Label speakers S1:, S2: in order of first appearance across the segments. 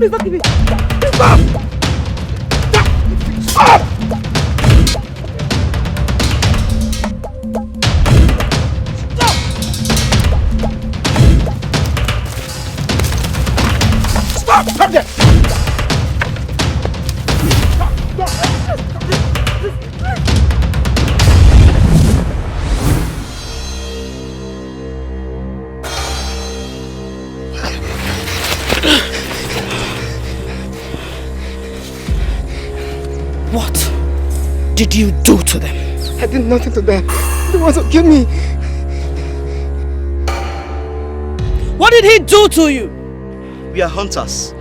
S1: Please don't give me. Please stop! Stop! Stop! Stop there!
S2: What did you do to them?
S1: I did nothing to them. They want to kill me.
S2: What did he do to you?
S3: We are hunters.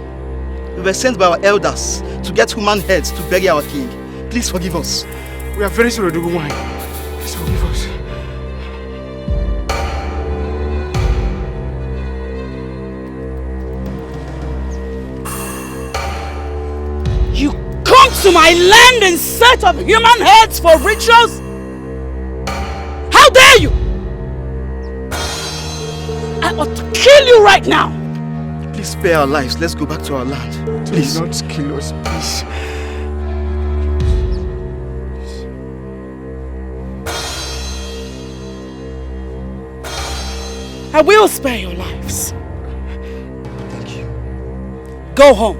S3: We were sent by our elders to get human heads to bury our king. Please forgive us.
S1: We are very sorry, Dogo-wan. Please forgive us.
S2: You come to my land in search of human heads for rituals? How dare you! I ought to kill you right now!
S3: Please spare our lives. Let's go back to our land. Please.
S1: Do not kill us, please.
S2: I will spare your lives.
S1: Thank you.
S2: Go home.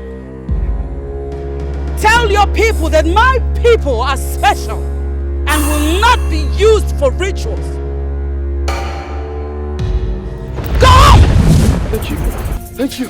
S2: Tell your people that my people are special and will not be used for rituals. Go home!
S1: Thank you. Thank you.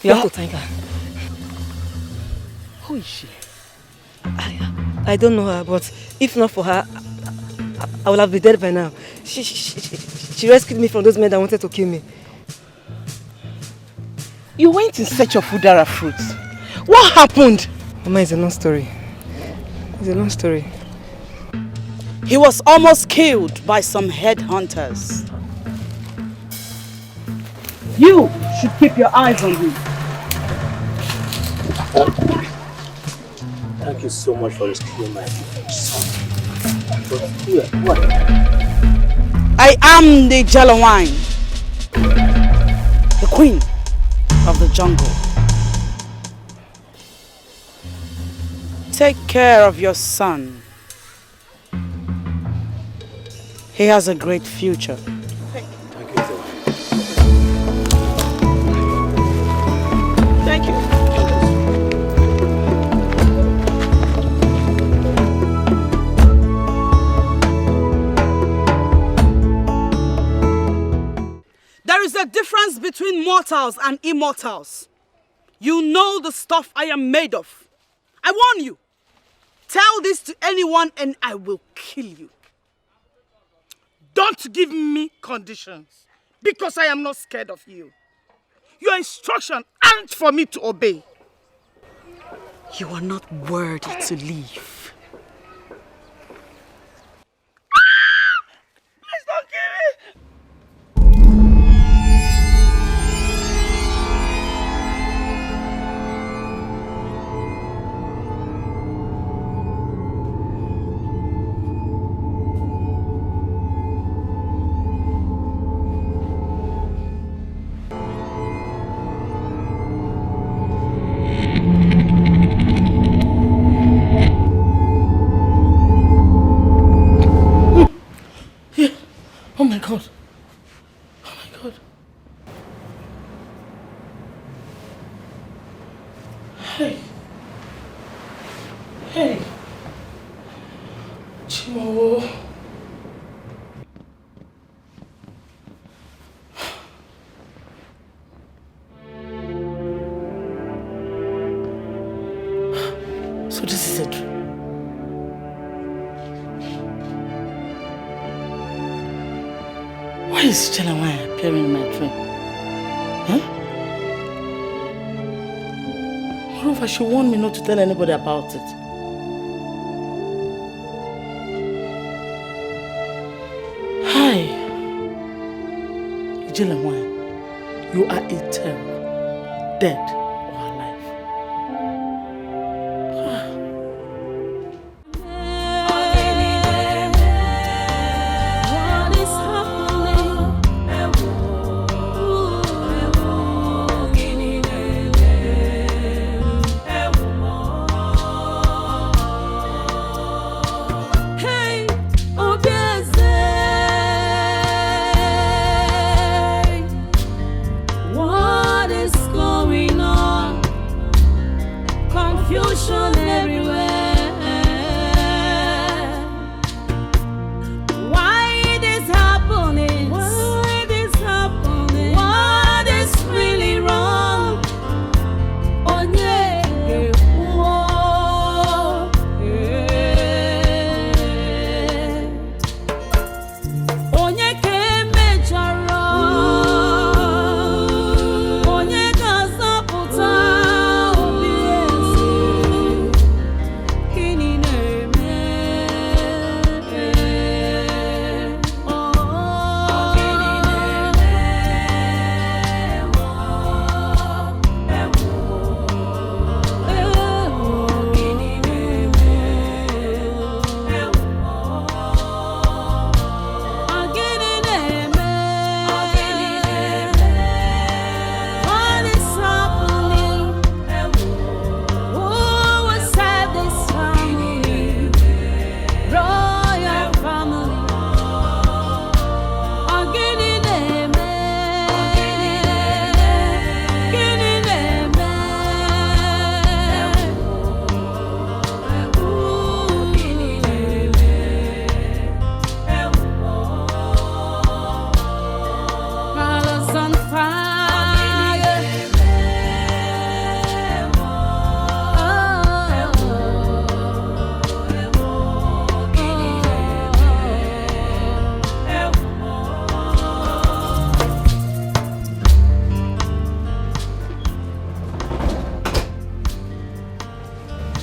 S4: You have to thank her.
S2: Who is she?
S4: I don't know her, but if not for her, I would have been dead by now. She rescued me from those men that wanted to kill me.
S2: You went in search of Udara fruits. What happened?
S4: Mama, it's a long story. It's a long story.
S2: He was almost killed by some headhunters. You should keep your eyes on him.
S5: Thank you so much for rescuing my son. But here, what?
S2: I am the Jello Wine, the queen of the jungle. Take care of your son. He has a great future.
S5: Thank you, sir.
S2: Thank you. There is a difference between mortals and immortals. You know the stuff I am made of. I warn you. Tell this to anyone and I will kill you. Don't give me conditions, because I am not scared of you. Your instructions aren't for me to obey. You are not worthy to live. Please don't kill me! Oh my God. Oh my God. Hey. Hey. Chimo. Why is Chelawai appearing in my dream? Huh? Moreover, she warned me not to tell anybody about it. Hi. Chelawai, you are a terror. Dead or alive.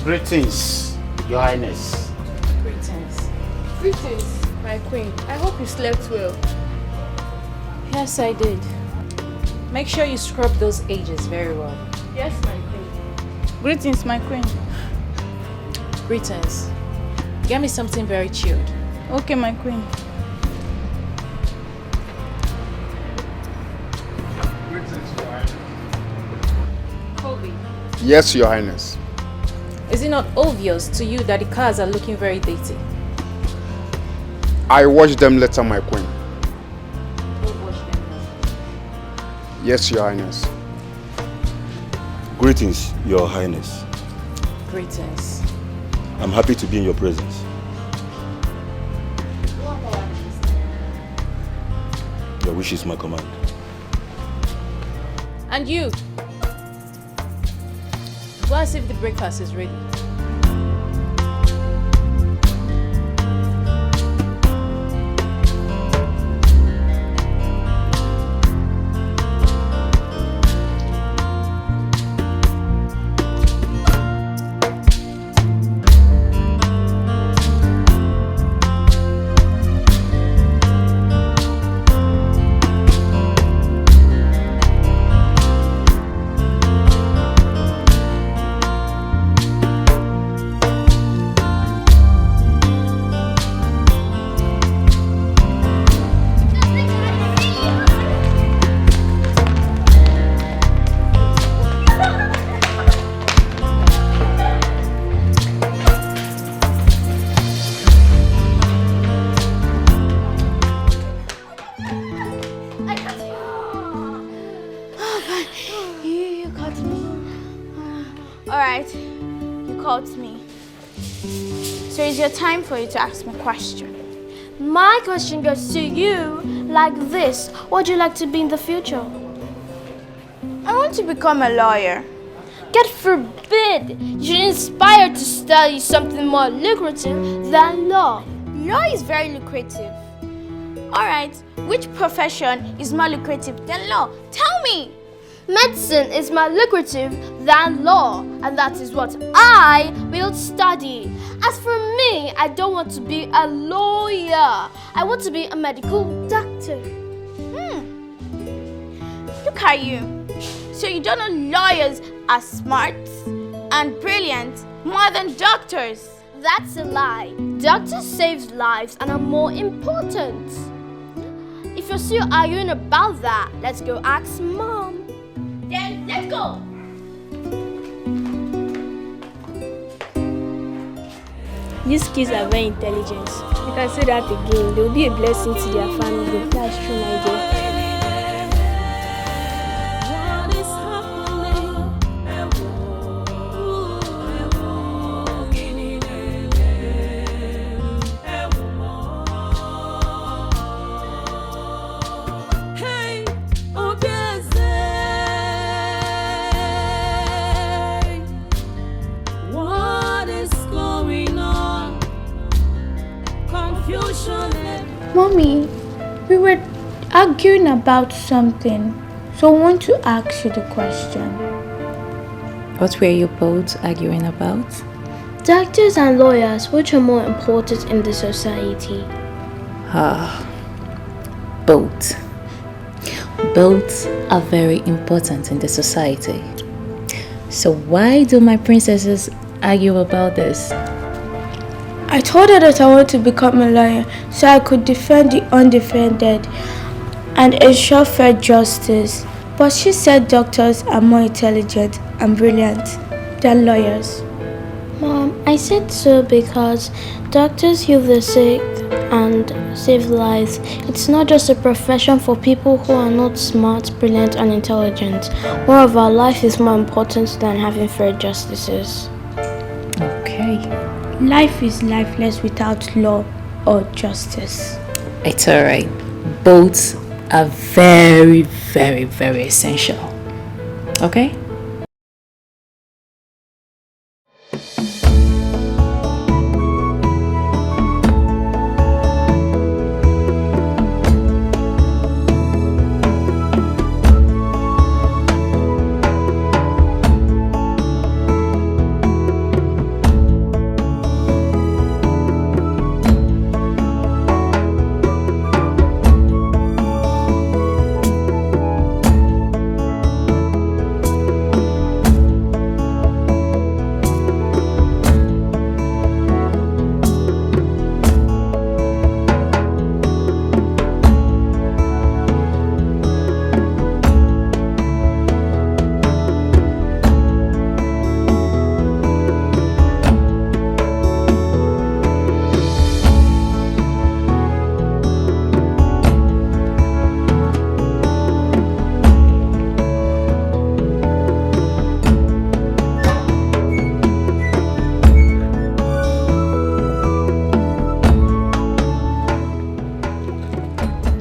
S1: Greetings, Your Highness.
S6: Greetings. Greetings, my queen. I hope you slept well.
S7: Yes, I did. Make sure you scrub those edges very well.
S6: Yes, my queen. Greetings, my queen.
S7: Greetings. Get me something very chilled.
S6: Okay, my queen.
S1: Greetings, Your Highness.
S7: Colby,
S1: Yes, Your Highness.
S7: is it not obvious to you that the cars are looking very dirty?
S1: I watched them later, my queen.
S7: Go wash them now.
S1: Yes, Your Highness.
S8: Greetings, Your Highness.
S7: Greetings.
S8: I'm happy to be in your presence. Your wish is my command.
S7: And you? Go and see if the breakfast is ready.
S9: Alright, you called me. So it's your time for you to ask me a question. My question goes to you like this. What would you like to be in the future? I want to become a lawyer. God forbid you should inspire to study something more lucrative than law. Law is very lucrative. Alright, which profession is more lucrative than law? Tell me!
S10: Medicine is more lucrative than law, and that is what I will study. As for me, I don't want to be a lawyer. I want to be a medical doctor.
S9: Look at you. So you don't know lawyers are smart and brilliant more than doctors?
S10: That's a lie. Doctors save lives and are more important. If you're still arguing about that, let's go ask Mom.
S9: Then let's go.
S10: These kids are very intelligent. You can say that again. They'll be a blessing to their family. That's true, my dear.
S6: Mommy, we were arguing about something, so I want to ask you the question.
S7: What were you both arguing about?
S10: Doctors and lawyers, which are more important in the society?
S7: Both. Both are very important in the society. So why do my princesses argue about this?
S6: I told her that I want to become a lawyer so I could defend the undefended and ensure fair justice. But she said doctors are more intelligent and brilliant than lawyers.
S10: Mom, I said so because doctors heal the sick and save lives. It's not just a profession for people who are not smart, brilliant, and intelligent. Moreover, life is more important than having fair justices.
S7: Okay.
S6: Life is lifeless without law or justice.
S7: It's alright. Both are very, very, very essential. Okay?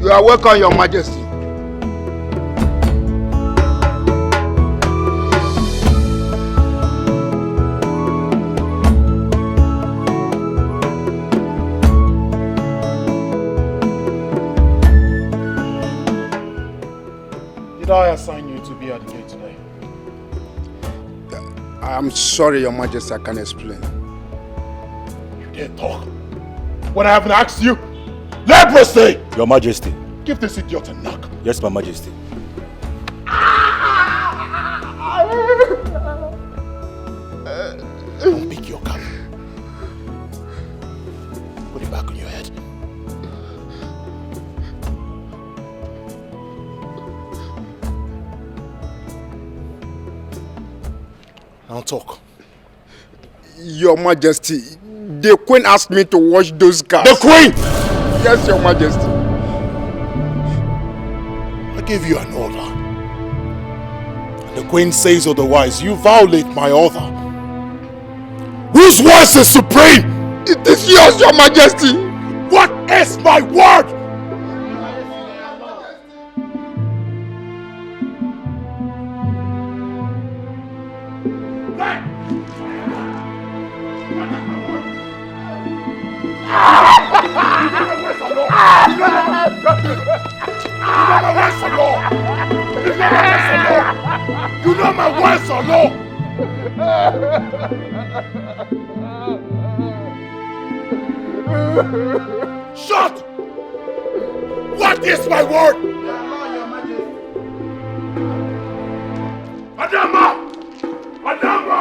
S1: You are welcome, Your Majesty.
S11: Did I assign you to be at the gate today?
S1: I'm sorry, Your Majesty, I can't explain.
S11: You dare talk when I haven't asked you? Leprosy!
S8: Your Majesty.
S11: Give this idiot a knock.
S8: Yes, my Majesty.
S11: Don't pick your gun. Put it back on your head. Now talk.
S1: Your Majesty, the Queen asked me to wash those cars.
S11: The Queen!
S1: Yes, Your Majesty.
S11: I gave you an order. The Queen says otherwise. You violate my order. Whose voice is supreme?
S1: It is yours, Your Majesty.
S11: What is my word? You know my words or no? Shut! What is my word? Adama! Adama!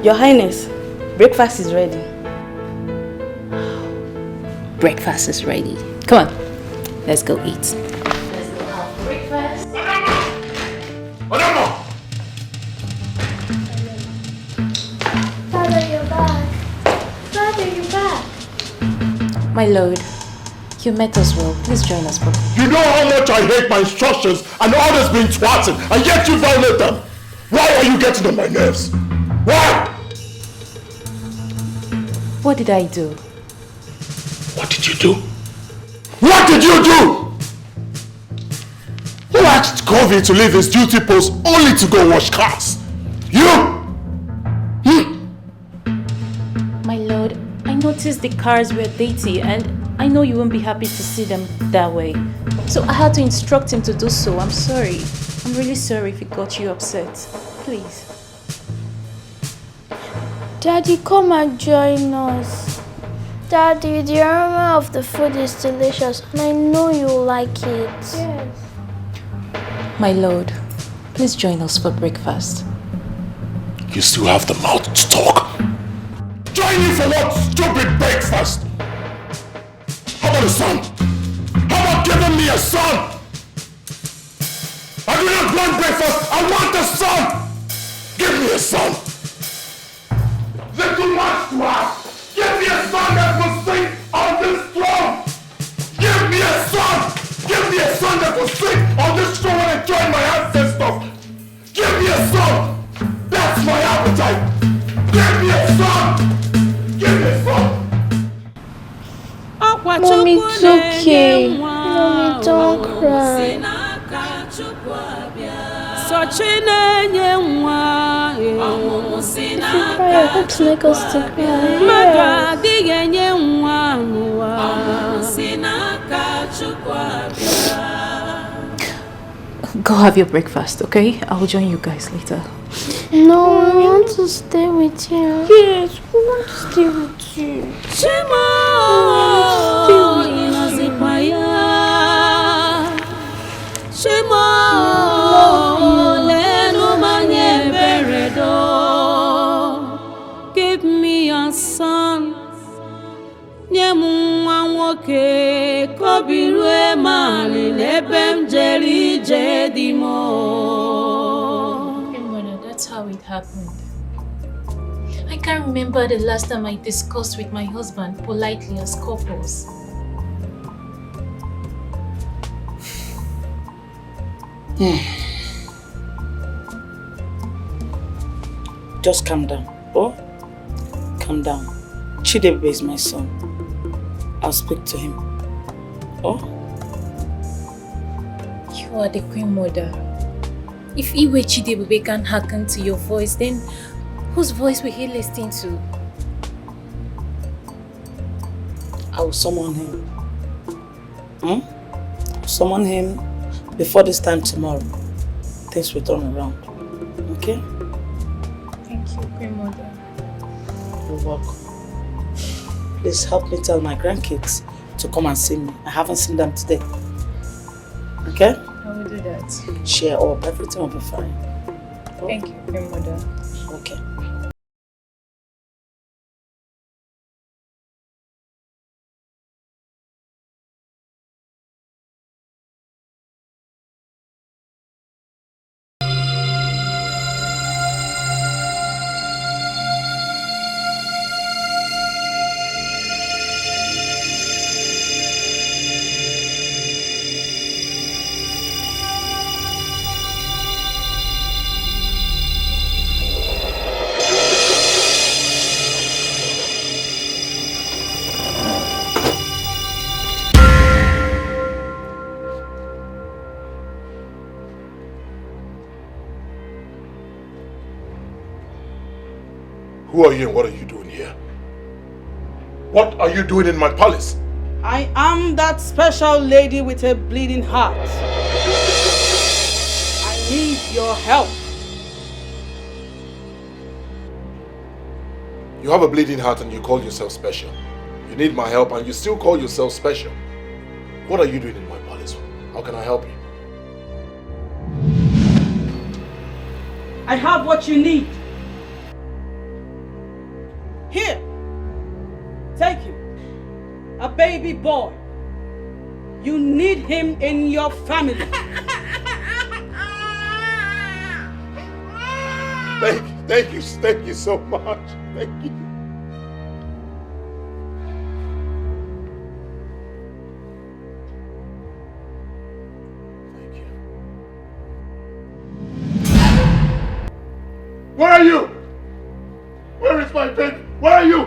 S4: Your Highness, breakfast is ready.
S7: Breakfast is ready. Come on, let's go eat. Let's go have breakfast.
S11: Adama!
S10: Father, you're back. Father, you're back.
S7: My lord, you met us well. Please join us, Papa.
S11: You know how much I hate my instructions and orders being thwarted, and yet you violate them. Why are you getting on my nerves? Why?
S7: What did I do?
S11: What did you do? What did you do? Who asked Covey to leave his duty post only to go wash cars? You?
S7: My lord, I noticed the cars were dirty and I know you won't be happy to see them that way. So I had to instruct him to do so. I'm sorry. I'm really sorry if it got you upset. Please.
S6: Daddy, come and join us.
S10: Daddy, the aroma of the food is delicious and I know you'll like it.
S6: Yes.
S7: My lord, please join us for breakfast.
S11: You still have the mouth to talk. Join me for what stupid breakfast? How about a son? How about giving me a son? I do not want breakfast, I want a son! Give me a son! Little much to ask! Give me a son that will sing on this throne! Give me a son! Give me a son that will sing on this throne when I join my ancestors! Give me a son! That's my appetite! Give me a son! Give me a son!
S6: Mommy, it's okay. Mommy, don't cry.
S10: If you cry, I hope to make us to cry.
S7: Go have your breakfast, okay? I'll join you guys later.
S10: No, I want to stay with you.
S6: Yes, we want to stay with you.
S10: Give me a son.
S7: That's how it happened. I can't remember the last time I discussed with my husband politely as couples.
S12: Just calm down. Oh, calm down. Chidebe is my son. I'll speak to him. Oh?
S7: You are the queen mother. If Iwe Chidebe can hearken to your voice, then whose voice will he listen to?
S12: I will summon him. Summon him before this time tomorrow. Things will turn around. Okay?
S7: Thank you, queen mother.
S12: You're welcome. Please help me tell my grandkids to come and see me. I haven't seen them today. Okay?
S7: I will do that.
S12: Cheer up. Everything will be fine.
S7: Thank you, queen mother.
S12: Okay.
S11: Who are you and what are you doing here? What are you doing in my palace?
S2: I am that special lady with a bleeding heart. I need your help.
S11: You have a bleeding heart and you call yourself special. You need my help and you still call yourself special. What are you doing in my palace? How can I help you?
S2: I have what you need. Here, take him. A baby boy. You need him in your family.
S11: Thank you so much. Thank you. Thank you. Where are you? Where is my baby? Where are you?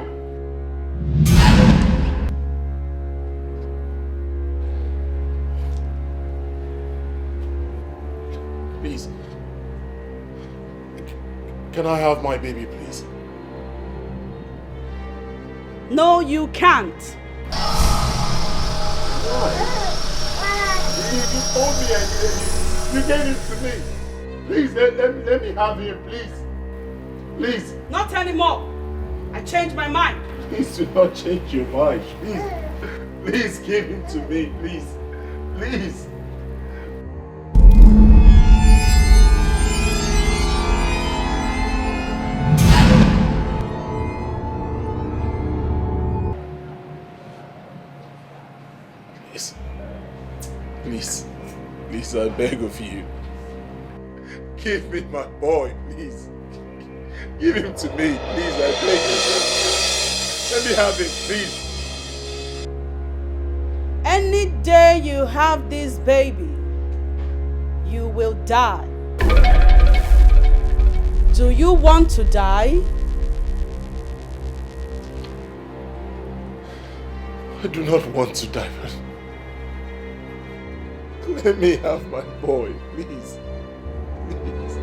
S11: Please. Can I have my baby, please?
S2: No, you can't.
S11: Why? You told me you gave it to me. Please, let me have him, please. Please.
S2: Not anymore. I changed my mind.
S11: Please do not change your mind. Please. Please give him to me, please. Please. Please, I beg of you. Give me my boy, please. Give him to me, please, I beg you. Let me have him, please.
S2: Any day you have this baby, you will die. Do you want to die?
S11: I do not want to die, but let me have my boy, please. Please.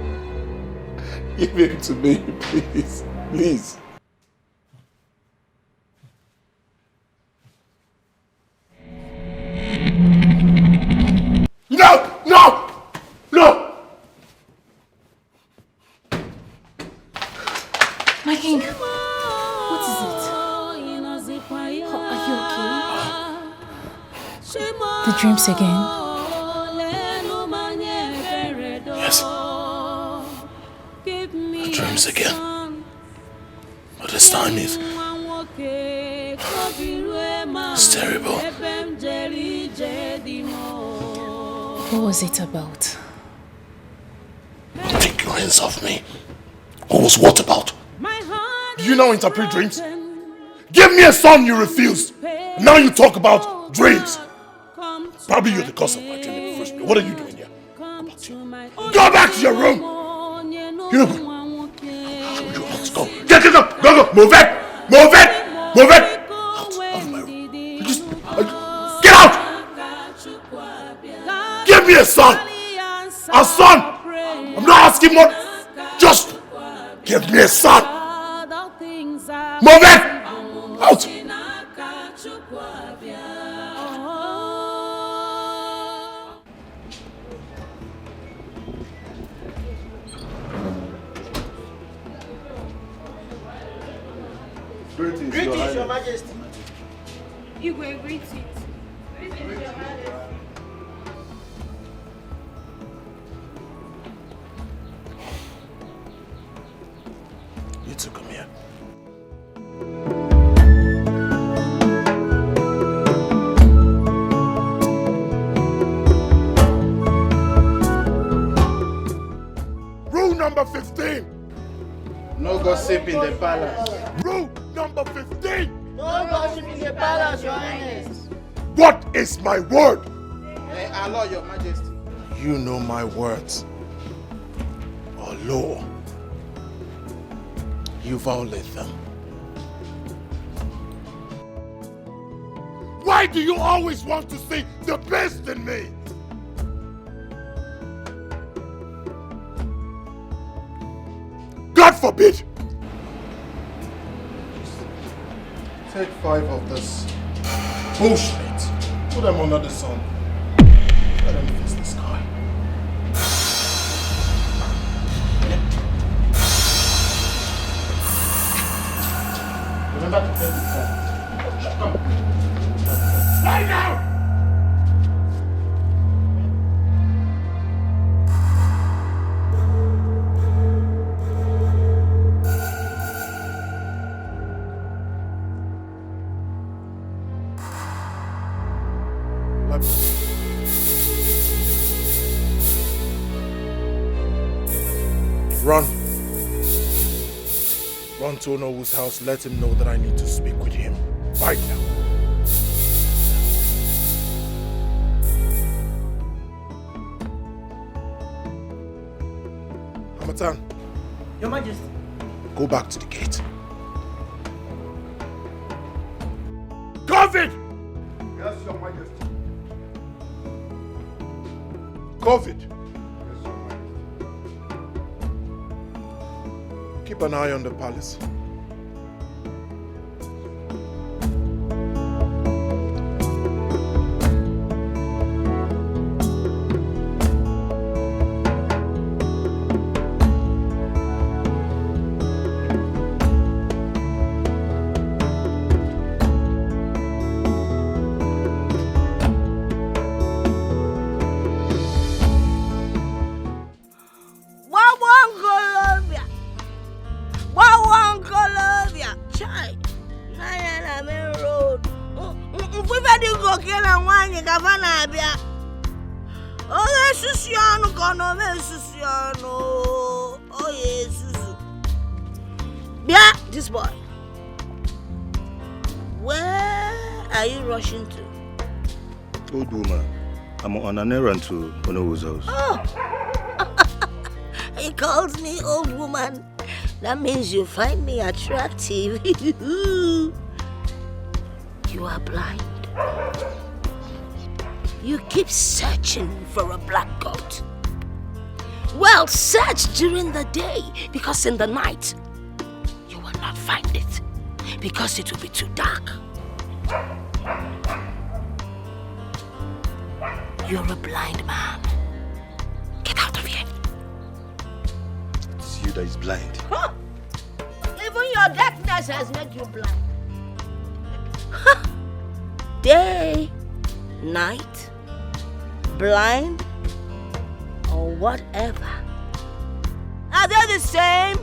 S11: Give him to me, please. Please. No! No! No!
S7: My king, what is it? Are you okay? The dreams again?
S11: Yes. The dreams again. But this time it's terrible.
S7: What was it about?
S11: Take your hands off me. What was what about? Do you now interpret dreams? Give me a son, you refused. Now you talk about dreams. Probably you're the cause of my dream in the first place. What are you doing here? Go back to your room. You know, let's go. Get it up. Go. Move it. Move it. Move it. Out of my room. Get out. Give me a son. A son. I'm not asking more. Just give me a son. Move it. Out.
S3: Greetings, Your Majesty.
S6: You go greet it. Greetings, Your Majesty.
S11: You two come here. Rule number 15.
S3: No gossip in the palace.
S11: Rule number 15.
S3: No gossip in the palace, Your Highness.
S11: What is my word?
S3: Our law, Your Majesty.
S11: You know my words. Or law. You violate them. Why do you always want to see the best in me? God forbid Take 5 of this bullshit. Put them under the sun. Let them face the sky. Remember to tell the time. Come on. Lie down! Run. Run to Onowo's house. Let him know that I need to speak with him. Right now. Hamatan.
S4: Your Majesty.
S11: Go back to the gate. COVID! Yes, Your Majesty. COVID. Yes, Your Majesty. Keep an eye on the palace.
S13: This boy. Where are you rushing to?
S8: Old woman, I'm on an errand to Onowo's house.
S13: Oh! He calls me old woman. That means you find me attractive. You are blind. You keep searching for a black goat. Well, search during the day, because in the night, you will not find it, because it will be too dark. You're a blind man. Get out of here.
S8: It's you that is blind.
S13: Huh? Even your darkness has made you blind. Huh? Day, night, blind, or whatever. Are they the same?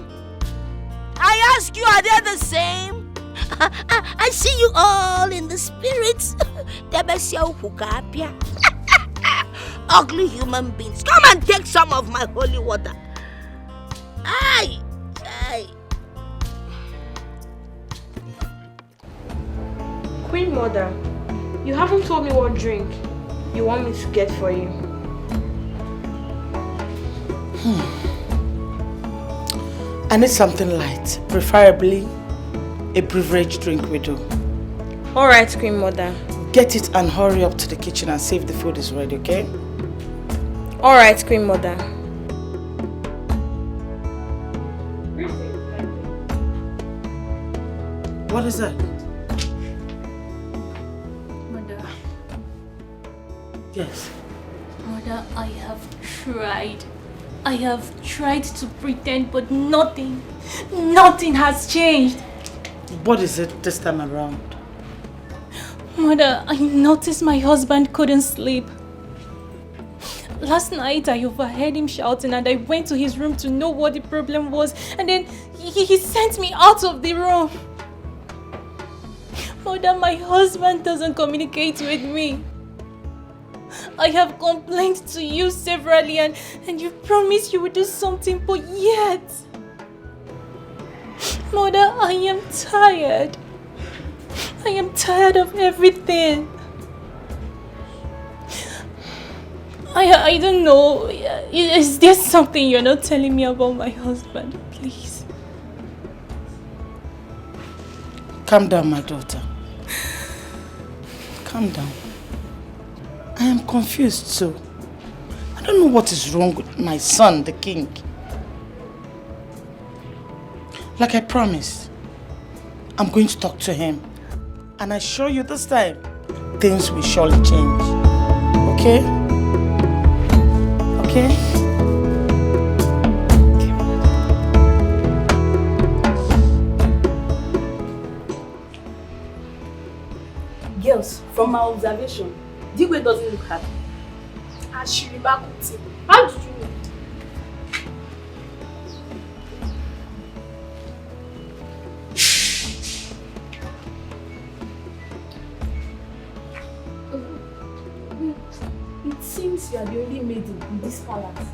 S13: I ask you, are they the same? I see you all in the spirits. Ugly human beings. Come and take some of my holy water. Aye, aye.
S14: Queen Mother, you haven't told me what drink you want me to get for you.
S12: I need something light, preferably a beverage drink we do.
S14: Alright, Queen Mother.
S12: Get it and hurry up to the kitchen and see if the food is ready, okay?
S14: Alright, Queen Mother.
S12: What is that?
S7: Mother.
S12: Yes.
S7: Mother, I have tried. I have tried to pretend, but nothing has changed.
S12: What is it this time around?
S7: Mother, I noticed my husband couldn't sleep. Last night I overheard him shouting and I went to his room to know what the problem was, and then he sent me out of the room. Mother, my husband doesn't communicate with me. I have complained to you severally and you promised you would do something, but yet... Mother, I am tired. I am tired of everything. I don't know. Is there something you're not telling me about my husband? Please.
S12: Calm down, my daughter. Calm down. I am confused too. I don't know what is wrong with my son, the king. Like I promised, I'm going to talk to him And I assure you this time, things will surely change. Okay? Okay?
S14: Girls, from my observation, Digwe doesn't look happy. And she remarked with him. How did you know? It seems you are the only maid in this palace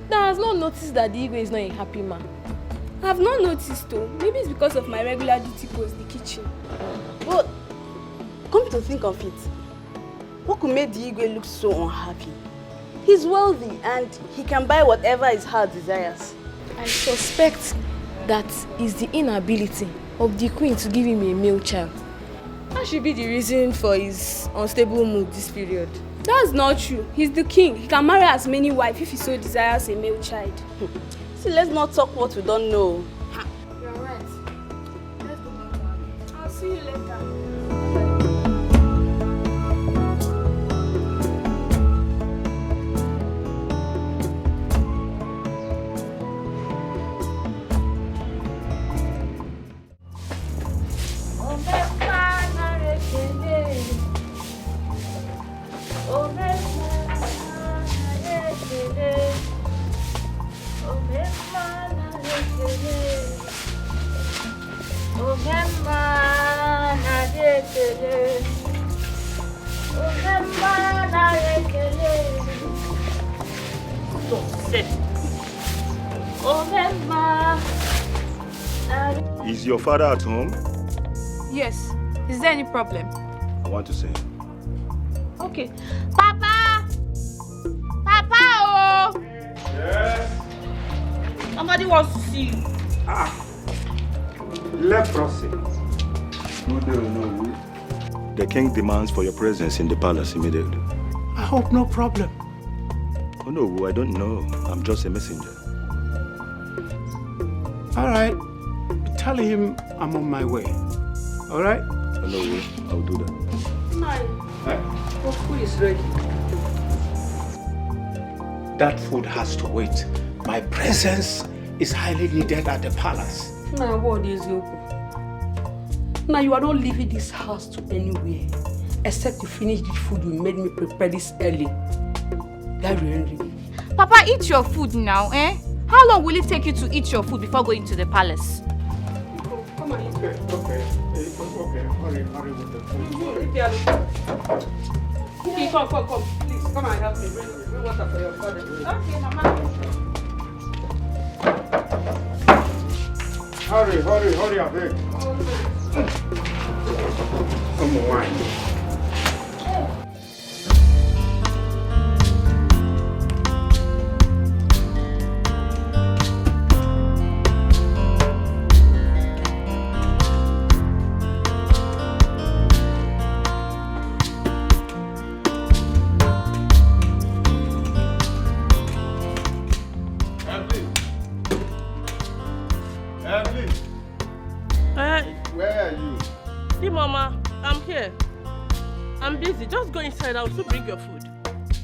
S15: that has not noticed that the Igwe is not a happy man.
S14: I have not noticed though. Maybe it's because of my regular duty post, the kitchen.
S2: But come to think of it, what could make the Igwe look so unhappy? He's wealthy and he can buy whatever his heart desires.
S15: I suspect that is the inability of the queen to give him a male child. That should be the reason for his unstable mood this period.
S14: That's not true. He's the king. He can marry as many wives if he so desires a male child.
S2: See, let's not talk what we don't know.
S14: You're right. Let's go back. I'll see you later.
S8: Is your father at home?
S14: Yes. Is there any problem?
S8: I want to see him.
S14: Okay. Papa! Papa! Oh!
S11: Yes?
S14: Somebody wants to see you.
S11: Leprosy.
S8: The king demands for your presence in the palace immediately.
S11: I hope no problem.
S8: Oh no, I don't know. I'm just a messenger.
S11: All right. Tell him I'm on my way. All right?
S8: Oh no, I'll do that.
S16: Your food is ready.
S11: That food has to wait. My presence is highly needed at the palace.
S16: Now, what is your Now, you are not leaving this house to anywhere except to finish the food you made me prepare this early.
S14: Papa, eat your food now, eh? How long will it take you to eat your food before going to the palace?
S16: Come on, eat.
S11: Okay. Hurry with the food.
S16: Okay, come. Please, come and help me. Bring water for your father.
S14: Okay, Mama.
S11: Hurry, I beg. Come on, wine.
S8: Where are you?
S17: Hey, Mama, I'm here. I'm busy. Just go inside. I'll still bring your food.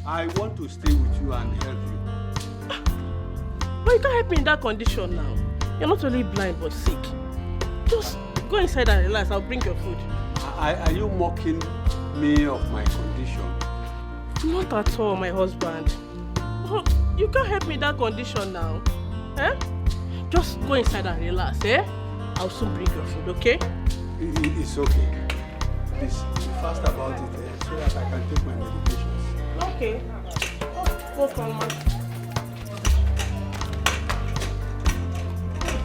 S8: I want to stay with you and help you.
S17: But you can't help me in that condition now. You're not only blind but sick. Just go inside and relax. I'll bring your food.
S8: Are you mocking me of my condition?
S17: Not at all, my husband. Oh, you can't help me in that condition now. Eh? Just go inside and relax, eh? I'll soon bring your food, okay?
S8: It's okay. Please, be fast about it so that I can take my medications.
S17: Okay. Oh, come on.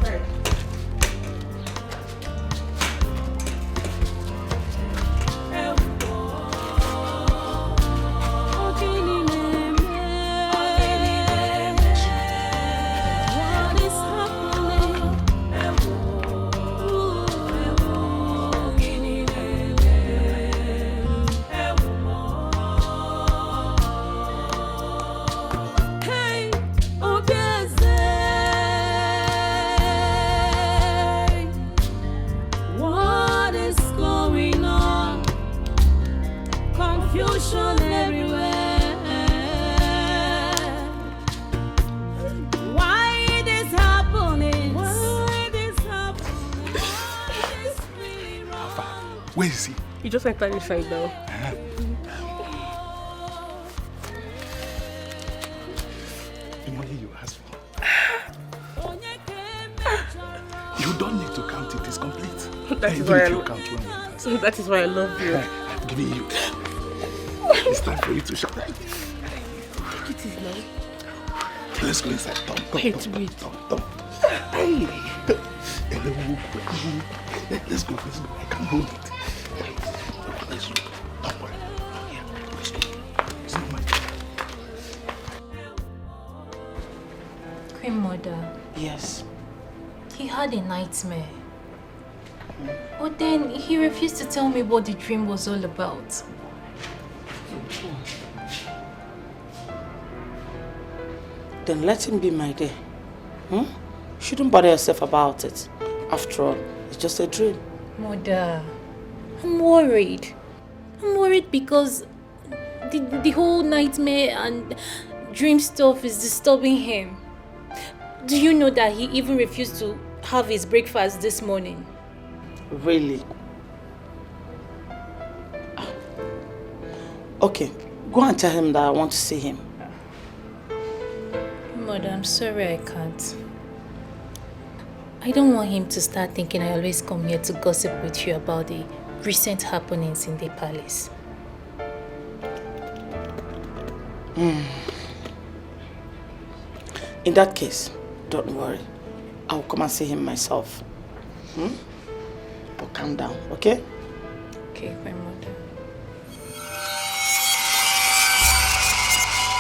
S18: Hey!
S11: Where is he?
S17: He just entered inside now.
S11: The money you asked for. You don't need to count it. It's complete.
S17: That is why I love you.
S11: I'm giving you. It's time for you to shout.
S17: It is now.
S11: Let's go inside.
S17: Wait.
S11: Hey. Let's go. I can't hold it. Let's go. Don't worry. Yeah, let's go. It's not my
S7: Queen Mother.
S12: Yes.
S7: He had a nightmare. But then he refused to tell me what the dream was all about.
S12: Then let him be, my dear. You shouldn't bother yourself about it. After all, it's just a dream.
S7: Mother, I'm worried. I'm worried because the whole nightmare and dream stuff is disturbing him. Do you know that he even refused to have his breakfast this morning?
S12: Really? Okay, go and tell him that I want to see him.
S7: Mother, I'm sorry I can't. I don't want him to start thinking I always come here to gossip with you about the recent happenings in the palace.
S12: In that case, don't worry. I'll come and see him myself. But calm down, okay?
S7: Okay, my mother.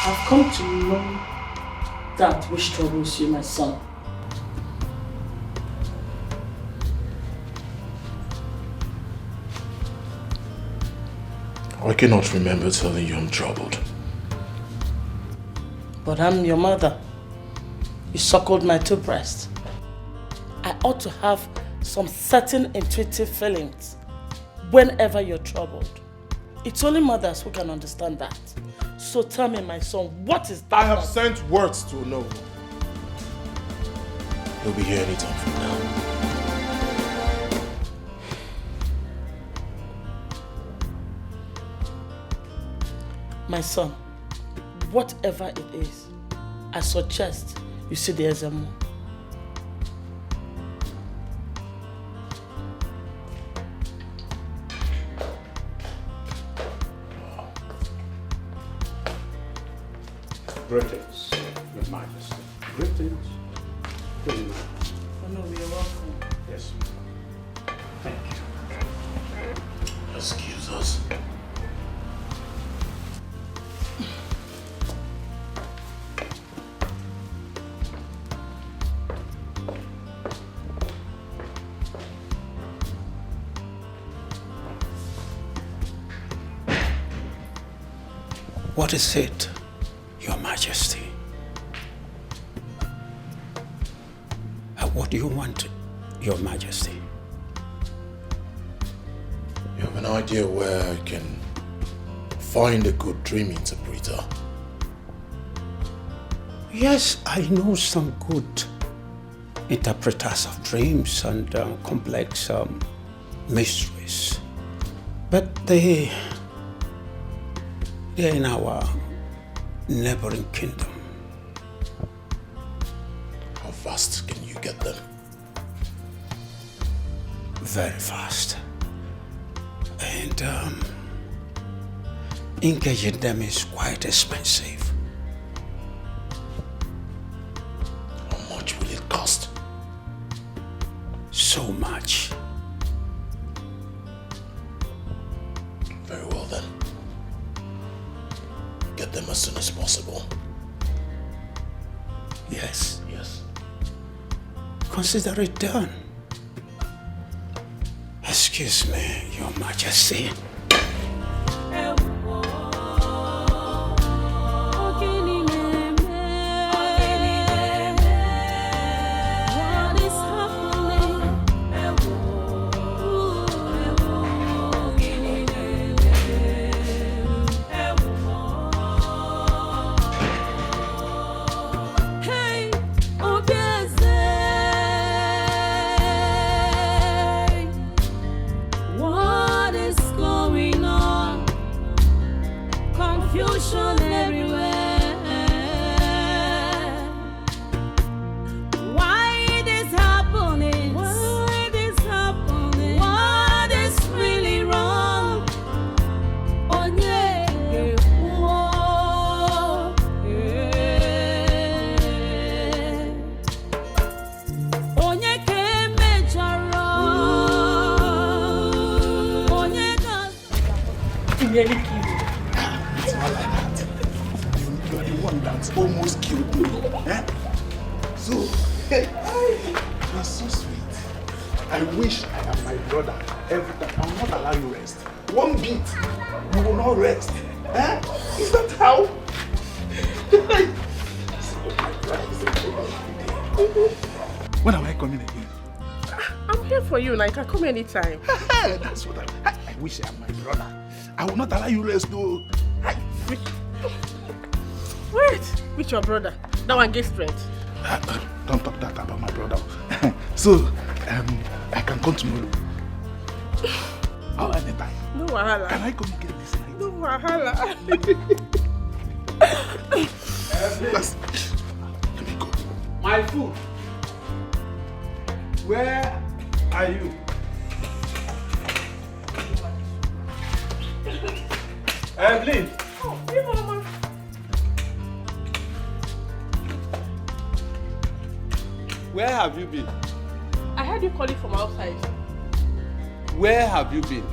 S12: I've come to know that which troubles you, my son.
S11: I cannot remember telling you I'm troubled.
S12: But I'm your mother. You suckled my two breasts. I ought to have some certain intuitive feelings whenever you're troubled. It's only mothers who can understand that. So tell me, my son, what is that?
S11: I have sent words to know. He'll be here anytime from now.
S12: My son, whatever it is, I suggest you see the Ezemo.
S8: Greetings, Your Majesty. Greetings. Good night.
S12: Oh no, you're welcome.
S8: Yes. Thank you.
S11: Excuse us.
S18: What is it, Your Majesty? What do you want, Your Majesty?
S11: You have an idea where I can find a good dream interpreter?
S18: Yes, I know some good interpreters of dreams and complex mysteries. But they're in our neighboring kingdom.
S11: How fast can you get them?
S18: Very fast. And engaging them is quite expensive.
S11: How much will it cost?
S18: So much.
S11: Very well then. Get them as soon as possible.
S18: Yes.
S11: Yes.
S18: Consider it done. Excuse me, Your Majesty.
S19: What
S17: nearly killed me.
S11: It's not like that. You are the one that almost killed me. Eh? So, you are so sweet. I wish I am my brother every time. I will not allow you rest. One beat, you will not rest. Eh? Is that how? When am I coming again?
S17: I'm here for you, and I can come anytime.
S11: That's what I wish I am my brother. I will not allow you rest though.
S17: Wait, with your brother? That one gets strength.
S11: Don't talk that about my brother. So, I can come tomorrow. Anytime.
S17: No wahala.
S11: Can I come again this night?
S17: No wahala.
S11: Let me go.
S8: My food. Where are you? Evelyn.
S17: Oh, hey, Mama.
S8: Where have you been?
S17: I heard you calling from outside.
S8: Where have you been?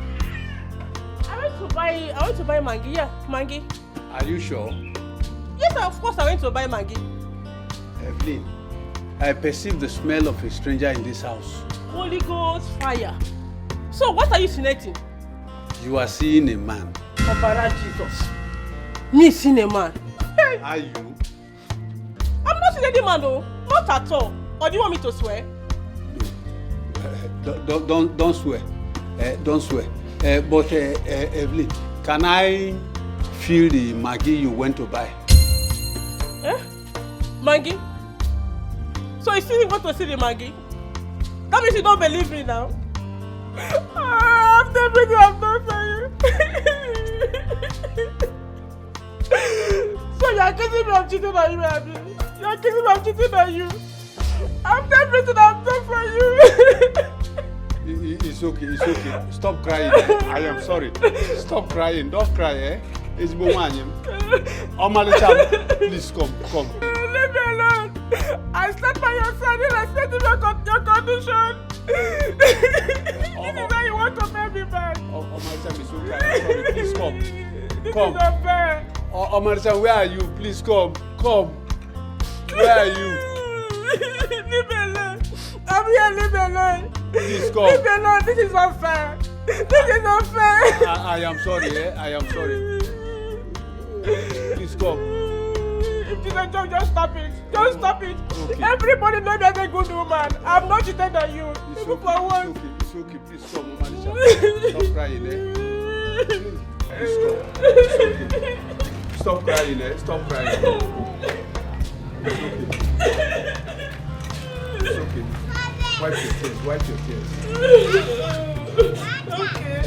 S17: I went to buy mangi. Yeah, mangi.
S8: Are you sure?
S17: Yes, of course I went to buy mangi.
S8: Evelyn, I perceive the smell of a stranger in this house.
S17: Holy Ghost fire. So what are you insinuating?
S8: You are seeing a man.
S17: Obara Jesus. Me seeing a man. Hey.
S8: Are you?
S17: I'm not seeing any man though. Not at all. Or do you want me to swear?
S8: Don't swear. Don't swear. But Evelyn, can I feel the Maggi you went to buy?
S17: Eh? Maggi? So you still want to see the Maggi? That means you don't believe me now. After everything I've done for you. So you are accusing me of cheating on you, Abby? You are accusing me of cheating on you? After everything I've done for you.
S8: It's okay, it's okay. Stop crying. I am sorry. Stop crying. Don't cry, eh? It's Bowanyam. Omalicham, please come.
S17: Leave me alone. I stand by your side and I stand in your condition. This is how you want to pay me back.
S8: Omalicham is okay. I'm sorry. Please come.
S17: This is unfair.
S8: Omalicham, where are you? Please come. Where are you?
S17: Leave me alone. I'm here, leave me alone.
S8: Please come.
S17: Leave me alone. This is unfair. This is unfair.
S8: I am sorry, eh? I am sorry. Please come.
S17: If this is a joke, just stop it. Just stop it.
S8: Okay.
S17: Everybody knows me as a good woman. I'm not cheated on you.
S8: It's
S17: Even
S8: okay.
S17: for once.
S8: It's okay. Please come, Omalicham. Stop crying, eh? Please come. It's okay. Stop crying, eh? Stop crying. It's okay. Wipe your tears.
S17: Okay.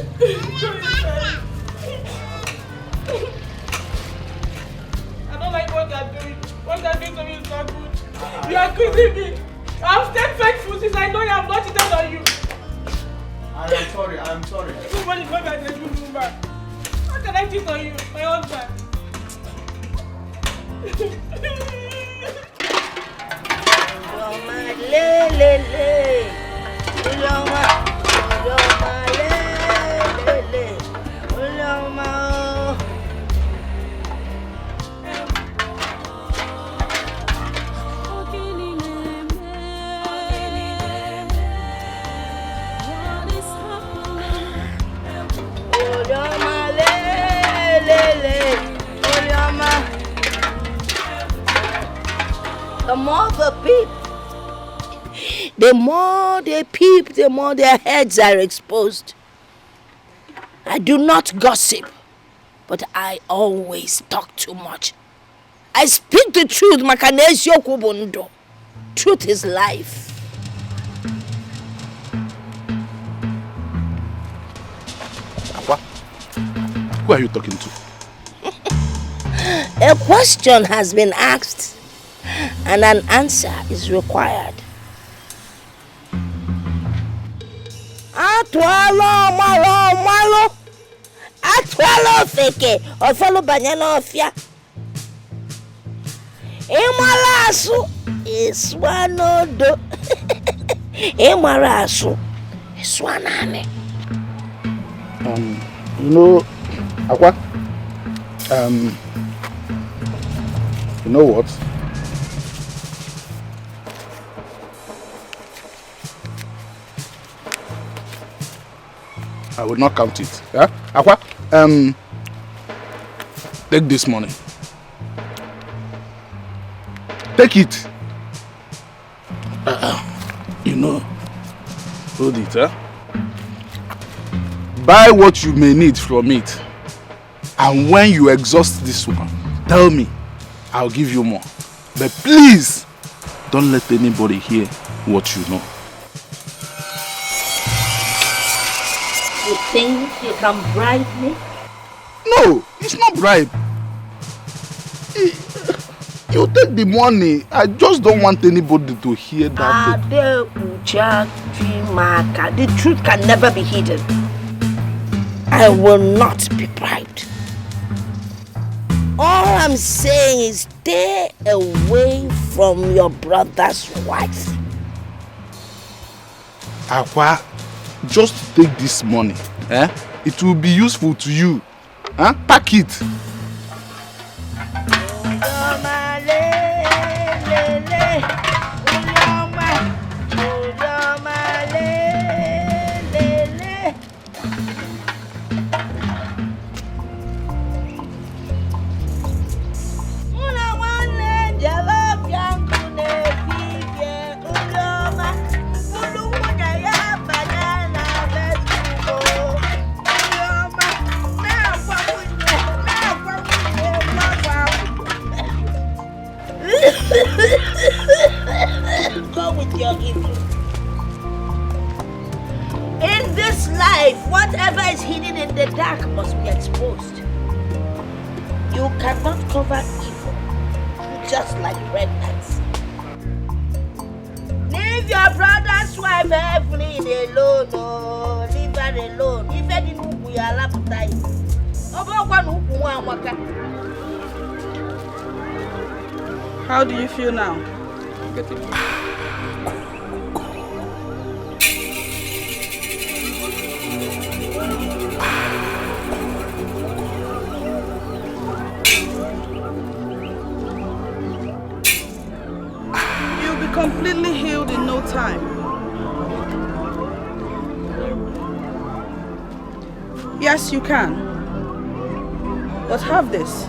S17: I don't like what they're doing. What they're doing to me is not good. You are accusing me. I've stayed faithful since I know you have not cheated on you.
S8: I am sorry.
S17: Everybody knows that you're a good woman. How can I cheat on you, my husband?
S13: The more they peep, the more their heads are exposed. I do not gossip, but I always talk too much. I speak the truth, Makanesio Kubundo. Truth is life.
S11: What? Who are you talking to?
S13: A question has been asked, and an answer is required. Atwalo feke ofalo banyana ofia. Emalasu iswanodo. Emarasu iswanane.
S11: You know,
S1: Aqua, you know what? I will not count it. Yeah? Aqua, take this money. Take it. You know, hold it, huh? Buy what you may need from it. And when you exhaust this one, tell me, I'll give you more. But please, don't let anybody hear what you know.
S13: You think you can bribe me?
S1: No, it's not bribe. You take the money. I just don't want anybody to hear that.
S13: The truth can never be hidden. I will not be bribed. All I'm saying is stay away from your brother's wife.
S1: Aqua, just take this money. It will be useful to you. Pack it.
S13: Go with your evil. In this life, whatever is hidden in the dark must be exposed. You cannot cover evil, just like red ants. Leave your brother's wife Evelyn alone, oh, leave her alone. If any we are appetite.
S2: How do you feel now? You'll be completely healed in no time. Yes, you can. But have this.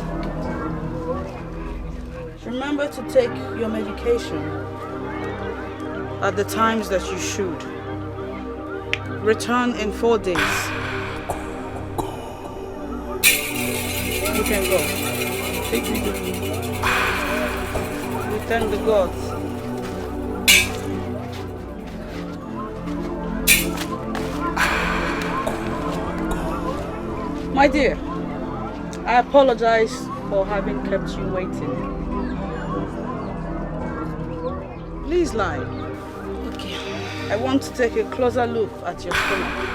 S2: Remember to take your medication at the times that you should. Return in 4 days. You can go.
S5: Thank you.
S2: We thank the gods. My dear, I apologize for having kept you waiting. Please lie. Okay. I want to take a closer look at your stomach.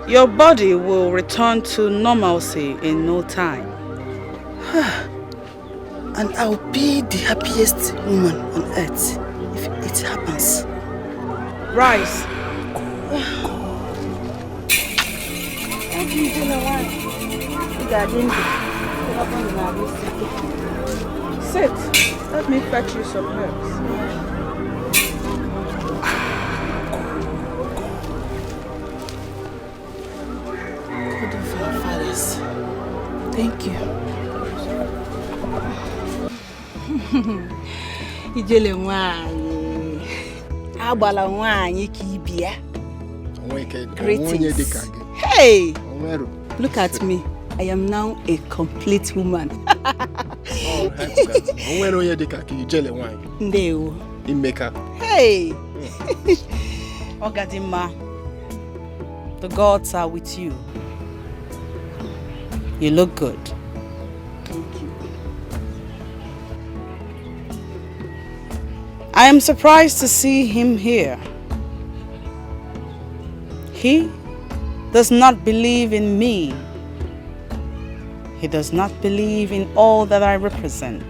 S2: Your body will return to normalcy in no time.
S3: And I'll be the happiest woman on earth if it happens.
S2: Rise. Sit. Let me fetch you some herbs.
S3: Thank you.
S14: Ijele nwaanyị. Agbala nwaanyị ka ibia. Greetings. Hey! Look at me. I am now a complete woman. Ndewo. Hey! Ogadima, the gods are with you. You look good.
S2: Thank you. I am surprised to see him here. He does not believe in me. He does not believe in all that I represent.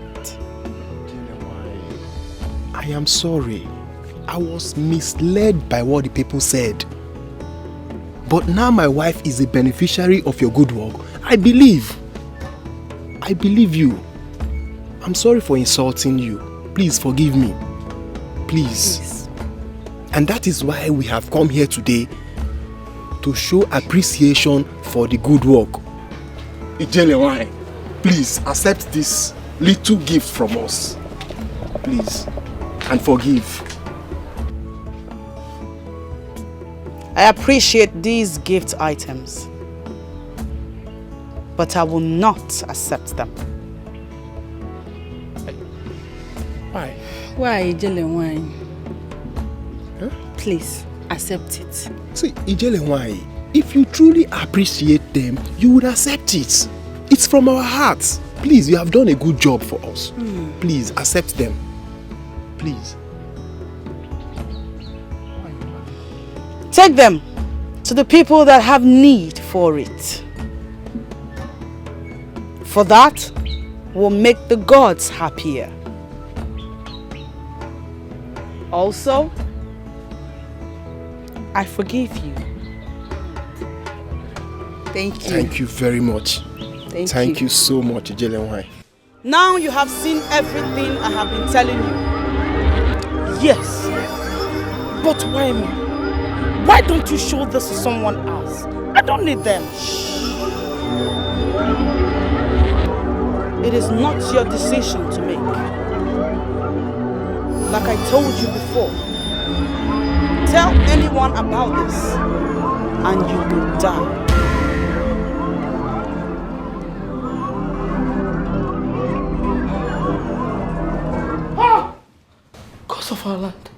S19: I am sorry. I was misled by what the people said. But now my wife is a beneficiary of your good work. I believe. I believe you. I'm sorry for insulting you. Please forgive me. Please. And that is why we have come here today to show appreciation for the good work. Ijelewai, please accept this little gift from us. Please. And forgive.
S2: I appreciate these gift items, but I will not accept them.
S19: Why?
S14: Why, Ijelewai? Huh? Please, accept it.
S19: See, Ijelewai, if you truly appreciate them, you would accept it. It's from our hearts. Please, you have done a good job for us. Please, accept them. Please.
S2: Take them to the people that have need for it. For that will make the gods happier. Also, I forgive you.
S14: Thank you.
S19: Thank you very much.
S14: Thank
S19: you so much, Ijelewai.
S2: Now you have seen everything I have been telling you. Yes. But why me? Why don't you show this to someone else? I don't need them. It is not your decision to make. Like I told you before, tell anyone about this and you will die.
S12: Cause of our land.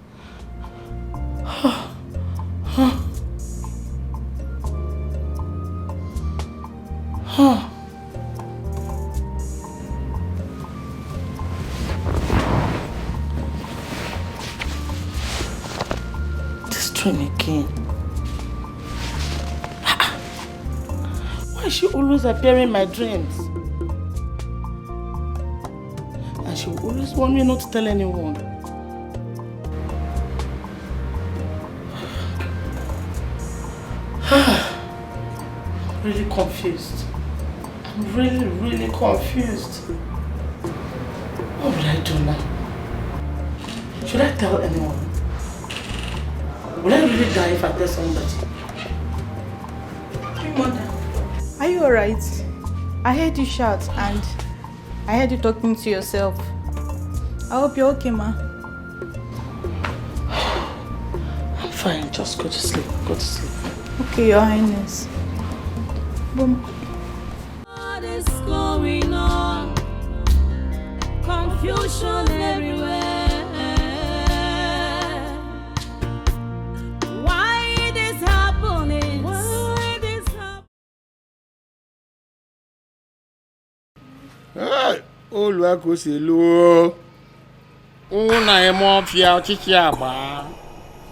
S12: This train again. Why is she always appearing in my dreams? And she will always want me not to tell anyone. Really confused. I'm really confused. What will I do now? Should I tell anyone? Will I really die if I tell somebody?
S20: Hey, Mother, are you alright? I heard you shout and I heard you talking to yourself. I hope you're okay, Ma.
S12: I'm fine, just go to sleep. Go to sleep.
S20: Okay, Your Highness. Boom.
S13: What is going on? Confusion everywhere. Why it is happening? Why it is happening?
S8: Hey, Oluwako selo. Una emo fia ochichi agba.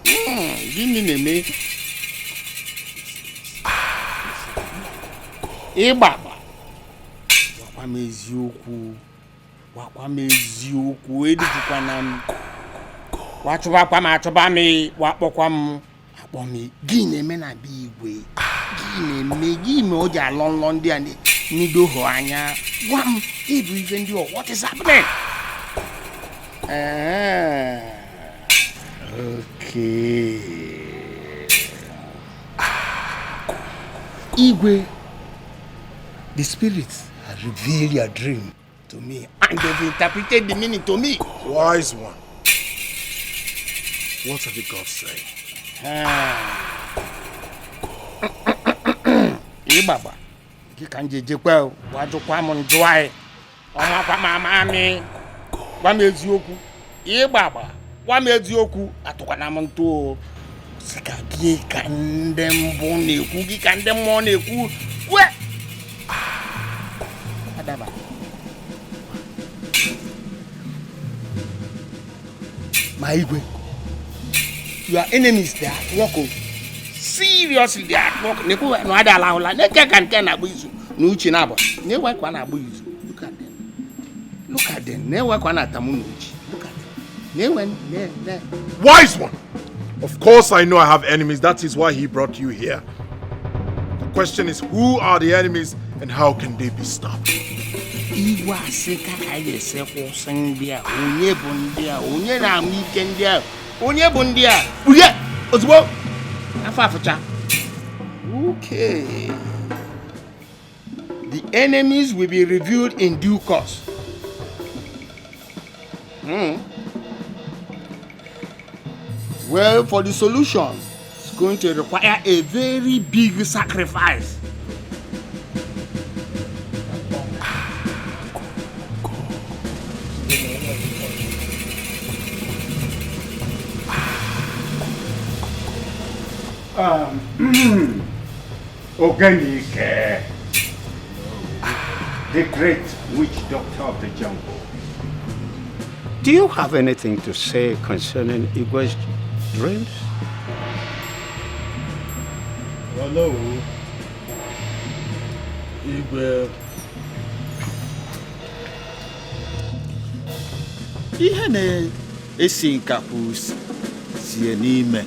S8: Gini neme? Ịgbagba wakwa m eziokwu edukwana m wachụbakwa m achụba m wakpọkwa m akpọ m gị na-eme na be igwe gị me o ji alọ nlọ ndị a n'idoho anya gwa m ịbụ ife ndị ọ what is happening? Okay.
S19: Igwe, the spirits have revealed your dream to me
S8: and they've interpreted the meaning to me.
S19: Wise one. What have the gods say?
S8: Baba. You can just well. What you come on dry? Oh, my mammy. What made you? Baba. What made you? At one amount to Sikaki can them bone, cookie can them money. What? Adaba. My Igwe, your enemies there at work. Seriously, they are at work. Neko no ada allow la. Neke can abuizu. No chinaba. Ne work one abuizu. Look at them. Look at them. Ne work one atamunuchi. Look at them. Ne when ne.
S11: Wise one. Of course I know I have enemies. That is why he brought you here. The question is, who are the enemies and how can they be stopped?
S8: Iwa seka kaye se ko sendia. Onye bondia. Onye na weekendia. Onye bondia. Uye. Ozbo. Afafucha. Okay. The enemies will be reviewed in due course. Well, for the solution, it's going to require a very big sacrifice.
S18: Oganike, the great witch doctor of the jungle. Do you have anything to say concerning Igwe's dreams?
S1: Hello, Igwe.
S3: Ihe na-esi nkapụ sie n'ime.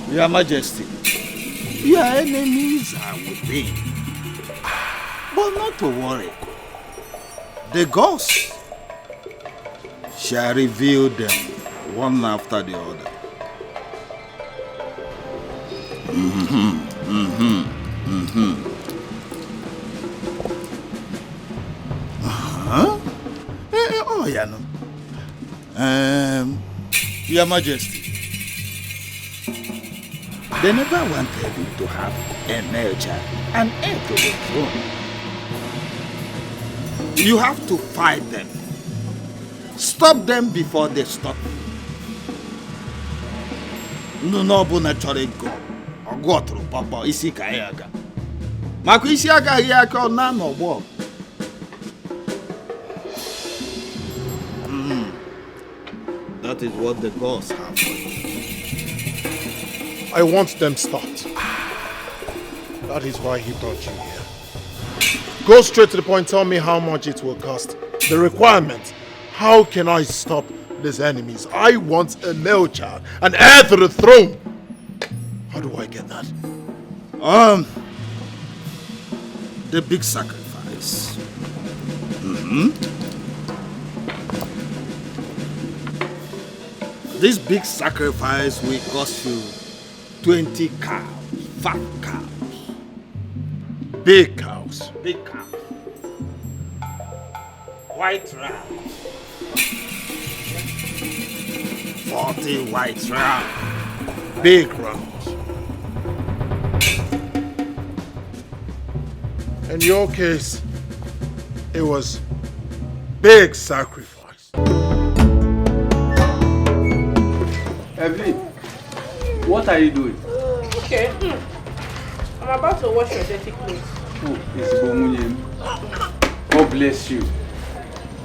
S3: Your Majesty, your enemies are within. But not to worry. The ghosts shall reveal them one after the other. Oh, yeah, no. Your Majesty, they never wanted you to have a male child, an heir to the throne. You have to fight them. Stop them before they stop you. No, naturally go. Or go through Papa isi kayaga. Maku isi aga yaka na no bo. That is what the gods have for you.
S11: I want them stopped. That is why he brought you here. Go straight to the point, tell me how much it will cost. The requirement. How can I stop these enemies? I want a male child, an heir to the throne. How do I get that?
S3: The big sacrifice. This big sacrifice will cost you 20 cows, fat cows.
S11: Big cows.
S3: Big cows. White rams. 40 white rams.
S11: Big rams. In your case, it was big sacrifice.
S5: Evelyn, what are you doing?
S17: Okay. I'm about to wash your dirty clothes.
S5: Oh, it's Bomunyem. God bless you.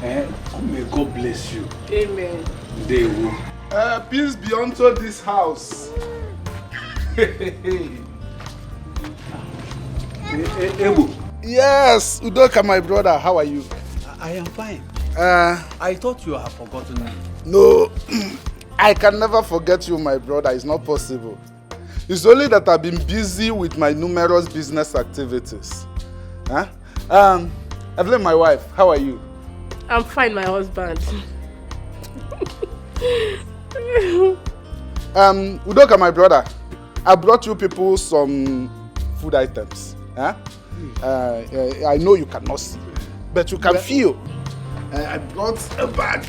S5: May God bless you.
S17: Amen.
S5: They will.
S1: Peace be unto this house.
S5: Ebu.
S1: Yes, Udoka, my brother. How are you?
S5: I am fine. I thought you had forgotten me.
S1: No, I can never forget you, my brother. It's not possible. It's only that I've been busy with my numerous business activities. Evelyn, my wife, how are you?
S17: I'm fine, my husband.
S1: Udoka, my brother, I brought you people some food items. I know you cannot see, but you can feel. I brought a bag.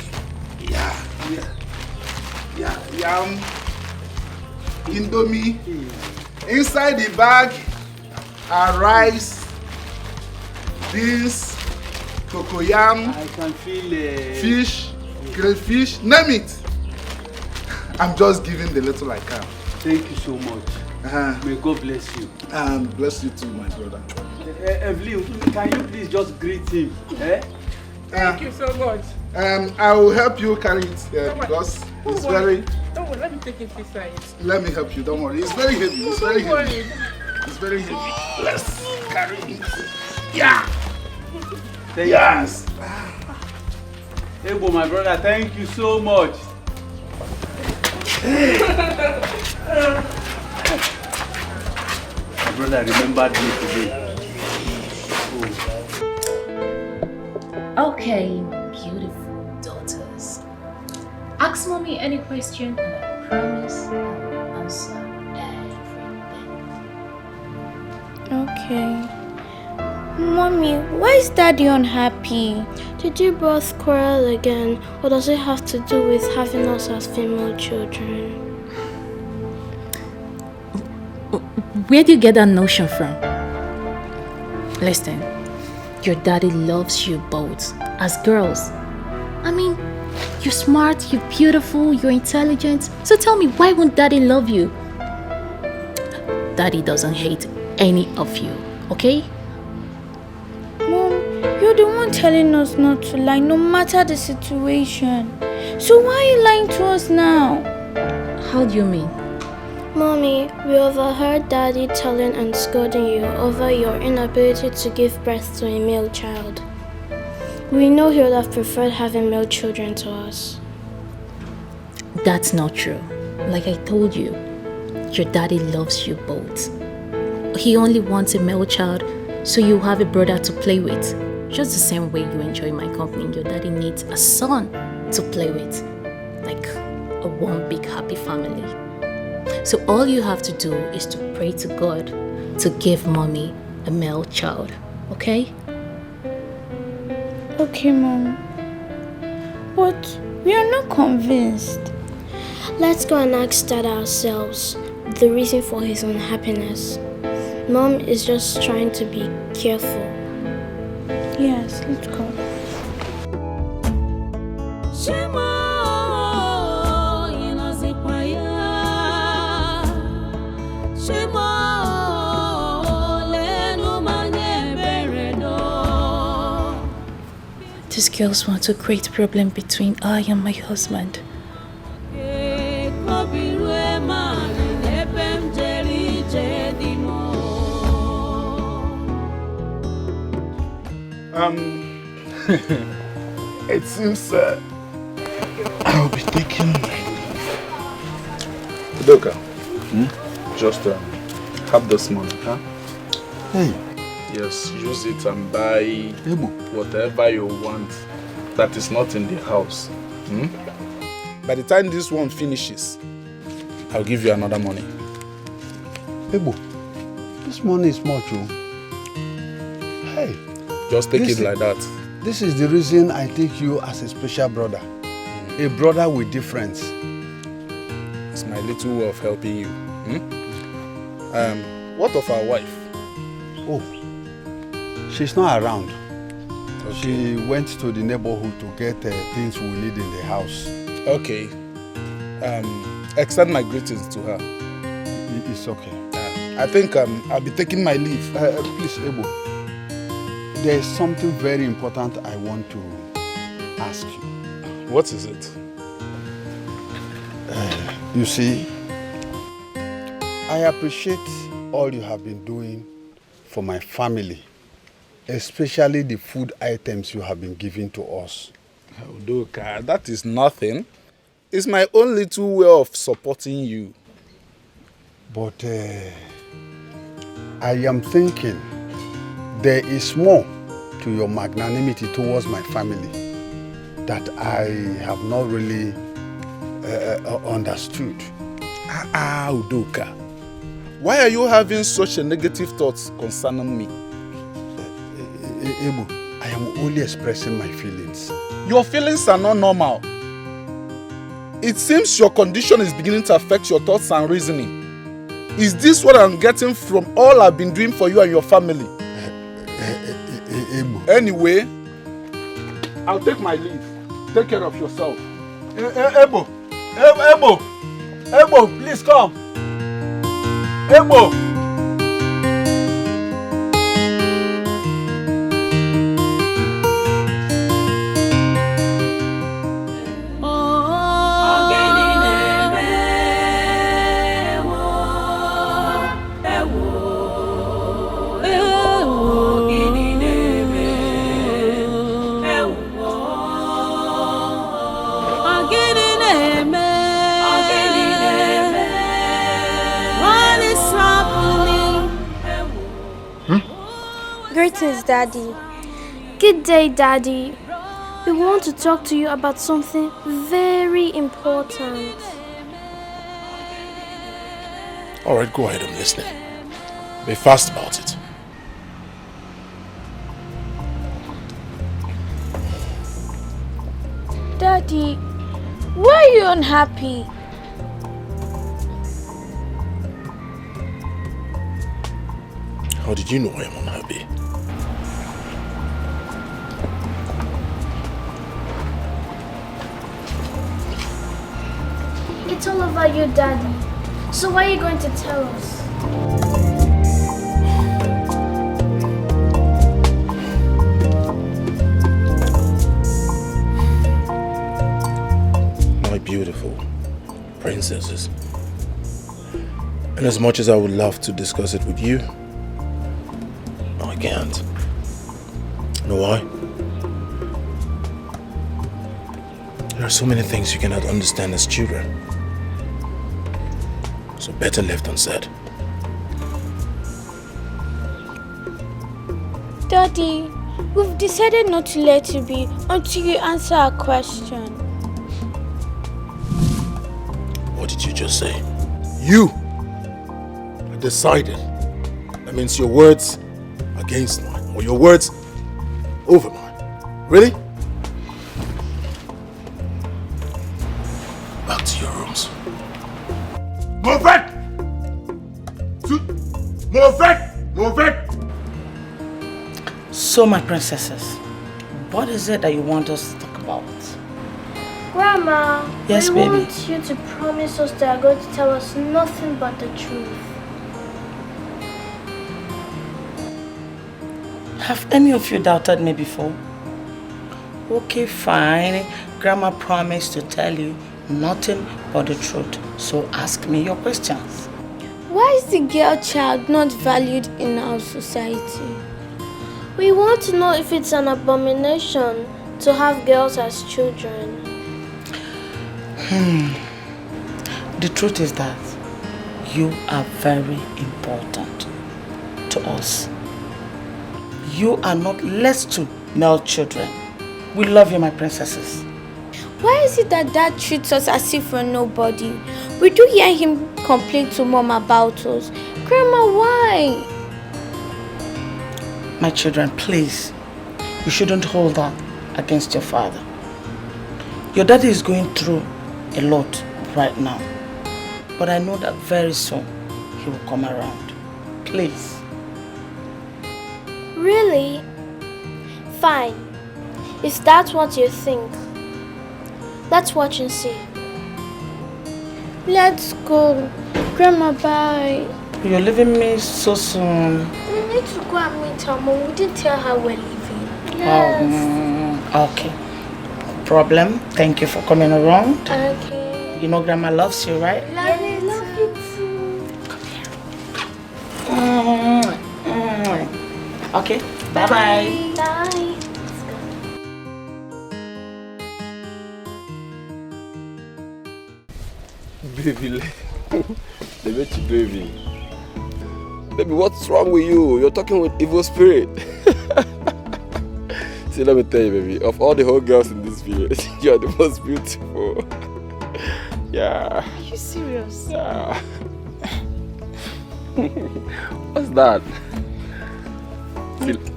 S1: Yam, Indomie, Inside the bag are rice, beans, cocoyam,
S5: I can feel
S1: fish, crayfish, name it. I'm just giving the little I can.
S5: Thank you so much. May God bless you.
S1: And bless you too, my brother.
S5: Evelyn, can you please just greet him?
S17: Thank you so much.
S1: I will help you carry it because it's very...
S17: Don't worry, let me take it inside.
S1: Let me help you, don't worry. It's very heavy. It's very
S17: Don't
S1: heavy.
S17: worry.
S1: It's very heavy. Let's carry it. Yeah.
S5: Yes. Ebo, my brother, thank you so much. My brother remembered me today.
S7: Okay, beautiful daughters. Ask mommy any question and I promise I will answer everything.
S6: Okay. Mommy, why is Daddy unhappy?
S10: Did you both quarrel again, or does it have to do with having us as female children?
S7: Where do you get that notion from? Listen, your daddy loves you both as girls. I mean, you're smart, you're beautiful, you're intelligent. So tell me, why won't daddy love you? Daddy doesn't hate any of you, okay?
S6: Mom, you're the one telling us not to lie, no matter the situation. So why are you lying to us now?
S7: How do you mean?
S10: Mommy, we overheard Daddy telling and scolding you over your inability to give birth to a male child. We know he would have preferred having male children to us.
S7: That's not true. Like I told you, your daddy loves you both. He only wants a male child so you have a brother to play with. Just the same way you enjoy my company, your daddy needs a son to play with. Like a one big happy family. So all you have to do is to pray to God to give mommy a male child, okay?
S6: Okay, Mom. But we are not convinced.
S10: Let's go and ask Dad ourselves the reason for his unhappiness. Mom is just trying to be careful.
S6: Yes, let's go.
S7: These girls want to create a problem between I and my husband.
S1: It seems I'll be taking my leave. Doka, just have this money, huh?
S3: Hey.
S1: Yes, use it and buy whatever you want that is not in the house. By the time this one finishes, I'll give you another money.
S18: Ebo, this money is much, oh. Hey.
S1: Just take it like that.
S18: This is the reason I take you as a special brother. A brother with difference.
S1: It's my little way of helping you. What of our wife?
S18: Oh, she's not around.
S1: Okay.
S18: She went to the neighborhood to get things we need in the house.
S1: Okay. Extend my greetings to her.
S18: It's okay.
S1: I think I'll be taking my leave.
S18: Please, Ebo. There is something very important I want to ask you.
S1: What is it?
S18: You see, I appreciate all you have been doing for my family, especially the food items you have been giving to us.
S1: Oh, Doka, that is nothing. It's my own little way of supporting you.
S18: But I am thinking there is more to your magnanimity towards my family that I have not really understood.
S1: Udoka, why are you having such a negative thoughts concerning me?
S18: Ebu, I am only expressing my feelings.
S1: Your feelings are not normal. It seems your condition is beginning to affect your thoughts and reasoning. Is this what I'm getting from all I've been doing for you and your family? Anyway, I'll take my leave. Take care of yourself.
S3: Ebo, please come. Ebo.
S9: Greetings, Daddy. Good day, Daddy. We want to talk to you about something very important.
S11: Alright, go ahead, I'm listening. Be fast about it.
S9: Daddy, why are you unhappy?
S11: How did you know I am unhappy?
S9: It's all about you, Daddy. So why are you going to tell us?
S11: My beautiful princesses. And as much as I would love to discuss it with you, I can't. You know why? There are so many things you cannot understand as children. So better left unsaid.
S9: Daddy, we've decided not to let you be until you answer our question.
S11: What did you just say? You decided. That means your words against mine, or your words over mine. Really? Back to your rooms.
S3: Move it! Move it! Move it!
S12: So, my princesses, what is it that you want us to talk about?
S9: Grandma,
S12: Yes,
S9: we
S12: baby.
S9: want you to promise us that you're going to tell us nothing but the truth.
S12: Have any of you doubted me before? Okay, fine. Grandma promised to tell you nothing but the truth. So ask me your questions.
S9: Why is the girl child not valued in our society? We want to know if it's an abomination to have girls as children.
S12: The truth is that you are very important to us. You are not less to male children. We love you, my princesses.
S9: Why is it that Dad treats us as if we're nobody? We do hear him complain to Mom about us. Grandma, why?
S12: My children, please, you shouldn't hold that against your father. Your daddy is going through a lot right now. But I know that very soon he will come around. Please.
S9: Really? Fine. If that's what you think, let's watch and see. Let's go. Grandma, bye.
S12: You're leaving me so soon.
S9: We need to go and meet her mom. We didn't tell her we're leaving. Yes.
S12: Okay. No problem. Thank you for coming around.
S9: Okay.
S12: You know Grandma loves you, right?
S9: Love you too.
S12: Okay. Bye-bye.
S9: Bye.
S21: Baby, baby. Baby, what's wrong with you? You're talking with evil spirit. See, let me tell you, baby, of all the whole girls in this village, you're the most beautiful. Yeah.
S15: Are you serious?
S21: Yeah. What's that?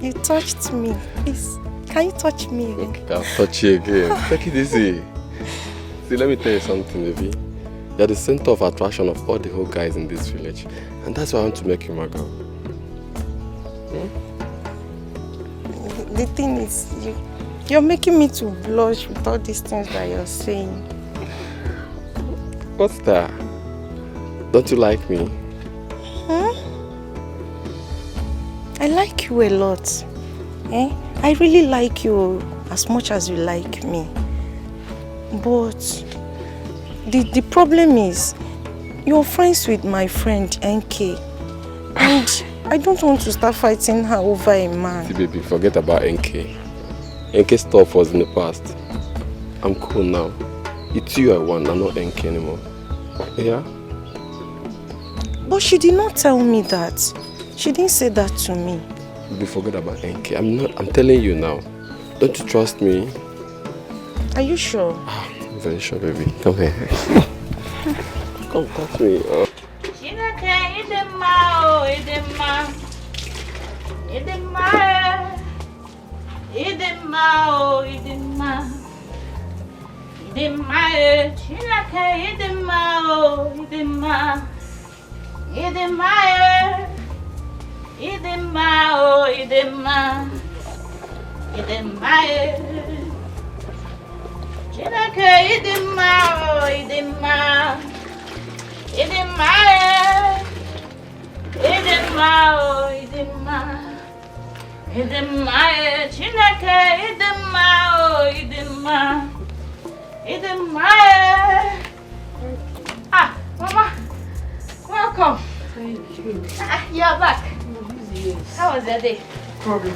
S15: You touched me. Please, can you touch me again?
S21: Okay, I'll touch you again. Take it easy. See, let me tell you something, baby. You're the center of attraction of all the whole guys in this village. And that's why I want to make you my girl.
S13: The thing is, you're making me to blush with all these things that you're saying.
S21: What's that? Don't you like me?
S13: I like you a lot. I really like you as much as you like me. But the problem is, you're friends with my friend NK. And I don't want to start fighting her over a man.
S21: See, baby, forget about NK. NK stuff was in the past. I'm cool now. It's you I want, I'm not NK anymore. Yeah?
S13: But she did not tell me that. She didn't say that to me.
S21: Baby, forget about NK. I'm telling you now. Don't you trust me?
S13: Are you sure?
S21: I'm very sure, baby. Come here. Come touch me.
S14: Ah, Mama, welcome. Thank you. You're back.
S16: Yes.
S14: How was your day?
S16: Problem.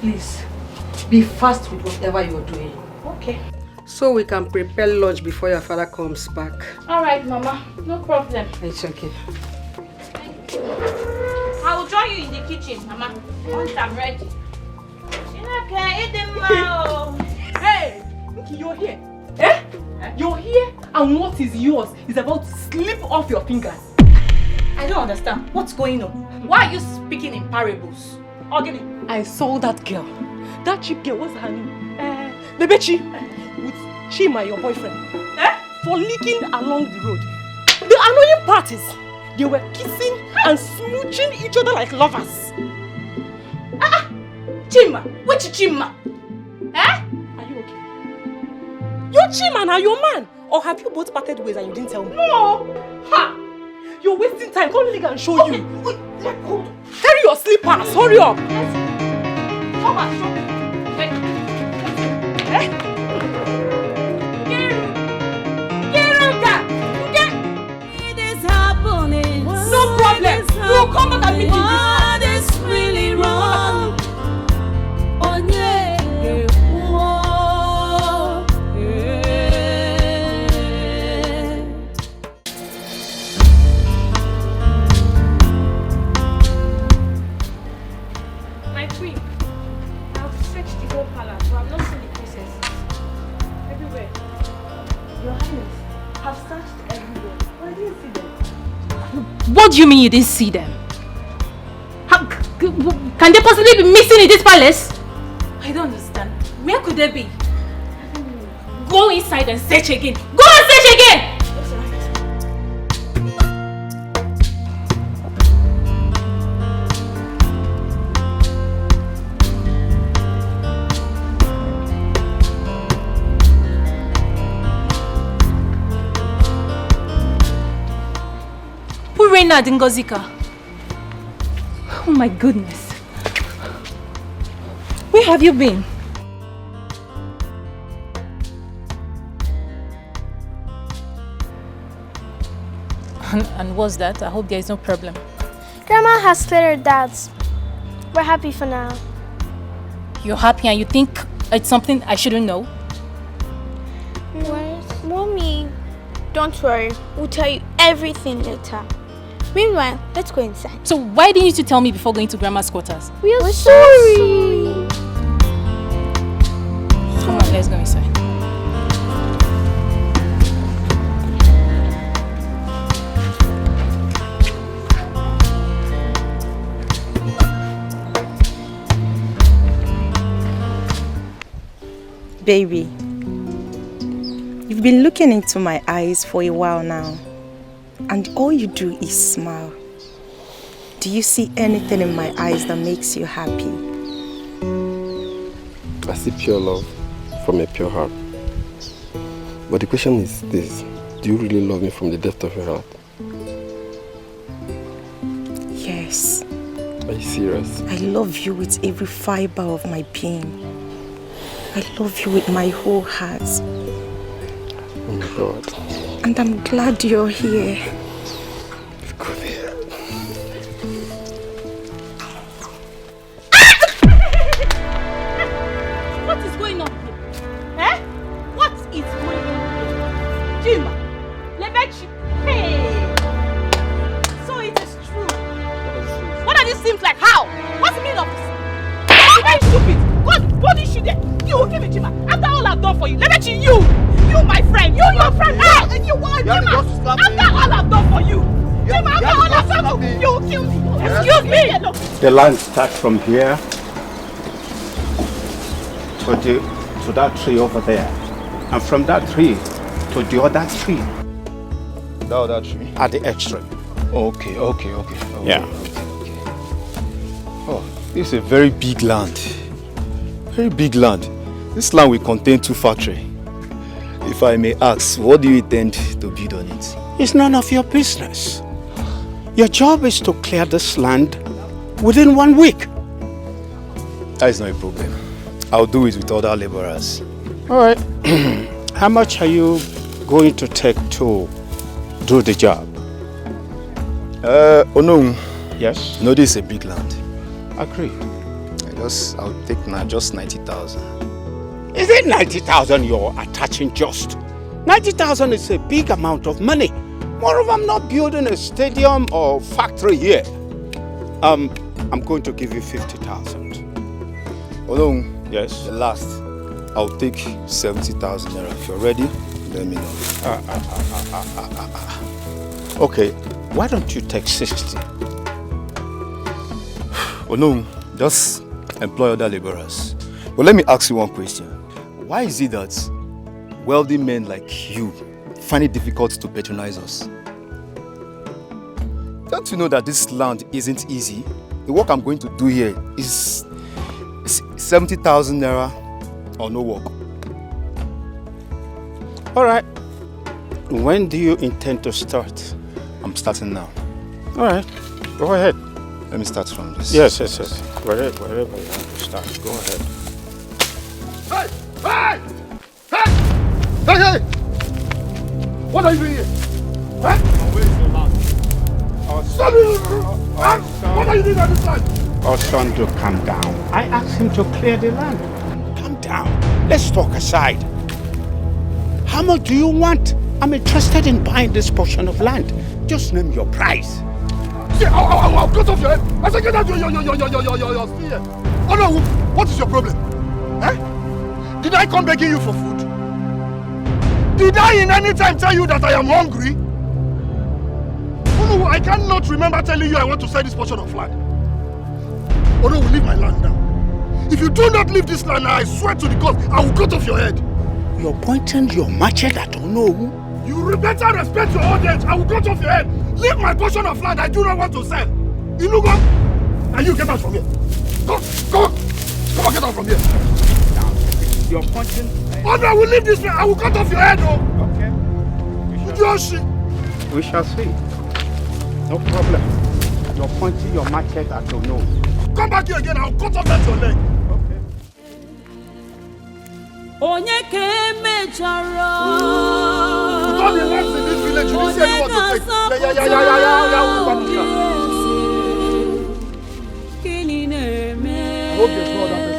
S16: Please, be fast with whatever you're doing.
S14: Okay.
S16: So we can prepare lunch before your father comes back.
S14: All right, Mama. No problem.
S16: It's okay.
S14: I will join you in the kitchen, Mama, once I'm ready.
S17: Hey, you're here. Eh? You're here, and what is yours is about to slip off your fingers.
S14: I don't understand. What's going on? Why are you speaking in parables?
S17: Ogini, I saw that girl. That cheap girl, what's her name? Bebechi, with Chima, your boyfriend. For leaking along the road. The annoying part is, they were kissing and smooching each other like lovers.
S14: Chima? Which Chima?
S17: Are you okay? Your Chima now, your man. Or have you both parted ways and you didn't tell me?
S14: No! Ha!
S17: You're wasting time. Come nigga and show you. Carry your slippers. Hurry up.
S14: Come on, show me.
S2: It is happening.
S17: No problem. We'll come back and meet you.
S2: What is really wrong? Oh yeah.
S14: My queen, I've searched the whole palace, but I've not seen the princesses. Everywhere.
S17: Your Highness, I've searched everywhere, but I didn't see them.
S7: What do you mean you didn't see them? Can they possibly be missing in this palace?
S14: I don't understand. Where could they be?
S7: Go inside and search again. Go and search again! Reina Dingozika. Oh my goodness. Where have you been? And what's that? I hope there is no problem.
S9: Grandma has cleared her doubts. We're happy for now.
S7: You're happy and you think it's something I shouldn't know?
S9: What? Mommy, don't worry. We'll tell you everything later. Meanwhile, let's go inside.
S7: So why didn't you tell me before going to Grandma's quarters?
S9: We're sorry.
S7: Come on, let's go inside.
S13: Baby, you've
S4: You've been looking into my eyes for a while now, and all you do is smile. Do you see anything in my eyes that makes you happy?
S21: I see pure love from a pure heart. But the question is this: do you really love me from the depth of your heart?
S4: Yes.
S21: Are you serious?
S4: I love you with every fiber of my being. I love you with my whole heart.
S21: Oh my God.
S4: And I'm glad you're here.
S21: Come here.
S2: What is going on here? Eh? What is going on here? Jima, Lebechi, hey! So it is true. What are these things like? How? What's the meaning of this? You're very stupid. God, what is you there? You will give me Jima. After all I've done for you, Lebechi, you my friend, you your friend. Hey, and you want Jima. After all I've done for you. Jima, after all I've done for you, you will kill me. Excuse me.
S8: The line starts from here to that tree over there, and from that tree to the other tree.
S18: The other tree?
S8: At the extreme.
S19: Okay. Oh,
S8: Yeah.
S19: Okay. Oh, this is a very big land. Very big land. This land will contain 2 factories. If I may ask, what do you intend to build on it?
S8: It's none of your business. Your job is to clear this land within 1 week.
S19: That is not a problem. I'll do it with other laborers.
S8: All right. How much are you going to take to do the job?
S19: Oh no.
S8: Yes?
S19: No, this is a big land.
S8: Agree.
S19: I'll take just 90,000.
S8: Is it 90,000 you're attaching just? 90,000 is a big amount of money. Moreover, I'm not building a stadium or factory here. I'm going to give you 50,000.
S19: Oh no.
S8: Yes?
S19: The last. I'll take 70,000 naira. If you're ready, let me know.
S8: Okay, why don't you take 60?
S19: Oh no, just employ other laborers. But let me ask you one question. Why is it that wealthy men like you find it difficult to patronize us? Don't you know that this land isn't easy? The work I'm going to do here is 70,000 naira or no work.
S8: All right. When do you intend to start?
S19: I'm starting now.
S8: All right. Go ahead.
S19: Let me start from this.
S8: Yes. Wherever you want to start, go ahead.
S11: Hey! What are you doing here? Huh?
S8: Where's the land?
S11: What are you doing at this land?
S8: Osando, calm down. I asked him to clear the land. Calm down. Let's talk aside. How much do you want? I'm interested in buying this portion of land. Just name your price.
S11: See, I'll cut off your head. I said, get out your spear. Oh no, what is your problem? Eh? Did I come begging you for food? Did I in any time tell you that I am hungry? Oh no, I cannot remember telling you I want to sell this portion of land. Oh no, leave my land now. If you do not leave this land now, I swear to the God, I will cut off your head.
S8: You're pointing your machete at Onowu.
S11: You better respect your old age. I will cut off your head. Leave my portion of land I do not want to sell. Inugo, and you get out from here. Come on, get out from here.
S8: You're pointing.
S11: Oh no, I will leave this land. I will cut off your head, oh.
S8: Okay. We shall see. No problem. You're pointing your machete at Onowu.
S11: Come back here again. I'll cut off that your leg.
S2: Onye kemechara.
S11: With all the lands in this village, you didn't see anyone to take. I hope there's no other person.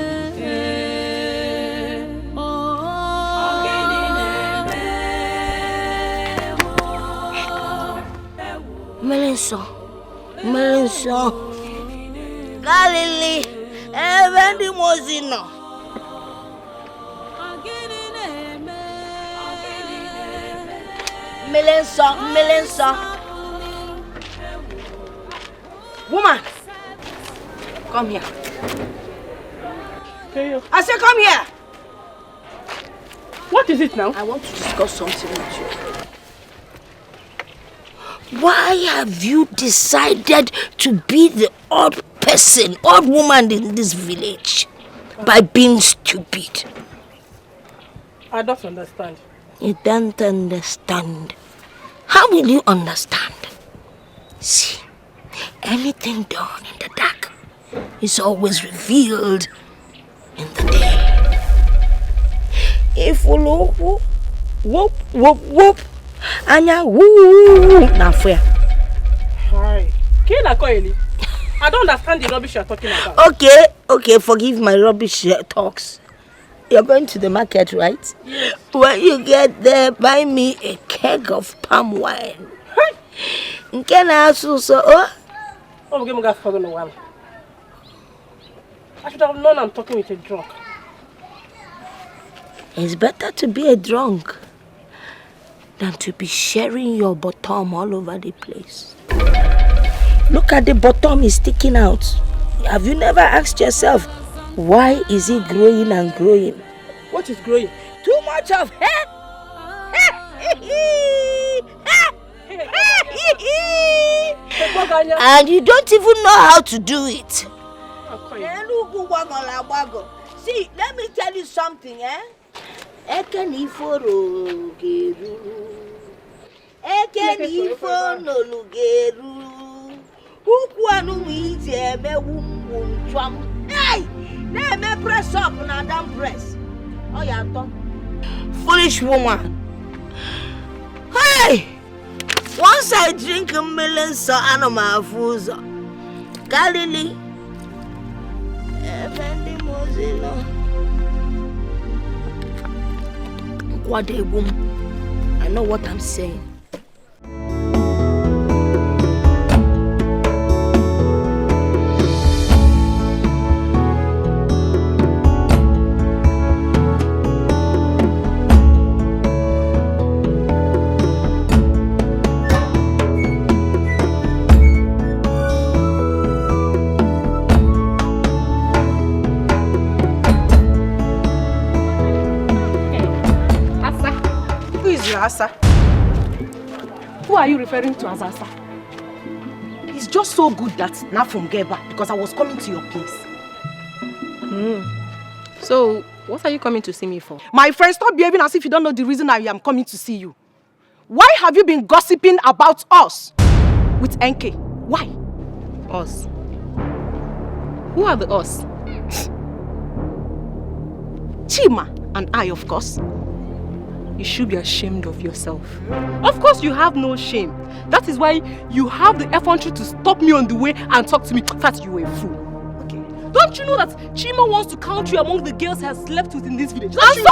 S13: Melenso. Galilee, Evendi Mozino. Melenso. Woman, come here.
S17: Hey,
S13: I said, come here.
S17: what is it now?
S13: I want to discuss something with you. Why have you decided to be the odd person, odd woman in this village by being stupid?
S17: I don't understand.
S13: You don't understand. How will you understand? See, anything done in the dark is always revealed in the day. If you look, whoop, whoop, whoop, anya woo, na fair.
S17: Hi. I don't understand the rubbish you're talking about.
S13: Okay, forgive my rubbish talks. You're going to the market, right?
S17: Yes.
S13: When you get there, buy me a keg of palm wine. Can I also
S17: I should have known I'm talking with a drunk.
S13: It's better to be a drunk than to be sharing your bottom all over the place. Look at the bottom is sticking out. Have you never asked yourself, why is it growing and growing?
S17: What is growing?
S13: Too much of hair. And you don't even know how to do it. See, let me tell you something, Hey! Let me press up and I don't press. Oh, yeah, foolish woman. Hey! Once I drink a million so animal foods. Galilee. What a woman. I know what I'm saying.
S17: Asa. Who are you referring to as Asa? It's just so good that now from Geba because I was coming to your place.
S15: So, what are you coming to see me for?
S17: My friend, stop behaving as if you don't know the reason I am coming to see you. Why have you been gossiping about us with NK? Why?
S15: Us? Who are the us?
S17: Chima and I, of course.
S15: You should be ashamed of yourself. Of course you have no shame. That is why you have the effrontery to stop me on the way and talk to me. In fact, you are a fool. Okay. Don't you know that Chima wants to count you among the girls he has slept with in this village?
S17: And so?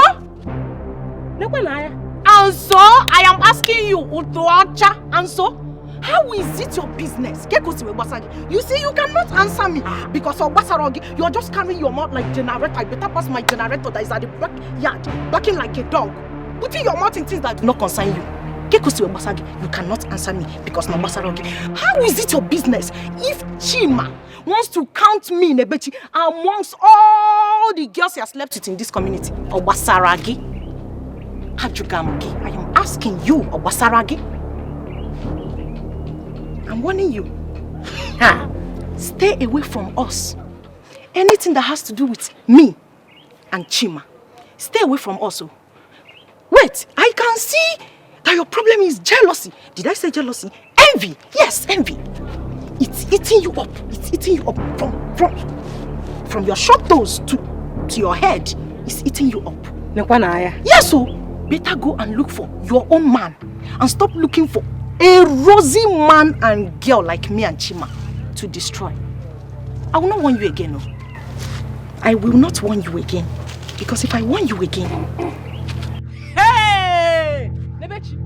S17: I am asking you, Utoacha, and so? How is it your business? You see, you cannot answer me because of Basarogi, you are just carrying your mouth like generator. I better pass my generator that is at the backyard, barking like a dog. Putting your mouth in things that do not concern you. You cannot answer me because no Basarogi. How is it your business if Chima wants to count me, Nebechi, amongst all the girls he has slept with in this community? Or Basaragi? Hajugamugi, I am asking you, or Basaragi? I'm warning you. Stay away from us. Anything that has to do with me and Chima, stay away from us. Wait, I can see that your problem is jealousy. Did I say jealousy? Envy. Yes, envy. It's eating you up. It's eating you up from your short toes to your head. It's eating you up. Yes, so better go and look for your own man and stop looking for a rosy man and girl like me and Chima to destroy. I will not warn you again. No. I will not warn you again. Because if I warn you again... Hey! Nebechi!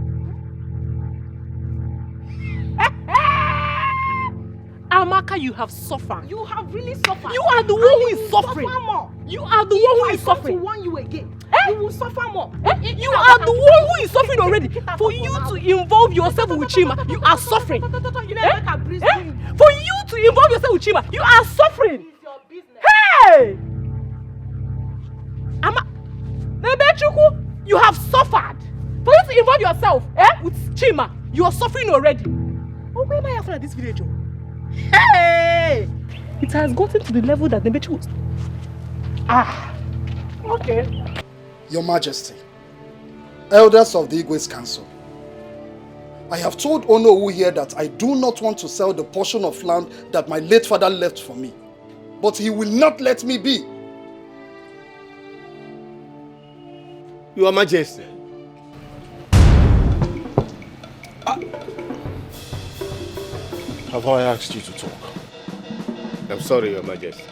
S15: Amaka, you have suffered.
S17: You have really suffered.
S15: You are the one who is suffering.
S17: You are the one who is suffering. I will warn you again. You will suffer more.
S15: You are the one who is suffering already. For you to involve yourself with Chima, you are suffering. For you to involve yourself with Chima, you are suffering. Hey!
S17: You have suffered. For you to involve yourself with Chima, you are suffering already. Oh, where am I after this village? Hey! It has gotten to the level that the bitch was... Okay.
S20: Your Majesty, elders of the Igwe's Council, I have told Onowu here that I do not want to sell the portion of land that my late father left for me. But he will not let me be.
S8: Your Majesty.
S19: Have I asked you to talk?
S8: I'm sorry, Your Majesty.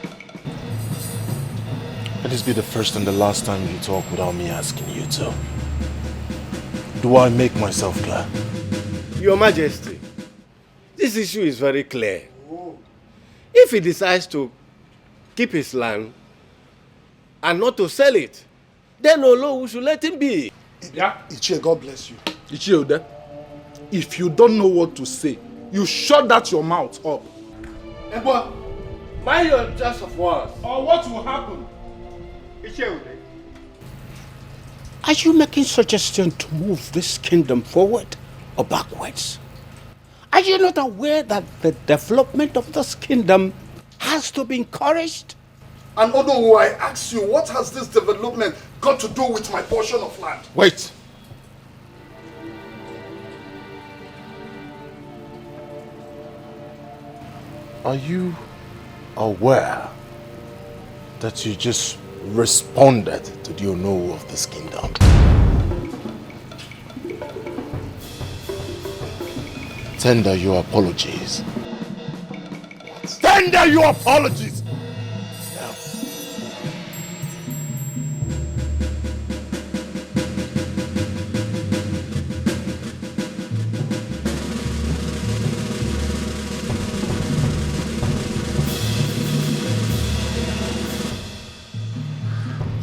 S19: Let this be the first and the last time you talk without me asking you to. Do I make myself clear?
S8: Your Majesty, this issue is very clear. If he decides to keep his land and not to sell it, then Olowu should let him be.
S1: Yeah?
S20: Ichie, God bless you.
S1: Ichie, if you don't know what to say, you shut that your mouth up.
S8: Ebo, mind your choice of words.
S1: Or what will happen?
S8: Are you making suggestions to move this kingdom forward or backwards? Are you not aware that the development of this kingdom has to be encouraged?
S20: And Onowu, I ask you, what has this development got to do with my portion of land?
S19: Wait. Are you aware that you just responded to the Onowu of this kingdom? Tender your apologies. Tender your apologies! Now.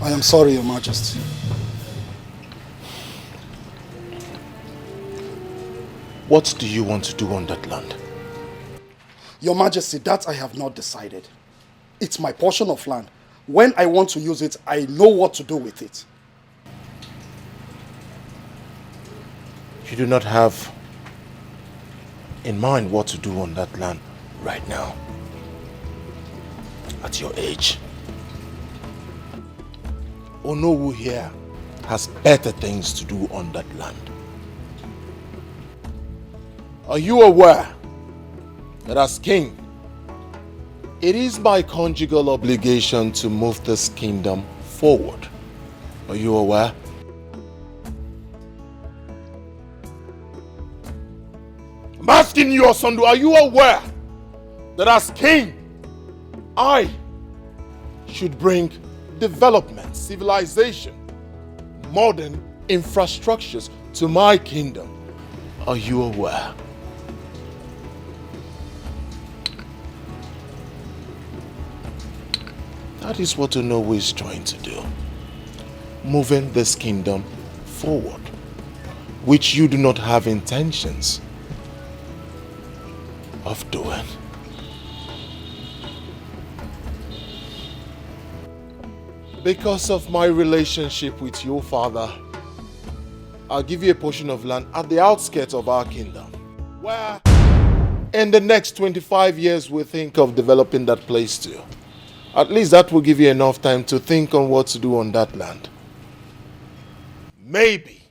S20: I am sorry, Your Majesty.
S19: What do you want to do on that land?
S20: Your Majesty, that I have not decided. It's my portion of land. When I want to use it, I know what to do with it.
S19: You do not have in mind what to do on that land right now, at your age. Onowu here has better things to do on that land. Are you aware that as king, it is my conjugal obligation to move this kingdom forward? Are you aware? I'm asking you, Osondu, are you aware that as king, I should bring development, civilization, modern infrastructures to my kingdom? Are you aware? That is what Onowu is trying to do. Moving this kingdom forward, which you do not have intentions of doing. Because of my relationship with your father, I'll give you a portion of land at the outskirts of our kingdom, where in the next 25 years we think of developing that place too. At least that will give you enough time to think on what to do on that land. Maybe,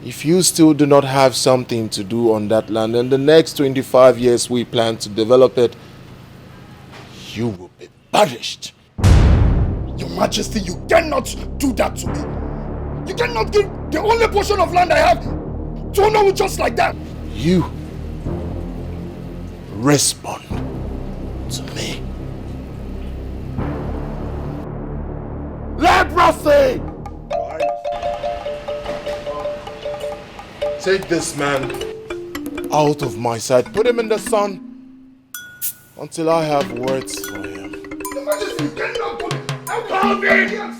S19: if you still do not have something to do on that land, in the next 25 years we plan to develop it, you will be banished.
S20: Your Majesty, you cannot do that to me. You cannot give the only portion of land I have to Onowu just like that.
S19: You respond to me. Leprosy! Take this man out of my sight. Put him in the sun until I have words for him.
S20: Your Majesty, you cannot put him. How dare you?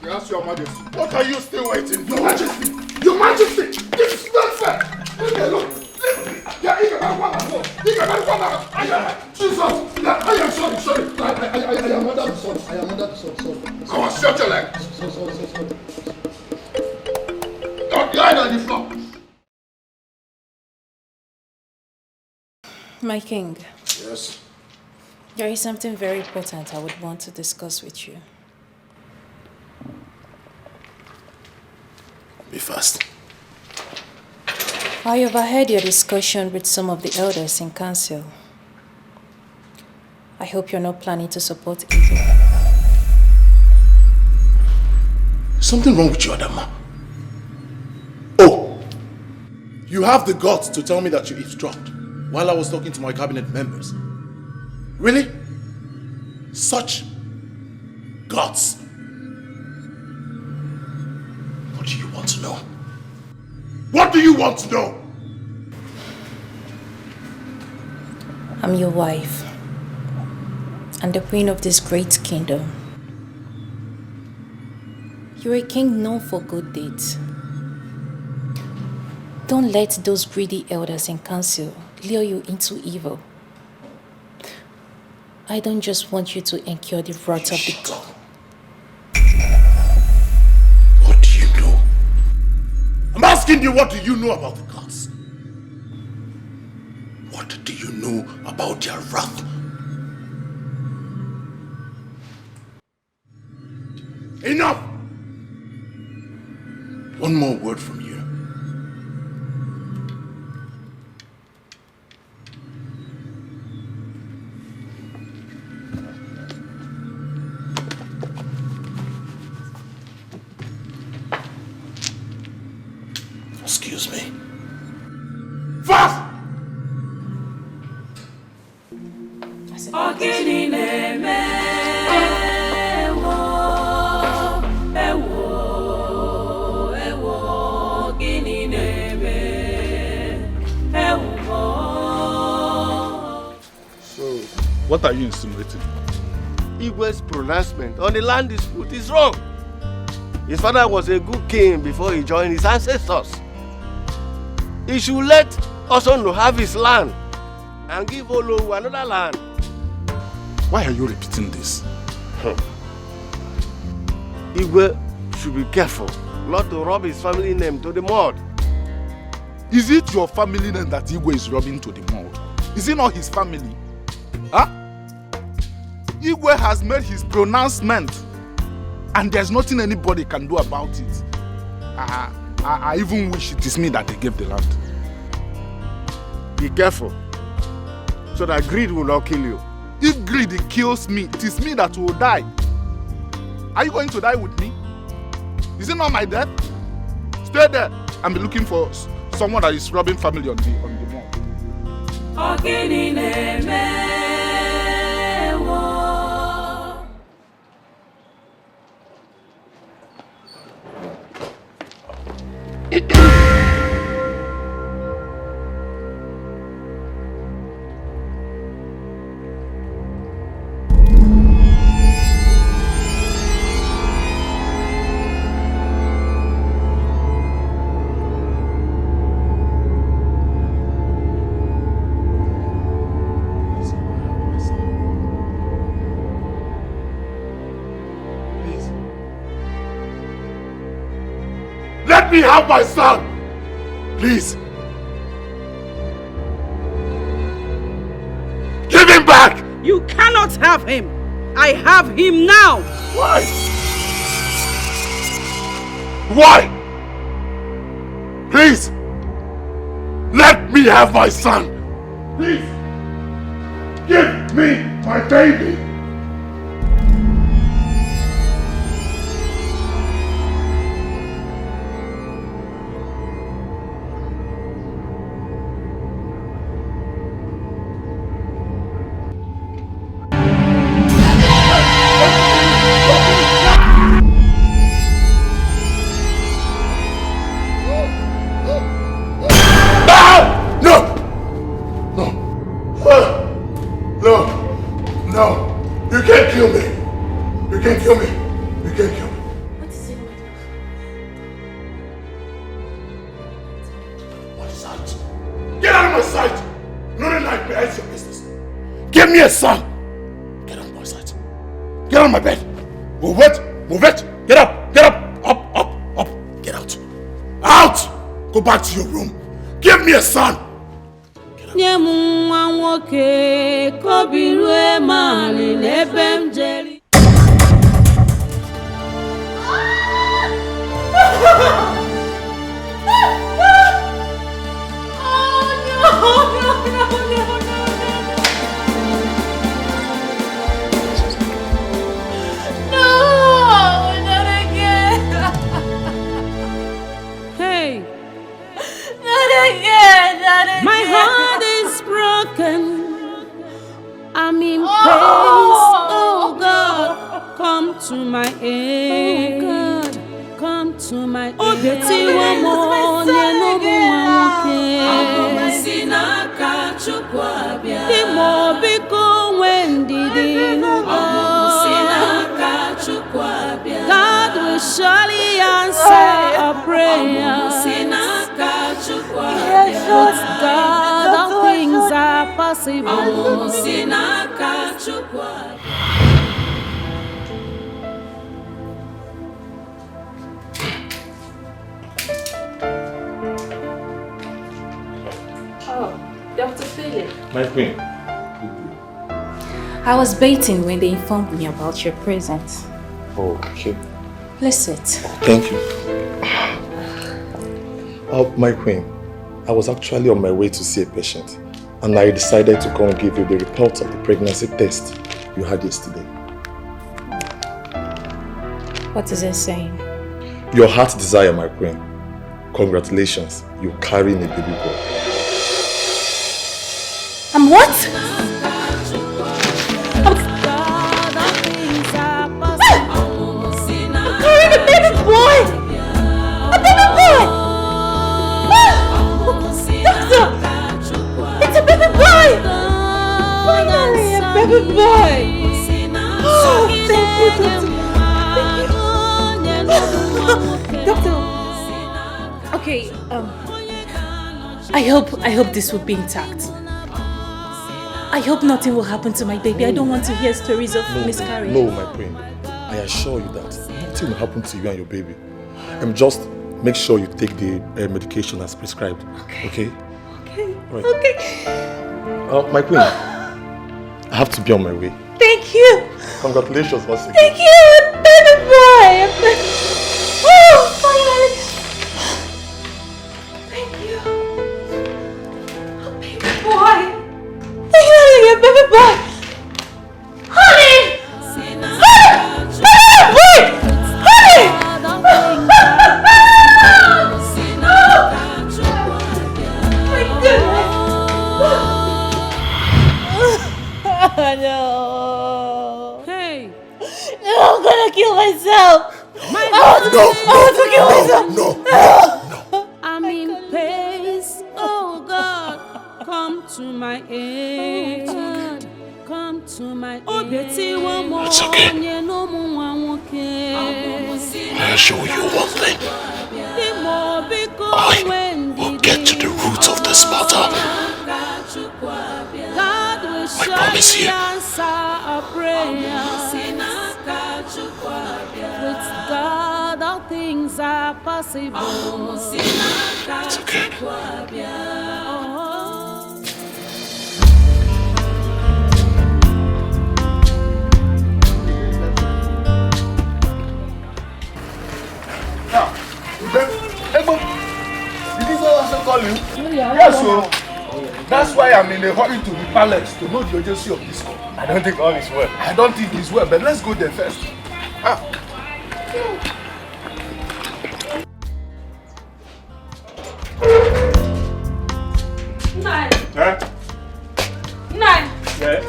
S20: Yes, Your Majesty.
S19: What are you still waiting for?
S20: Your Majesty! Your Majesty! This is not fair! Look! Jesus! I am sorry. I am under the sun. Sorry.
S11: Come on, shut your leg.
S20: Sorry.
S11: floor. Lie on the floor.
S7: My king.
S11: Yes.
S7: There is something very important I would want to discuss with you.
S11: Be fast.
S7: I overheard your discussion with some of the elders in council. I hope you're not planning to support evil.
S11: Something wrong with you, Adama. Oh, you have the guts to tell me that you eavesdropped while I was talking to my cabinet members. Really? Such guts. What do you want to know? What do you want to know?
S7: I'm your wife and the queen of this great kingdom. You're a king known for good deeds. Don't let those greedy elders in council lure you into evil. I don't just want you to incur the wrath of the god.
S11: What do you know? I'm asking you, what do you know about the gods? What do you know about their wrath? Enough! One more word from you. Excuse me. Fast!
S1: What are you insinuating?
S5: Igwe's pronouncement on the land dispute is wrong. His father was a good king before he joined his ancestors. He should let Osono have his land and give Olowu another land.
S1: Why are you repeating this?
S5: Igwe should be careful not to rub his family name to the mud.
S1: Is it your family name that Igwe is rubbing to the mud? Is it not his family? Huh? Igwe has made his pronouncement and there's nothing anybody can do about it. I even wish it is me that they gave the land.
S5: Be careful so that greed will not kill you.
S1: If greed kills me, it is me that will die. Are you going to die with me? Is it not my death? Stay there and be looking for someone that is robbing family on the mall.
S11: Let me have my son! Please! Give him back!
S2: You cannot have him! I have him now!
S11: Why? Why? Please! Let me have my son! Please! Give me my baby!
S1: Son! Get out of my sight. Get on my bed. Move it. Move it. Get up. Get up. Up, up, up. Get out. Out!
S11: Go back to your room. Give me a son.
S10: My heart is broken. I'm in pain. Oh God, come to my aid. Oh God, come to my aid. Oh, God will surely answer a prayer. With God, all things are possible.
S7: Oh, Dr. Philip.
S22: My queen.
S7: I was baiting when they informed me about your presence.
S22: Oh, okay.
S7: Please sit.
S22: Thank you. My queen, I was actually on my way to see a patient, and I decided to come and give you the report of the pregnancy test you had yesterday.
S7: What is it saying?
S22: Your heart's desire, my queen. Congratulations, you're carrying a baby boy.
S7: I'm what? I'm carrying a baby boy! A baby boy! Doctor! It's a baby boy! Finally, a baby boy! Oh, thank you, doctor. Doctor. Okay, I hope this will be intact. I hope nothing will happen to my baby. I don't want to hear stories of miscarriage.
S22: No, my queen. I assure you that nothing will happen to you and your baby. Just make sure you take the medication as prescribed. Okay?
S7: Okay.
S22: Right.
S7: Okay.
S22: My queen, I have to be on my way.
S7: Thank you.
S22: Congratulations once again.
S7: Thank you, baby boy. Oh, finally. Thank you. Oh, baby boy. Finally, a baby boy. Honey. Honey. Baby boy. Honey. My goodness. No.
S10: Hey.
S7: No, I'm gonna kill myself. I want to kill myself.
S10: No. I'm in pace. Oh God, come to my aid. Come to my aid.
S11: It's okay. I'll show you one thing. I will get to the root of this matter. I promise you.
S10: With God, all things are possible.
S11: It's okay.
S5: Did this also call you? Yes, sir. That's why I'm in a hurry to the palace to know the urgency of this call.
S11: I don't think all is well.
S5: I don't think it's well, but let's go there first.
S16: Nine.
S11: Huh?
S16: Nine.
S11: Yeah?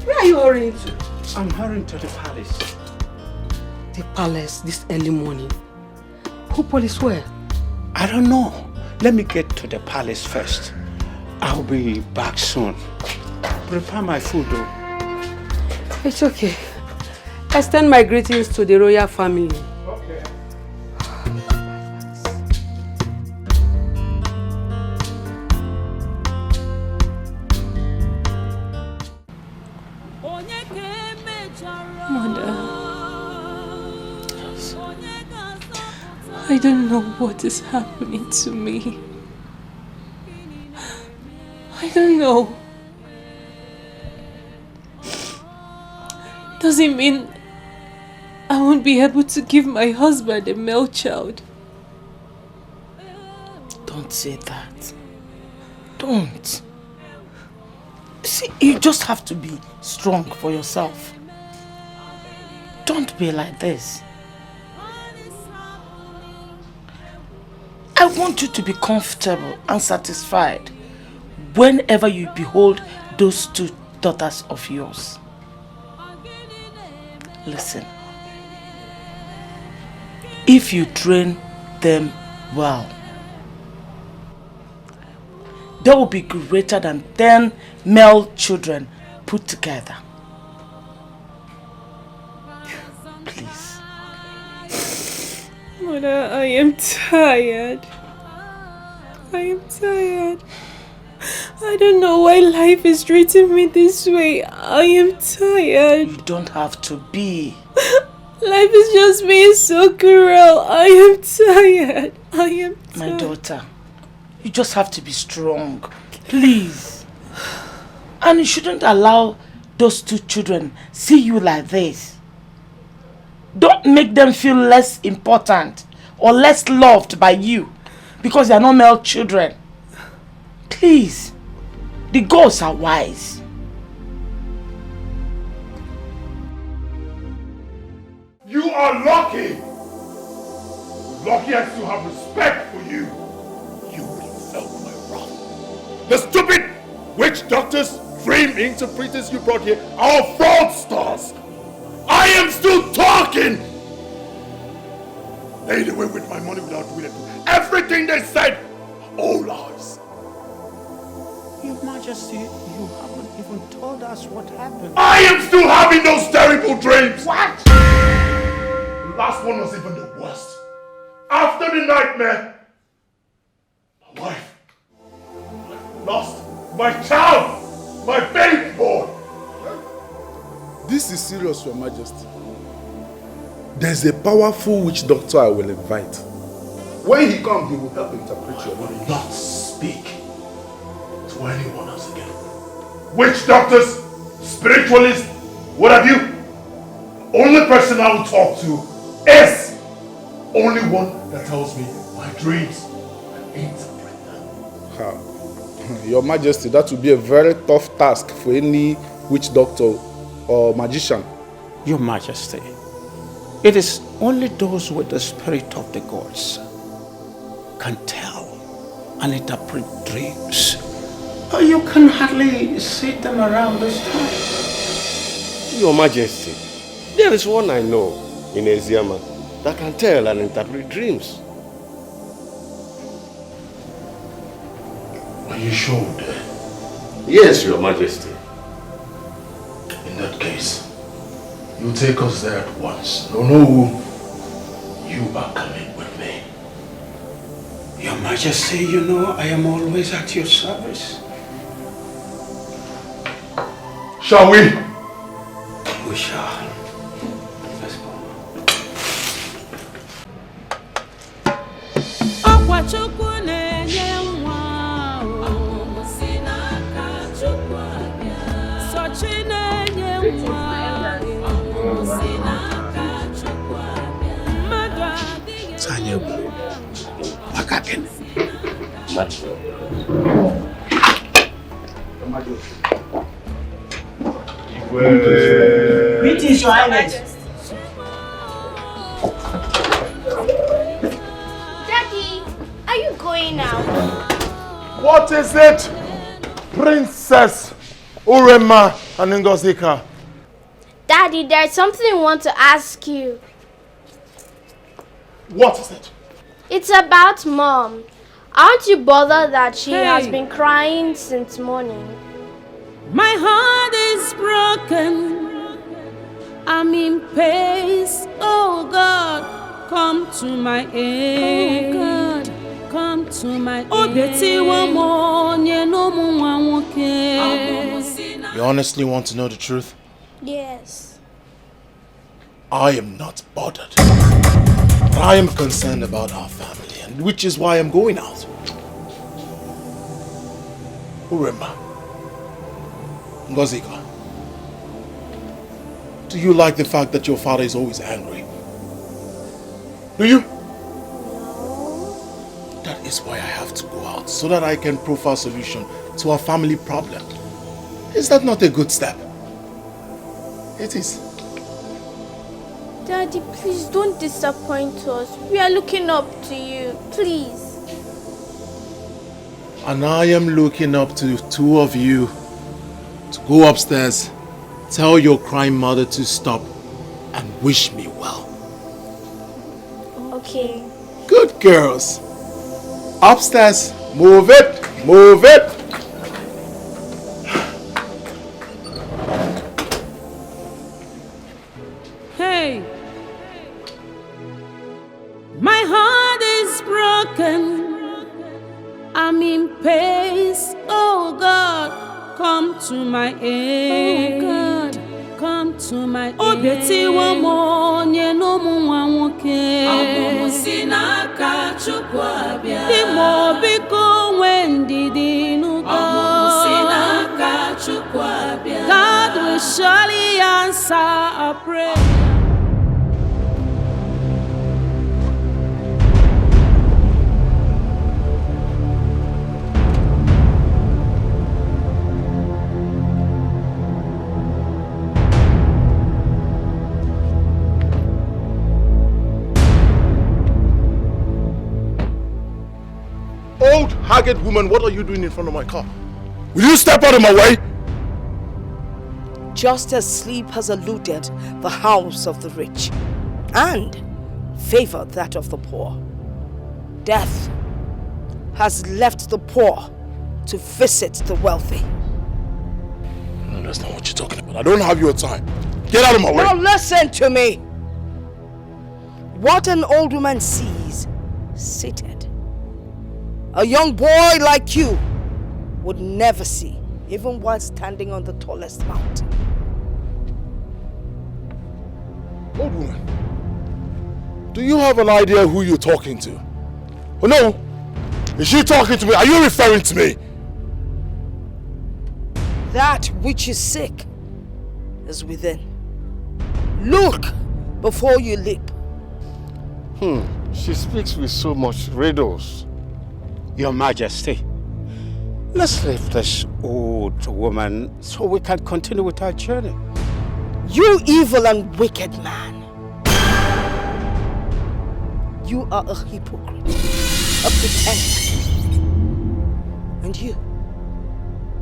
S16: Where are you hurrying to?
S23: I'm hurrying to the palace.
S16: The palace this early morning? Who police where?
S23: I don't know. Let me get to the palace first. I'll be back soon. Prepare my food though.
S16: It's okay. Extend my greetings to the royal family.
S23: Okay.
S7: Mother, I
S10: I don't know what is happening to me. I don't know. Does it mean I won't be able to give my husband a male child?
S3: Don't say that. Don't. See, you just have to be strong for yourself. Don't be like this. I want you to be comfortable and satisfied whenever you behold those two daughters of yours. Listen. If you train them well, they will be greater than 10 male children put together. Please.
S10: Mother, I am tired. I am tired. I don't know why life is treating me this way. I am tired.
S3: You don't have to be.
S10: Life is just being so cruel. I am tired. I am tired.
S3: My daughter, you just have to be strong. Please. And you shouldn't allow those two children see you like this. Don't make them feel less important or less loved by you because they are not male children. Please. The gods are wise.
S11: You are lucky. Lucky I still have respect for you. You would have felt my wrath. The stupid witch doctors, dream interpreters you brought here are fraudsters. I am still talking. Laid away with my money without doing it. Everything they said, all lies.
S23: Your Majesty, you haven't even told us what happened.
S11: I am still having those terrible dreams.
S23: What?
S11: The last one was even the worst. After the nightmare, my wife, I lost my child, my baby boy.
S1: This is serious, Your Majesty. There's a powerful witch doctor I will invite. When he comes, he will help interpret your mind.
S11: Not speak to anyone else again. Witch doctors, spiritualists, what have you? Only person I will talk to is only one that tells me my dreams and interpret them.
S1: Your Majesty, that will be a very tough task for any witch doctor or magician.
S23: Your Majesty, it is only those with the spirit of the gods can tell and interpret dreams. You can hardly see them around this time.
S5: Your Majesty, there is one I know in Eziama that can tell and interpret dreams.
S11: Are you sure?
S5: Yes, Your Majesty.
S11: In that case, you take us there at once. No, you are coming with me.
S23: Your Majesty, you know I am always at your service.
S11: Shall we?
S23: We shall. Let's go.
S13: Greetings, Your Highness.
S9: Daddy, are you going now?
S11: What is it, Princess Urema and Ngozika?
S9: Daddy, there's something I want to ask you.
S11: What is it?
S9: It's about Mom. Aren't you bothered that she has been crying since morning?
S10: My heart is broken. I'm in pain. Oh God, come to my aid. Oh God, come to my aid.
S11: You honestly want to know the truth?
S9: Yes.
S11: I am not bothered.
S22: I am concerned about our family, and which is why I'm going out. Uremba, Ngozika, do you like the fact that your father is always angry? Do you? That is why I have to go out, so that I can profile a solution to our family problem. Is that not a good step? It is.
S9: Daddy, please don't disappoint us. We are looking up to you. Please.
S22: And I am looking up to the two of you to go upstairs, tell your crying mother to stop, and wish me well.
S9: Okay.
S22: Good girls. Upstairs. Move it. Move it.
S10: Hey, my heart is broken. I'm in pace. Oh God, come to my aid. Oh God, come to my aid. Oh, Betty, one more, no more, okay. Imo biko when did you God will surely answer our prayer.
S22: Old, haggard woman, what are you doing in front of my car? Will you step out of my way?
S13: Just as sleep has eluded the house of the rich and favored that of the poor, death has left the poor to visit the wealthy.
S22: No, that's not what you're talking about. I don't have your time. Get out of my way.
S13: Now listen to me. What an old woman sees seated, a young boy like you would never see, even while standing on the tallest mountain.
S22: Old woman, do you have an idea who you're talking to? Oh no, is she talking to me? Are you referring to me?
S13: That which is sick is within. Look before you leap.
S5: She speaks with so much riddles.
S23: Your Majesty, let's leave this old woman so we can continue with our journey.
S13: You evil and wicked man. You are a hypocrite, a pretender. And you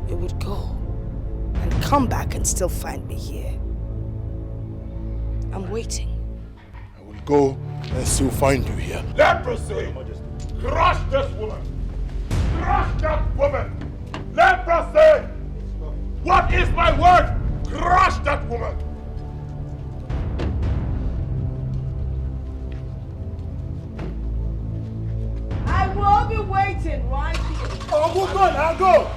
S13: would go and come back and still find me here. I'm waiting.
S22: I will go and still find you here.
S11: Leprosy! Crush this woman! Crush that woman! Leprosy! What is my word? Crush that woman!
S13: I will be waiting right here.
S11: Oh, move on, I'll go!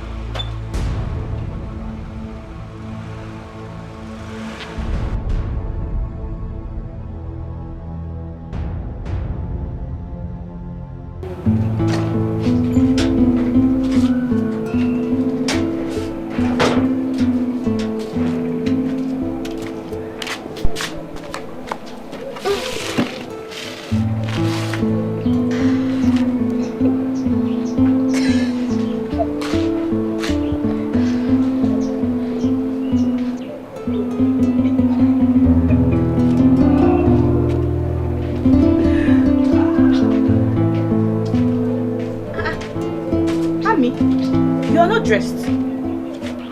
S2: Dressed.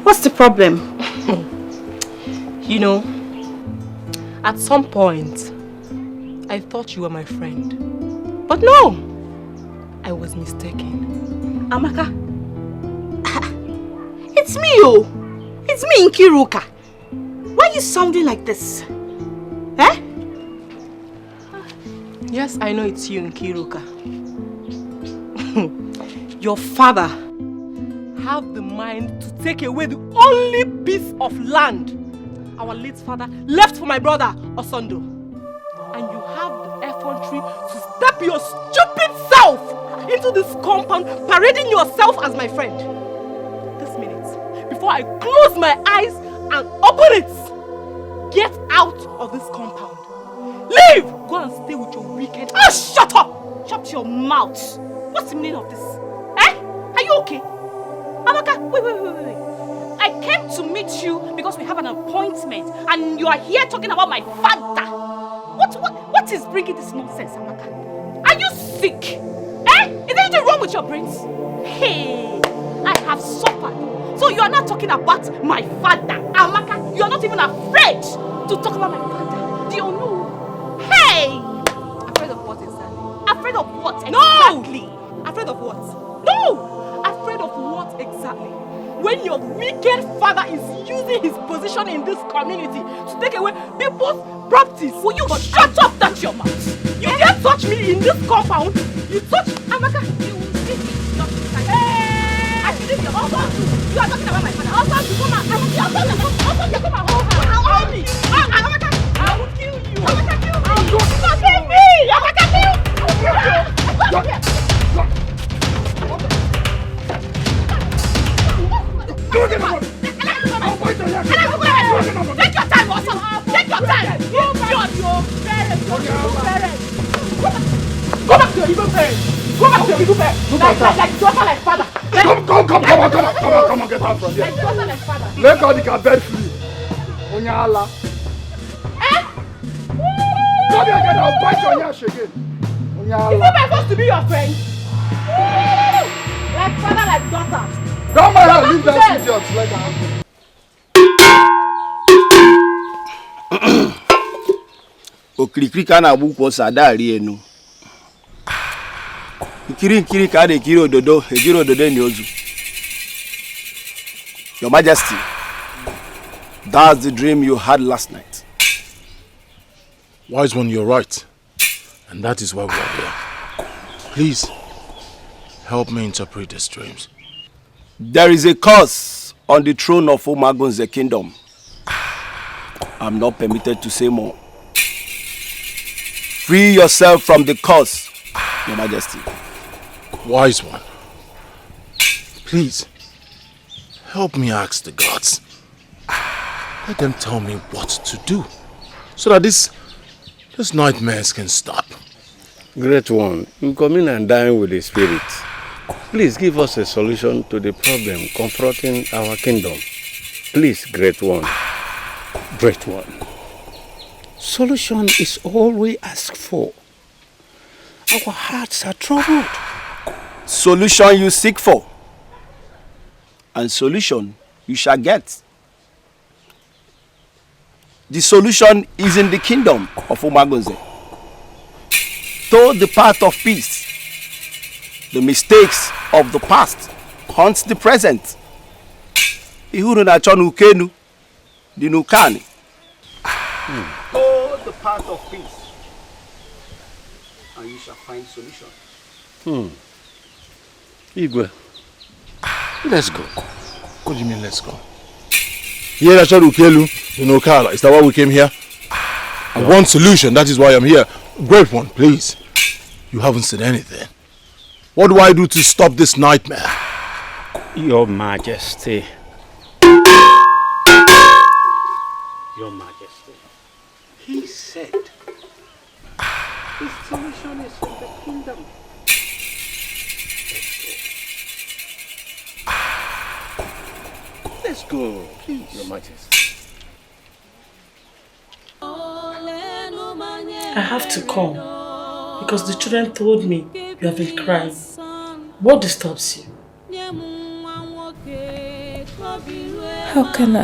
S2: What's the problem?
S15: You know, at some point, I thought you were my friend. But no! I was mistaken.
S2: Amaka. It's me, oh! It's me, Nkiruka. Why are you sounding like this? Eh?
S15: Yes, I know it's you, Nkiruka. Your father have the mind to take away the only piece of land our late father left for my brother, Osondo. And you have the effrontery to your stupid self into this compound, parading yourself as my friend. This minute, before I close my eyes and open it, get out of this compound. Leave! Go and stay with your wicked... Ah, shut up! Shut your mouth. What's the meaning of this? Eh? Are you okay? Amaka, wait. I came to meet you because we have an appointment and you are here talking about my father. What is bringing this nonsense, Amaka? Are you sick? Eh? Is there anything wrong with your brains? Hey, I have suffered. So you are not talking about my father. Amaka, you are not even afraid to talk about my father. Do you know? Hey! Afraid of what exactly? Afraid of what exactly? No! Afraid of what? No! Afraid of what exactly? When your wicked father is using his position in this community to take away people's properties. Will you shut up that your mouth? You can't touch me in this compound. You touch Amaka. You will see me. Hey! I should leave your husband. You are talking about my father. Husband, you come out. I will kill you. Husband, you come out. I'll me. Amaka, I will kill you. Amaka, kill me. Don't kill me. Amaka, kill me. Take your time, also. Take your time. Your parents. Go back to your evil parents. Go back to your evil parents. Like daughter, like father.
S11: Come on, get out from here.
S15: Like daughter, like father.
S11: Let God get bed free. Onyala.
S15: Eh?
S11: Come here again, I'll bite your ass again. Onyala.
S15: Is it my supposed to be your friend? Like father, like daughter.
S11: Don't mind her, leave that idiot. Let her happen.
S5: Okirikiri ka na agbu kwa sadari enu. Nkiri ka de kiri ododo, ejiri ododo ni ozu. Your Majesty, that's the dream you had last night.
S1: Wise one, you're right. And that is why we are here. Please, help me interpret these dreams.
S5: There is a curse on the throne of Umagunze kingdom. I'm not permitted to say more. Free yourself from the curse, Your Majesty.
S1: Wise one, please, help me ask the gods. Let them tell me what to do, so that these nightmares can stop.
S5: Great one, you come in and dine with the spirit. Please give us a solution to the problem confronting our kingdom. Please, Great One.
S23: Great One. Solution is all we ask for. Our hearts are troubled.
S5: Solution you seek for, and solution you shall get. The solution is in the kingdom of Umagunze. Toward the path of peace, the mistakes of the past haunts the present. Ihuru na chonu ukenu, dinukani. Toward the path of peace, and you shall find solution.
S23: Igwe, let's go.
S1: What do you mean, let's go? Here na chonu ukelu, dinukala. Is that why we came here? I want solution, that is why I'm here. Great one, please. You haven't said anything. What do I do to stop this nightmare?
S23: Your Majesty. Your Majesty. He said his solution is in the kingdom. Let's go, please, Your Majesty.
S3: I have to come because the children told me you have been crying. What disturbs you?
S7: How can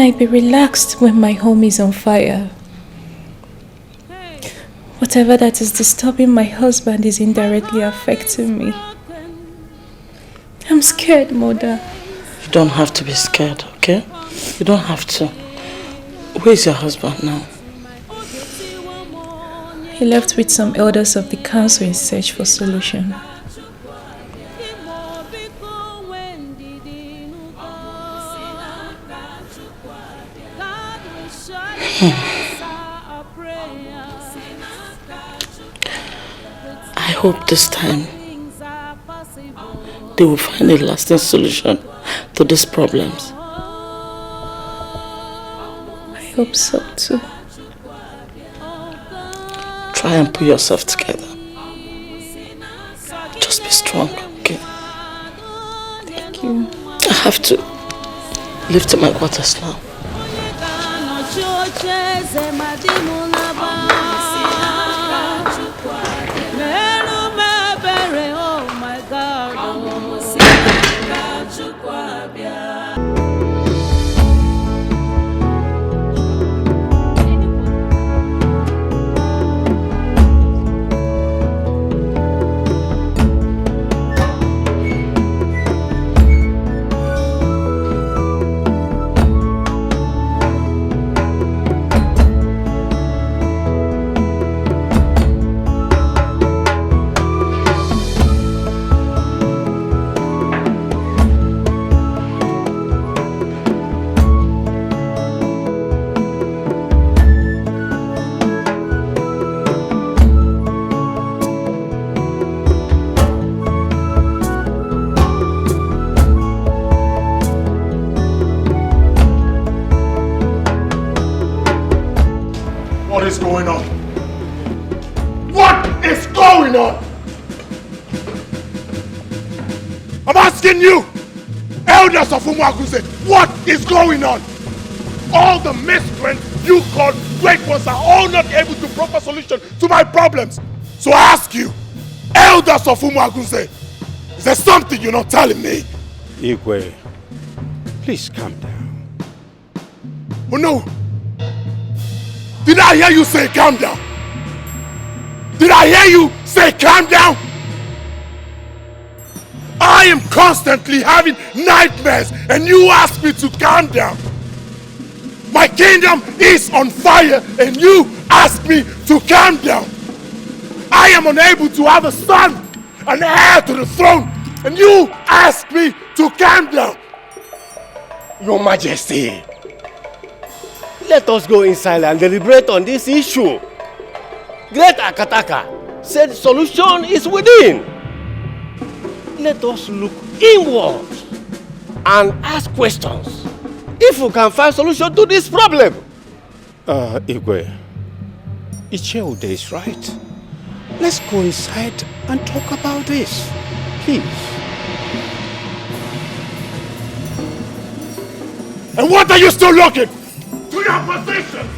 S7: I be relaxed when my home is on fire? Whatever that is disturbing my husband is indirectly affecting me. I'm scared, Mother.
S3: You don't have to be scared, okay? You don't have to. Where is your husband now?
S7: He left with some elders of the council in search for solution.
S3: hope this time they will find a lasting solution to these problems.
S7: I hope so too.
S3: Try and put yourself together. Just be strong, okay?
S7: Thank you.
S3: I have to leave to my quarters now.
S11: What is going on? What is going on? I'm asking you, elders of Umuaguse, what is going on? All the miscreants you call great ones are all not able to proper solution to my problems. So I ask you, elders of Umuaguse, is there something you're not telling me?
S23: Igwe, please calm down.
S11: Oh no! Did I hear you say calm down? Did I hear you say calm down? I am constantly having nightmares and you ask me to calm down. My kingdom is on fire and you ask me to calm down. I am unable to have a son, an heir to the throne, and you ask me to calm down.
S5: Your Majesty, let us go inside and deliberate on this issue. Great Akataka said solution is within. Let us look inward and ask questions if we can find solution to this problem.
S23: Igwe, Icheude is right. Let's go inside and talk about this, please.
S11: And what are you still looking? To your position!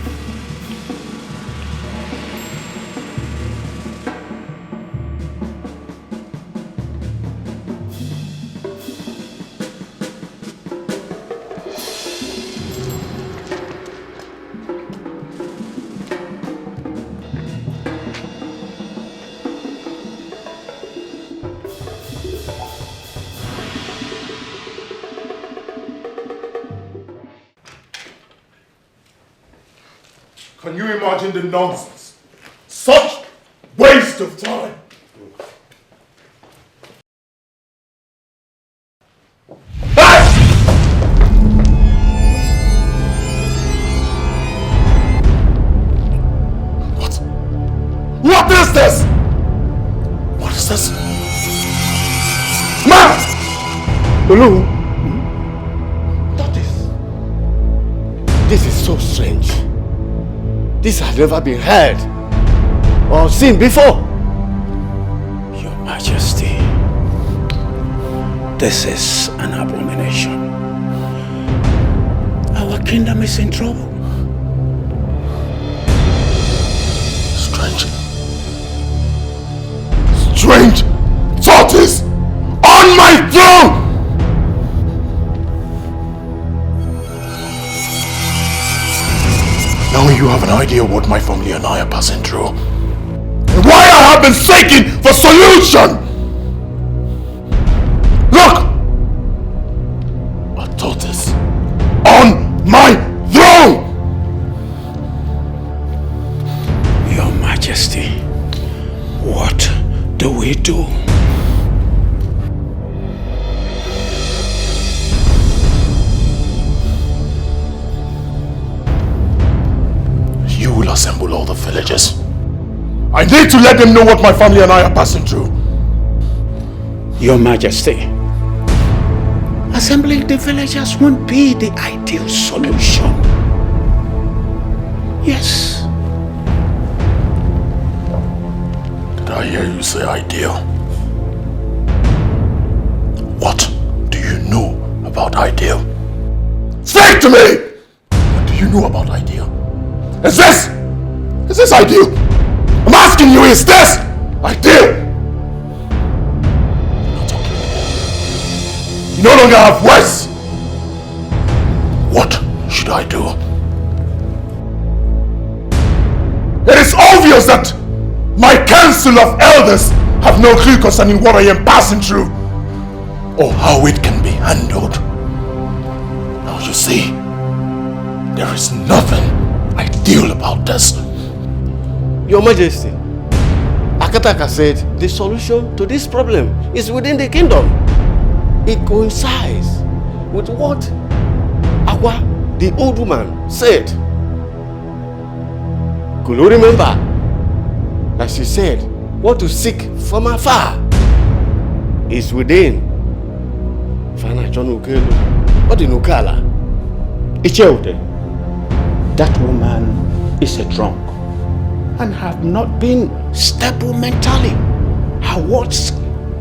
S11: Can you imagine the nonsense? Such waste of time! Hey! What is this? What is this? Ma!
S5: Olu! This is so strange. This has never been heard or seen before.
S23: Your Majesty, this is an abomination. Our kingdom is in trouble.
S11: Strange. Strange thoughts on my throne! Now you have an idea what my family and I are passing through. And why I have been seeking for solution! Look! A tortoise on my throne!
S23: Your Majesty, what do we do?
S11: You will assemble all the villagers I need to let them know what my family and I are passing through.
S23: Your Majesty, assembling the villagers won't be the ideal solution. Yes.
S11: Did I hear you say ideal? What do you know about ideal? Speak to me! What do you know about ideal? Is this ideal? I'm asking you, is this ideal? You no longer have words. What should I do? It is obvious that my council of elders have no clue concerning what I am passing through or how it can be handled. Now you see, there is nothing ideal about this.
S5: Your Majesty, Akataka said the solution to this problem is within the kingdom. It coincides with what Awa, the old woman, said. Could you remember that she said, what to seek from afar is within? What in Ukala?
S23: Icheude, that woman is a drunk and have not been stable mentally. Her words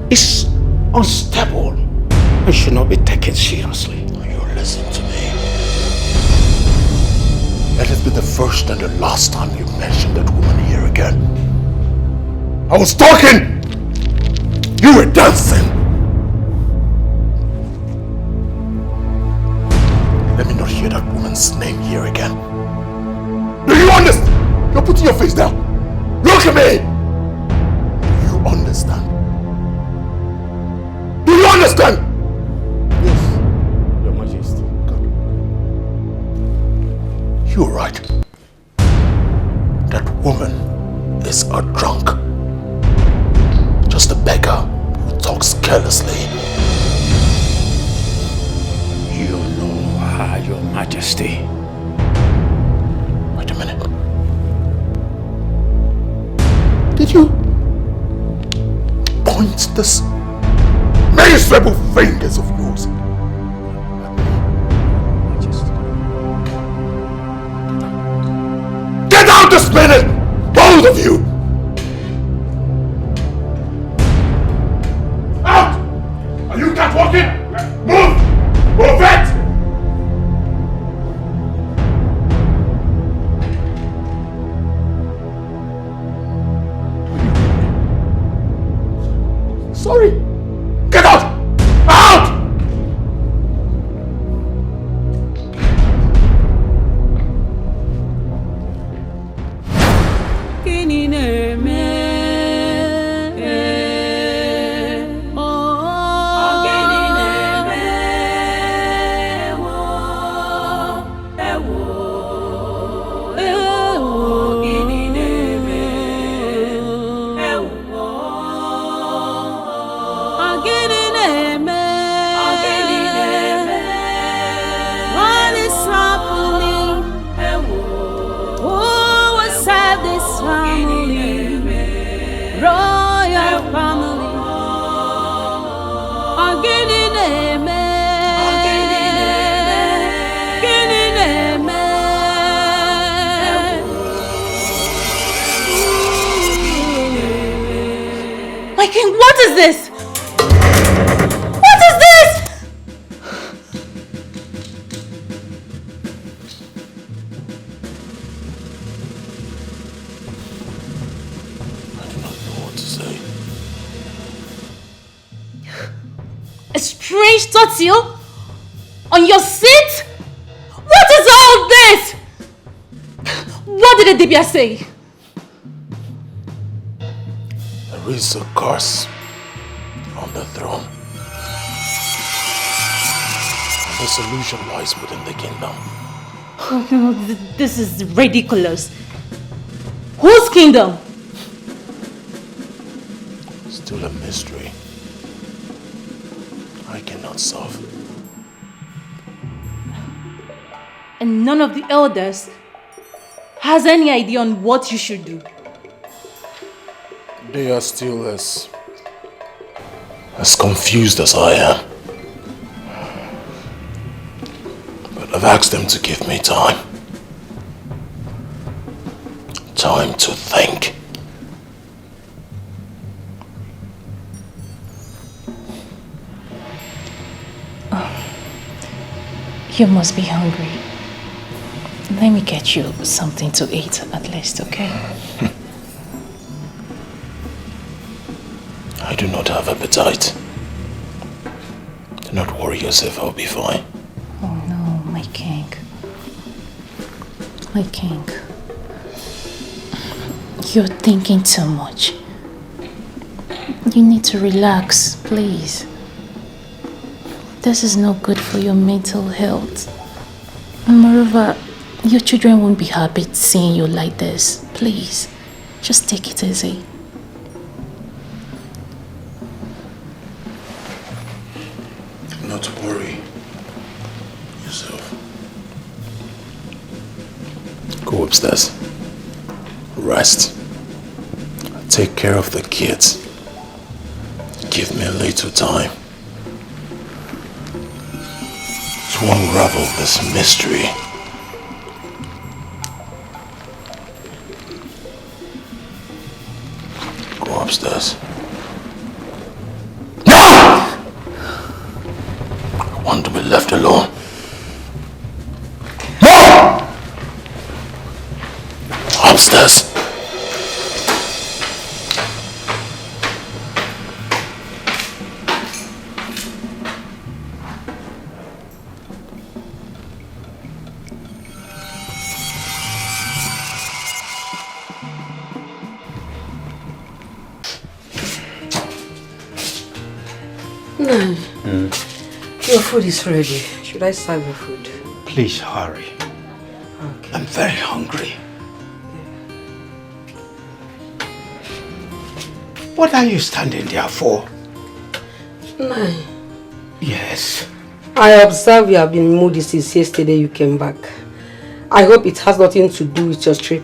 S23: is unstable and should not be taken seriously.
S11: You listen to me. Let it be the first and the last time you mention that woman here again. I was talking! You were dancing! Let me not hear that woman's name here again. Do you understand? You're putting your face down. Look at me! Do you understand? Do you understand?
S5: Yes, Your Majesty.
S11: You're right. That woman is a drunk. Just a beggar who talks carelessly.
S23: You know her, Your Majesty.
S11: Wait a minute. Did you point this miserable fingers of yours at me? Get out this minute! Both of you! Out! Are you catwalking? Move! Move it! Sorry! Get out! Out!
S7: What is this? What is this?
S11: I do not know what to say.
S7: A strange turtle on your seat? What is all this? What did the Dibia say?
S11: There is a curse on the throne. The solution lies within the kingdom.
S7: Oh, no, this is ridiculous. Whose kingdom?
S11: Still a mystery. I cannot solve.
S7: And none of the elders has any idea on what you should do.
S11: They are still as
S6: confused as I am. But I've asked them to give me time. Time to think.
S7: You must be hungry. Let me get you something to eat at least, okay?
S6: I do not have appetite. Do not worry yourself, I'll be fine.
S7: Oh no, my king. My king. You're thinking too much. You need to relax, please. This is no good for your mental health. Moreover, your children won't be happy seeing you like this. Please, just take it easy.
S6: Not to worry yourself. Go upstairs. Rest. Take care of the kids. Give me a little time to unravel this mystery. Go upstairs. I want to be left alone. Upstairs.
S16: Your food is ready. Should I serve your food?
S23: Please hurry.
S16: Okay.
S23: I'm very hungry. What are you standing there for?
S16: Nai,
S23: Yes.
S16: I observe you have been moody since yesterday you came back. I hope it has nothing to do with your trip.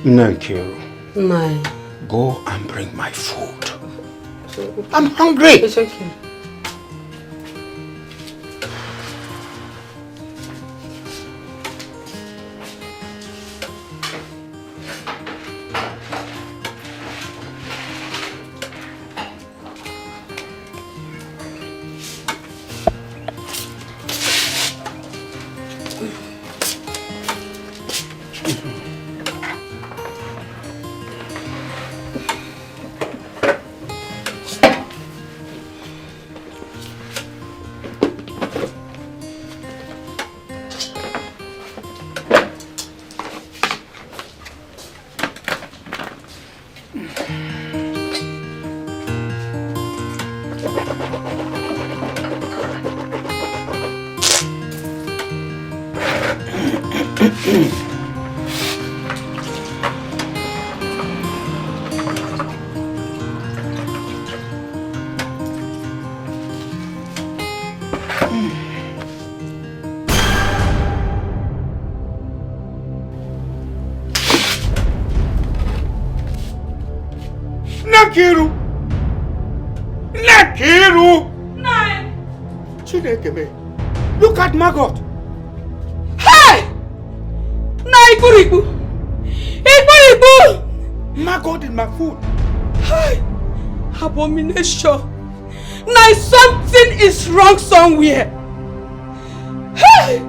S23: Thank you.
S16: Nai.
S23: Go and bring my food. I'm hungry.
S16: It's okay.
S23: Nakiru! Nakiru!
S16: Nai!
S23: Chineke me. Look at Margot.
S16: Hey! Nai Ikuribu! Ikuribu!
S23: Margot in my food.
S16: Hey! Abomination! Nai, something is wrong somewhere. Hey!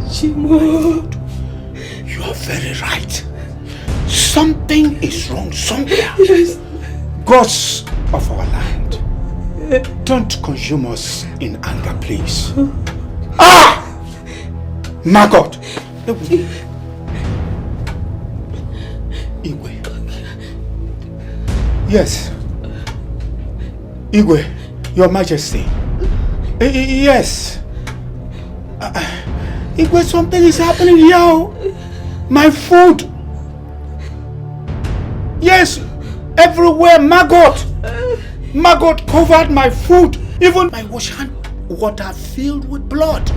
S23: Chimod, you are very right. Something is wrong somewhere.
S16: Yes.
S23: Gods of our land, don't consume us in anger, please. Ah! Margot! Igwe. Yes. Igwe, Your Majesty. Yes. Igwe, something is happening here. My food. Yes, everywhere, Margot. Margot covered my food. Even my wash hand water filled with blood.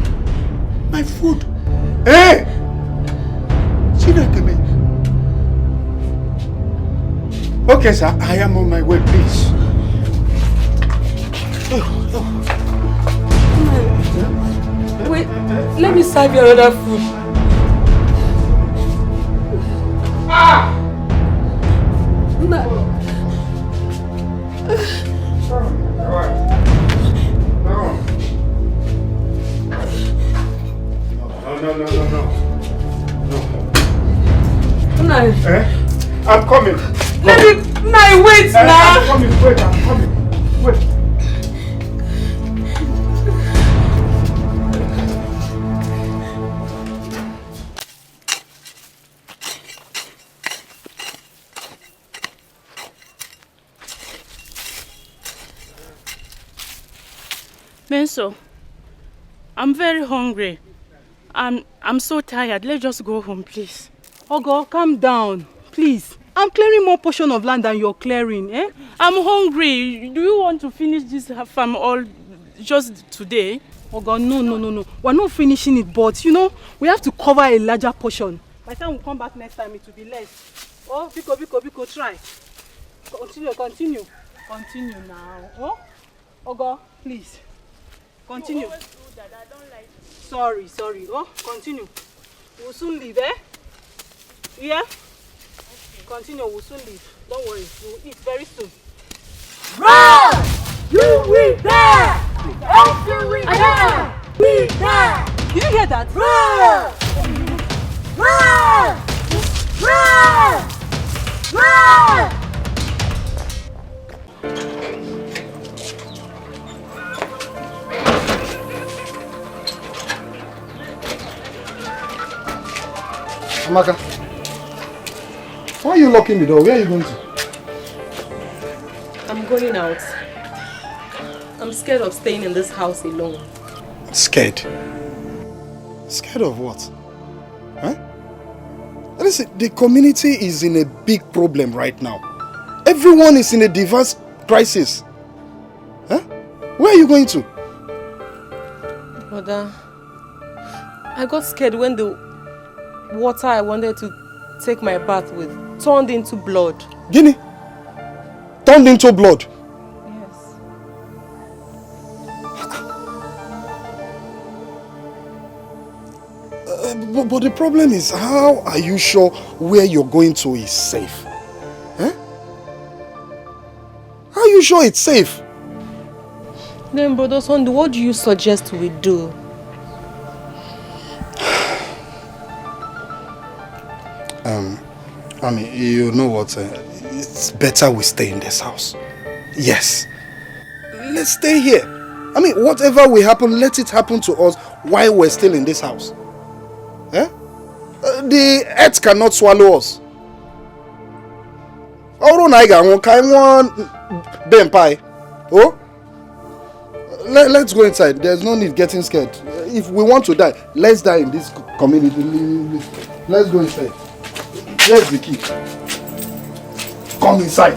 S23: My food. Hey! Okay, sir. I am on my way, please.
S16: Wait, let me serve you another food.
S23: Ah!
S16: No.
S23: No. Eh? I'm coming.
S16: Let me. No, wait now.
S23: I'm coming. Wait, I'm coming. Wait.
S3: Benso, I'm very hungry. I'm so tired. Let's just go home, please.
S2: Ogo, calm down, please. I'm clearing more portion of land than you're clearing, eh?
S3: I'm hungry. Do you want to finish this farm all just today?
S2: Ogo, no. We're not finishing it, but you know, we have to cover a larger portion. By the time we come back next time, it will be less. Oh, Biko, try. Continue now. Oh, Ogo, please. Continue.
S3: You always do that. I don't like it.
S2: Sorry. Oh, continue. We'll soon leave, eh? Yeah? Okay. Continue, we'll soon leave. Don't worry, we'll eat very soon.
S13: Run! You will die! Until we die! We die!
S2: Did you hear that?
S13: Run!
S20: Amaka, why are you locking the door? Where are you going to?
S17: I'm going out. I'm scared of staying in this house alone.
S20: Scared? Scared of what? Huh? Listen, the community is in a big problem right now. Everyone is in a diverse crisis. Huh? Where are you going to?
S17: Brother, I got scared when the water I wanted to take my bath with turned into blood.
S20: Guinea? Turned into blood?
S17: Yes.
S20: But the problem is, how are you sure where you're going to is safe? Huh? How are you sure it's safe?
S17: Then, Brother Sunday, what do you suggest we do?
S20: I mean, you know what? It's better we stay in this house. Yes. Let's stay here. I mean, whatever will happen, let it happen to us while we're still in this house. Eh? The earth cannot swallow us. Oh? Let's go inside. There's no need getting scared. If we want to die, let's die in this community. Let's go inside. Here's the key. Come inside.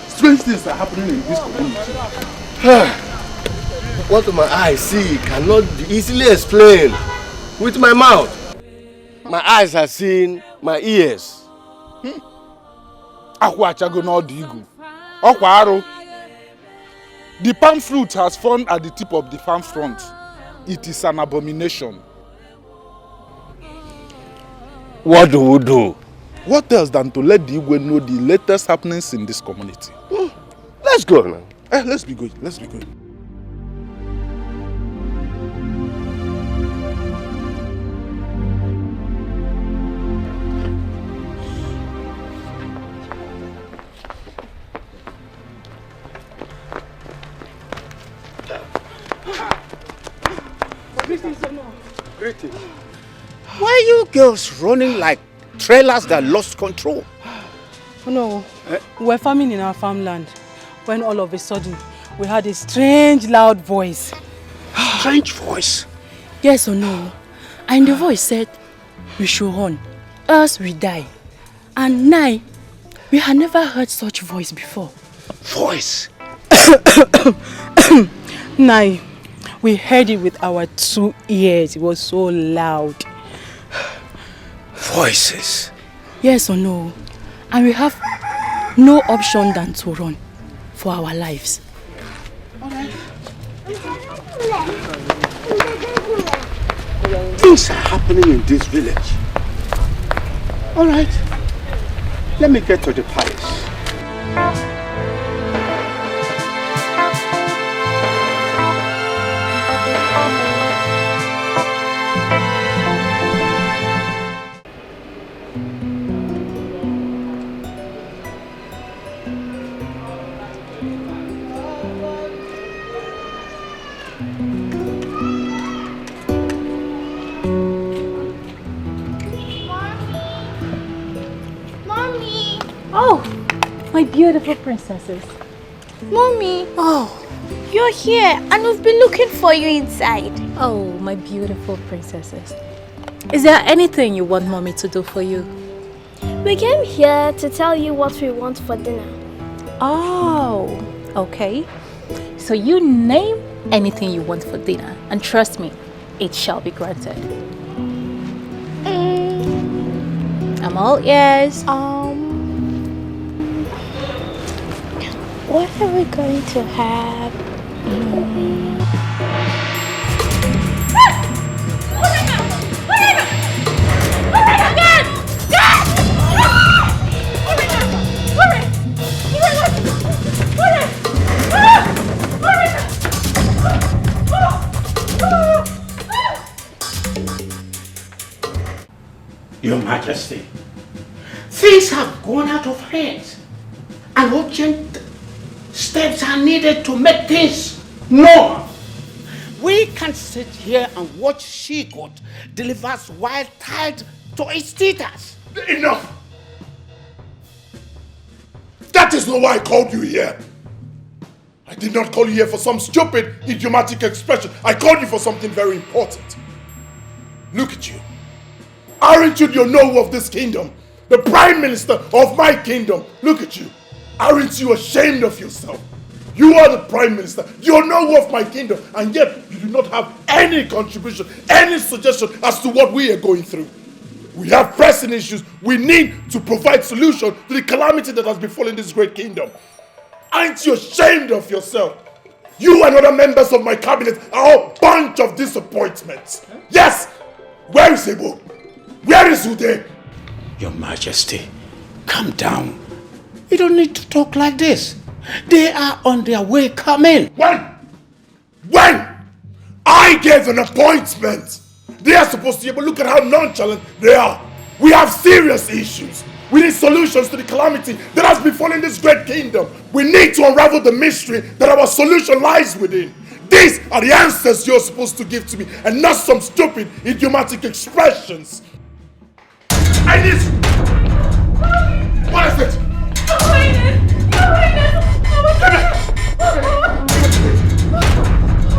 S20: Strange things are happening in this community.
S5: What my eyes see cannot be easily explained with my mouth. My eyes have seen my ears.
S1: The palm fruit has fallen at the tip of the farm front. It is an abomination.
S5: What do we do?
S1: What else than to let the Igwe know the latest happenings in this community?
S5: Let's go now.
S1: Let's be going. Let's be going.
S23: girls running like trailers that lost control.
S2: Oh no, we were farming in our farmland when all of a sudden we heard a strange loud voice.
S23: Strange voice?
S2: Yes or no? And the voice said, we should run, else we die. And now, we had never heard such voice before.
S23: Voice?
S2: Now, we heard it with our 2 ears. It was so loud.
S23: Voices?
S2: Yes or no? And we have no option than to run for our lives.
S23: Things are happening in this village. All right, let me get to the palace.
S7: Oh, my beautiful princesses.
S9: Mommy. Oh. You're here and we've been looking for you inside.
S7: Oh, my beautiful princesses. Is there anything you want mommy to do for you?
S9: We came here to tell you what we want for dinner.
S7: Oh, okay. So you name anything you want for dinner and trust me, it shall be granted. I'm all ears.
S9: What are we going to have?
S23: Your Majesty, things have gone out of hand and urgent steps are needed to make things more. We can't sit here and watch she-goat delivers wild tied to its teethers.
S11: Enough! That is not why I called you here. I did not call you here for some stupid, idiomatic expression. I called you for something very important. Look at you. Aren't you the Onowu of this kingdom? The Prime Minister of my kingdom? Look at you. Aren't you ashamed of yourself? You are the Prime Minister, the Onowu of my kingdom, and yet you do not have any contribution, any suggestion as to what we are going through. We have pressing issues. We need to provide solution to the calamity that has befallen this great kingdom. Aren't you ashamed of yourself? You and other members of my cabinet are a bunch of disappointments. Yes! Where is Ebo? Where is Ude?
S23: Your Majesty, calm down. You don't need to talk like this. They are on their way coming.
S11: When I gave an appointment, they are supposed to be able to look at how nonchalant they are. We have serious issues. We need solutions to the calamity that has befallen this great kingdom. We need to unravel the mystery that our solution lies within. These are the answers you're supposed to give to me, and not some stupid, idiomatic expressions. I need... What is it?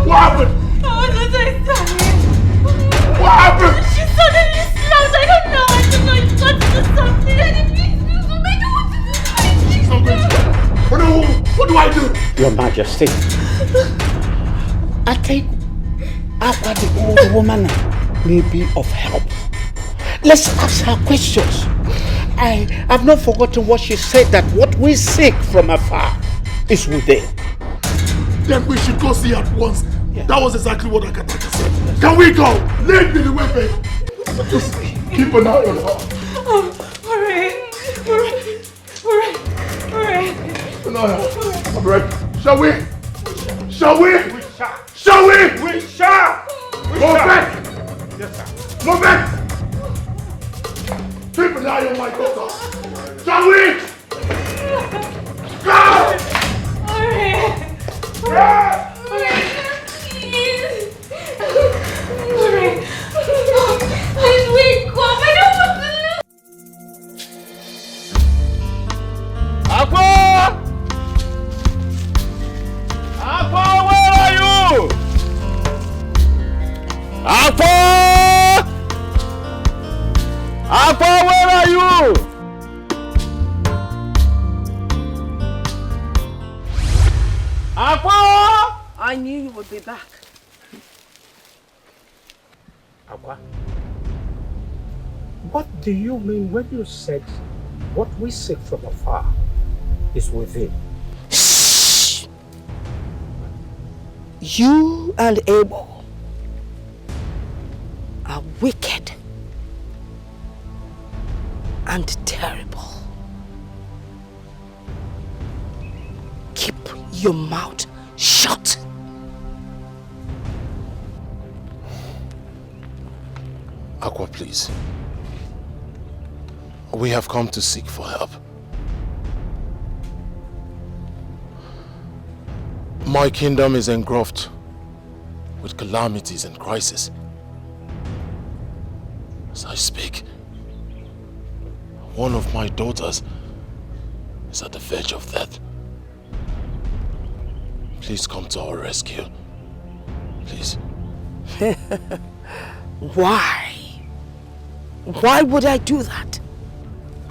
S11: What happened? What happened?
S9: She suddenly slammed. I don't know. It got to something.
S11: What do I do?
S23: Your Majesty, I think after the old woman may be of help. Let's ask her questions. I have not forgotten what she said, that what we seek from afar is within.
S11: Then we should go see her at once. Yeah. That was exactly what Akataka said. Can we go? Lead me the way, babe. Just keep an eye on her.
S9: Alright.
S11: I'm ready. Shall we? Shall we? Shall we?
S23: We shall.
S11: Move back.
S23: Yes, sir.
S11: Move back. Keep an eye on my daughter. Shall we? Go!
S9: Please, wait, go. My
S8: Aqua!
S2: I knew you would be back.
S23: Aqua, what do you mean when you said what we seek from afar is within?
S13: Shh! You and Abel are wicked and terrible. Keep your mouth shut.
S6: Aqua, please. We have come to seek for help. My kingdom is engulfed with calamities and crisis. As I speak, one of my daughters is at the verge of death. Please come to our rescue. Please.
S13: Why? Why would I do that?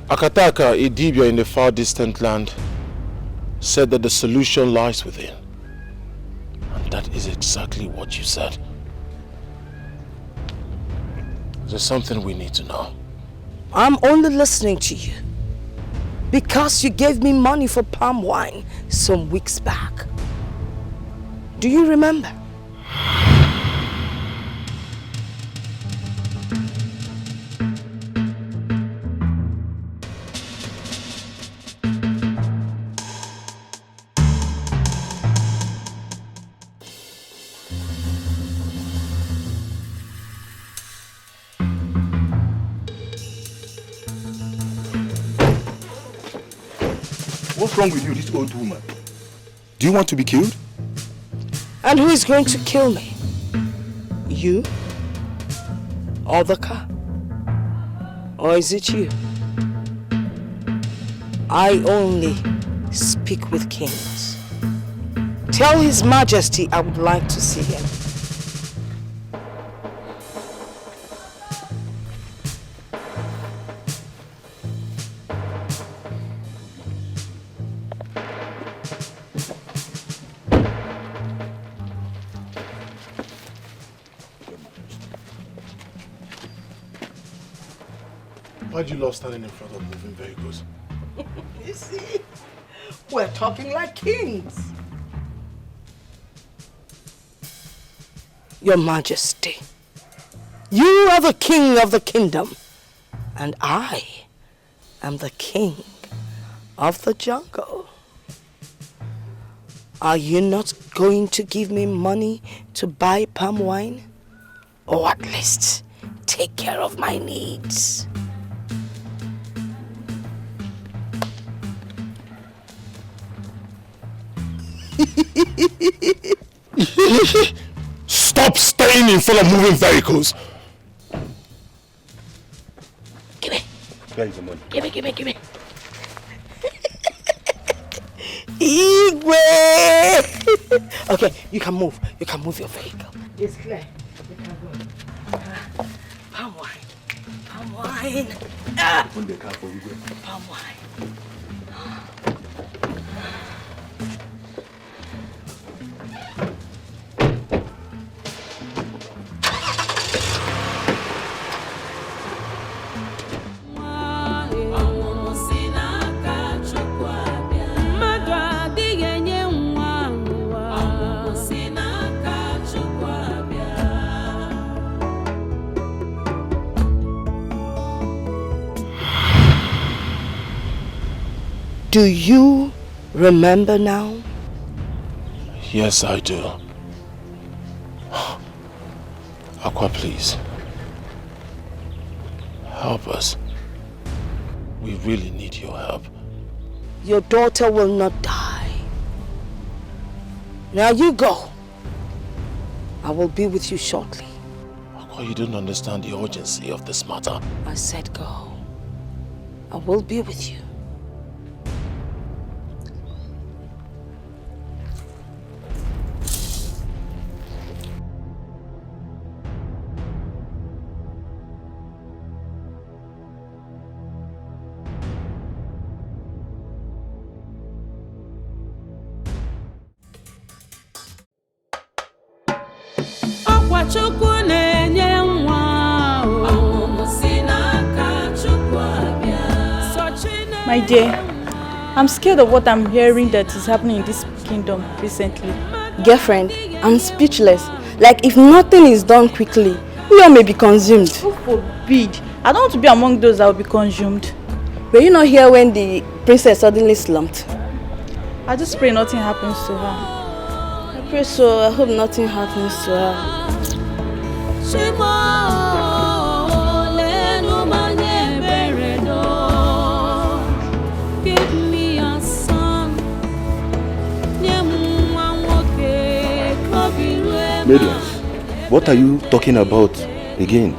S6: Akataka, a Dibia in the far distant land, said that the solution lies within. And that is exactly what you said. There's something we need to know.
S13: I'm only listening to you because you gave me money for palm wine some weeks back. Do you remember?
S1: What's wrong with you, this old woman?
S4: Do you want to be killed?
S13: And who is going to kill me? You? Or the car? Or is it you? I only speak with kings. Tell His Majesty I would like to see him.
S6: Why'd you love standing in front of moving vehicles?
S3: You see, we're talking like kings.
S13: Your Majesty, you are the king of the kingdom, and I am the king of the jungle. Are you not going to give me money to buy palm wine? Or at least take care of my needs?
S6: Stop staying in front of moving vehicles!
S13: Give me.
S4: Where is the money?
S13: Give me. Igwe! Okay, you can move. You can move your vehicle.
S3: It's clear. We can go.
S13: Palm wine.
S4: Open the car for you.
S13: Palm wine. Do you remember now?
S6: Yes, I do. Aqua, please. Help us. We really need your help.
S13: Your daughter will not die. Now you go. I will be with you shortly.
S6: Aqua, you don't understand the urgency of this matter.
S13: I said go. I will be with you.
S7: My dear, I'm scared of what I'm hearing that is happening in this kingdom recently.
S12: Girlfriend, I'm speechless. Like if nothing is done quickly, we all may be consumed.
S7: Who forbid? I don't want to be among those that will be consumed.
S12: Were you not here when the princess suddenly slumped?
S7: I just pray nothing happens to her.
S12: I pray so. I hope nothing happens to her.
S4: Radiance, what are you talking about again?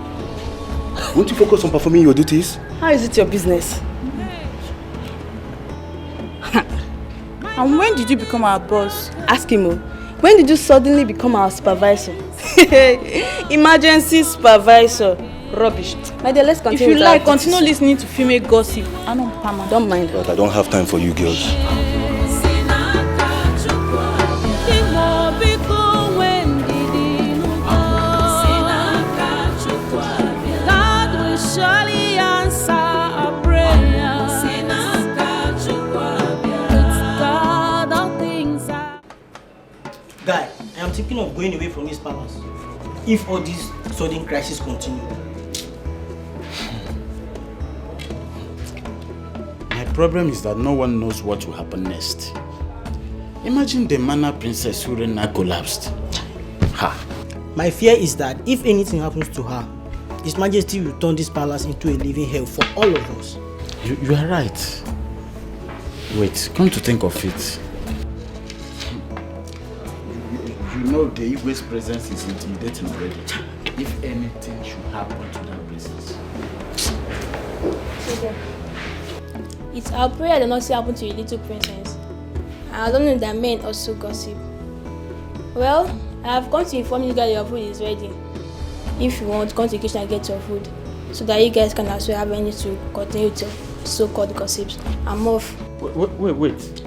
S4: Won't you focus on performing your duties?
S12: How is it your business?
S7: And when did you become our boss?
S12: Ask him. When did you suddenly become our supervisor? Emergency supervisor. Rubbish. My dear, let's continue.
S7: If you like, continue listening to female gossip. I
S12: don't mind.
S4: But I don't have time for you girls.
S14: Guy, I am thinking of going away from this palace if all these sudden crises continue.
S21: My problem is that no one knows what will happen next. Imagine the Mana Princess Surena collapsed. Ha!
S14: My fear is that if anything happens to her, His Majesty will turn this palace into a living hell for all of us.
S21: You are right. Wait, come to think of it. You know the Igwe's presence is intimidating already. If anything should happen to that princess.
S9: It's our prayer that nothing happen to your little princess. I don't know that men also gossip. Well, I have come to inform you guys your food is ready. If you want, come to the kitchen and get your food, so that you guys can also have any to continue to so-called gossips. I'm off.
S21: Wait.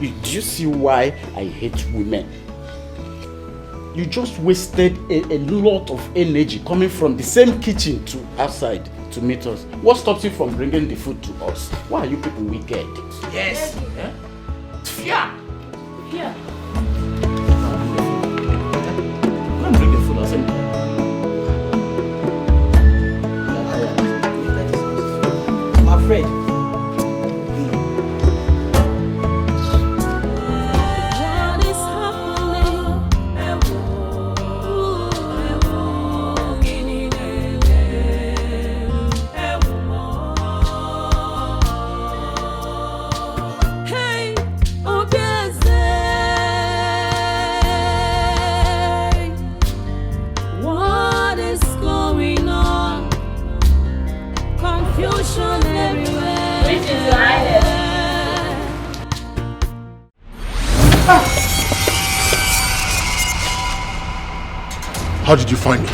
S21: Do you see why I hate women? You just wasted a lot of energy coming from the same kitchen to outside to meet us. What stops you from bringing the food to us? Why are you people wicked?
S14: Yes.
S21: Yeah? Fear.
S7: Yeah.
S21: Come bring the food outside.
S14: I'm afraid.
S6: How did you find me?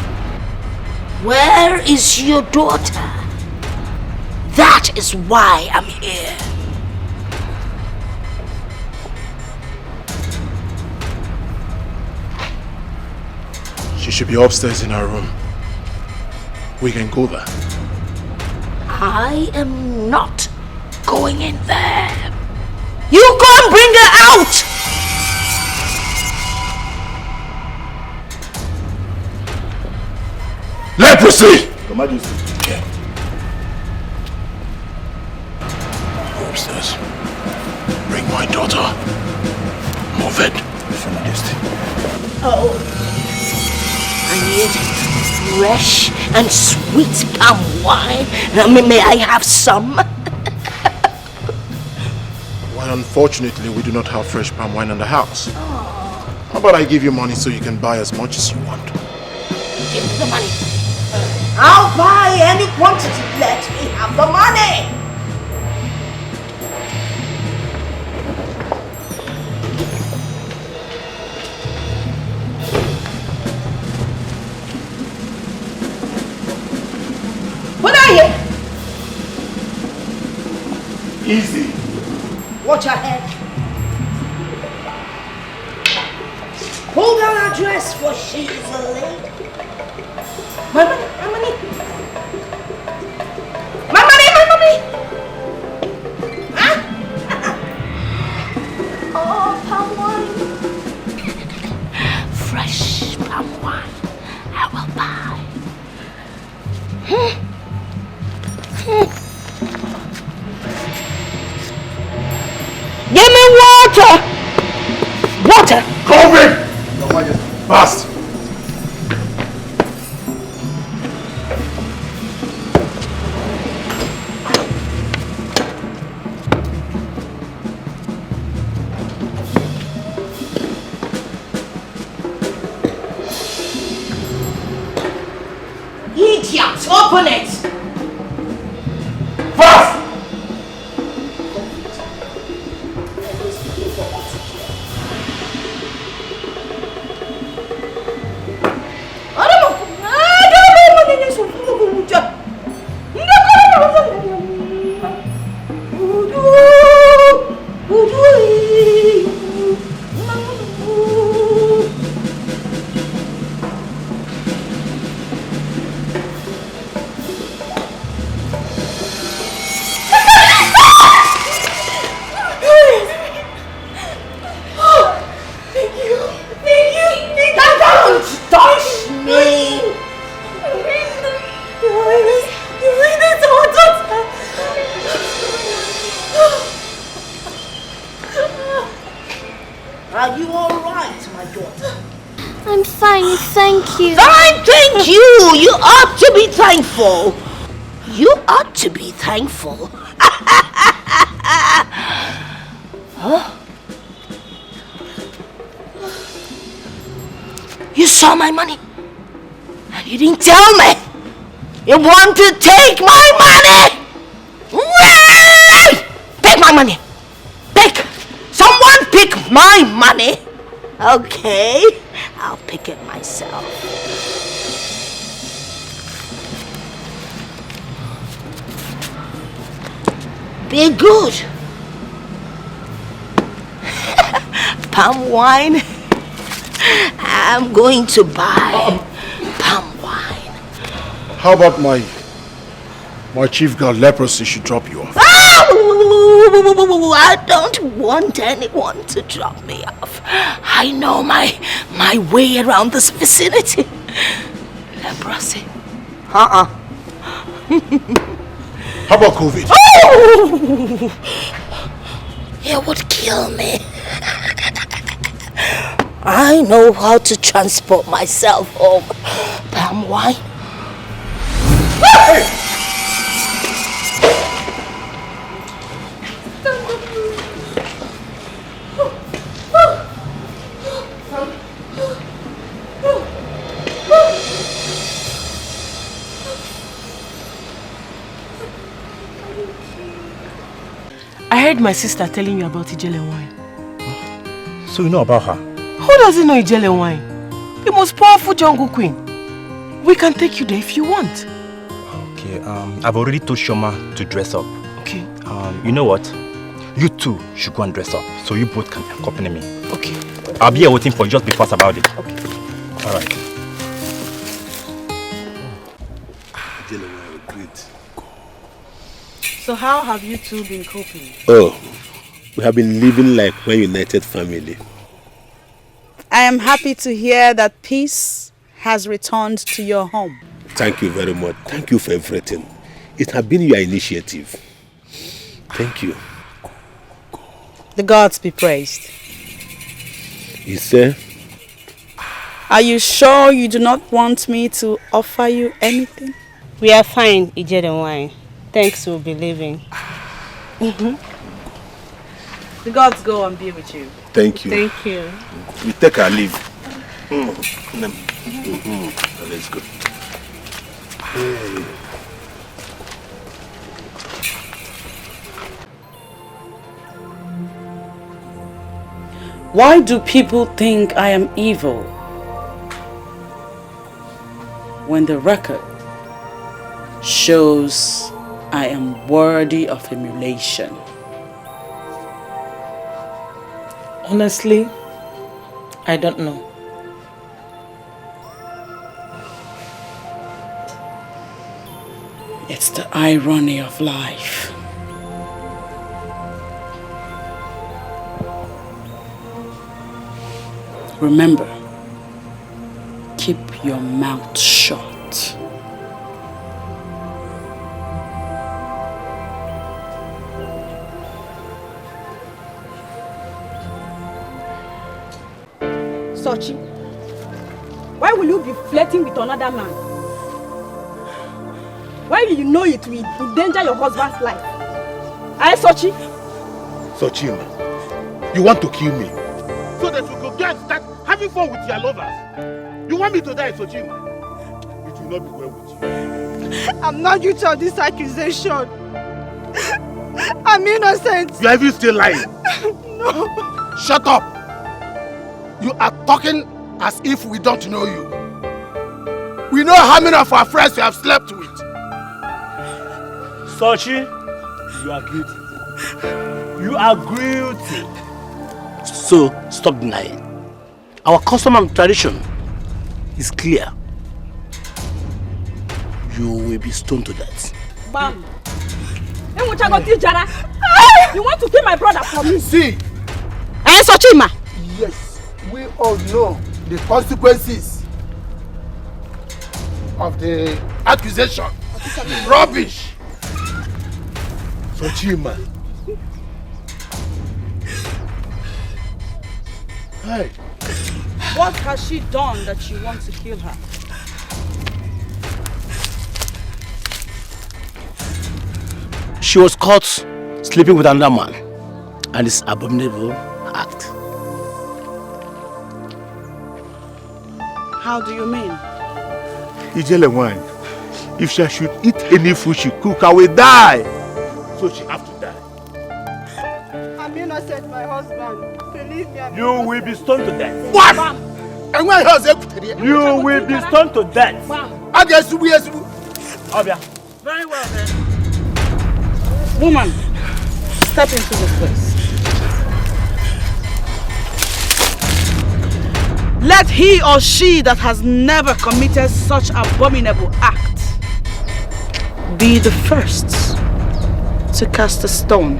S13: Where is your daughter? That is why I'm here.
S6: She should be upstairs in her room. We can go there.
S13: I am not going in there. You go and bring her out!
S6: Leprosy!
S4: Your Majesty.
S6: Yeah. Go upstairs. Bring my daughter. Move it.
S4: Your Majesty.
S13: Oh. I need fresh and sweet palm wine. May I have some?
S6: Well, unfortunately, we do not have fresh palm wine in the house. How about I give you money so you can buy as much as you want?
S13: Give me the money. I'll buy any quantity. Let me have the money. Put her here.
S6: Easy.
S13: Watch your head. Pull down her dress, for she is a lady. My money, my money. My money, my money. Huh? Oh, palm wine. Fresh palm wine. I will buy. Give me water! Water!
S22: COVID! Your Majesty. Fast!
S13: Idiot! Open it!
S22: Fast!
S13: Are you alright, my daughter?
S9: I'm fine, thank you.
S13: Fine, thank you! You ought to be thankful. You ought to be thankful. Huh? You saw my money and you didn't tell me. You want to take my money? Take my money. Pick. Someone pick my money. Okay, I'll pick it myself. Be good. Palm wine. I'm going to buy palm wine.
S6: How about my chief girl leprosy should drop you off?
S13: I don't want anyone to drop me off. I know my way around this vicinity. Leprosy. How
S6: about COVID?
S13: Oh! It would kill me. I know how to transport myself home. Palm wine. Hey!
S17: I heard my sister telling you about Ijele wine.
S22: So you know about her?
S17: Who doesn't know Ijele wine? The most powerful jungle queen. We can take you there if you want.
S10: Okay, I've already told Shoma to dress up.
S17: Okay.
S10: You know what? You two should go and dress up, so you both can accompany me.
S17: Okay.
S10: I'll be here waiting for you, just be fast about it.
S17: Okay.
S10: Alright.
S2: So how have you two been coping?
S5: Oh, we have been living like one united family.
S2: I am happy to hear that peace has returned to your home.
S5: Thank you very much. Thank you for everything. It has been your initiative. Thank you.
S2: The gods be praised.
S5: You say?
S2: Are you sure you do not want me to offer you anything?
S18: We are fine, Ijele wine. Thanks, we'll be leaving.
S2: The gods go and be with you.
S5: Thank you.
S18: Thank you.
S5: We take our leave. Let's go. Hey.
S2: Why do people think I am evil when the record shows I am worthy of emulation?
S3: Honestly, I don't know.
S2: It's the irony of life. Remember, keep your mouth shut.
S17: Sochi, why will you be flirting with another man? Why will you know it will endanger your husband's life? Eh, Sochi?
S6: Sochima, you want to kill me so that you could go and start having fun with your lovers? You want me to die, Sochima? It will not be well with you.
S17: I'm not guilty of this accusation. I'm innocent.
S6: You are even still lying.
S17: No.
S1: Shut up! You are talking as if we don't know you. We know how many of our friends you have slept with.
S15: Sochi, you are guilty. You are guilty.
S16: So, stop denying. Our custom and tradition is clear. You will be stoned to death.
S17: Bam! You want to kill my brother for me?
S1: See!
S17: Eh, Sochima?
S1: Yes, we all know the consequences of the accusation. Rubbish!
S6: Sochima.
S2: Hey. What has she done that you want to kill her?
S16: She was caught sleeping with another man, and this abominable act.
S2: How do you mean?
S6: Ijele wine. If she should eat any food she cook, I will die. So she have to die.
S17: I'm innocent, my husband. Believe me,
S15: You will be stoned to death.
S1: What? And when
S15: you will be stoned to death. Obia.
S2: Very well then. Woman, step into this place. Let he or she that has never committed such abominable act be the first to cast a stone.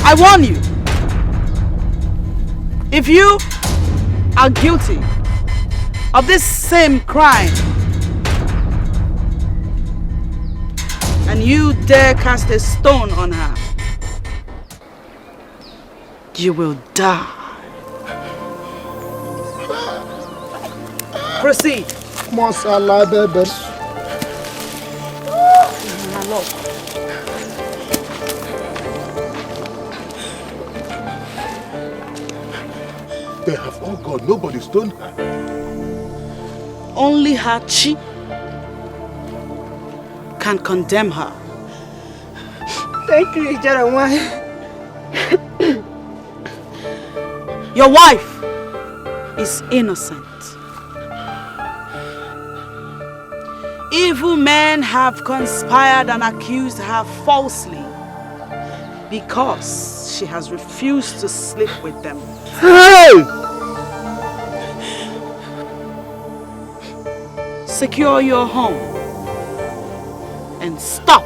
S2: I warn you, if you are guilty of this same crime and you dare cast a stone on her, you will die. Proceed.
S1: Masala baby.
S2: My lord.
S6: They have all gone. Nobody stoned her.
S2: Only her chi can condemn her.
S17: Thank you, Jeremiah.
S2: Your wife is innocent. Evil men have conspired and accused her falsely because she has refused to sleep with them.
S6: Hey!
S2: Secure your home and stop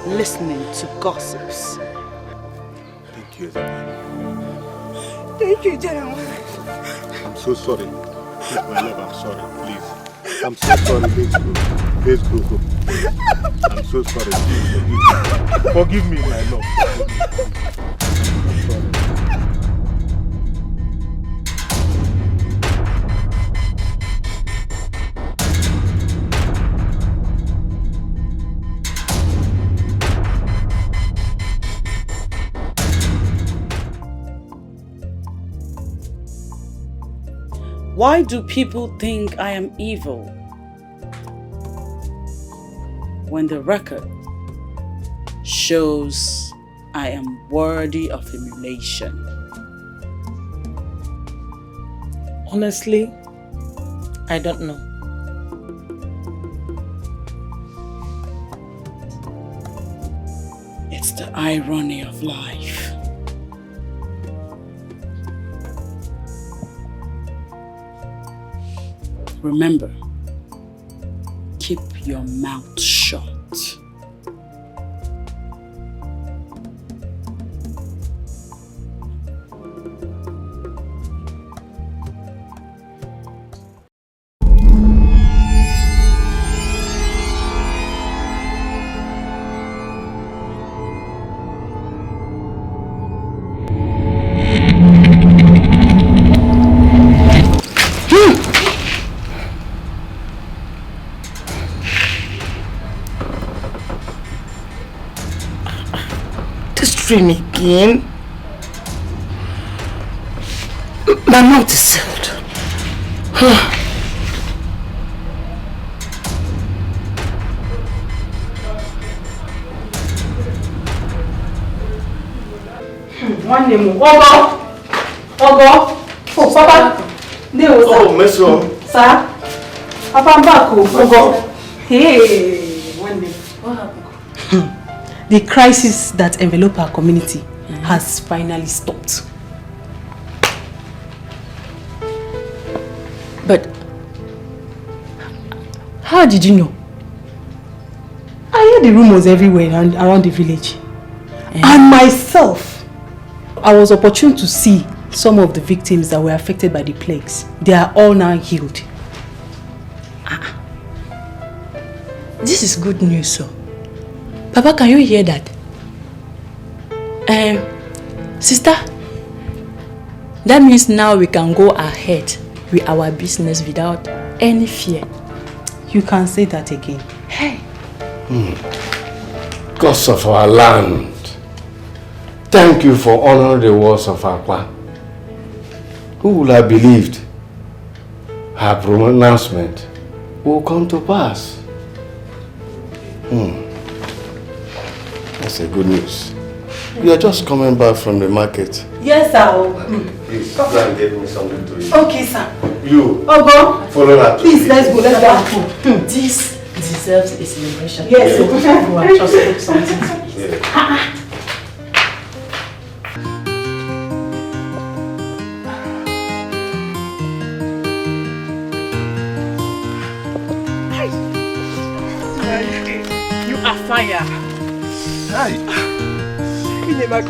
S2: listening to gossips.
S6: Thank you.
S17: Thank you, Jeremiah.
S6: I'm so sorry. Please, my love, I'm sorry. Please. I'm so sorry. Let's go. I'm so sorry. Please forgive me, my love. I'm sorry.
S2: Why do people think I am evil when the record shows I am worthy of emulation?
S3: Honestly, I don't know.
S2: It's the irony of life. Remember, keep your mouth shut.
S3: Dream again. My mouth is sealed. One name. Ogo. Oh, Papa.
S5: Oh, Meso.
S3: Sir. Papa, I'm back. Ogo. Hey. One name. What happened?
S17: The crisis that enveloped our community has finally stopped. But how did you know? I heard the rumors everywhere around the village. And myself, I was opportune to see some of the victims that were affected by the plagues. They are all now healed. This is good news, sir. Papa, can you hear that? Sister, that means now we can go ahead with our business without any fear. You can say that again. Hey.
S5: Gods of our land, thank you for honoring the words of Akwa. Who would have believed her pronouncement will come to pass? That's a good news. You are just coming back from the market.
S3: Yes, sir.
S5: Please, go and get me something to eat.
S3: Okay, sir.
S5: You.
S3: Ogo.
S5: Follow that.
S3: Please, let's go. Let's go.
S17: This deserves a celebration.
S3: Yes.
S17: You are just doing something to eat.
S3: You are fire.
S1: Hi.
S3: You are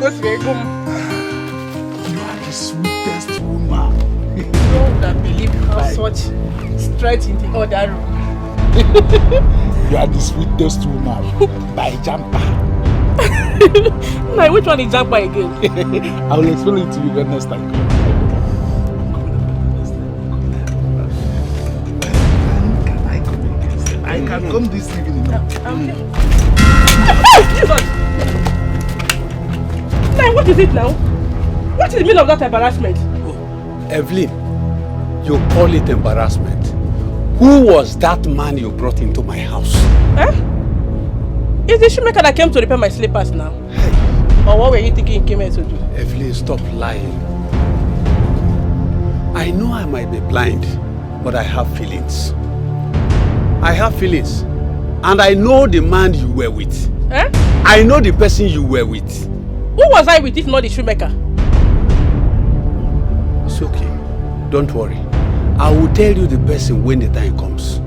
S1: the sweetest woman.
S3: You would have believed how such straight in the other room.
S1: You are the sweetest woman by Jumper.
S3: Now, which one is Jumper again?
S1: I will explain it to you when next time. I can come this evening.
S3: Now, what is it now? What is the meaning of that embarrassment?
S23: Evelyn, you call it embarrassment. Who was that man you brought into my house?
S3: Is the shoemaker that came to repair my slippers now? Or what were you thinking he came here to do?
S23: Evelyn, stop lying. I know I might be blind, but I have feelings. I have feelings. And I know the man you were with. I know the person you were with.
S3: Who was I with if not the shoemaker?
S23: It's okay. Don't worry. I will tell you the person when the time comes.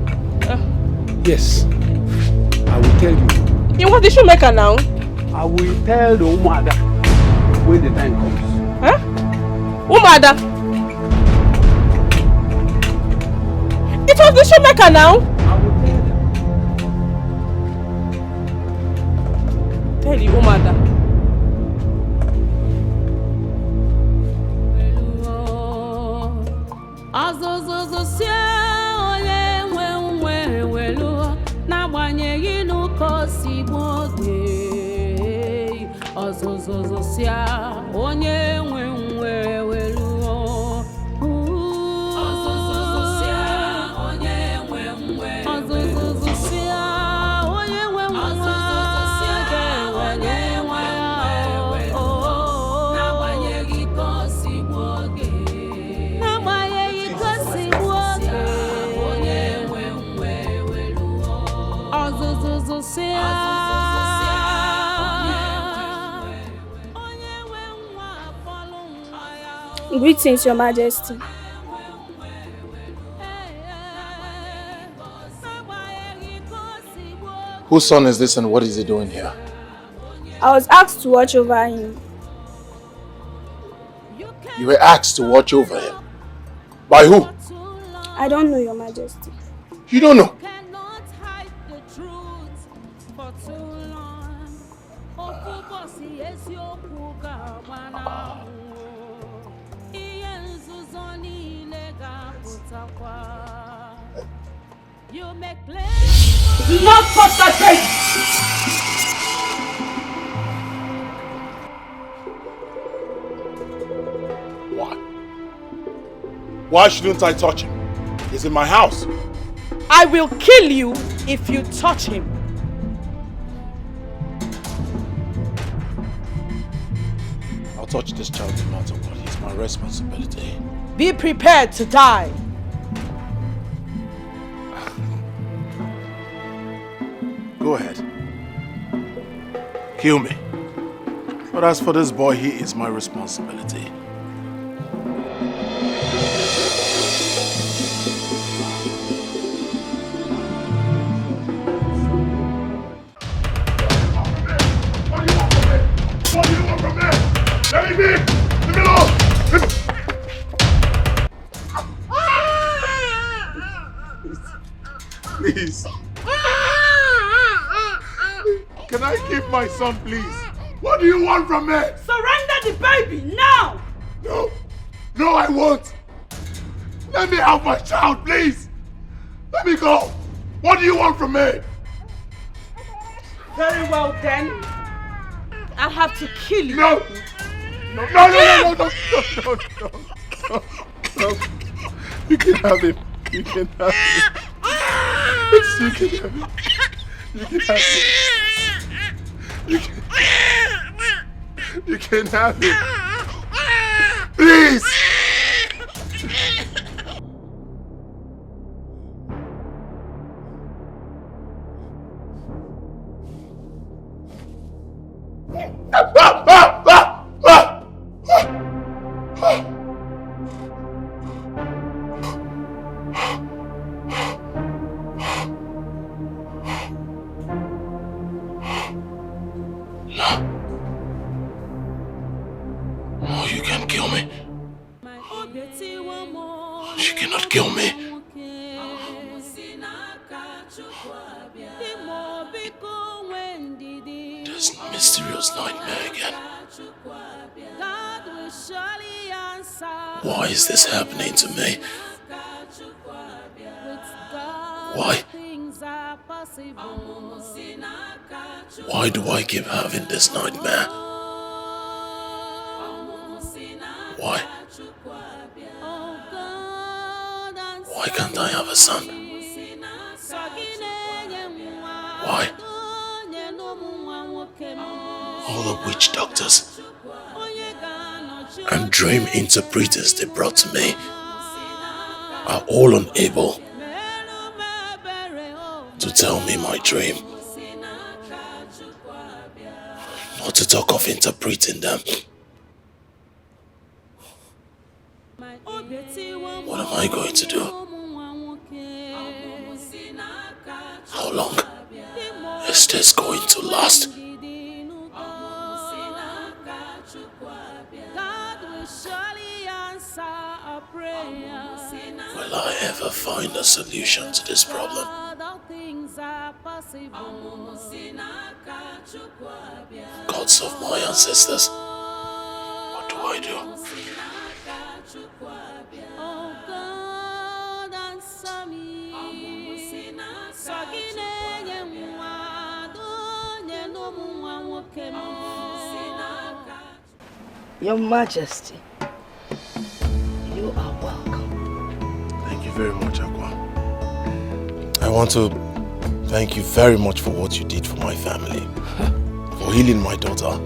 S23: Yes. I will tell you.
S3: You was the shoemaker now?
S23: I will tell the Umada when the time comes.
S3: Umada? It was the shoemaker now?
S23: I will tell you.
S3: Tell you, Umada.
S9: Greetings, Your Majesty.
S1: Whose son is this and what is he doing here?
S9: I was asked to watch over him.
S1: You were asked to watch over him? By who?
S9: I don't know, Your Majesty.
S1: You don't know?
S3: Do not touch that baby!
S1: Why? Why shouldn't I touch him? He's in my house.
S2: I will kill you if you touch him.
S1: I'll touch this child no matter what. It's my responsibility.
S2: Be prepared to die.
S1: Go ahead. Kill me. But as for this boy, he is my responsibility.
S6: What do you want from me? Let me be! Leave me alone! Please. Can I keep my son, please? What do you want from me?
S2: Surrender the baby now!
S6: No. No, I won't. Let me have my child, please. Let me go. What do you want from me?
S2: Very well then. I'll have to kill you.
S6: No. No, no, no, no, no, no, no, no, no. You can have him. You can have him. You can have him. You can have him. You can have him. Please.
S1: Oh, you can kill me. She cannot kill me. This mysterious nightmare again. Why is this happening to me? Why? Why do I keep having this nightmare? Why? Why can't I have a son? Why? All the witch doctors and dream interpreters they brought to me are all unable to tell me my dream. Not to talk of interpreting them. What am I going to do? How long is this going to last? Will I ever find a solution to this problem? Gods of my ancestors, what do I do?
S13: Your Majesty, you are welcome.
S1: Thank you very much, Aqua. I want to thank you very much for what you did for my family, for healing my daughter,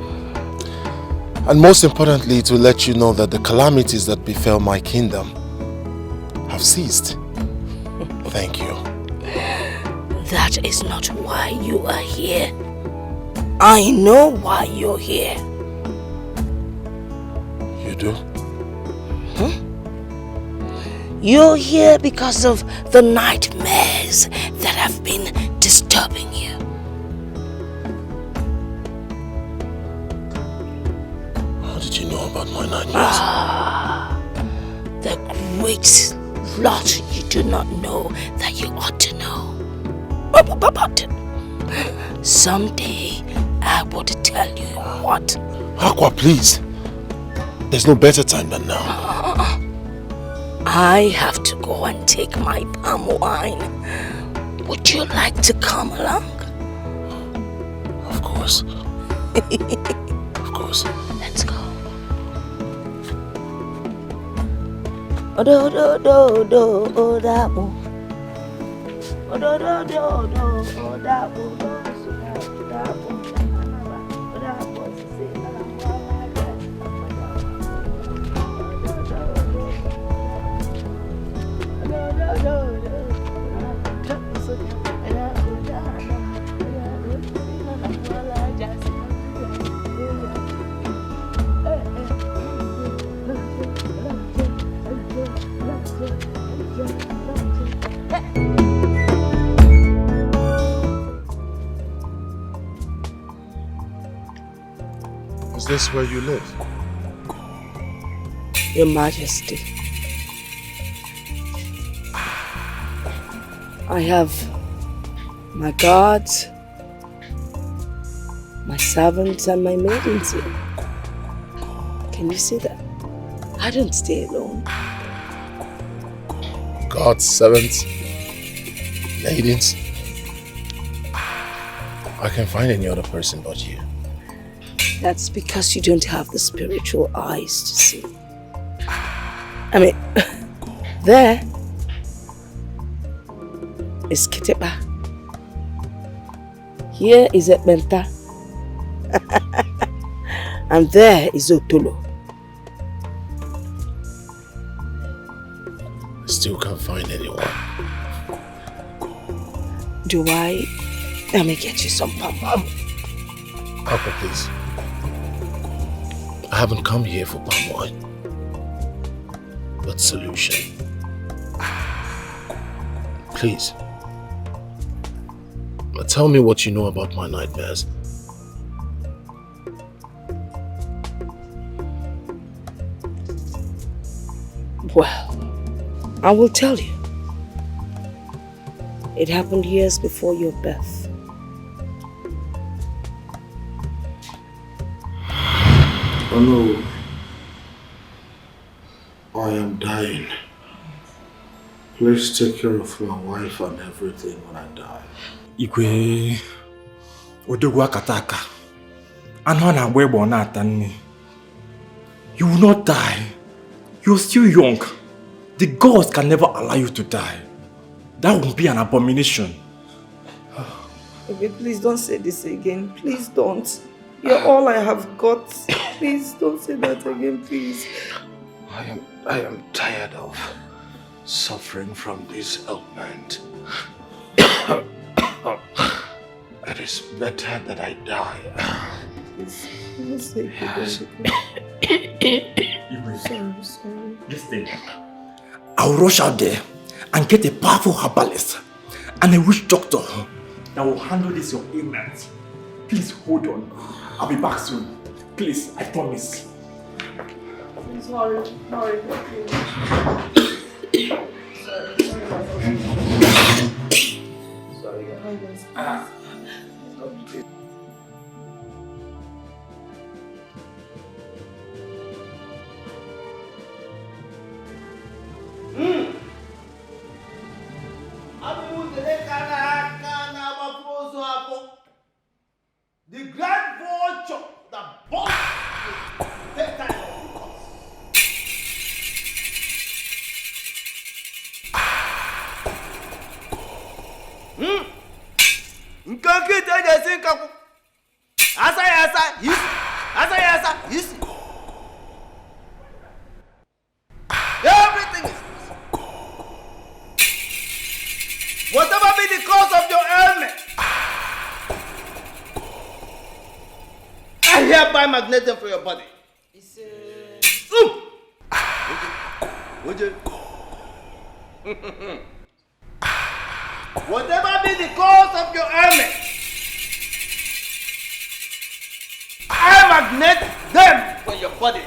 S1: and most importantly to let you know that the calamities that befell my kingdom have ceased. Thank you.
S13: That is not why you are here. I know why you're here.
S1: You do?
S13: You're here because of the nightmares that have been disturbing you.
S16: about my nightmares?
S13: The great lot you do not know that you ought to know. But someday I will tell you what.
S16: Aqua, please. There's no better time than now.
S13: I have to go and take my palm wine. Would you like to come along?
S16: Of course. Of course.
S13: Let's go.
S22: Is this where you live?
S13: Your Majesty, I have my guards, my servants, and my maidens here. Can you see that? I don't stay alone.
S16: God's servants, maidens. I can't find any other person but you.
S13: That's because you don't have the spiritual eyes to see. I mean, there is Kitepa. Here is Ekbenta. And there is Otolo.
S16: I still can't find anyone.
S13: Do I? Let me get you some pom-pom.
S16: Papa, please. I haven't come here for palm wine, but solution. Please. Tell me what you know about my nightmares.
S13: Well, I will tell you. It happened years before your birth.
S22: Oh no. I am dying. Please take care of my wife and everything when I die.
S15: Igwe odogwu akataka. Anụ na agba egbe na-ata nne. You will not die. You're still young. The gods can never allow you to die. That would be an abomination.
S3: Okay, please don't say this again. Please don't. You're all I have got. Please don't say that again, please.
S22: I am tired of suffering from this ailment. It is better that I die.
S3: Sorry.
S15: Listen. I'll rush out there and get a powerful herbalist and a witch doctor that will handle this your ailment. Please hold on. I'll be back soon. Please, I promise.
S3: Sorry.
S15: Sorry.
S3: Sorry, Your Highness.
S5: The grand vulture that bought that time of the Nkanki teje sinkaku. Asa, yes. Everything is whatever be the cause of your ailment, I hereby magnet them for your body. Whatever be the cause of your ailment, I magnet them for your body.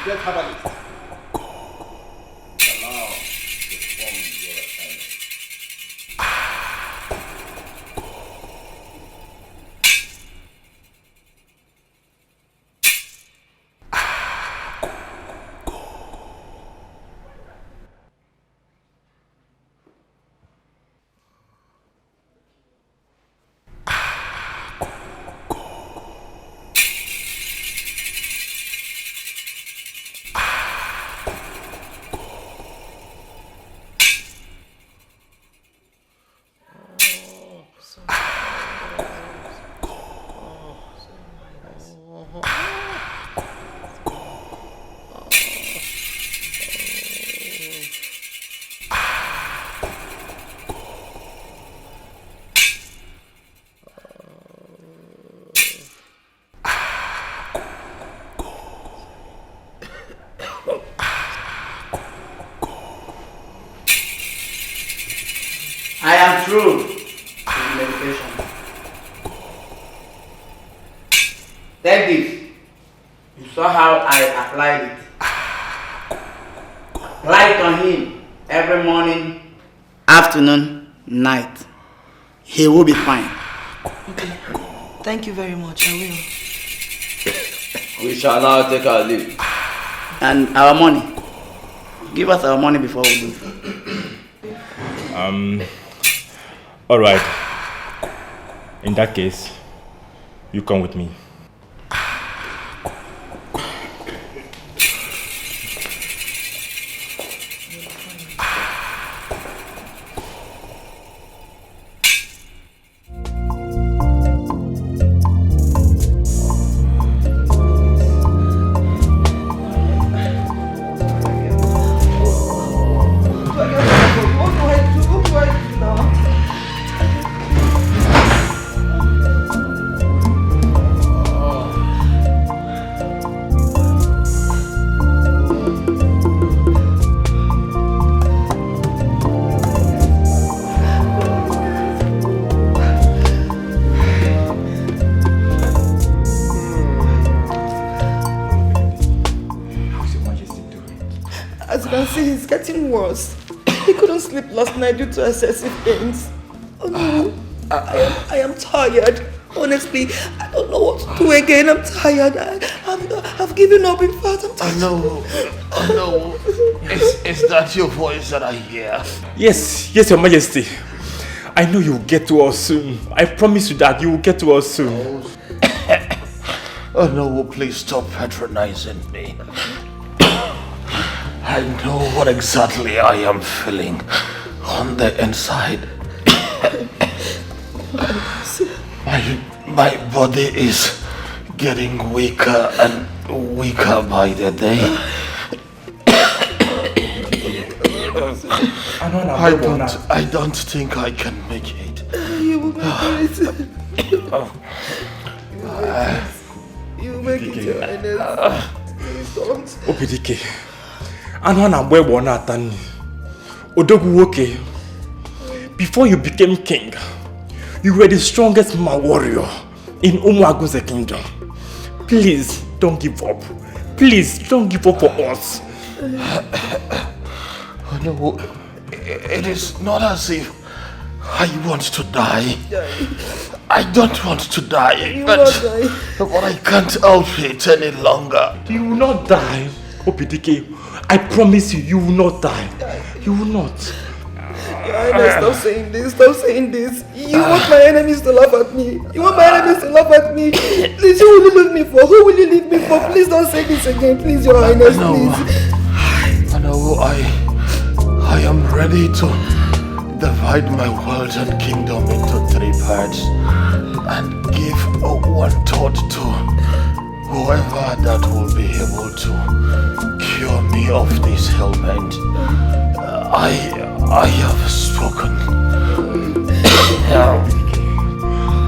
S21: Get herbalist. I am through with the medication. Take this. You saw how I applied it. Apply it on him every morning, afternoon, night. He will be fine.
S12: Okay. Thank you very much. I will.
S21: We shall now take our leave. And our money. Give us our money before we leave.
S15: All right. In that case, you come with me.
S12: He's getting worse. He couldn't sleep last night due to excessive pains. Oh no, I am tired. Honestly, I don't know what to do again. I'm tired. I've given up. In fact, I'm tired.
S5: Oh no. Is that your voice that I hear?
S15: Yes, Your Majesty. I know you'll get to us soon. I promise you that you will get to us soon.
S5: Oh no, please stop patronizing me. I know what exactly I am feeling on the inside. My body is getting weaker and weaker by the day. I don't think I can make it.
S12: You will make it. You will make it, Your Highness. Please don't.
S15: Opidike. Odogwu, before you became king, you were the strongest warrior in Umuaguze kingdom. Please don't give up. Please don't give up for us.
S5: Oh no, it is not as if I want to die. I don't want to die, but I can't help it any longer.
S15: You will not die, Opidike. I promise you, you will not die. You will not.
S12: Your Highness, stop saying this. Stop saying this. You want my enemies to laugh at me. You want my enemies to laugh at me. Please, who will you leave me for? Who will you leave me for? Please don't say this again. Please, Your Highness, please.
S5: I am ready to divide my world and kingdom into 3 parts and give 1/3 to whoever that will be able to cure me of this ailment. I have spoken.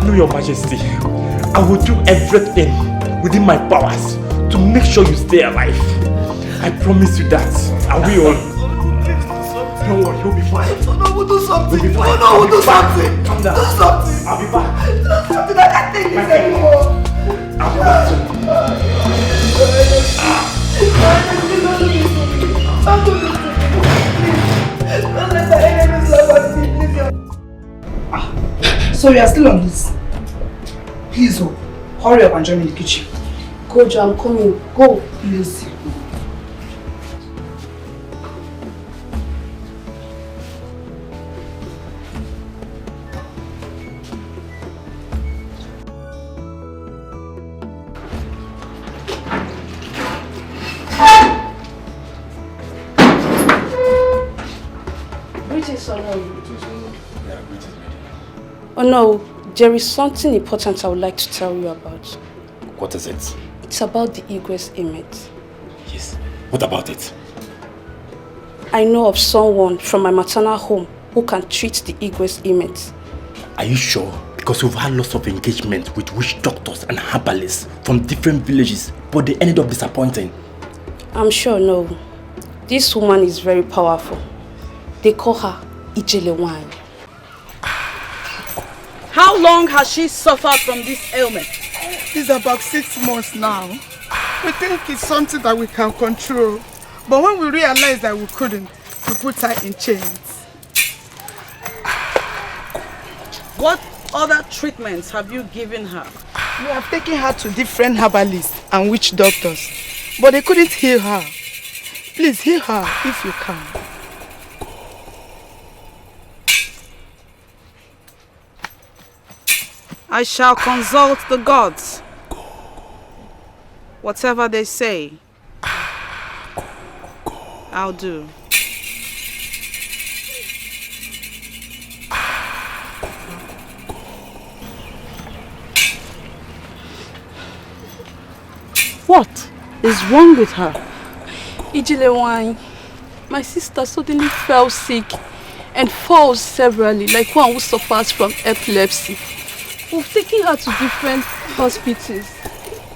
S15: No, Your Majesty. I will do everything within my powers to make sure you stay alive. I promise you that. I will. Don't worry, you'll be fine.
S12: No, we'll do something.
S15: You'll be fine.
S12: No, we'll do something.
S15: Calm down.
S12: Do something.
S15: I'll be back.
S12: Do something. I can't take this anymore.
S15: I'll be back soon.
S12: So we are still on this. Please, oh, hurry up and join me in the kitchen.
S17: Go, Jo, I'm coming. Go.
S12: Please.
S17: Oh no, there is something important I would like to tell you about.
S15: What is it?
S17: It's about the egress image.
S15: Yes. What about it?
S17: I know of someone from my maternal home who can treat the egress image.
S15: Are you sure? Because we've had lots of engagement with witch doctors and herbalists from different villages, but they ended up disappointing.
S17: I'm sure no. This woman is very powerful. They call her Ijele.
S2: How long has she suffered from this ailment?
S11: It's about 6 months now. We think it's something that we can control. But when we realized that we couldn't, we put her in chains.
S2: What other treatments have you given her?
S11: We have taken her to different herbalists and witch doctors. But they couldn't heal her. Please heal her if you can.
S2: I shall consult the gods. Whatever they say, I'll do.
S17: What is wrong with her? Ijele, my sister suddenly fell sick and falls severally like one who suffers from epilepsy. We've taken her to different hospitals,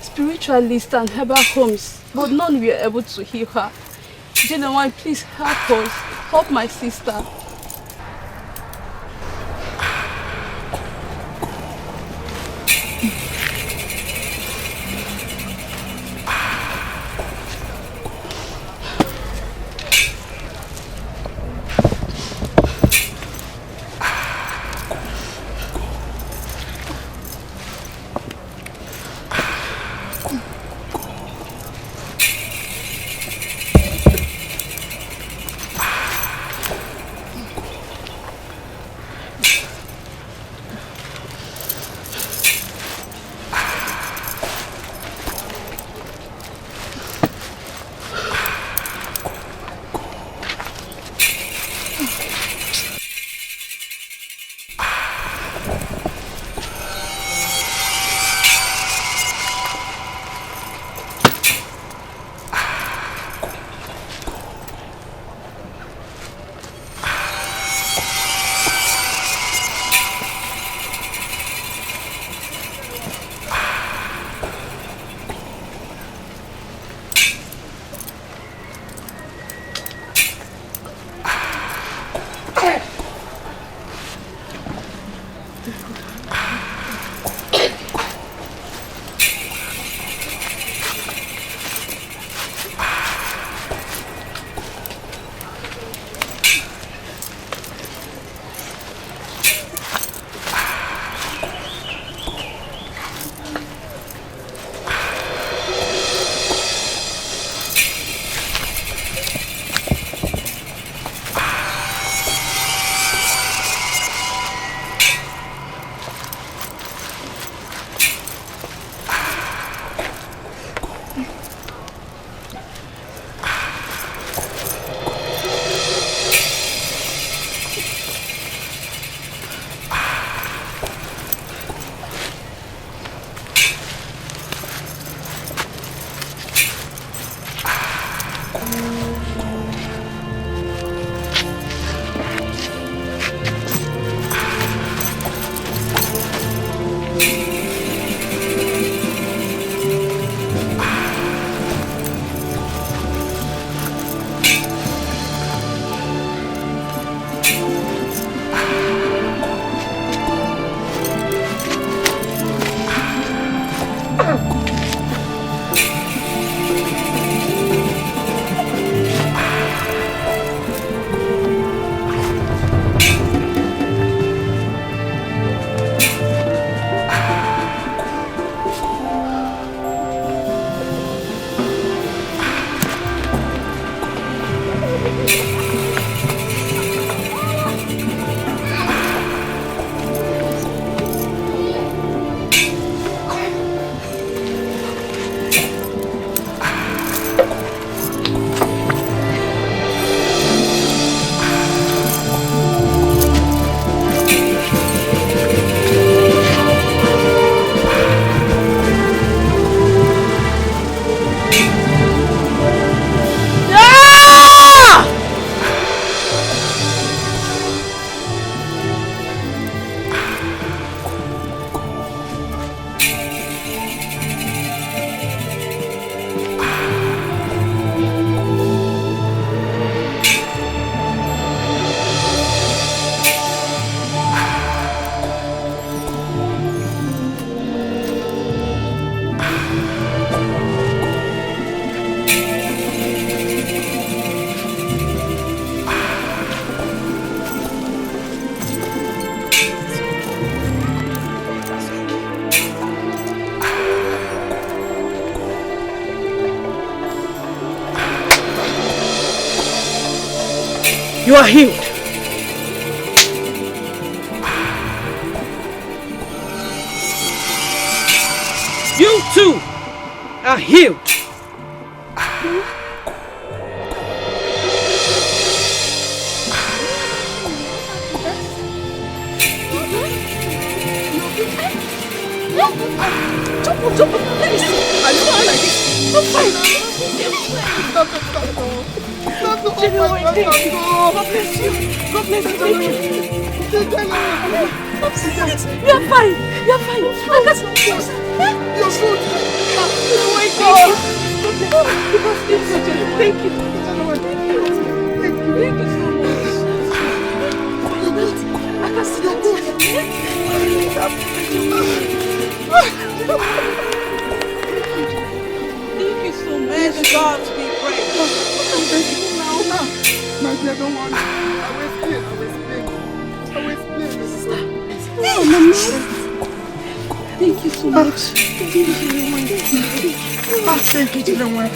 S17: spiritualists and herbal homes, but none were able to heal her. Ijele, please help us. Help my sister.
S2: You are healed. You too are healed.
S17: Jump, let me see. I don't want like this. I'm fine. Genuine, thank you. God bless you. God bless you. Thank you. You're fine. You're fine. I got some juice. You're good. Oh my God. Thank you. Thank you so much. I can see that. Thank you so much.
S2: May God be praised.
S11: My dear, don't worry. I will explain.
S17: Oh, Mama. Thank you so much. Thank you,
S11: Jelewine.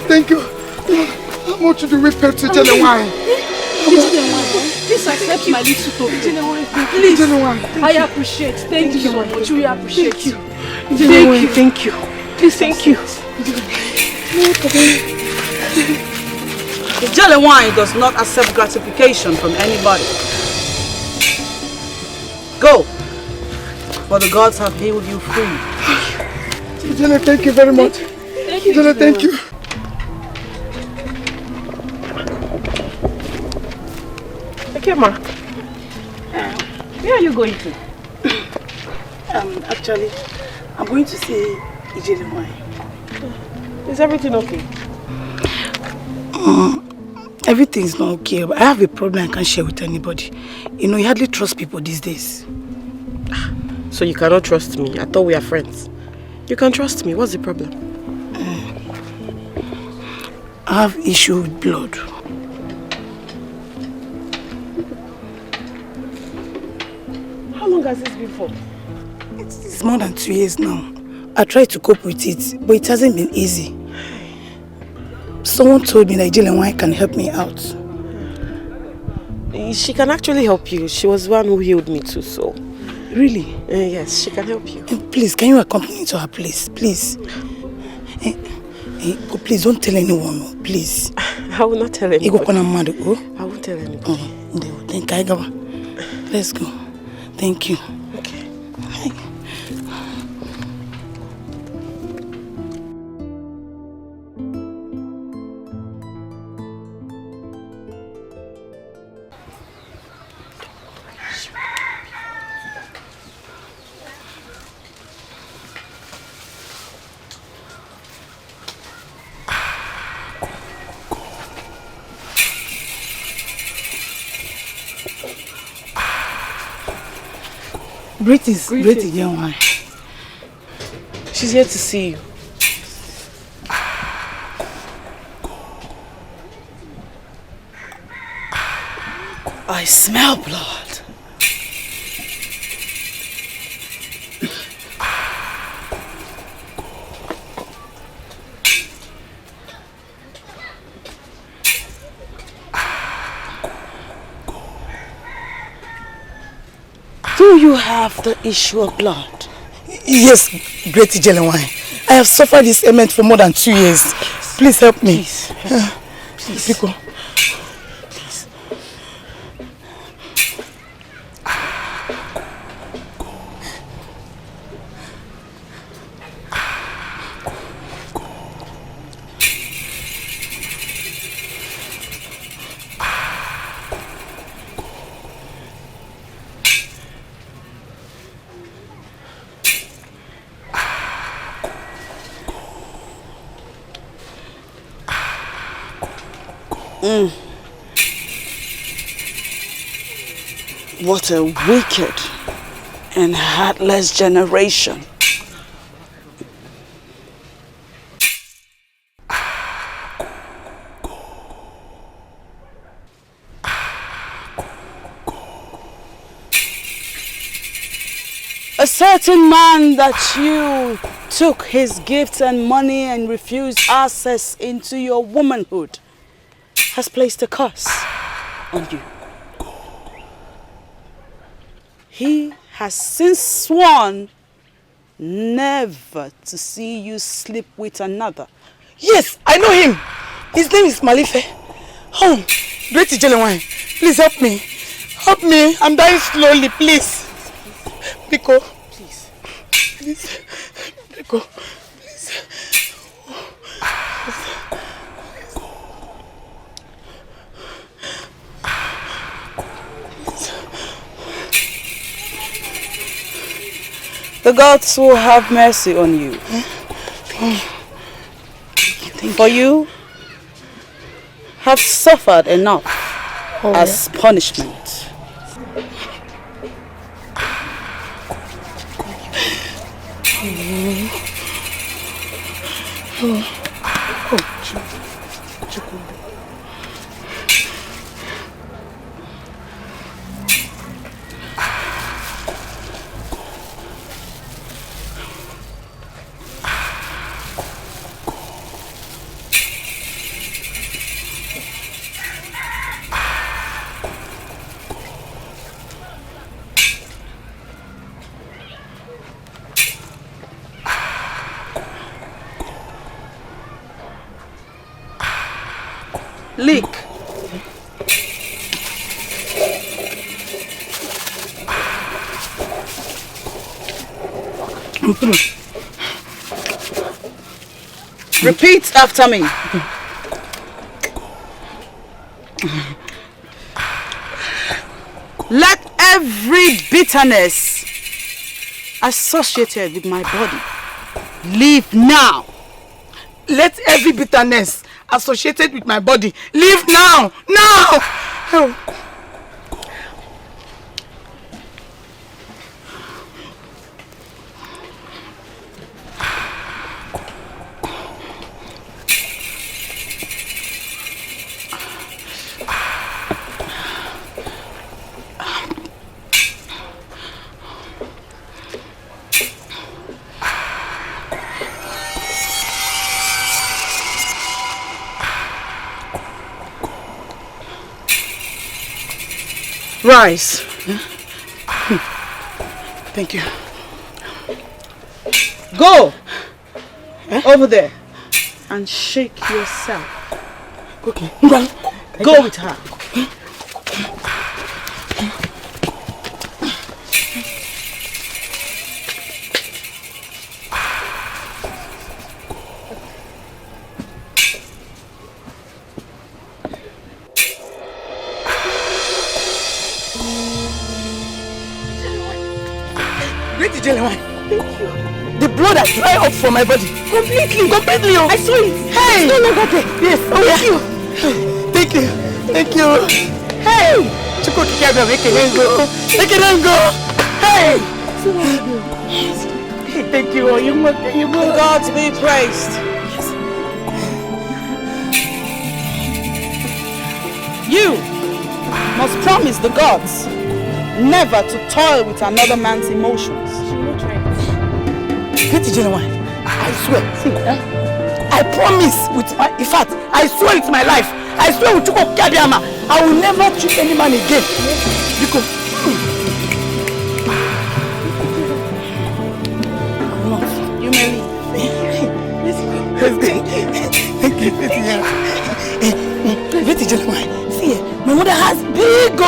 S11: Thank you. How much do we pay to Jelewine?
S17: Please accept my little token. Please. I appreciate. Thank you so much. We appreciate you. Thank you. Please, thank you.
S2: The Jelewine does not accept gratification from anybody. Go, for the gods have healed you free.
S11: Jele, thank you very much. Jele, thank you.
S17: Okay, ma. Where are you going to?
S12: Actually, I'm going to see Jelewine.
S17: Is everything okay?
S12: Everything's not okay, but I have a problem I can't share with anybody. You know, you hardly trust people these days.
S17: So you cannot trust me? I thought we are friends. You can trust me. What's the problem?
S12: I have issue with blood.
S17: How long has this been for?
S12: It's more than 2 years now. I tried to cope with it, but it hasn't been easy. Someone told me that Jelewine can help me out.
S17: She can actually help you. She was the one who healed me too, so...
S12: Really?
S17: Yes, she can help you.
S12: Please, can you accompany me to her place? Please. Please, don't tell anyone, please.
S17: I will not tell anybody.
S12: I
S17: won't tell anybody.
S12: Let's go. Thank you.
S17: Okay.
S12: Greetings, young one.
S17: She's here to see you.
S12: I smell blood.
S2: Do you have the issue of blood?
S3: Yes, Great Ijelenwai. I have suffered this ailment for more than 2 years. Please help me.
S2: Please.
S3: Biko.
S2: What a wicked and heartless generation. A certain man that you took his gifts and money and refused access into your womanhood has placed a curse on you. He has since sworn never to see you sleep with another.
S3: Yes, I know him. His name is Malife. Oh, Great Ijelenwai, please help me. Help me. I'm dying slowly, please. Biko. Please. Please. Biko. Please.
S2: The gods will have mercy on you. For you have suffered enough as punishment. Leak. Repeat after me. Let every bitterness associated with my body leave now.
S3: Let every bitterness associated with my body leave now. Now! Oh.
S2: Rise.
S3: Thank you.
S2: Go over there and shake yourself.
S3: Okay.
S2: Go with her.
S3: The blood has dried up from my body. Completely. Oh.
S2: I saw it.
S3: Hey.
S2: It's no longer there.
S3: Yes. Thank you. Thank you. Hey. Make it go. Hey. Thank you.
S2: The gods be praised. You must promise the gods never to toil with another man's emotions.
S3: Great Ijelenwai, I swear. I promise with my, in fact, I swear with my life. I swear with Chuko Kadiama, I will never treat any man again. Because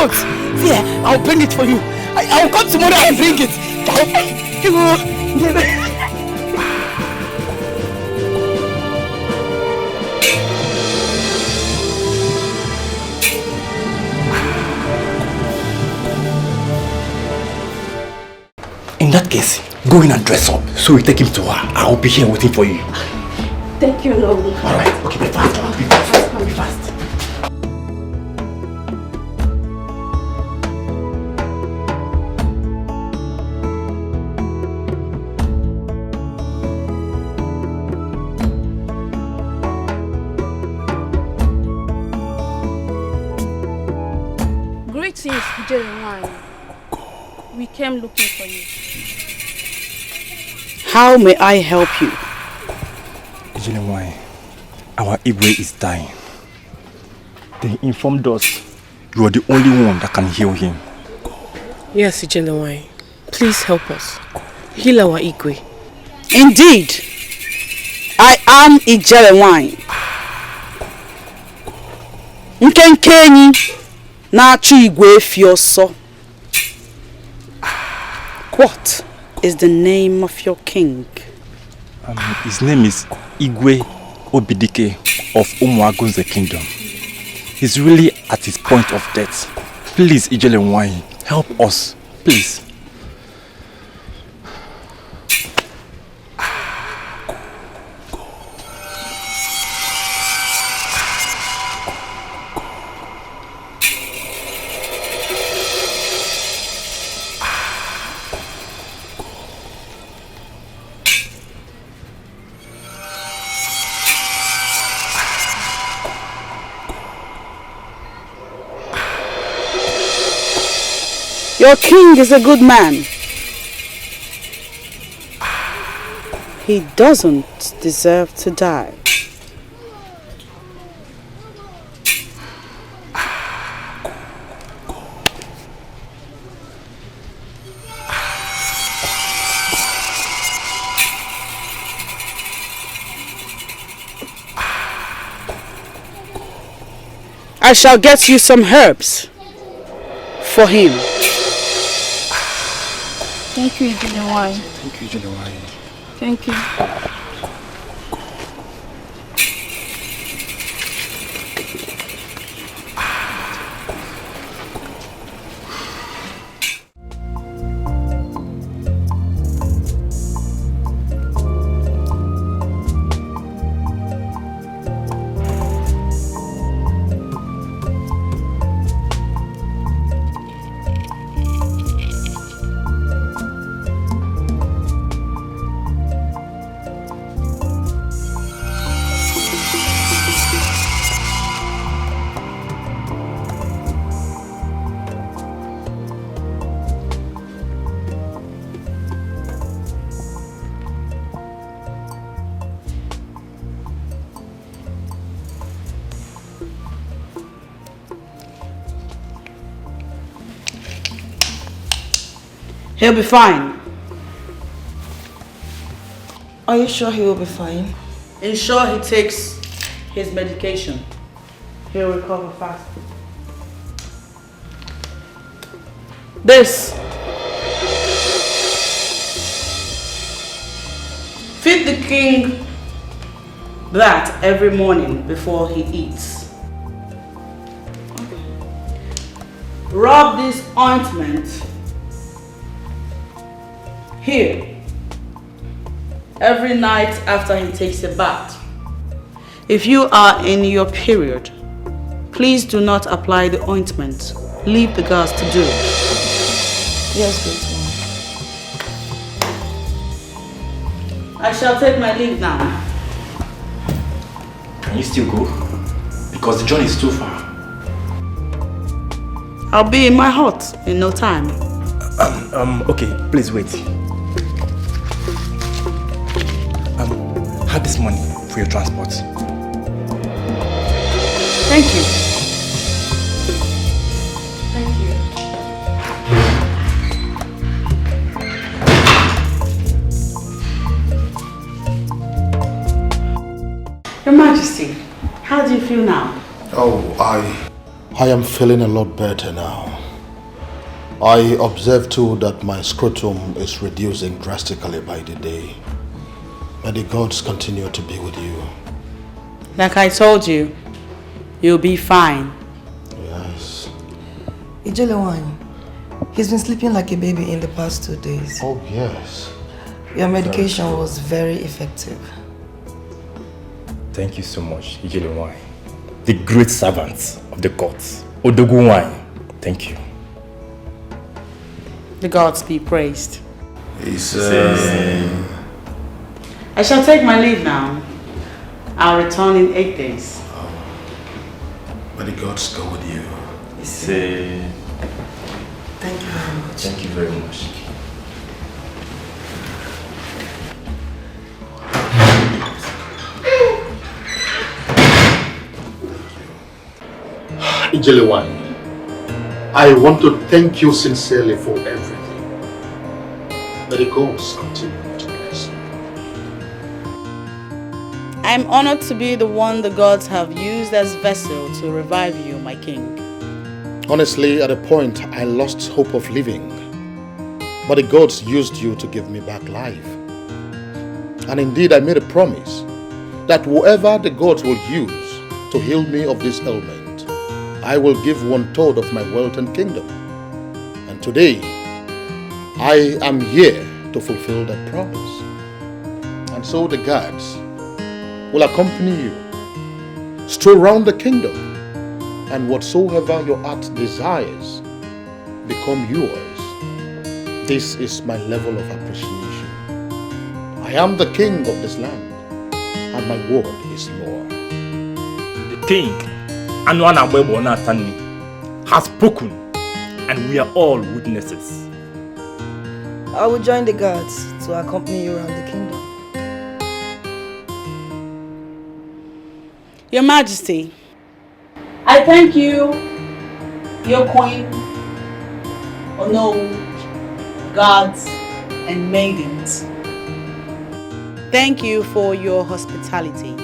S3: out. See, I'll bring it for you. I'll come tomorrow and bring it.
S10: In that case, go in and dress up so we take him to her. I'll be here waiting for you.
S7: Thank you, Lord.
S10: Alright, okay, be fast. Be fast. Be fast.
S9: Greetings, Jeremiah. We came looking for you.
S2: How may I help you?
S10: Jeremiah, our Igwe is dying. They informed us you are the only one that can heal him.
S17: Yes, Jeremiah. Please help us. Heal our Igwe.
S2: Indeed, I am Jeremiah. Nkenkenyi na-achụ igwe efi ọsọ. What is the name of your king?
S10: His name is Igwe Obidike of Umuagunze Kingdom. He's really at his point of death. Please, Ijelenwai, help us, please.
S2: Your king is a good man. He doesn't deserve to die. I shall get you some herbs for him.
S9: Thank you, Jeremiah.
S10: Thank you, Jeremiah.
S9: Thank you.
S2: He'll be fine.
S12: Are you sure he will be fine?
S2: Ensure he takes his medication. He'll recover fast. This. Feed the king that every morning before he eats. Rub this ointment here every night after he takes a bath. If you are in your period, please do not apply the ointment. Leave the girls to do it.
S12: Yes, great mom.
S2: I shall take my leave now.
S10: Can you still go? Because the journey is too far.
S2: I'll be in my hut in no time.
S10: Okay, please wait. Have this money for your transport.
S2: Thank you.
S17: Thank you.
S2: Your Majesty, how do you feel now?
S6: Oh,
S8: I am feeling a lot better now. I observe too that my scrotum is reducing drastically by the day. May the gods continue to be with you.
S3: Like I told you, you'll be fine.
S8: Yes.
S12: Ijelewan, he's been sleeping like a baby in the past 2 days.
S8: Oh, yes.
S12: Your medication was very effective.
S10: Thank you so much, Ijelewan, the great servant of the gods. Odogunwan, thank you.
S3: The gods be praised.
S8: Amen.
S3: I shall take my leave now. I'll return in 8 days.
S8: May the gods go with you.
S12: Thank you very much.
S10: Thank you very much.
S6: Ijelewan, I want to thank you sincerely for everything. May the gods continue to bless you.
S2: I'm honored to be the one the gods have used as vessel to revive you, my king.
S8: Honestly, at a point, I lost hope of living. But the gods used you to give me back life. And indeed, I made a promise that whoever the gods will use to heal me of this ailment, I will give 1/3 of my wealth and kingdom. And today, I am here to fulfill that promise. And so the gods will accompany you, stroll around the kingdom, and whatsoever your heart desires become yours. This is my level of appreciation. I am the king of this land, and my word is law.
S10: The king, Anwana Bebo Natani, has spoken, and we are all witnesses.
S12: I will join the guards to accompany you around the kingdom.
S2: Your Majesty, I thank you, your queen, guards, and maidens. Thank you for your hospitality,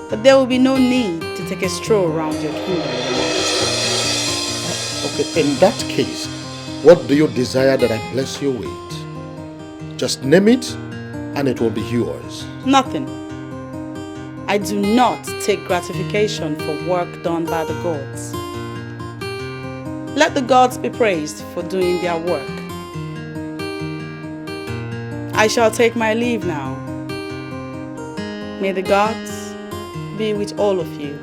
S2: but there will be no need to take a stroll around your kingdom.
S8: Okay, in that case, what do you desire that I bless you with? Just name it, and it will be yours.
S2: Nothing. I do not take gratification for work done by the gods. Let the gods be praised for doing their work. I shall take my leave now. May the gods be with all of you.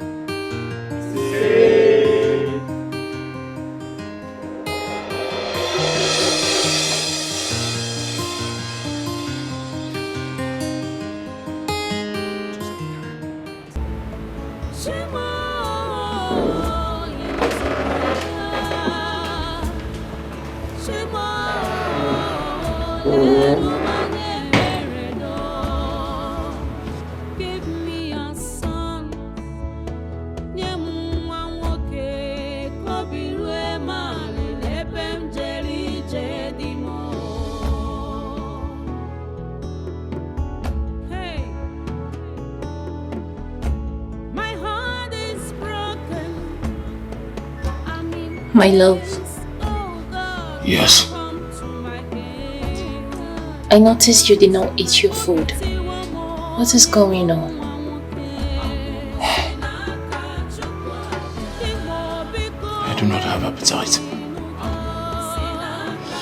S7: My love,
S8: Yes.
S7: I noticed you did not eat your food. What is going on?
S8: I do not have appetite.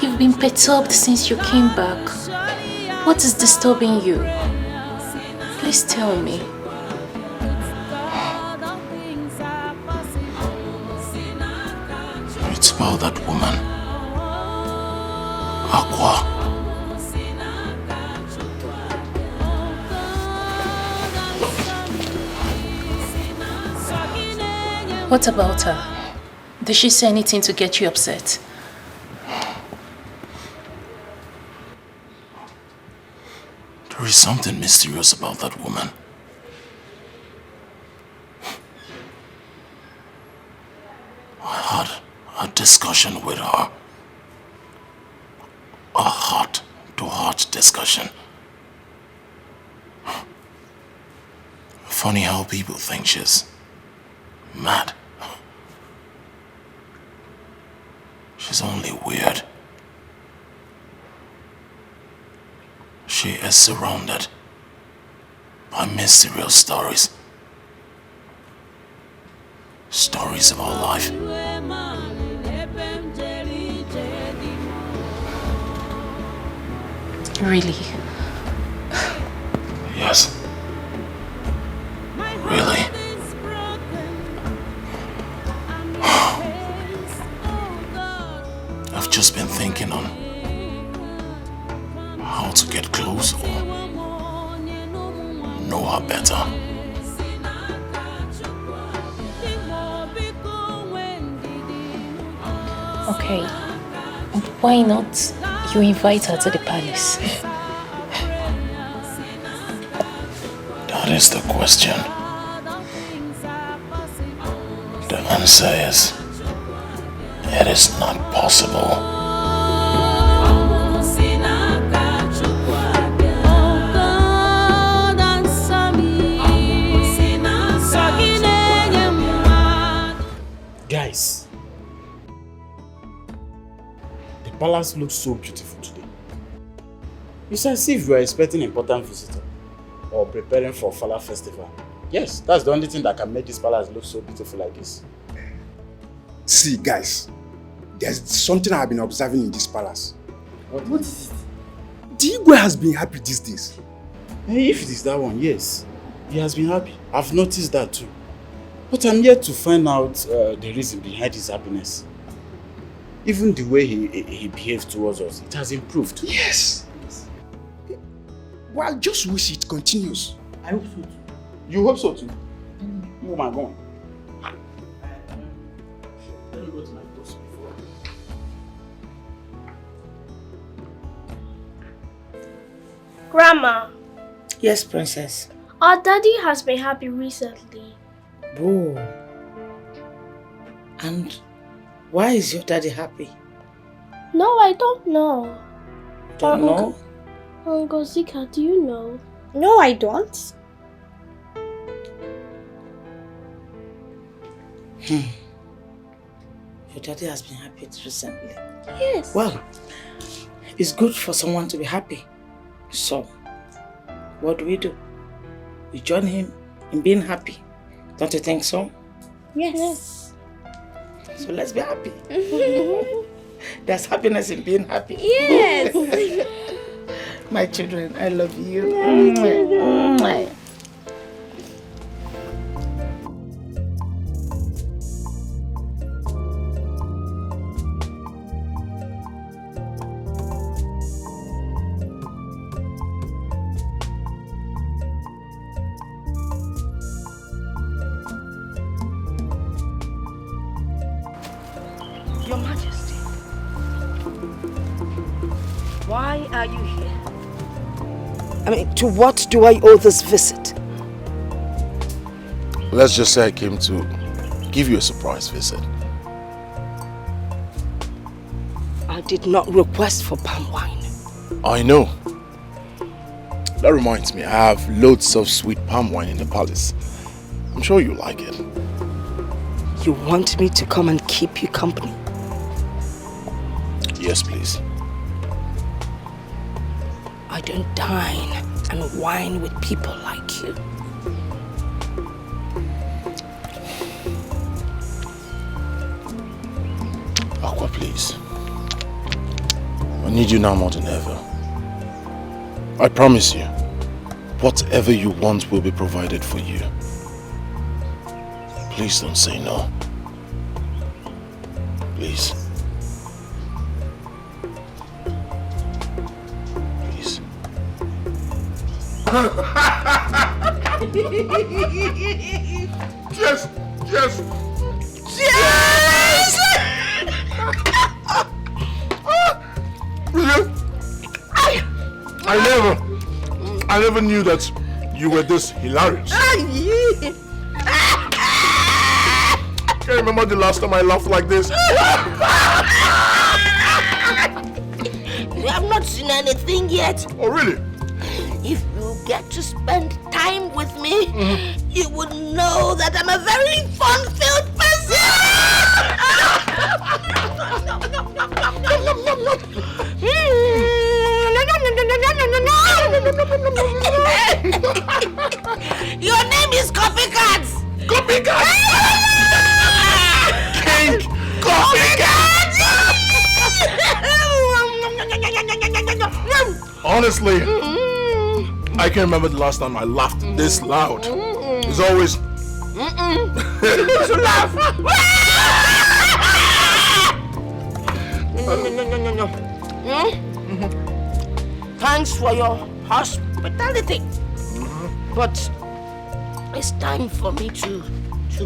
S7: You've been perturbed since you came back. What is disturbing you? Please tell me.
S8: It's about that woman. Aqua.
S7: What about her? Did she say anything to get you upset?
S8: There is something mysterious about that woman. I had a discussion with her. A heart-to-heart discussion. Funny how people think she's mad.
S14: She's only weird. She is surrounded by mysterious stories. Stories of our life.
S7: Really?
S14: Yes. Really? I've just been thinking on how to get close or know her better.
S7: Okay. Why not you invite her to the palace?
S14: That is the question. The answer is, it is not possible.
S21: Guys, the palace looks so beautiful today. It's as if you are expecting an important visitor or preparing for Fala festival. Yes, that's the only thing that can make this palace look so beautiful like this.
S19: See, guys, there's something I've been observing in this palace.
S21: What is it?
S19: The Igwe has been happy these days.
S21: If it is that one, yes. He has been happy. I've noticed that too. But I'm yet to find out the reason behind his happiness. Even the way he behaves towards us, it has improved.
S19: Yes. Well, I just wish it continues.
S21: I hope so too. You hope so too? Oh my God. Let me go to my post before.
S9: Grandma,
S3: Yes, princess.
S9: our daddy has been happy recently.
S3: Oh. And why is your daddy happy?
S9: No, I don't know.
S3: Don't know?
S9: Uncle Zika, do you know?
S20: No, I don't.
S3: Your daddy has been happy recently.
S20: Yes.
S3: Well, it's good for someone to be happy. So, what do? We join him in being happy. Don't you think so?
S20: Yes.
S3: So let's be happy. There's happiness in being happy.
S20: Yes.
S3: My children, I love you.
S20: Mwah.
S12: Your Majesty, why are you here? I mean, to what do I owe this visit?
S1: Let's just say I came to give you a surprise visit.
S12: I did not request for palm wine.
S1: I know. That reminds me, I have loads of sweet palm wine in the palace. I'm sure you like it.
S12: You want me to come and keep you company?
S1: Yes, please.
S12: I don't dine and wine with people like you.
S1: Aqua, please. I need you now more than ever. I promise you, whatever you want will be provided for you. Please don't say no. Please. Please.
S6: Yes! Yes!
S12: Yes!
S6: I never knew that you were this hilarious. I can't remember the last time I laughed like this.
S13: You have not seen anything yet.
S6: Oh, really?
S13: If you get to spend time with me, you would know that I'm a very fun-filled person.
S1: Honestly, I can't remember the last time I laughed this loud. It's always...
S13: You need to laugh. No. Thanks for your hospitality. But it's time for me to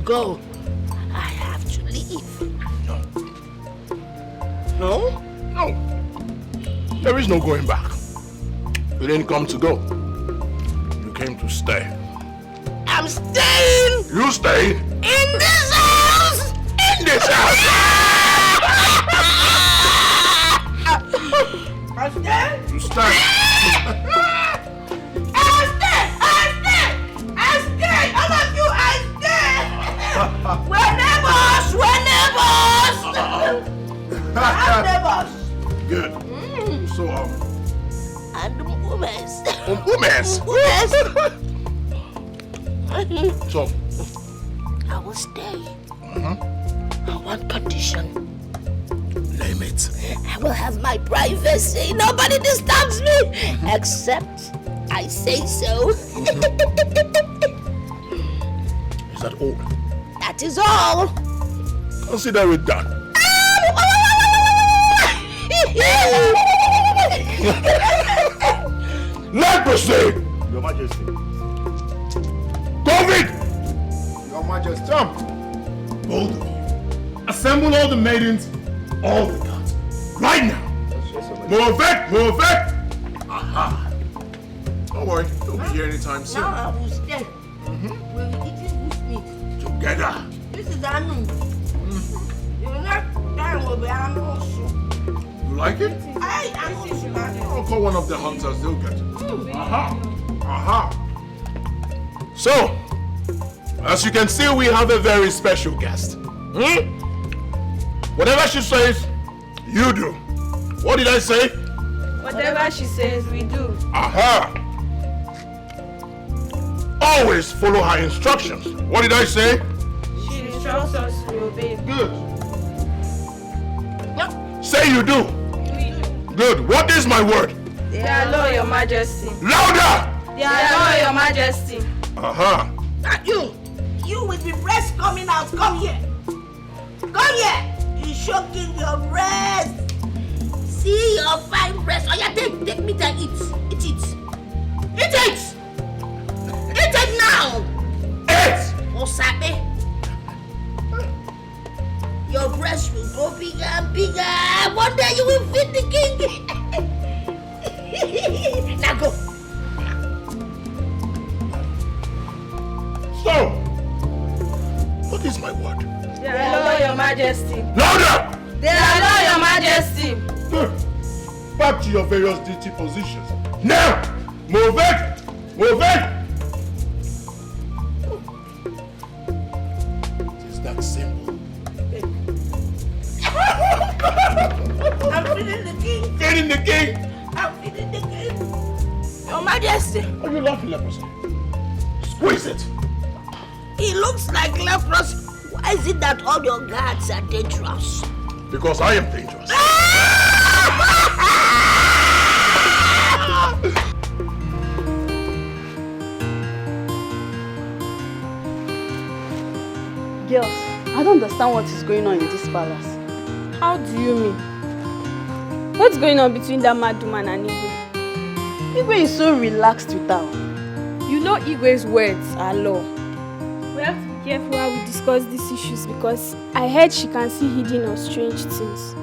S13: go. I have to leave. No?
S1: No. There is no going back. You didn't come to go. You came to stay.
S13: I'm staying!
S1: You stay?
S13: In this house!
S1: In this house!
S13: I stay?
S1: You stay.
S13: I stay! All of you, I stay! We're neighbors! I'm neighbors!
S1: Good. So,
S13: and women's.
S1: Women's? So?
S13: I will stay. On one condition.
S1: Name it.
S13: I will have my privacy. Nobody disturbs me. Except I say so.
S1: Is that all?
S13: That is all.
S1: Consider it done. Let proceed!
S6: Your Majesty.
S1: David!
S6: Your Majesty. Jump! Both of you. Assemble all the maidens, all the gods. Right now!
S1: Move it! Aha! Don't worry, you'll be here anytime soon.
S13: Now I will stay. We're eating this meat.
S1: Together.
S13: This is Anu. The next time will be Anu soup.
S1: You like it? I'll call one of the hunters, they'll get it. Aha! So, as you can see, we have a very special guest. Whatever she says, you do. What did I say?
S4: Whatever she says, we do.
S1: Aha! Always follow her instructions. What did I say?
S4: She instructs us to obey.
S1: Good. Say you do. Good. What is my word?
S4: They are law, Your Majesty.
S1: Louder!
S4: They are law, Your Majesty.
S1: Aha!
S13: Not you! You with the breast coming out, come here! Come here! You shocking your breast! See your fine breast. Oh yeah, take meat and eat. Eat it! Eat it! Eat it now!
S1: Eat!
S13: Osabe! Your breast will grow bigger and bigger. One day you will feed the king. Now go.
S1: So, what is my word?
S4: They are law, Your Majesty.
S1: Louder!
S4: They are law, Your Majesty.
S1: Good. Back to your various duty positions. Now! Move it! Move it! It is that simple.
S13: I'm feeding the king.
S1: Feeding the king?
S13: I'm feeding the king. Your Majesty.
S1: Are you laughing, leprosy? Squeeze it.
S13: He looks like leprosy. Why is it that all your guards are dangerous?
S1: Because I am dangerous.
S2: Girls, I don't understand what is going on in this palace.
S18: How do you mean? What's going on between that mad woman and Igwe?
S2: Igwe is so relaxed with her.
S18: You know Igwe's words are law. We have to be careful how we discuss these issues because I heard she can see hidden or strange things.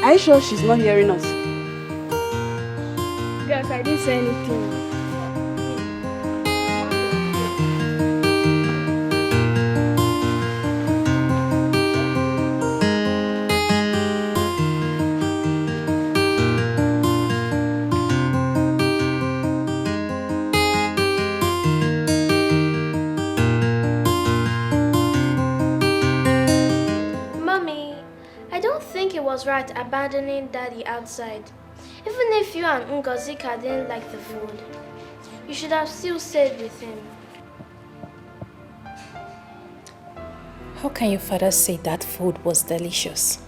S2: Are you sure she's not hearing us?
S18: Girls, I didn't say anything.
S9: Right abandoning Daddy outside. Even if you and Ngozika didn't like the food, you should have still stayed with him.
S7: How can your father say that food was delicious?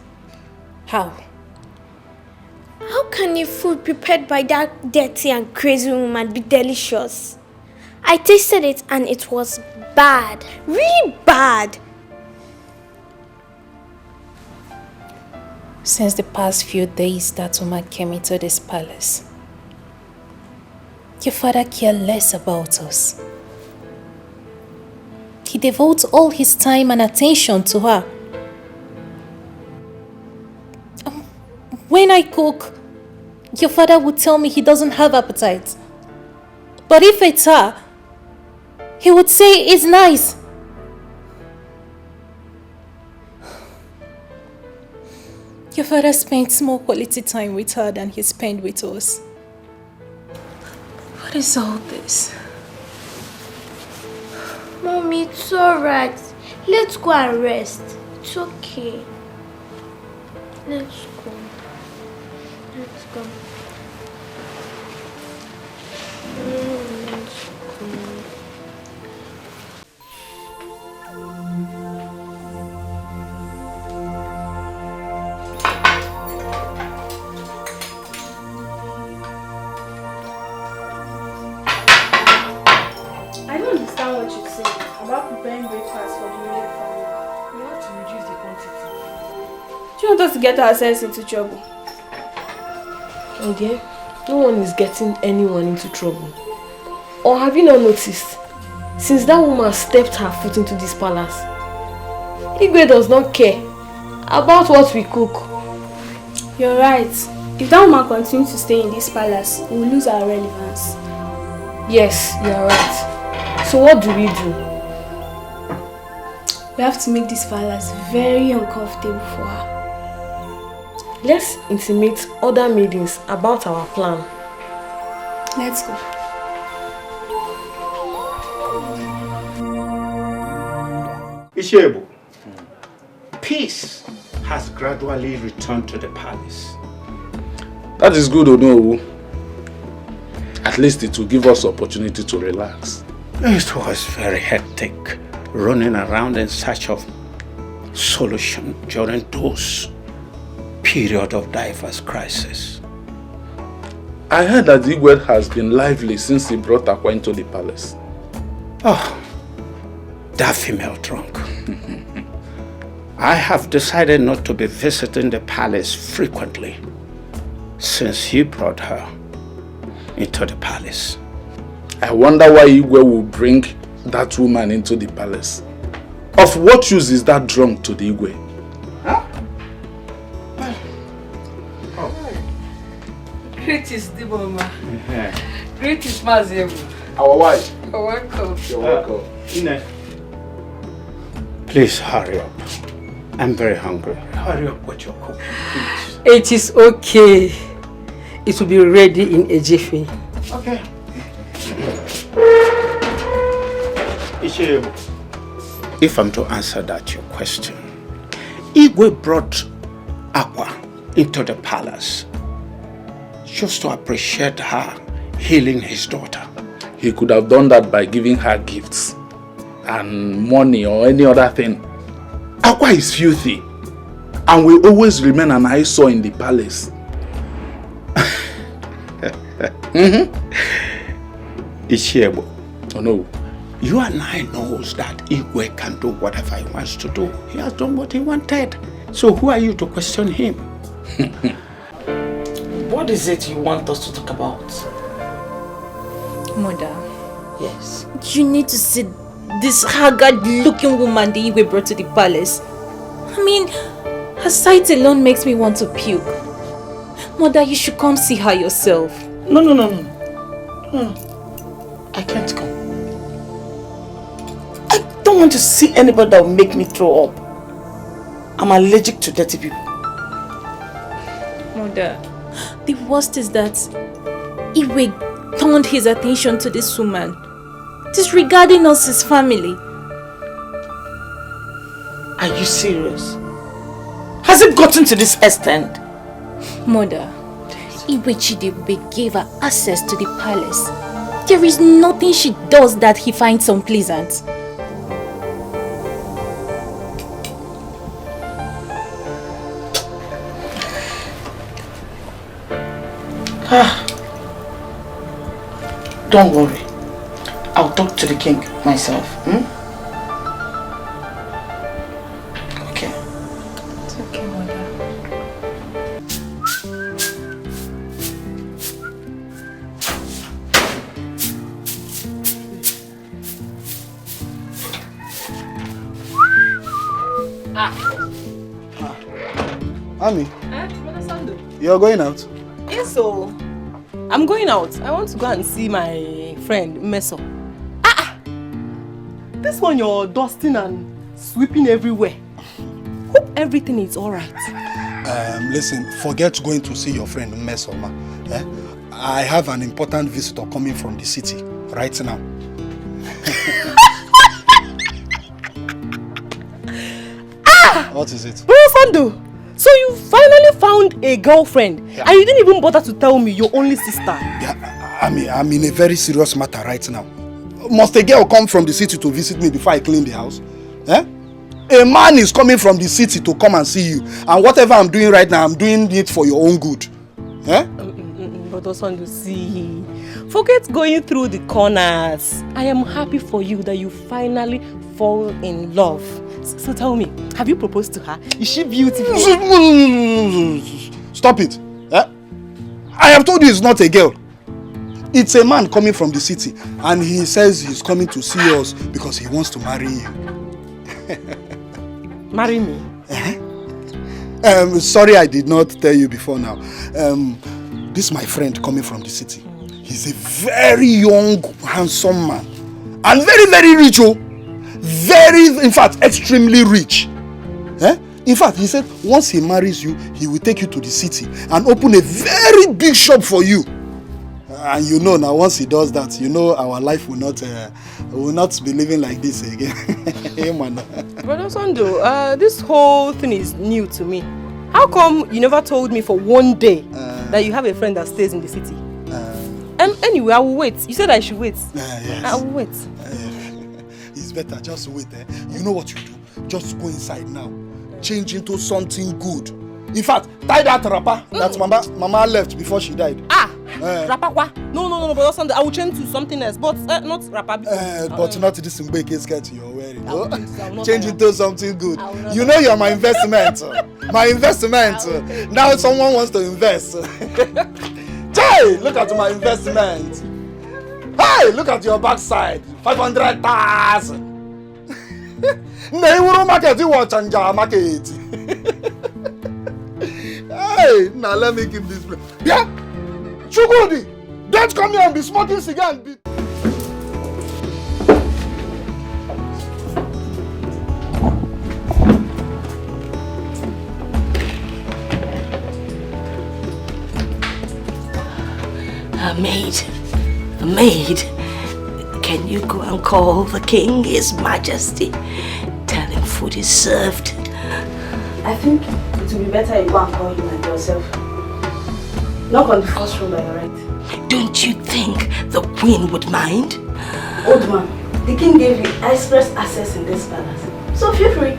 S7: How?
S9: How can a food prepared by that dirty and crazy woman be delicious? I tasted it and it was bad. Really bad.
S7: Since the past few days that woman came into this palace, your father cared less about us. He devotes all his time and attention to her. When I cook, your father would tell me he doesn't have appetite. But if it's her, he would say it's nice. Your father spends more quality time with her than he spent with us. What is all this?
S9: Mommy, it's alright. Let's go and rest. It's okay. Let's go. Let's go. Let's go.
S18: I don't understand what you're saying about preparing breakfast for the immediate family. We have to reduce the quantity. Do you want us to get ourselves into trouble?
S17: Okay, no one is getting anyone into trouble. Or have you not noticed? Since that woman stepped her foot into this palace, Igwe does not care about what we cook.
S18: You're right. If that woman continues to stay in this palace, we will lose our relevance.
S17: Yes, you're right. So what do?
S18: We have to make this palace very uncomfortable for her.
S17: Let's intimate other maidens about our plan.
S18: Let's go.
S16: Ishebu, peace has gradually returned to the palace.
S1: That is good, Onowu. At least it will give us opportunity to relax.
S16: It was very hectic, running around in search of solution during those period of diverse crisis.
S1: I heard that Igwe has been lively since he brought Akwa into the palace.
S16: Oh, that female drunk. I have decided not to be visiting the palace frequently since he brought her into the palace.
S1: I wonder why Igwe will bring that woman into the palace. Of what use is that drunk to the Igwe?
S16: Huh?
S22: Greetings, Diboma. Greetings, Mazebu.
S1: Our wife.
S22: You're welcome.
S1: You're welcome.
S16: Ine. Please hurry up. I'm very hungry. Hurry up with your cooking, please.
S22: It is okay. It will be ready in a jiffy.
S16: Okay. Ishebu, if I'm to answer that your question, Igwe brought Akwa into the palace just to appreciate her healing his daughter.
S1: He could have done that by giving her gifts and money or any other thing. Akwa is filthy and will always remain an eyesore in the palace.
S16: Ishebu.
S1: Oh no.
S16: You and I knows that Igwe can do whatever he wants to do. He has done what he wanted. So who are you to question him?
S3: What is it you want us to talk about?
S7: Mother.
S3: Yes.
S7: You need to see this haggard-looking woman the Igwe brought to the palace. I mean, her sight alone makes me want to puke. Mother, you should come see her yourself.
S3: No. I can't come. I don't want to see anybody that will make me throw up. I'm allergic to dirty people.
S7: Mother, the worst is that Igwe turned his attention to this woman, disregarding us as family.
S3: Are you serious? Has it gotten to this extent?
S7: Mother, Igwe Chidebube gave her access to the palace. There is nothing she does that he finds unpleasant.
S3: Don't worry. I'll talk to the king myself. Okay.
S17: It's okay, mother.
S5: Ami,
S17: Brother Sando.
S5: you're going out?
S17: Yes, so I'm going out. I want to go and see my friend Meso. This one you're dusting and sweeping everywhere. Hope everything is alright.
S5: Listen, forget going to see your friend Mesoma. I have an important visitor coming from the city right now. What is it?
S17: Brother Sando, so you finally found a girlfriend and you didn't even bother to tell me your only sister.
S5: Yeah, I'm in a very serious matter right now. Must a girl come from the city to visit me before I clean the house? A man is coming from the city to come and see you. And whatever I'm doing right now, I'm doing it for your own good.
S17: Brother Sando, see, forget going through the corners. I am happy for you that you finally fall in love. So tell me, have you proposed to her? Is she beautiful?
S5: Stop it. I have told you it's not a girl. It's a man coming from the city. And he says he's coming to see us because he wants to marry you.
S17: Marry me?
S5: Sorry I did not tell you before now. This is my friend coming from the city. He's a very young, handsome man. And very, very rich, oh. In fact, extremely rich. In fact, he said once he marries you, he will take you to the city and open a very big shop for you. And you know now, once he does that, you know our life will not be living like this again. Hey, man.
S17: Brother Sando, this whole thing is new to me. How come you never told me for one day that you have a friend that stays in the city? Anyway, I will wait. You said I should wait.
S5: Yes.
S17: I will wait.
S5: It's better, just wait. You know what you do? Just go inside now. Change into something good. In fact, tie that wrapper that Mama left before she died.
S17: Wrapper what? No, Brother Sando, I will change to something else, but not wrapper.
S5: But not this Mbeke skirt you're wearing. Change into something good. You know you're my investment. My investment. Now someone wants to invest. Hey, look at my investment. Hey, look at your backside. 500,000. Neuro market, you watch and market. Hey, now let me keep this. Yeah? Chugudi, don't come here and be smoking cigar and be...
S13: A maid, can you go and call the king, his majesty? Tell him food is served.
S2: I think it will be better if you go and call him and yourself. Knock on the first room by your right.
S13: Don't you think the queen would mind?
S2: Old man, the king gave you express access in this palace. So feel free.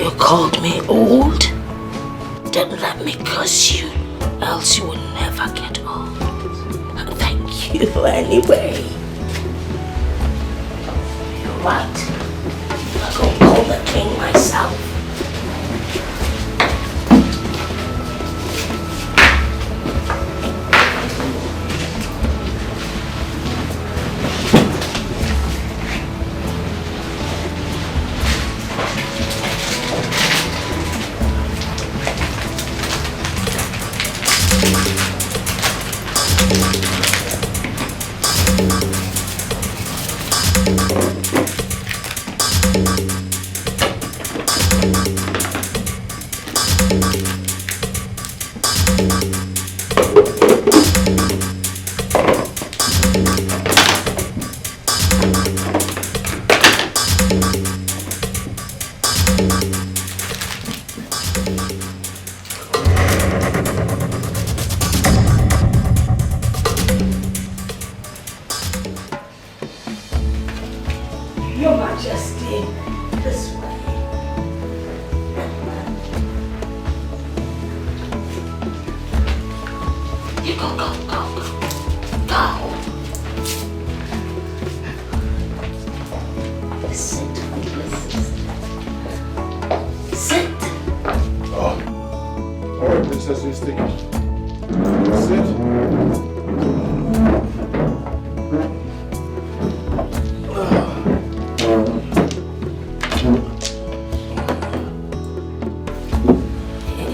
S13: You called me old? Then let me curse you, else you will never get old. Thank you anyway. You're right. I'll go call the king myself. Your Majesty, this way. Sit, sit.
S14: Oh. All right, Princess, let's take it. Sit.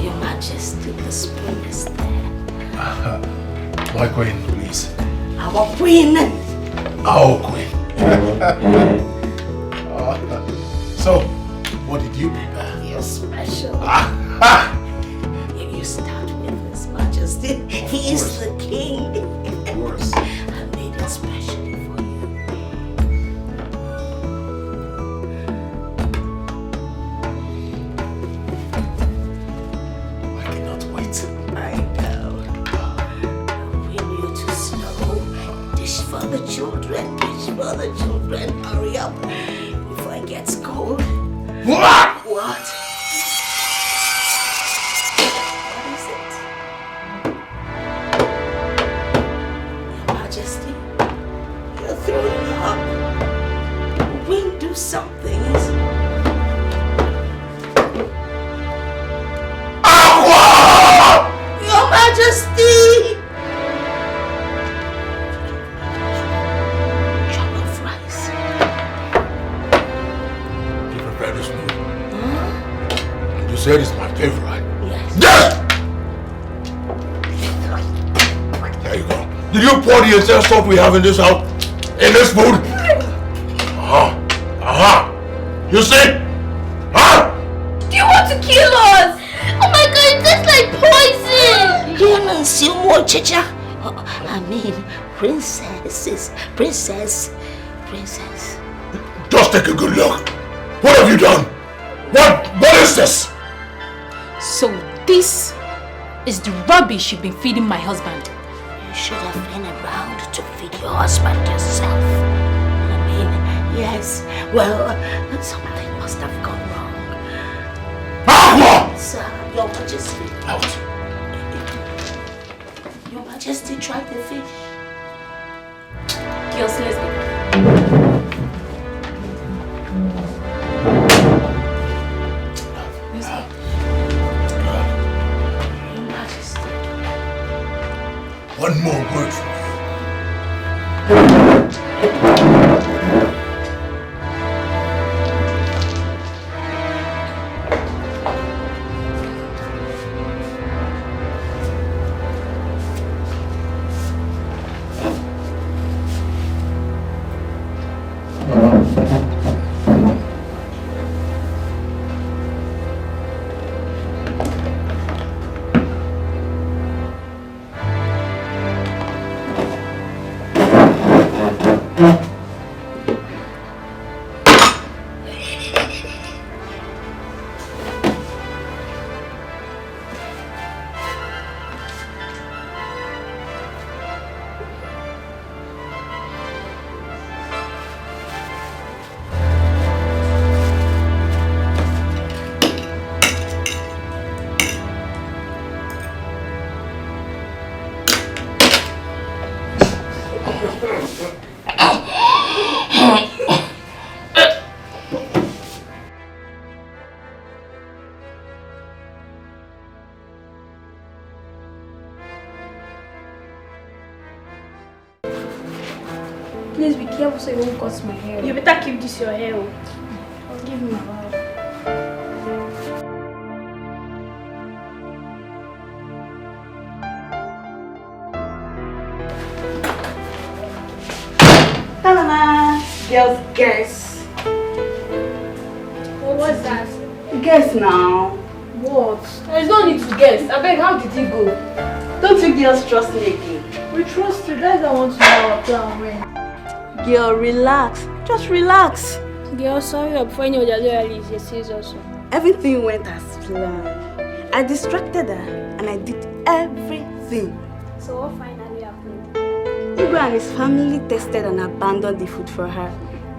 S13: Your Majesty, the spoon is there.
S14: My queen, please.
S13: Our queen.
S14: Our queen. So, what did you prepare?
S13: You're special. You start with His Majesty. He is the king.
S14: Of course.
S13: I made it specially for you.
S14: I cannot wait.
S13: I know. We need to slow. Dish for the children. Dish for the children. Hurry up before it gets cold.
S14: What?
S13: What? What is it? Your Majesty, you're throwing up. We do something. Your Majesty! Jollof rice.
S14: You prepared this meal. And you said it's my favorite.
S13: Yes.
S14: Yes! There you go. Did you pour the entire stuff we have in this house? In this food? You see?
S9: Do you want to kill us? Oh my god, it tastes like poison!
S13: Humans, you more chicha. I mean, princesses. Princess.
S14: Just take a good look. What have you done? What is this?
S7: So this is the rubbish you've been feeding my husband.
S13: You should have been around to feed your husband yourself. I mean, yes. Well, something must have gone wrong. Sir, Your Majesty.
S14: Out.
S13: Your Majesty tried the fish.
S7: Girls, let's go.
S13: Your Majesty.
S14: One more word from
S18: Please be careful so you won't cut my hair. You better keep this your hair. I'll give me a vibe.
S2: Ta-da! Girls, guess.
S18: Well, what's that?
S2: Guess now.
S18: What? There's no need to guess. I beg, how did he go?
S2: Don't you girls trust me again?
S18: We trust you. Guys, I want to know our plan when.
S2: Girl, relax. Just relax.
S18: Girl, sorry, before you know that literally is a series also.
S2: Everything went as planned. I distracted her and I did everything.
S18: So what finally happened?
S2: Igwe and his family tested and abandoned the food for her.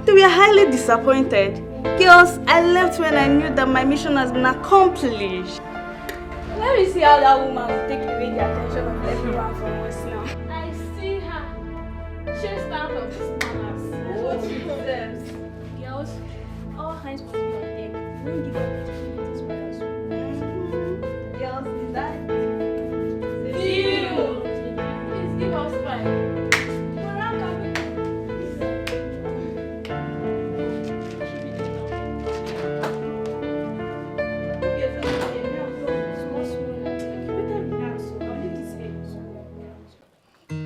S2: They were highly disappointed. Girls, I left when I knew that my mission has been accomplished.
S18: Let me see how that woman will take away the attention of everyone from us now.
S9: I see her. She's out of this palace. That's what she deserves. Girls, all hands must be on deck. We won't give up opportunities for us.
S18: Girls, is that
S9: You! Please give us 5. We're not coming.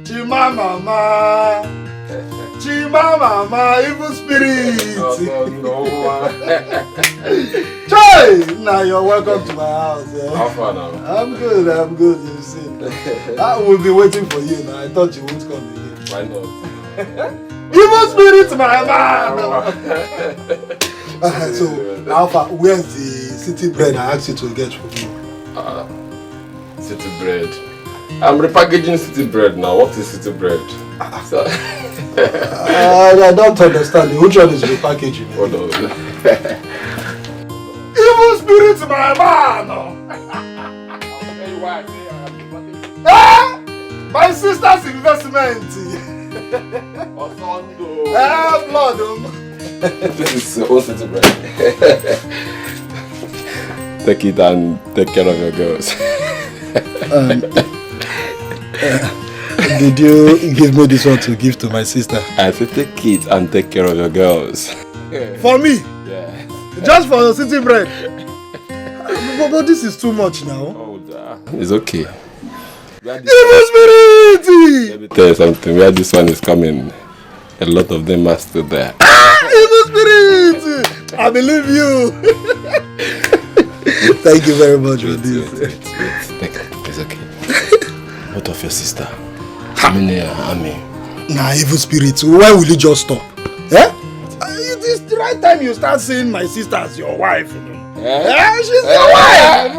S5: Chimamama, Chimamama, evil spirit. Chai! Now you're welcome to my house.
S11: How far now?
S5: I'm good, you see. I will be waiting for you now. I thought you wouldn't come again.
S11: Why not?
S5: Evil spirit, my man! So, Alpha, where's the city bread I asked you to get for me?
S11: City bread. I'm repackaging city bread now. What is city bread? So,
S5: I don't understand. Which one is repackaging?
S11: hold on.
S5: Evil spirit, my man! My sister's investment! Blood!
S11: This is all city bread. Take it and take care of your girls.
S5: Did you give me this one to give to my sister?
S11: I said take it and take care of your girls.
S5: For me?
S11: Yeah.
S5: Just for the city bread? But this is too much now.
S11: It's okay.
S5: Evil spirit!
S11: Let me tell you something. Where this one is coming, a lot of them are still there.
S5: Evil spirit! I believe you. Thank you very much for this.
S11: It's okay. What of your sister? Ami.
S5: Nah, evil spirit. Why will you just stop? Eh? It is the right time you start seeing my sister as your wife. You know? She's your wife.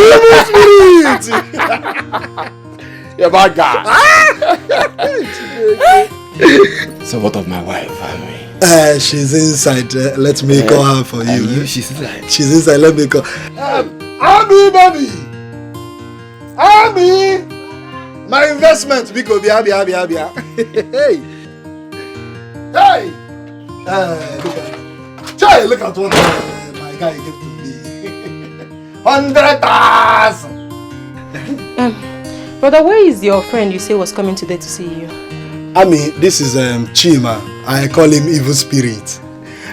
S5: Evil spirit.
S11: You're bad guy. So what of my wife, Ami?
S5: She's inside. Let me call her for you.
S11: She's inside.
S5: She's inside. Let me call. Ami, baby. Ami. My investment. Biko, bia. Hey. Hey. Look at what my guy gave to me. 100,000.
S17: Brother, where is your friend you say was coming today to see you?
S5: Ami, this is Chima. I call him Evil Spirit.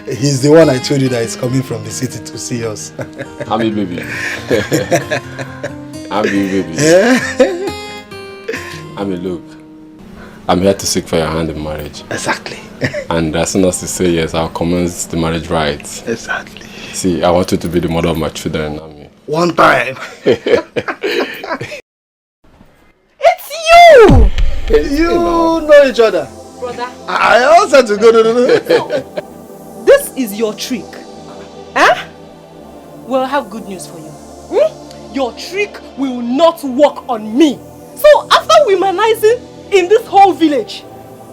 S5: He's the one I told you that is coming from the city to see us.
S11: Ami, baby. Ami, baby. Ami, look. I'm here to seek for your hand in marriage.
S5: Exactly.
S11: And as soon as you say yes, I'll commence the marriage rites.
S5: Exactly.
S11: See, I want you to be the mother of my children, Ami.
S5: One time.
S17: It's you!
S5: You know each other.
S17: Brother.
S5: I also to go to
S17: This is your trick. Huh? Well, I have good news for you. Your trick will not work on me. So after womanizing in this whole village,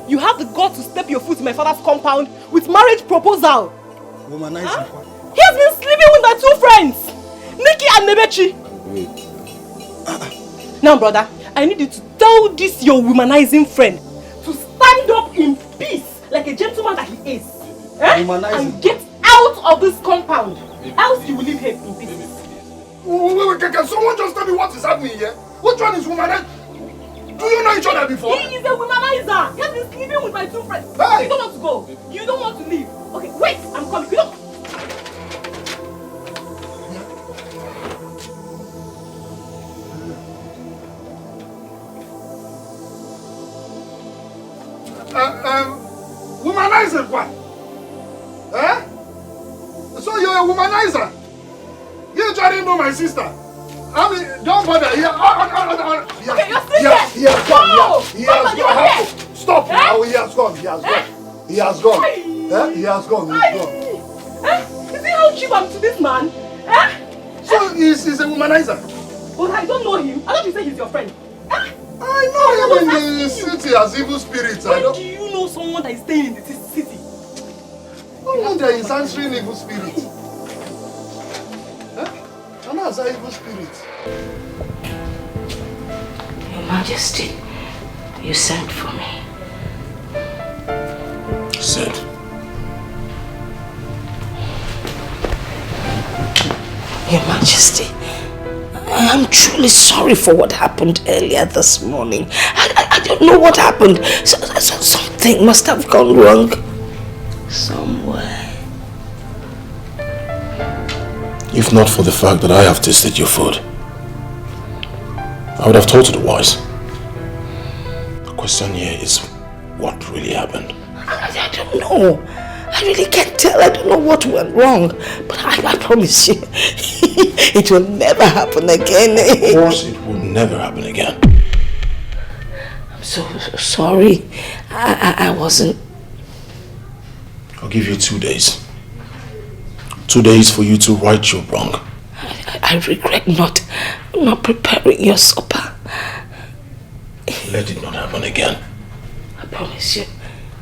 S17: you have the guts to step your foot in my father's compound with marriage proposal.
S5: Womanizing?
S17: Huh? He has been sleeping with my 2 friends, Nikki and Nebechi.
S11: Wait.
S17: Now, brother, I need you to tell this your womanizing friend to stand up in peace like a gentleman that he is. And get out of this compound. Else you will leave him in peace.
S5: Wait, can someone just tell me what is happening here? Which one is womanizer? Do you know each other before?
S17: He is a womanizer. He has been sleeping with my 2 friends.
S5: Hey.
S17: You don't want to go. You don't want to leave. Okay, wait, I'm coming. You don't.
S5: Womanizer what? Eh? So you're a womanizer? You trying to know my sister? I mean, don't bother. He has gone. Stop now. He has gone.
S17: Is he how cheap I'm to this man?
S5: So he's a womanizer?
S17: But I don't know him. I thought you said he's your friend.
S5: I know him in the city as evil spirits.
S17: When do you know someone that is staying in the city?
S5: No wonder he's answering evil spirits. And that's an evil spirit.
S3: Majesty, you sent for me.
S14: Said.
S3: Your Majesty, I am truly sorry for what happened earlier this morning. I don't know what happened. Something must have gone wrong somewhere.
S14: If not for the fact that I have tasted your food, I would have told you otherwise. The question here is, what really happened?
S3: I don't know. I really can't tell. I don't know what went wrong. But I promise you, it will never happen again.
S14: Of course it will never happen again.
S3: I'm so sorry. I wasn't...
S14: I'll give you 2 days. 2 days for you to right your wrong.
S3: I regret not preparing your supper.
S14: Let it not happen again.
S3: I promise you,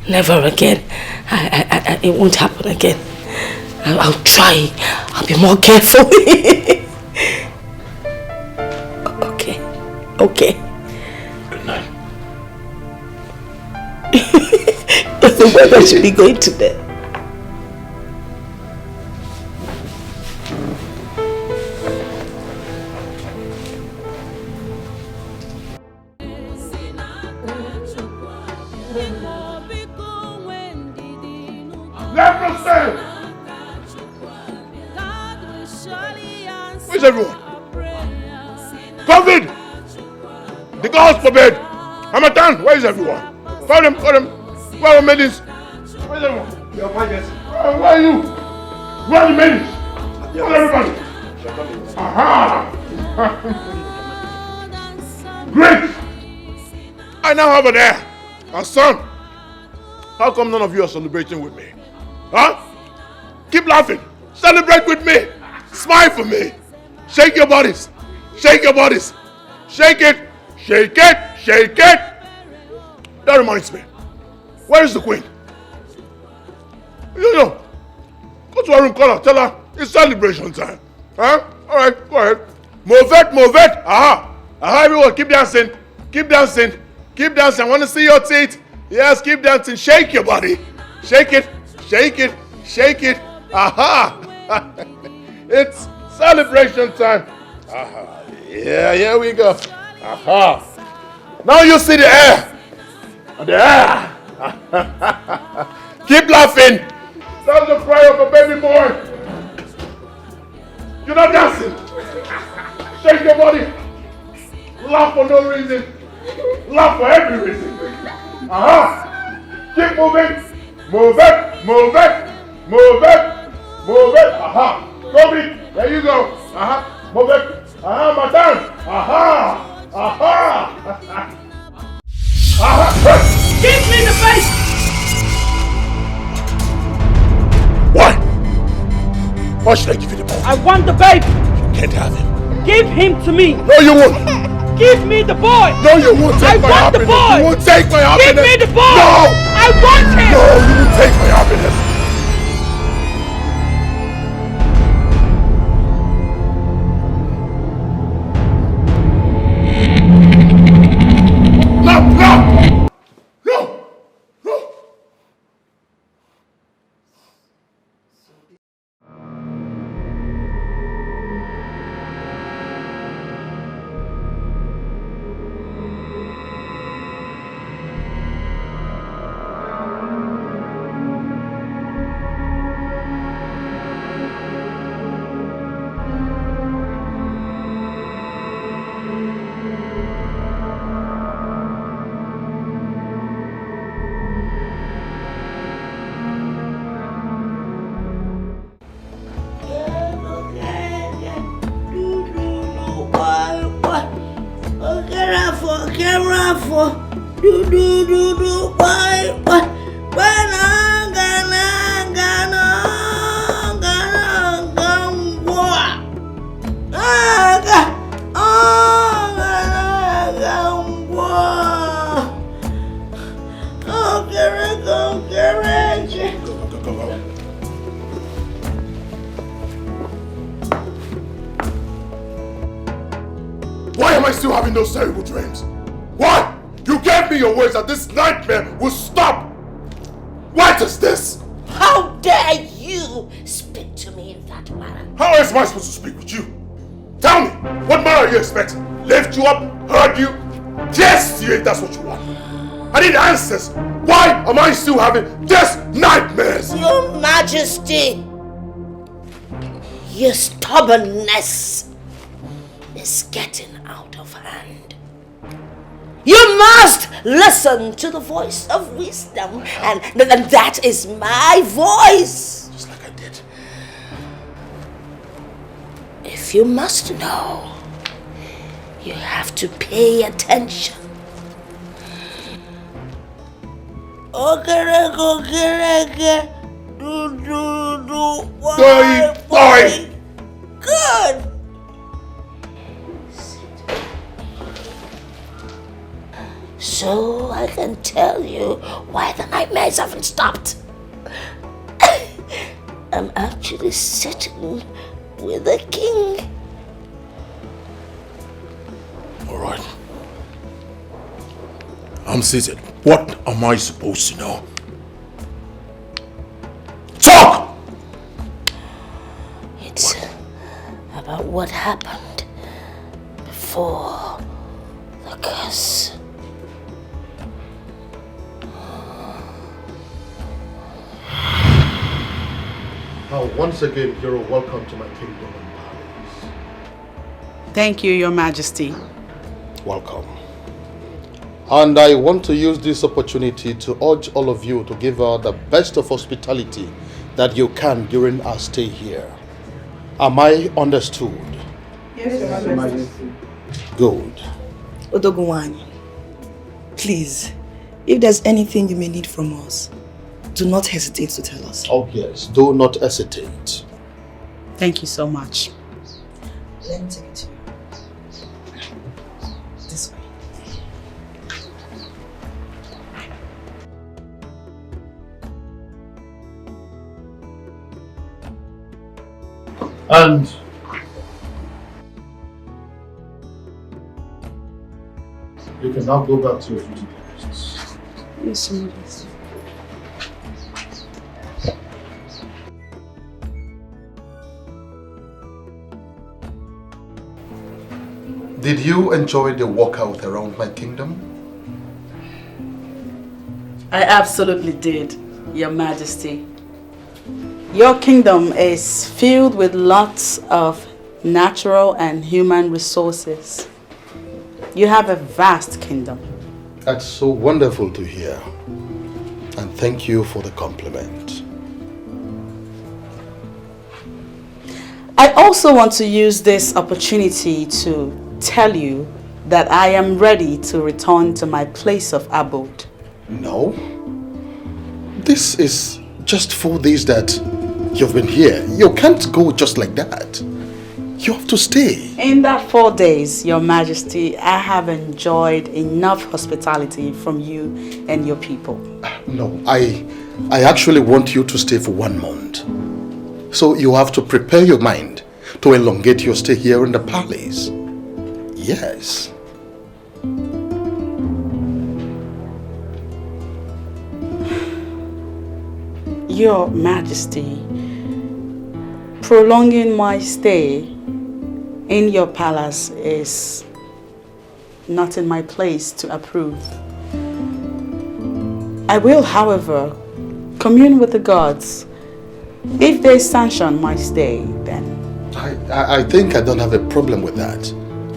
S3: never again. It won't happen again. I'll try. I'll be more careful. Okay.
S14: Good night.
S3: The weather should be going to bed.
S14: Leprosy! Where's everyone? COVID! The gods forbid! Hamatan, where is everyone? Call them! Where are the maidens? Where's everyone? Your Majesty. Where are you? Where are the maidens? Call everybody! Aha! Great! I now have an heir, a son. How come none of you are celebrating with me? Huh? Keep laughing. Celebrate with me. Smile for me. Shake your bodies. Shake your bodies. Shake it. Shake it. Shake it. That reminds me. Where is the queen? Yo. Go to her room, call her. Tell her it's celebration time. Huh? Alright, go ahead. Move it. Aha. Everyone, keep dancing. Keep dancing. Keep dancing. I want to see your teeth. Yes, keep dancing. Shake your body. Shake it. Shake it. Shake it. Aha. It's celebration time. Aha. Yeah, here we go. Aha. Now you see the air. The air. Keep laughing. That's the cry of a baby boy. You're not dancing. Shake your body. Laugh for no reason. Laugh for every reason. Aha. Keep moving. Move it. Aha. COVID. There you go. Aha. Move it. Aha, Matan. Aha.
S2: Give me the face!
S14: Why? Why should I give you the boy?
S2: I want the babe!
S14: You can't have him.
S2: Give him to me!
S14: No, you won't!
S2: Give me the boy!
S14: No, you won't take my happiness!
S2: I want the boy!
S14: You won't take my happiness!
S2: Give me the boy!
S14: No!
S2: I want him!
S14: No, you won't take my happiness! Why am I still having those terrible dreams? Why? You gave me your words that this nightmare will stop. What is this?
S13: How dare you speak to me in that manner?
S14: How else am I supposed to speak with you? Tell me, what manner are you expecting? Lift you up? Hurt you? Yes, if that's what you want. I need answers. Why am I still having these nightmares?
S13: Your Majesty, your stubbornness is getting out of hand. You must listen to the voice of wisdom, and that is my voice.
S14: Just like I did.
S13: If you must know, you have to pay attention. Boy. Good. So I can tell you why the nightmares haven't stopped. I'm actually sitting with the king.
S14: All right. I'm seated. What am I supposed to know? Talk!
S13: It's about what happened before the curse.
S8: Now, once again, you're welcome to my kingdom and palace.
S2: Thank you, Your Majesty.
S8: Welcome. And I want to use this opportunity to urge all of you to give her the best of hospitality that you can during our stay here. Am I understood?
S12: Yes, Your Majesty.
S8: Good.
S12: Odogunwani, please, if there's anything you may need from us, do not hesitate to tell us.
S8: Oh yes, do not hesitate.
S2: Thank you so much.
S12: Let me take it to you. This way.
S8: And you can now go back to your duty posts.
S12: Yes, Your Majesty.
S8: Did you enjoy the walkout around my kingdom?
S2: I absolutely did, Your Majesty. Your kingdom is filled with lots of natural and human resources. You have a vast kingdom.
S8: That's so wonderful to hear. And thank you for the compliment.
S2: I also want to use this opportunity to tell you that I am ready to return to my place of abode.
S8: No. This is just 4 days that you've been here. You can't go just like that. You have to stay.
S2: In that 4 days, Your Majesty, I have enjoyed enough hospitality from you and your people.
S8: No, I actually want you to stay for 1 month. So you have to prepare your mind to elongate your stay here in the palace. Yes.
S2: Your Majesty, prolonging my stay in your palace is not in my place to approve. I will, however, commune with the gods. If they sanction my stay, then...
S8: I think I don't have a problem with that.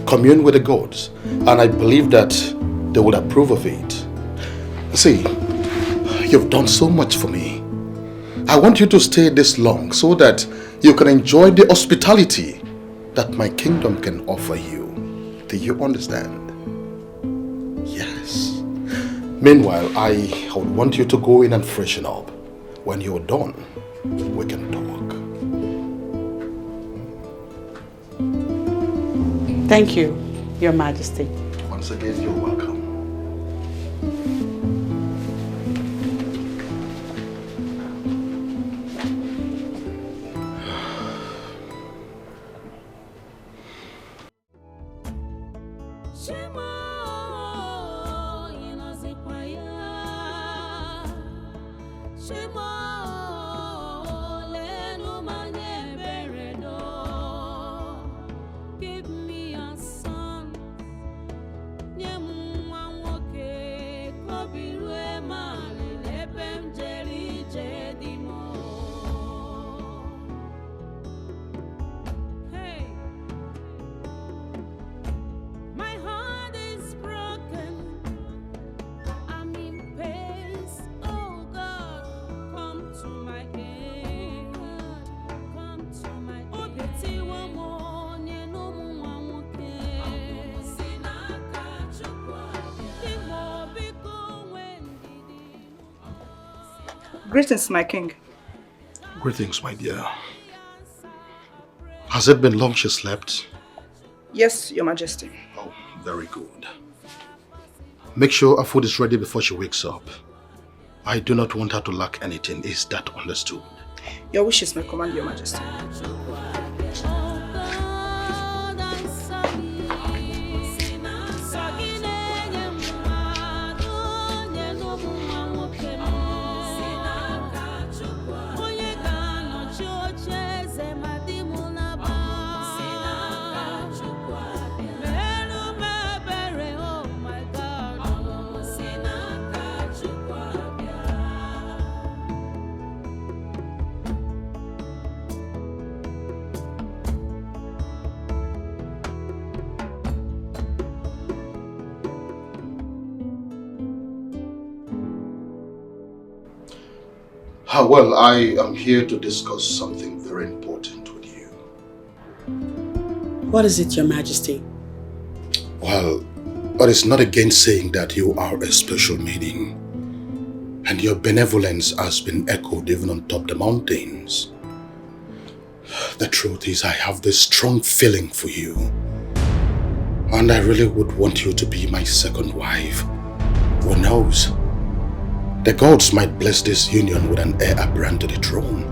S8: Commune with the gods, and I believe that they would approve of it. See, you've done so much for me. I want you to stay this long so that you can enjoy the hospitality that my kingdom can offer you. Do you understand? Yes. Meanwhile, I would want you to go in and freshen up. When you're done, we can talk.
S2: Thank you, Your Majesty.
S8: Once again, you're welcome.
S12: Greetings, my king.
S8: Greetings, my dear. Has it been long she slept?
S12: Yes, Your Majesty.
S8: Oh, very good. Make sure her food is ready before she wakes up. I do not want her to lack anything. Is that understood?
S12: Your wishes may command, Your Majesty.
S8: Well, I am here to discuss something very important with you.
S2: What is it, Your Majesty?
S8: Well, it is not against saying that you are a special maiden, and your benevolence has been echoed even on top the mountains. The truth is, I have this strong feeling for you, and I really would want you to be my second wife. Who knows? The gods might bless this union with an heir apparent to the throne.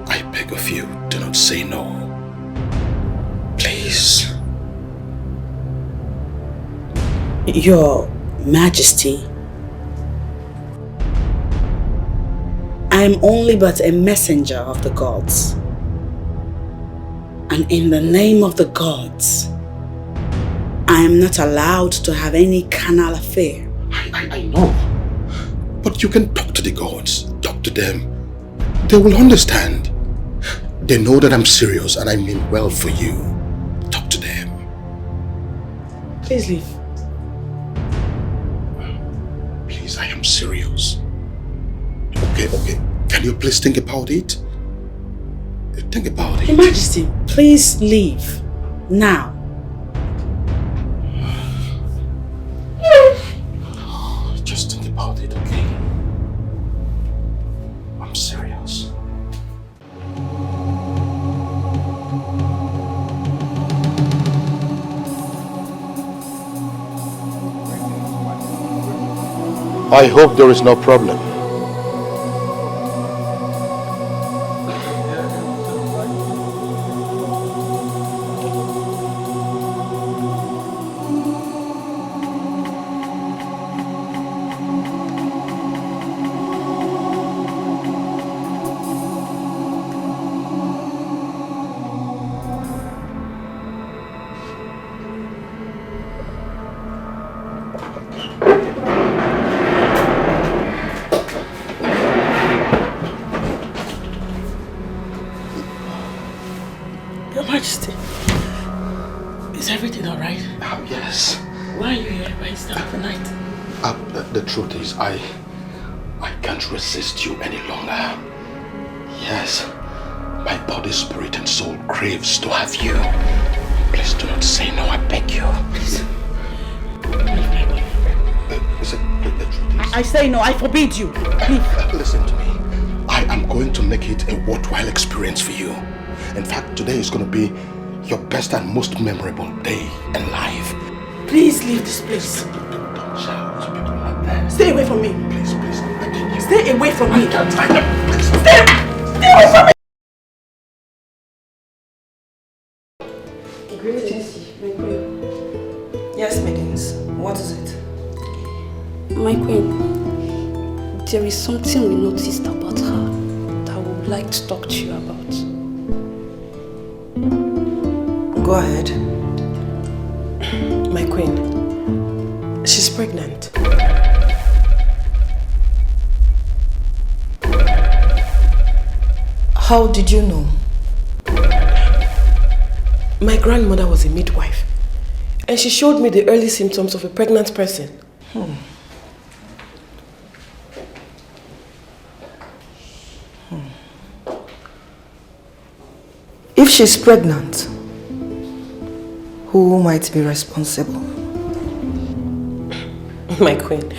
S8: I beg of you, do not say no. Please.
S2: Your Majesty, I am only but a messenger of the gods. And in the name of the gods, I am not allowed to have any carnal affair.
S8: I know. But you can talk to the gods. Talk to them. They will understand. They know that I'm serious and I mean well for you. Talk to them.
S2: Please leave.
S8: Please, I am serious. Okay. Can you please think about it? Think about it.
S2: Your Majesty, please leave. Now.
S8: Just think about it, okay? I'm serious. I hope there is no problem.
S3: Your Majesty, is everything alright?
S8: Yes.
S3: Why are you here by this time of the night?
S8: The truth is, I can't resist you any longer. Yes, my body, spirit, and soul craves to have you. Please do not say no, I beg you. Please. The truth is,
S2: I say no, I forbid you. Leave.
S8: Listen to me. I am going to make it a worthwhile experience for you. In fact, today is going to be your best and most memorable day in life.
S3: Please leave this place.
S8: Don't shout. People are not there.
S3: Stay away from me.
S8: Please, I beg you.
S3: Stay away from me.
S8: I can't. Please.
S3: Stay away from me.
S12: Greetings, my queen. Yes, maidens. What is it?
S10: My queen, there is something we noticed about her that we would like to talk to you about.
S12: Go ahead. My queen, she's pregnant. How did you know? My grandmother was a midwife, and she showed me the early symptoms of a pregnant person. If she's pregnant, who might be responsible? My queen,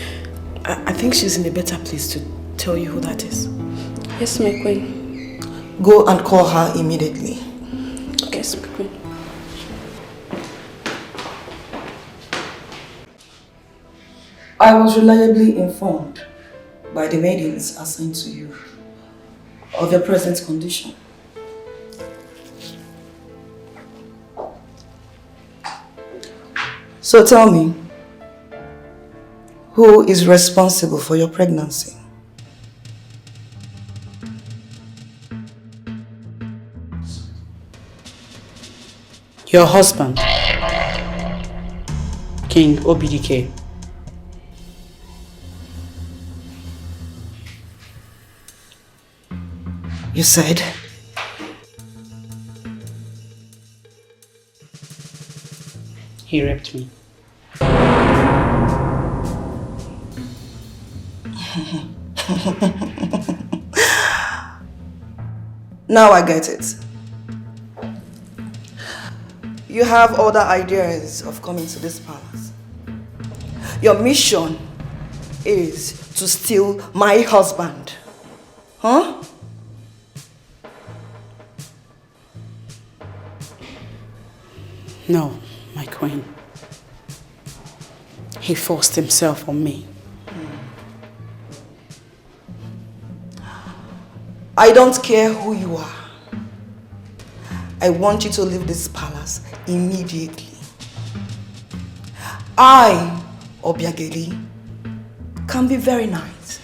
S12: I think she's in a better place to tell you who that is?
S10: Yes, my queen.
S12: Go and call her immediately.
S10: Yes, my queen.
S12: I was reliably informed by the maidens assigned to you of your present condition. So tell me, who is responsible for your pregnancy?
S3: Your husband, King Obidike.
S12: You said?
S3: He raped me.
S12: Now I get it. You have other ideas of coming to this palace. Your mission is to steal my husband. Huh?
S3: No, my queen. He forced himself on me.
S12: I don't care who you are. I want you to leave this palace immediately. I, Obiageli, can be very nice.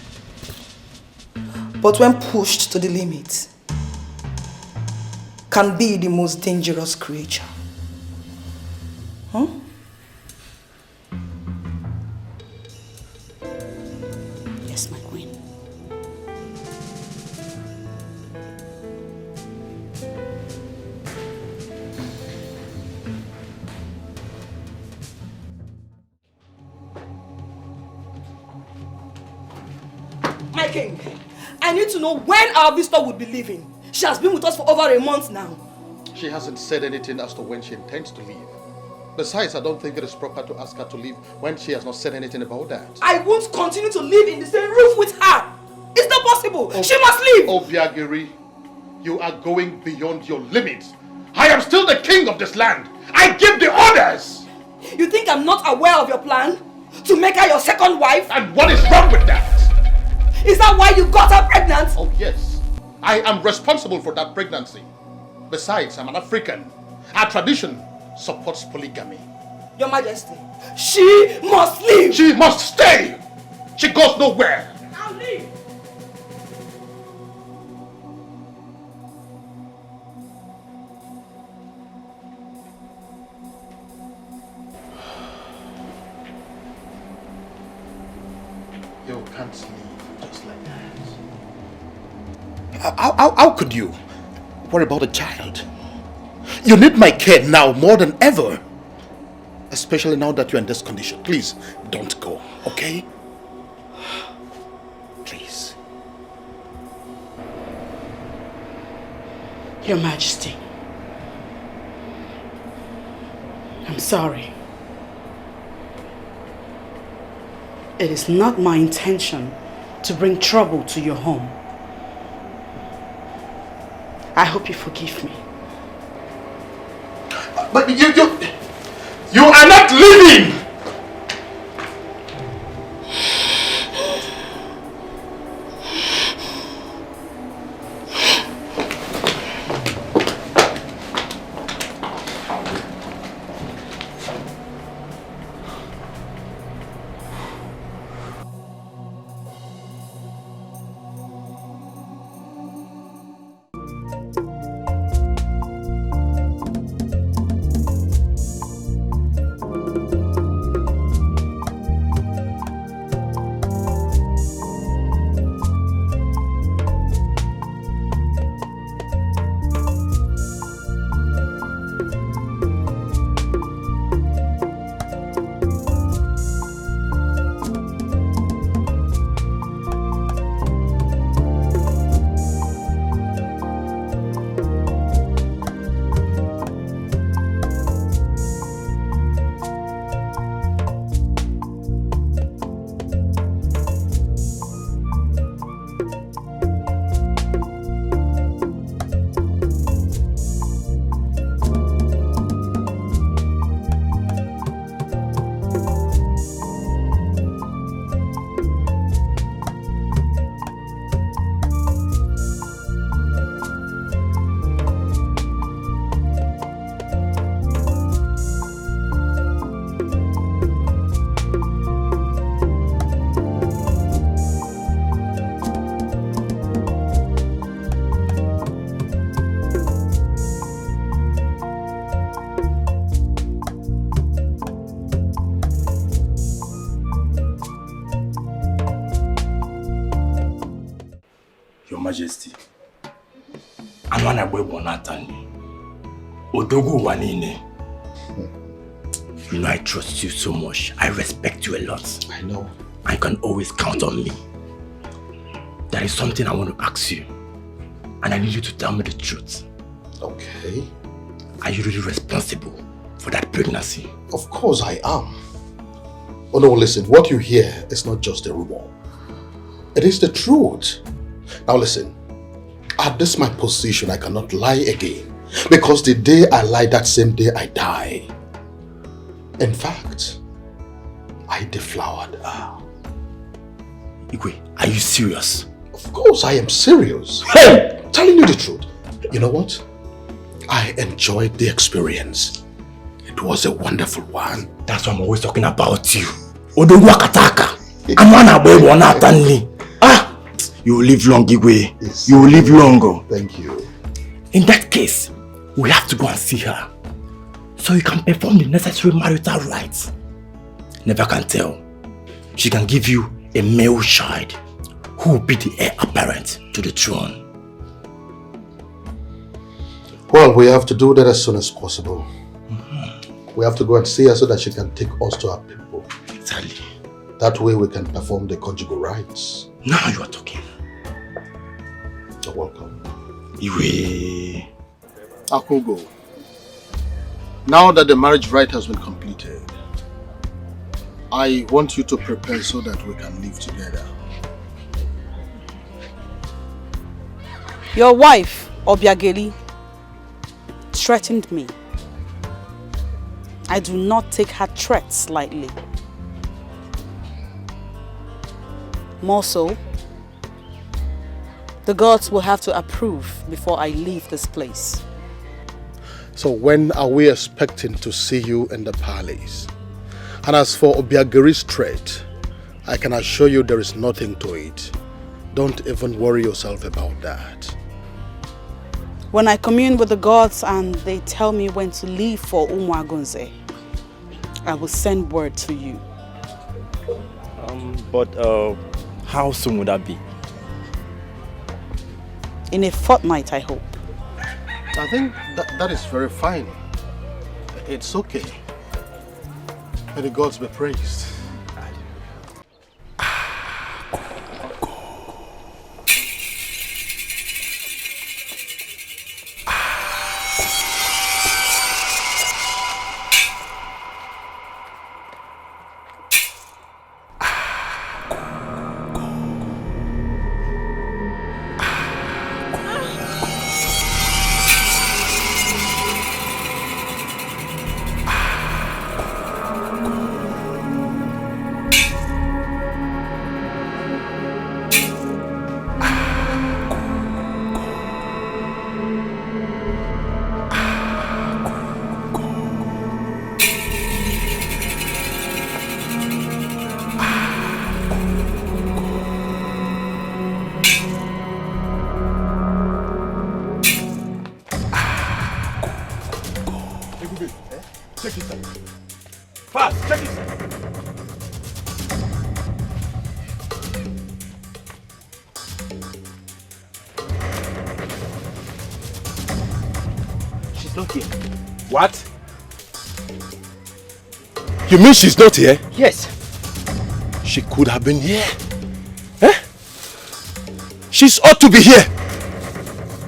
S12: But when pushed to the limit, can be the most dangerous creature. Huh?
S3: Yes, my queen.
S12: My king, I need to know when our visitor would be leaving. She has been with us for over a month now.
S8: She hasn't said anything as to when she intends to leave. Besides, I don't think it is proper to ask her to leave when she has not said anything about that.
S12: I won't continue to live in the same roof with her. It's not possible. She must leave.
S8: Obiageri, you are going beyond your limits. I am still the king of this land. I give the orders.
S12: You think I'm not aware of your plan? To make her your second wife?
S8: And what is wrong with that?
S12: Is that why you got her pregnant?
S8: Oh yes, I am responsible for that pregnancy. Besides, I'm an African. Our tradition supports polygamy.
S12: Your Majesty, she must leave.
S8: She must stay. She goes nowhere.
S12: I'll leave.
S8: You can't leave just like that. How could you? What about the child? You need my care now more than ever. Especially now that you're in this condition. Please, don't go, okay? Please.
S3: Your Majesty, I'm sorry. It is not my intention to bring trouble to your home. I hope you forgive me.
S8: But you are not leaving!
S15: I'm on a boy Bonatani. Odogu Wanine. You know I trust you so much. I respect you a lot.
S8: I know.
S15: I can always count on me. There is something I want to ask you. And I need you to tell me the truth.
S8: Okay.
S15: Are you really responsible for that pregnancy?
S8: Of course I am. Oh no, listen, what you hear is not just a rumor. It is the truth. Now listen, at this my position, I cannot lie again. Because the day I lie, that same day I die. In fact, I deflowered her.
S15: Igwe, are you serious?
S8: Of course I am serious. Hey! Telling you the truth. You know what? I enjoyed the experience. It was a wonderful one.
S15: That's why I'm always talking about you. Odogu Akataka. Amana boy Bonatani. Ah! You will live long, Igwe. Yes. You will live longer.
S8: Thank you.
S15: In that case, we have to go and see her. So you can perform the necessary marital rites. Never can tell. She can give you a male child who will be the heir apparent to the throne.
S8: Well, we have to do that as soon as possible. We have to go and see her so that she can take us to our people.
S15: Exactly.
S8: That way we can perform the conjugal rites.
S15: Now you are talking.
S8: You're welcome.
S15: Iwe.
S8: Akogo, now that the marriage rite has been completed, I want you to prepare so that we can live together.
S2: Your wife, Obiageli, threatened me. I do not take her threats lightly. More so, the gods will have to approve before I leave this place.
S8: So when are we expecting to see you in the palace? And as for Obiageri's threat, I can assure you there is nothing to it. Don't even worry yourself about that.
S2: When I commune with the gods and they tell me when to leave for Umuagunze, I will send word to you.
S19: But how soon would that be?
S2: In a fortnight, I hope.
S8: I think that is very fine. It's okay. May the gods be praised.
S14: What? You mean she's not here?
S19: Yes.
S14: She could have been here. Eh? She's ought to be here.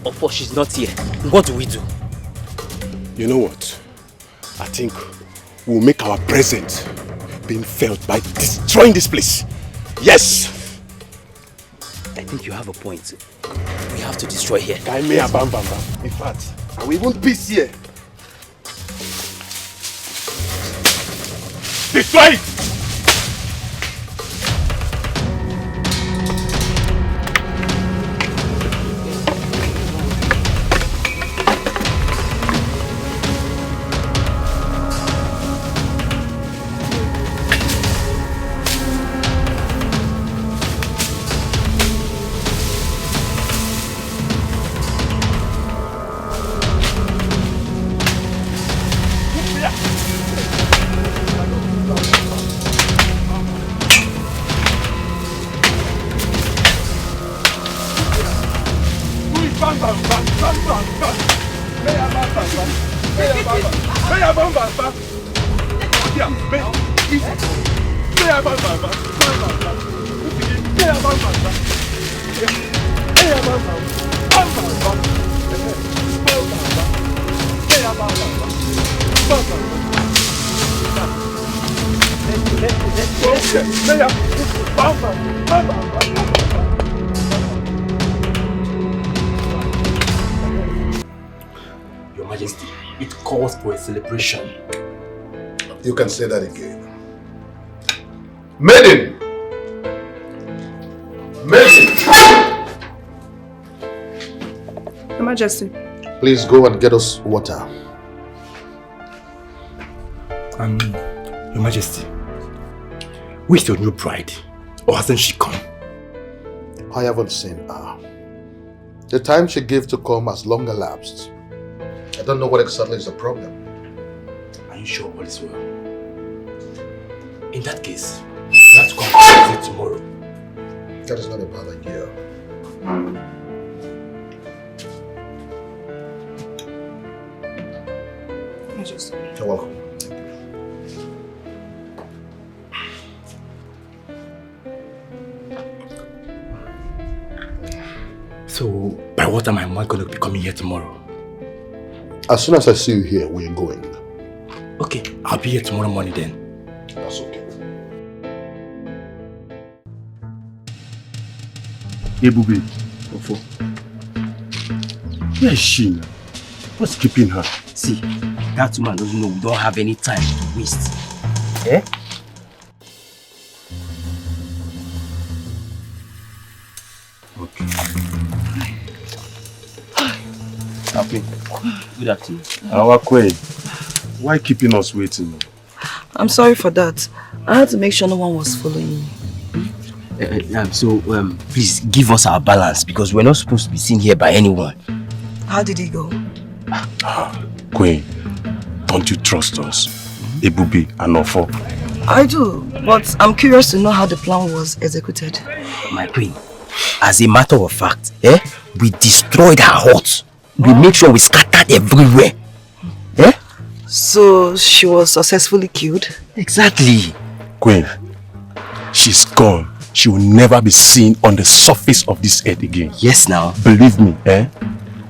S19: But she's not here. What do we do?
S14: You know what? I think we'll make our presence being felt by destroying this place. Yes!
S19: I think you have a point. We have to destroy here.
S14: In fact, I will even peace here. Destroy it!
S15: Your Majesty, it calls for a celebration.
S8: You can say that again. Maiden! Maiden!
S12: Your Majesty.
S8: Please go and get us water.
S15: Your Majesty, where's your new bride? Or hasn't she come?
S8: I haven't seen her. The time she gave to come has long elapsed. I don't know what exactly is the problem.
S15: Are you sure all is well? In that case, you have to come to visit tomorrow.
S8: That is not a bad idea. You're welcome.
S15: So, by what time am I going to be coming here tomorrow?
S8: As soon as I see you here, we are going.
S15: Okay, I'll be here tomorrow morning then.
S8: That's okay.
S6: Ebube, where is she now? What's keeping her?
S19: See, that woman doesn't know we don't have any time to waste. Eh?
S6: Okay.
S19: Happy. Good afternoon.
S6: Our queen, why keeping us waiting?
S12: I'm sorry for that. I had to make sure no one was following me.
S19: Please give us our balance because we're not supposed to be seen here by anyone.
S12: How did it go?
S6: Queen, don't you trust us? Ebube and Ofo.
S12: I do, but I'm curious to know how the plan was executed.
S19: My queen, as a matter of fact, we destroyed her hut. We make sure we scattered everywhere.
S12: So she was successfully killed?
S19: Exactly.
S6: Queen, she's gone. She will never be seen on the surface of this earth again.
S19: Yes, now.
S6: Believe me,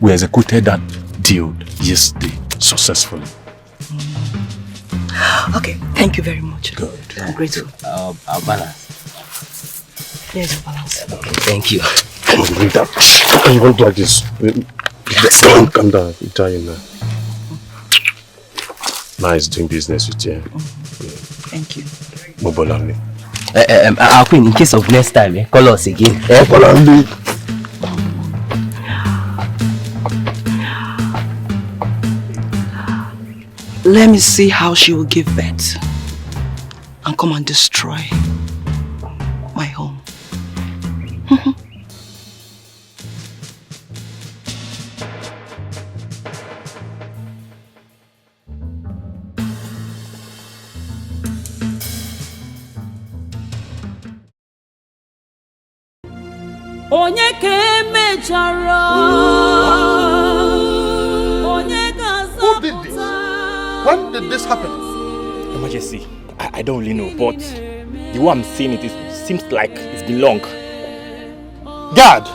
S6: we executed that deal yesterday successfully.
S12: Okay, thank you very much.
S19: Good.
S12: I'm grateful.
S19: Our balance.
S12: Here's your balance.
S19: Okay, thank you.
S6: Come on, bring that. You won't like this. Calm down. I'm telling you now. Nice doing business with you.
S12: Thank you.
S6: Mobolami.
S19: Our queen, in case of next time, call us again.
S6: Mobolami.
S12: Let me see how she will give birth and come and destroy my home.
S20: Onye ka emechara.
S8: Who did this? When did this happen?
S15: Your Majesty, I don't really know, but the way I'm seeing it seems like it's been long.
S8: Guard!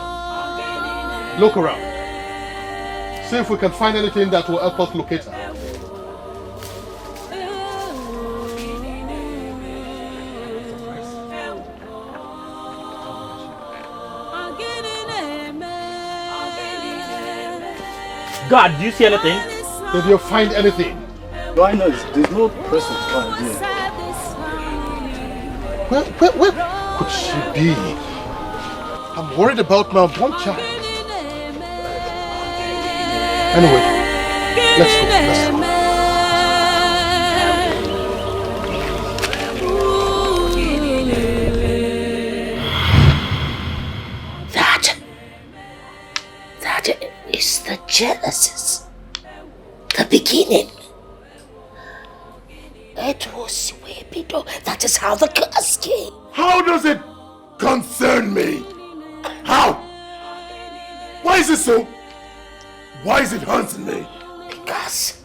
S8: Look around. See if we can find anything that will help us locate her.
S15: God, do you see anything?
S8: Did you find anything?
S1: Why not? There's no person found here.
S8: Where could she be? I'm worried about my one child. Anyway, let's go.
S13: That is the Genesis. The beginning. It was way below. That is how the curse came.
S14: How does it concern me? How? Why is it so? Why is it haunting me?
S13: Because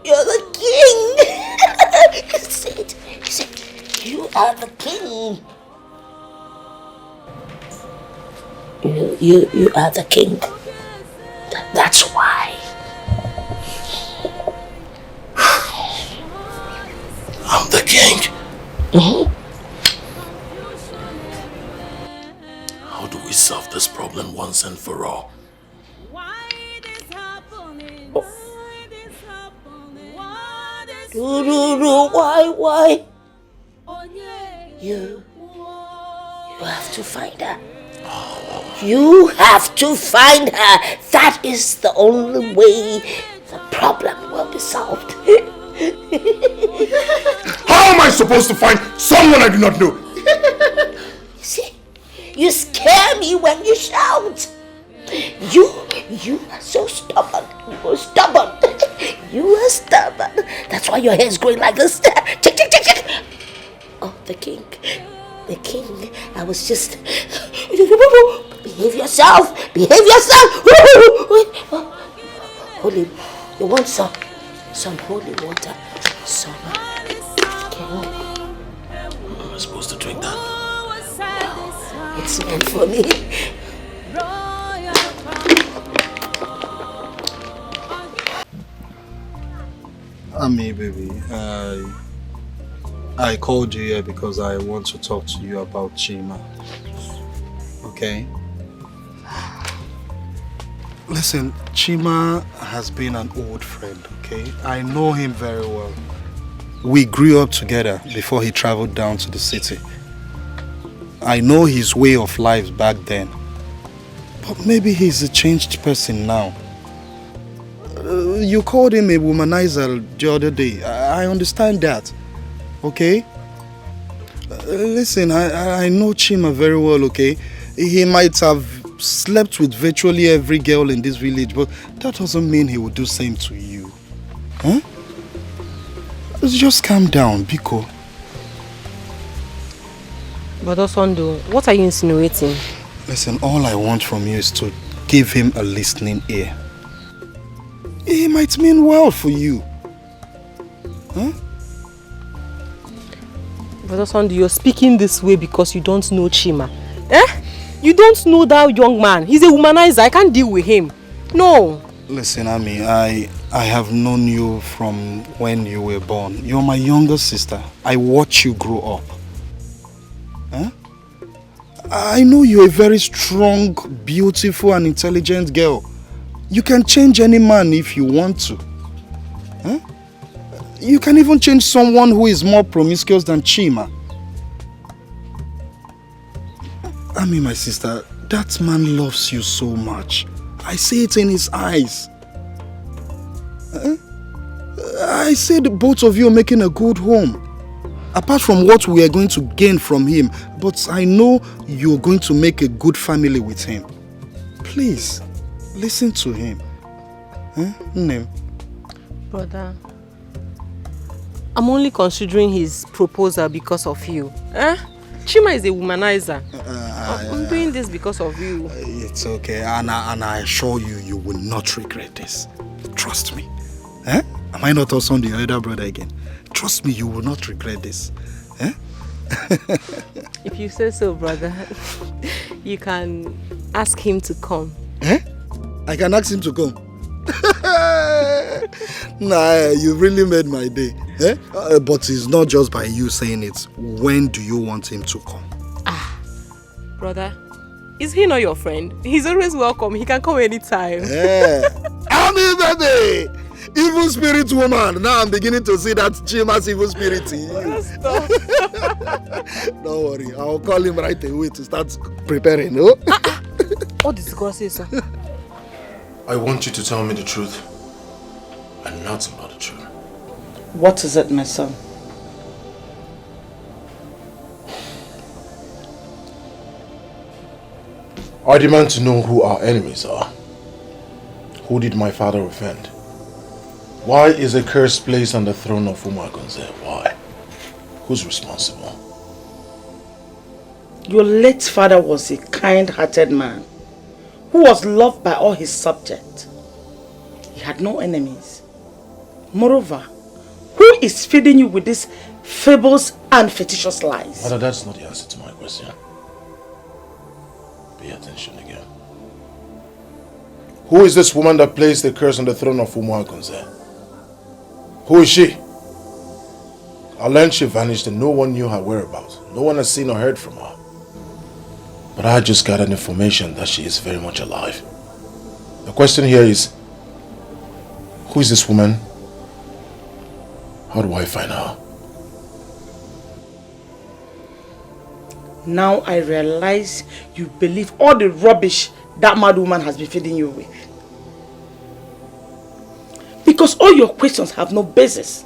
S13: you're the king. You said, you are the king. You are the king. That's why.
S15: I'm the king. How do we solve this problem once and for all?
S13: Why? You have to find her. You have to find her. That is the only way the problem will be solved.
S14: How am I supposed to find someone I do not know?
S13: You see, you scare me when you shout. You are so stubborn. You are stubborn. That's why your hair is growing like this. Check. Oh, the king. I was just... Behave yourself. Holy... You want some holy water? Some... King.
S15: Am I supposed to drink that?
S13: It's meant for me.
S5: Ami, baby, I called you here because I want to talk to you about Chima. Okay? Listen, Chima has been an old friend, okay? I know him very well. We grew up together before he traveled down to the city. I know his way of life back then. But maybe he's a changed person now. You called him a womanizer the other day. I understand that. Okay? Listen, I know Chima very well, okay? He might have slept with virtually every girl in this village, but that doesn't mean he would do the same to you. Huh? Just calm down, Biko.
S17: But Osondo, what are you insinuating?
S5: Listen, all I want from you is to give him a listening ear. He might mean well for you. Huh?
S17: But Osondo, you're speaking this way because you don't know Chima. You don't know that young man. He's a womanizer. I can't deal with him. No.
S5: Listen, Ami, I have known you from when you were born. You're my younger sister. I watch you grow up. Huh? I know you're a very strong, beautiful and intelligent girl. You can change any man if you want to. Huh? You can even change someone who is more promiscuous than Chima. Ami, my sister, that man loves you so much. I see it in his eyes. I said both of you are making a good home. Apart from what we are going to gain from him, but I know you're going to make a good family with him. Please, listen to him. Name.
S17: Brother, I'm only considering his proposal because of you. Chima is a womanizer. I'm doing this because of you.
S5: It's okay, and I assure you, you will not regret this. Trust me. Am I not also the elder brother again? Trust me, you will not regret this.
S17: If you say so, brother, you can ask him to come.
S5: I can ask him to come. Nah, you really made my day. But it's not just by you saying it. When do you want him to come?
S17: Brother, is he not your friend? He's always welcome. He can come anytime.
S5: Ami, baby! Evil spirit woman. Now I'm beginning to see that Chima's evil spirit. Don't worry, I'll call him right away to start preparing. No?
S17: What is God say, sir?
S15: I want you to tell me the truth and nothing but the truth.
S3: What is it, my son?
S6: I demand to know who our enemies are. Who did my father offend? Why is a curse placed on the throne of Umagonze? Why? Who's responsible?
S3: Your late father was a kind-hearted man who was loved by all his subjects. He had no enemies. Moreover, who is feeding you with these fables and fictitious lies?
S8: Mother, that's not the answer to my question. Pay attention again. Who is this woman that placed the curse on the throne of Umuagonze? Who is she? I learned she vanished and no one knew her whereabouts. No one has seen or heard from her. But I just got an information that she is very much alive. The question here is, who is this woman? How do I find her?
S3: Now I realize you believe all the rubbish that mad woman has been feeding you with. Because all your questions have no basis.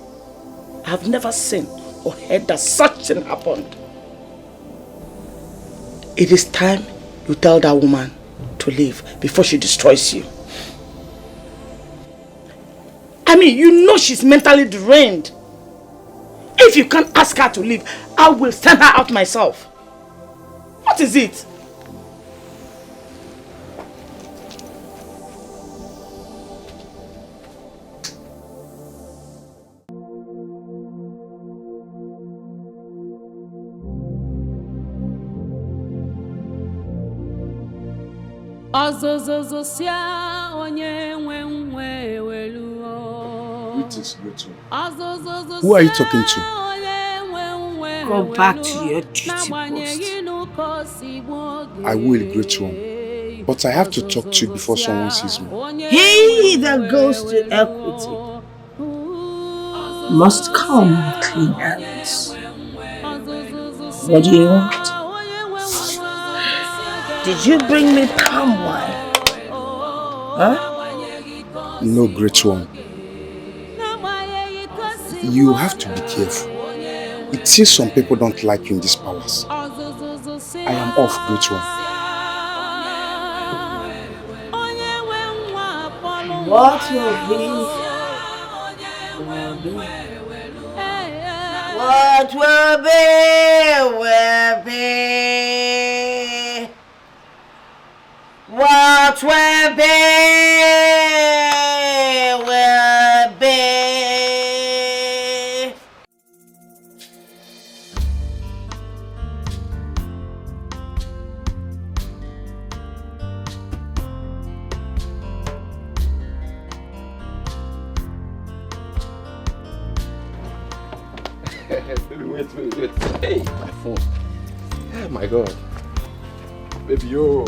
S3: I have never seen or heard that such thing happened. It is time you tell that woman to leave before she destroys you. I mean, you know she's mentally deranged. If you can't ask her to leave, I will send her out myself. What is it?
S5: Greetings, great one. Who are you talking to?
S13: Go back to your duty post.
S5: I will, great one. But I have to talk to you before someone sees me.
S13: He that goes to equity must come with clean hands. What do you want? Did you bring me palm wine? Huh?
S5: No, great one. You have to be careful. It seems some people don't like you in this palace. I am off, great one.
S13: What will be, will be. What will be, will be. What will be, will be.
S11: Wait. Hey, my phone. Oh my God. Baby, yo.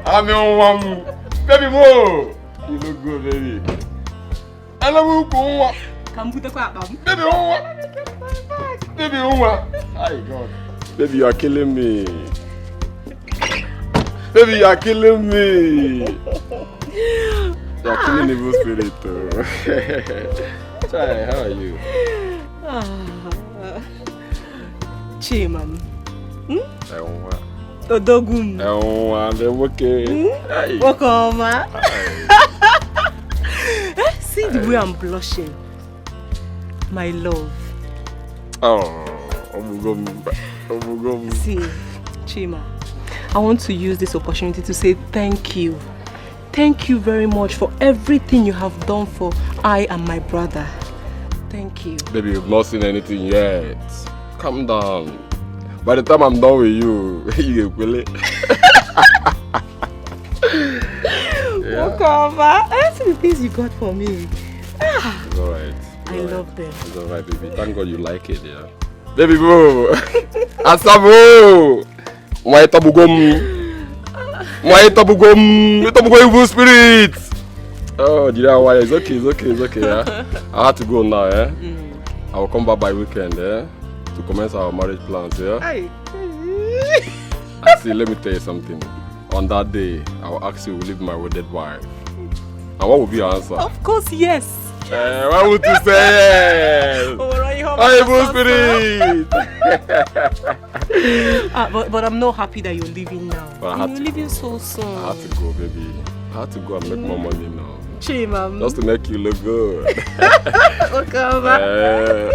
S11: I'm your one. Baby, mo. You look good, baby. I love you, Kuma. Baby, Baby, Hi, God. Baby, you are killing me. Baby, you are killing me. You are killing the evil spirit, too. Chai, how are you?
S17: Chimam.
S11: Odogum. I'm okay.
S17: Welcome. See the way I'm blushing. My love.
S11: Oh,
S17: See, Chima, I want to use this opportunity to say thank you. Thank you very much for everything you have done for I and my brother. Thank you.
S11: Baby, you've not seen anything yet. Calm down. By the time I'm done with you, you will it.
S17: Welcome. I see the things you got for me.
S11: It's alright.
S17: I love them.
S11: It's alright, baby. Thank God you like it, yeah. Baby bro. Asabo. My tabugum. Evil spirit. Oh, did I why? It's okay, yeah. I have to go now, yeah. I will come back by weekend, yeah, to commence our marriage plans, yeah. See, let me tell you something. On that day, I will ask you to leave my wedded wife. And what will be your answer?
S17: Of course, yes.
S11: Why would you say yes? Evil spirit.
S17: But I'm not happy that you're leaving now.
S11: But
S17: you're leaving so soon.
S11: I have to go, baby. I have to go and make more money now.
S17: Chimam.
S11: Just to make you look good.
S17: Okay,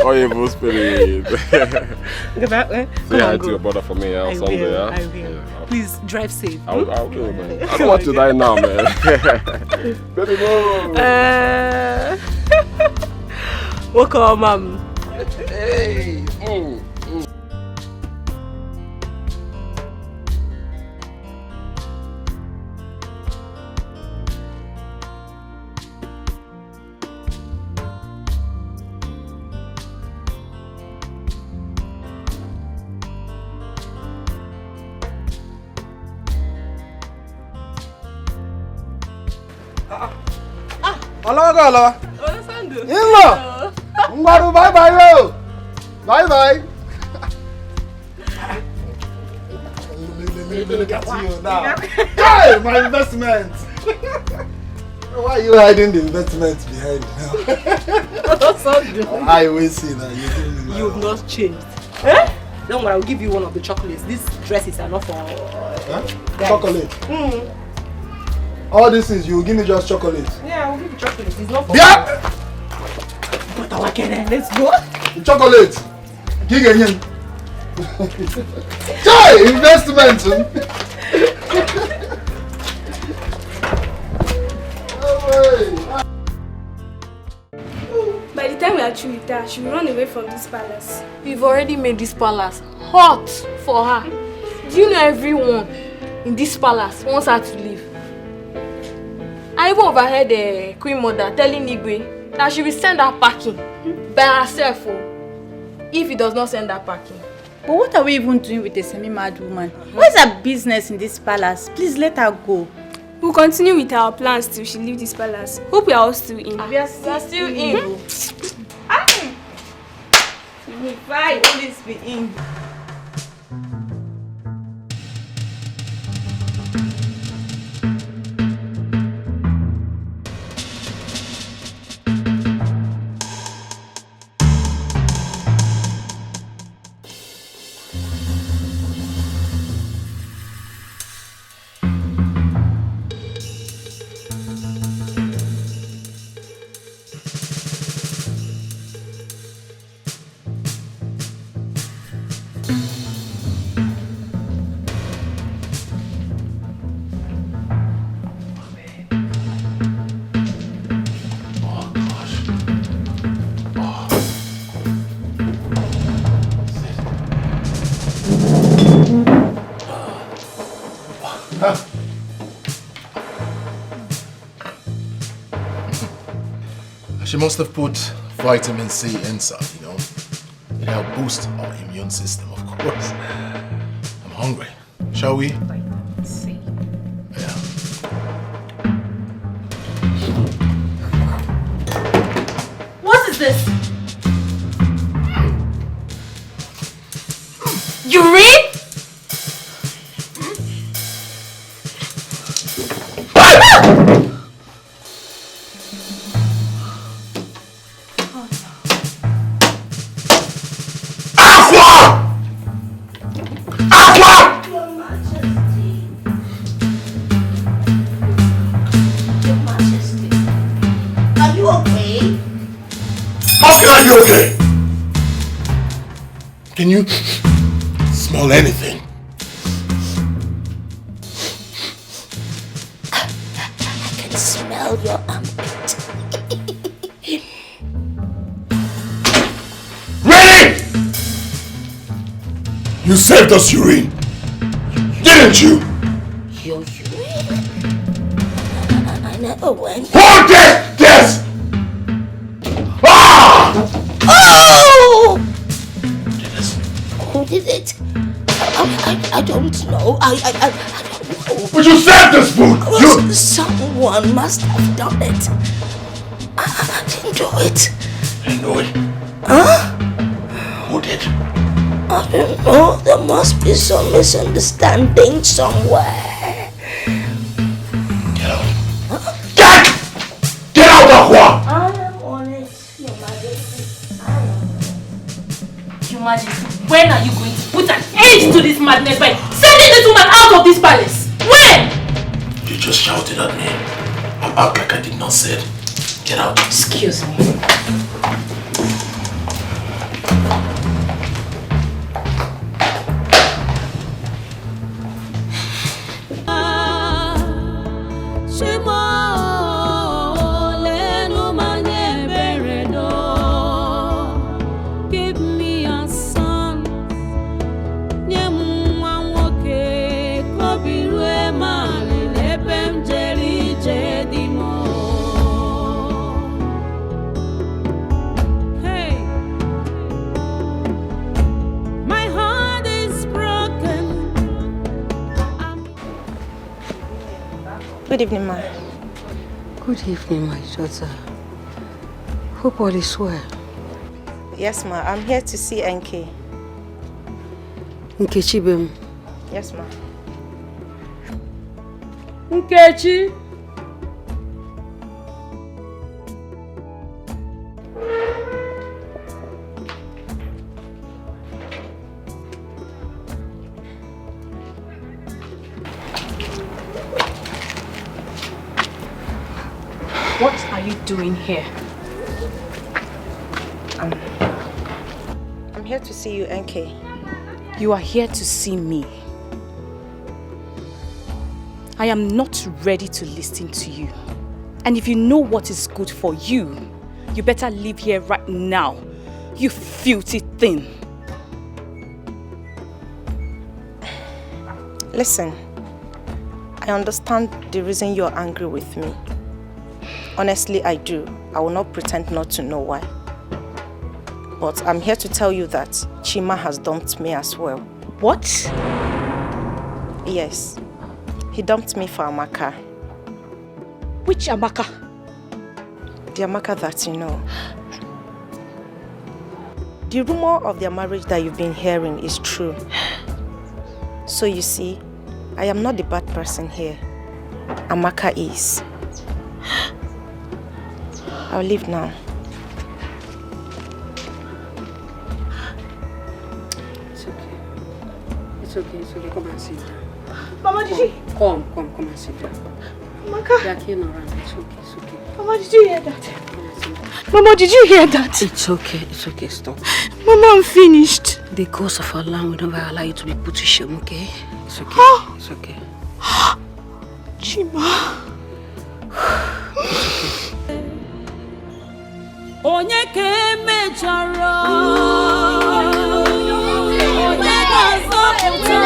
S11: oh, evil spirit.
S17: Go back, eh?
S11: Say hi to your brother for me on Sunday, yeah?
S17: I will.
S11: Yeah.
S17: Please drive safe.
S11: I will, man. I don't want to die now, man. Baby, no.
S17: Welcome, Mom.
S11: Hey.
S5: Alawa. Inlo. Ngwaru, bye bye yo. Bye bye. Look at you now. Hey, my investment. Why are you hiding the investment behind now? I will see that
S17: You've not changed. Eh? Don't worry, I'll give you one of the chocolates. These dresses are not for
S5: chocolate. All this is you give me just chocolate.
S17: Yeah, I'll give you chocolate. It's not for let's go.
S5: Chocolate. Giganyan. Chai investment.
S18: By the time we are through with her, she will run away from this palace.
S10: We've already made this palace hot for her. Do you know everyone in this palace wants her to leave? I even overheard the Queen Mother telling Igwe that she will send her packing by herself if he does not send her packing.
S4: But what are we even doing with a semi-mad woman? What's her business in this palace? Please let her go.
S18: We'll continue with our plans till she leaves this palace. Hope we are all still in.
S4: We are still in. Fine, please be in.
S15: She must have put vitamin C inside, you know. It helped boost our immune system, of course. I'm hungry. Shall we?
S4: Vitamin C.
S15: Yeah.
S10: What is this? Urine?
S15: Okay. Can you smell anything?
S13: I can smell your armpit.
S15: Ready? You saved us urine, didn't you?
S13: Your urine? I never went.
S15: Who did this?
S13: Oh! Who did it? I don't know. I don't know.
S15: But you saved this food!
S13: Well, someone must have done it. I didn't do it.
S15: Didn't do it?
S13: Huh?
S15: Who did?
S13: I don't know. There must be some misunderstanding somewhere.
S15: Get out. Huh? Get out, Aqua!
S13: I am on it, Your Majesty. I am on it.
S10: Your Majesty, when are you going to put an end to this madness by sending this woman out of this palace? When?
S15: You just shouted at me and act like I did not say it. Get out.
S3: Excuse me.
S20: Give me a son. Hey, my heart is broken.
S21: Good evening, ma.
S22: Good evening, my daughter. Hope all is well.
S21: Yes, ma. I'm here to see NK.
S22: Nkechibem.
S21: Yes, ma.
S17: Nkechi.
S7: What are you doing here?
S21: I'm here to see you, NK.
S2: You are here to see me. I am not ready to listen to you. And if you know what is good for you, you better leave here right now, you filthy thing.
S21: Listen, I understand the reason you're angry with me. Honestly, I do. I will not pretend not to know why. But I'm here to tell you that Chima has dumped me as well.
S2: What?
S21: Yes. He dumped me for Amaka.
S2: Which Amaka?
S21: The Amaka that you know. The rumor of their marriage that you've been hearing is true. So you see, I am not the bad person here. Amaka is. I'll leave now.
S22: It's okay. It's okay, it's okay. Come and sit down.
S2: Mama, did you?
S22: Come and sit down.
S2: Amaka.
S22: They are here around. It's okay, it's okay.
S2: Mama, did you hear that? Mama, did you hear that?
S22: It's okay, stop.
S2: Mama, I'm finished.
S22: The ghost of Allah will never allow you to be put to shame, okay? It's okay, it's okay.
S2: Chima.
S20: Onye ke mechara. Onye ga-azọpụta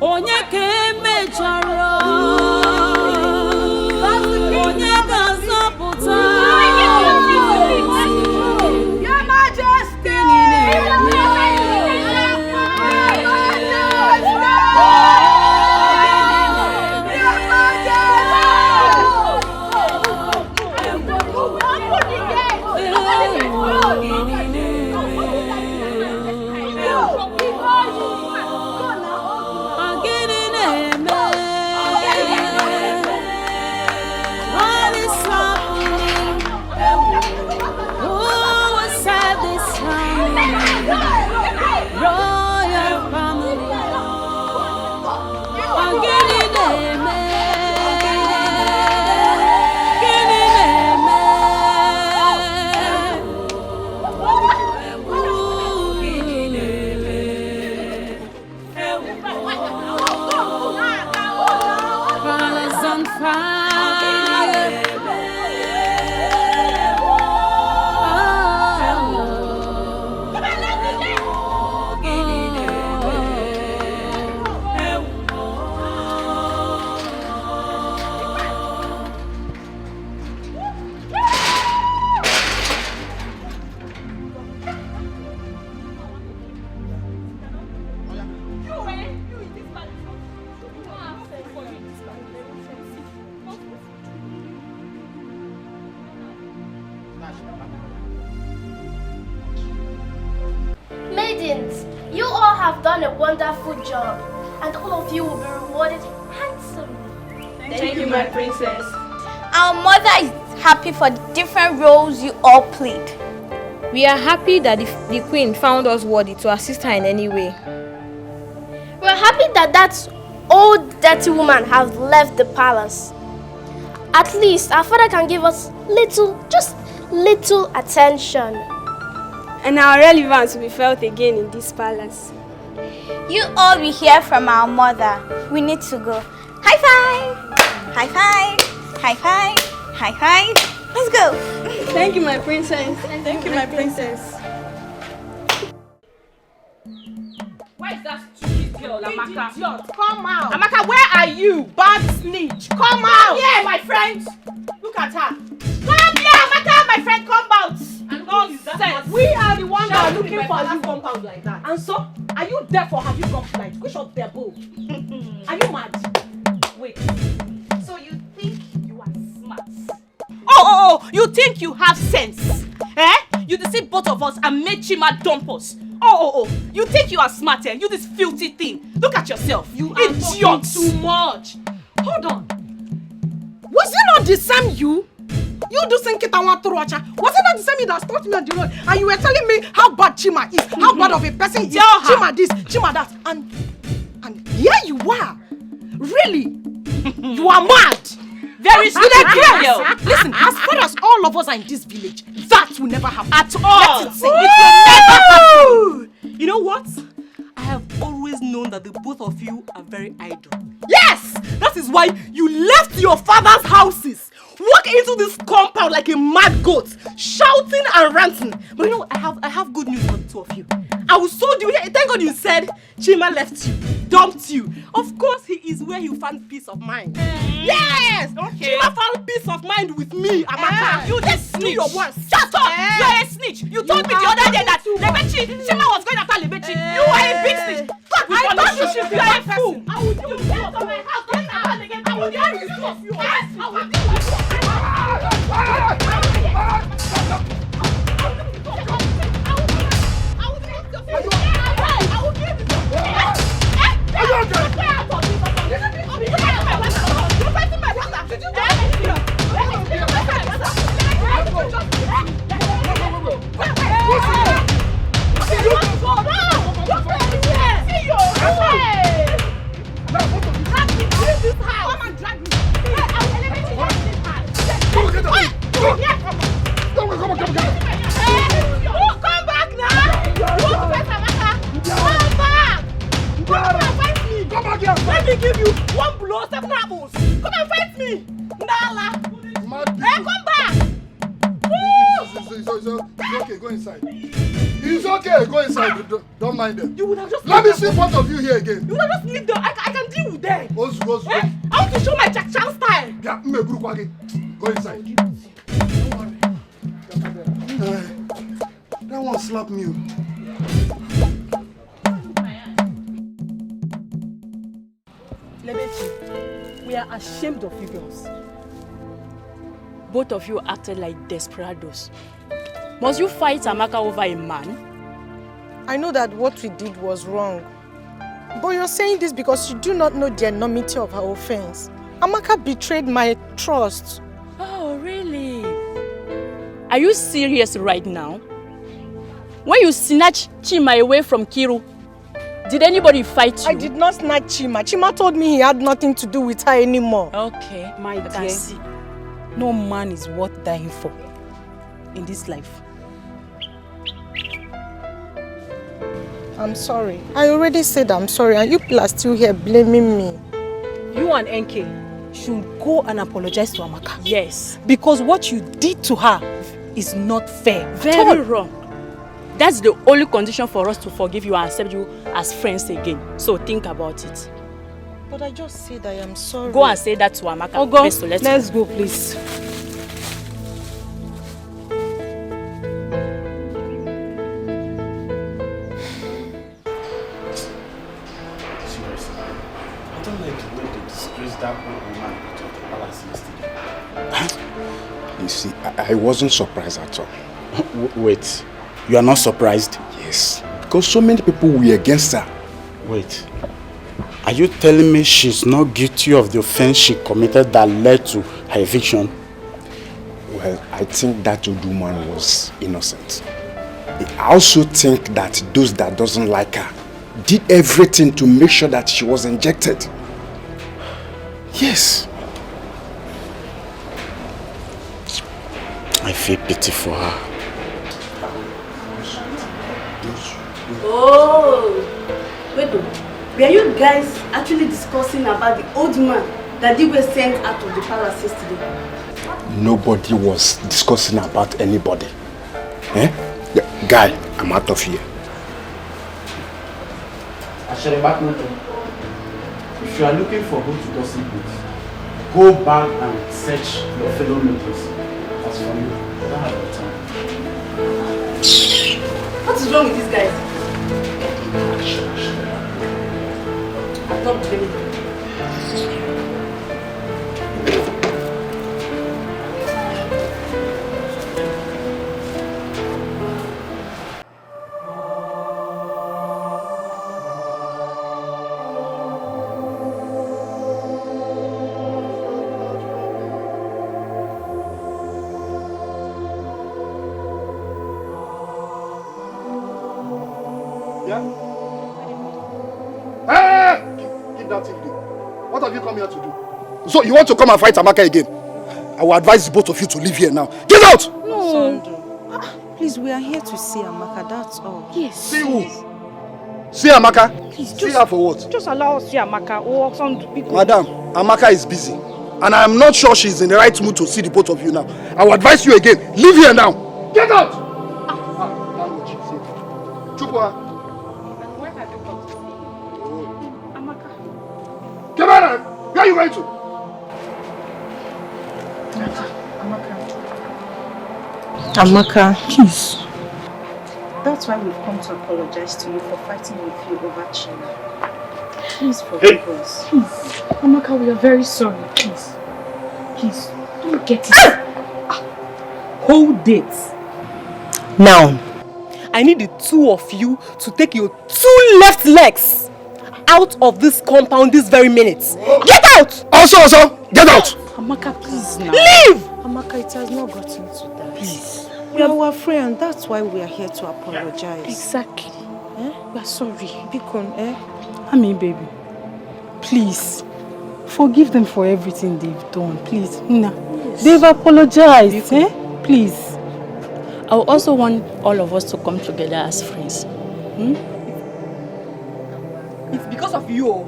S20: Onye ka emechara onye ga-azọpụta
S13: Your Majesty!
S9: Maidens, you all have done a wonderful job, and all of you will be rewarded handsomely.
S10: Thank you, my princess.
S4: Our mother is happy for the different roles you all played.
S10: We are happy that the queen found us worthy to assist her in any way.
S9: We're happy that that old dirty woman has left the palace. At least our father can give us just little attention.
S18: And our relevance will be felt again in this palace.
S4: You all will hear from our mother. We need to go. High five! High five! High five! High five! Let's go!
S18: Thank you, my princess. Thank you, my princess.
S2: Where is that stupid girl, Amaka? Idiot, come out! Amaka, where are you? Bad snitch, come out! Yeah, my friend. Look at her. Come here, Amaka, my friend, come out! Nonsense. We are the ones that are looking for you compound like that. And so, are you deaf or have you gone blind? Which of them both? Are you mad? Wait. So you think you are smart? Oh, you think you have sense? Eh? You deceive both of us and made Chima dump us. Oh, you think you are smart, eh? You this filthy thing. Look at yourself. You idiot. Too much. Hold on. Was it not the same you? You do think it was it not the same you that stopped me on the road and you were telling me how bad Chima is, how bad of a person he is, Chima this, Chima that, and here you are. Really? You are mad. Very stupid girl. Listen, as far as all of us are in this village, that will never happen. At all. Let it sink. It will never happen. You know what? I have always known that the both of you are very idle. Yes! That is why you left your father's houses, walk into this compound like a mad goat, shouting and ranting. But you know, I have good news for the two of you. I was so you. Thank God you said Chima left you, dumped you. Of course, he is where you found peace of mind. Yes! Okay. Chima found peace of mind with me, Amaka. You just snitch. Your words. Shut up! You're a snitch. You told me the other day that Chima was going after Lebechi. You are a big snitch. I thought you should be a fool. I will do you get to my house. Don't happen again. I will do you. Yes, I will do Come back now! You want to fight Amaka? Come back! Come back here! Let me give you one blow, 7 apples! Come and fight me! Nala! Hey, come back!
S5: okay, go inside. It's okay, go inside. Don't mind them. You would have just let me see both of you here again.
S17: You would have just leave them. I can deal with them.
S5: Ozu.
S17: I want to show my Jack Chan style.
S5: Yeah, go inside. That one slapped me.
S17: Lebechi, we are ashamed of you girls.
S16: Both of you acted like desperados. Must you fight Amaka over a man?
S21: I know that what we did was wrong. But you're saying this because you do not know the enormity of her offense. Amaka betrayed my trust.
S16: Oh, really? Are you serious right now? When you snatched Chima away from Kiru, did anybody fight you?
S21: I did not snatch Chima. Chima told me he had nothing to do with her anymore.
S16: Okay,
S2: my dear. No man is worth dying for in this life.
S21: I'm sorry. I already said I'm sorry and you people are still here blaming me.
S2: You and NK should go and apologize to Amaka.
S16: Yes.
S2: Because what you did to her is not fair.
S16: Very wrong. That's the only condition for us to forgive you and accept you as friends again. So think about it.
S21: But I just said I am sorry.
S16: Go and say that to Amaka.
S2: Ogo,
S16: let's
S2: go please.
S5: You see, I wasn't surprised at all.
S19: Wait, you are not surprised?
S5: Yes, because so many people were against her.
S19: Wait, are you telling me she's not guilty of the offense she committed that led to her eviction?
S5: Well, I think that old woman was innocent. I also think that those that doesn't like her did everything to make sure that she was injected. Yes.
S19: I feel pity for her.
S23: Oh, wait, were you guys actually discussing about the old man that they were sent out of the palace yesterday?
S5: Nobody was discussing about anybody. Eh? Guy, I'm out of here.
S19: If you are looking for who to gossip with, go back and search your fellow nobles. As for you, I don't have the time.
S23: What is wrong with these guys? I'm not blaming them.
S5: What have you come here to do? So you want to come and fight Amaka again? I will advise both of you to leave here now. Get out!
S21: No. Please, we are here to see Amaka, that's all.
S2: Yes.
S5: See who? See Amaka?
S21: Please,
S5: see her for what?
S2: Just allow us to see Amaka.
S5: Madam, Amaka is busy. And I am not sure she is in the right mood to see the both of you now. I will advise you again. Leave here now. Get out! Chupua. Come on! Where are you going to?
S21: Amaka, please. That's why we've come to apologize to you for fighting with you over Chima. Please forgive us.
S17: Please. Amaka, we are very sorry. Please. Please, don't get it.
S2: Hold it. Now, I need the two of you to take your two left legs out of this compound this very minute. Get out!
S5: Also, get out!
S2: Amaka, please now.
S21: Leave! Amaka, it has not gotten to that. Please. We are our friend, that's why we are here to apologize.
S17: Exactly. We are sorry.
S21: Bikon,
S2: Ami, baby. Please. Forgive them for everything they've done. Please. Yes. They've apologized. Please.
S16: I also want all of us to come together as friends.
S2: It's because of you.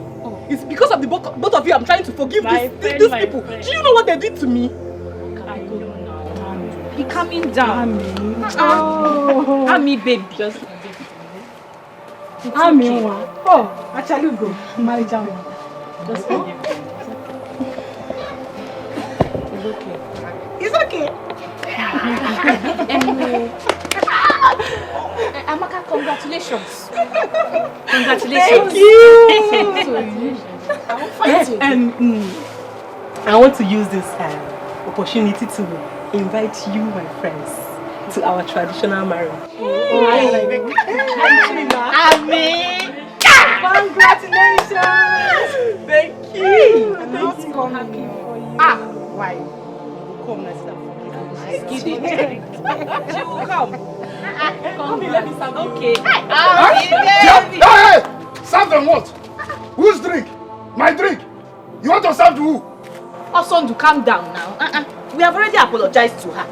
S2: It's because of the both of you I'm trying to forgive these people. Do you know what they did to me?
S16: Be calming down.
S17: Ami. Oh.
S16: Ami, baby. Just
S17: Ami. Oh, actually go. Marry Jam. Just go. It's okay.
S16: Anyway. Amaka, congratulations. Congratulations.
S17: Thank you.
S16: Thank you.
S17: I want to use this opportunity to invite you, my friends, to our traditional marriage.
S16: Amen.
S17: Congratulations! Thank you. I'm not coming for you. Why? Come, let's start. She will come. Come here, let me serve you.
S16: Okay.
S5: Hey! Serve them what? Whose drink? My drink. You want to serve to who?
S16: Also, to calm down now. We have already apologized to her.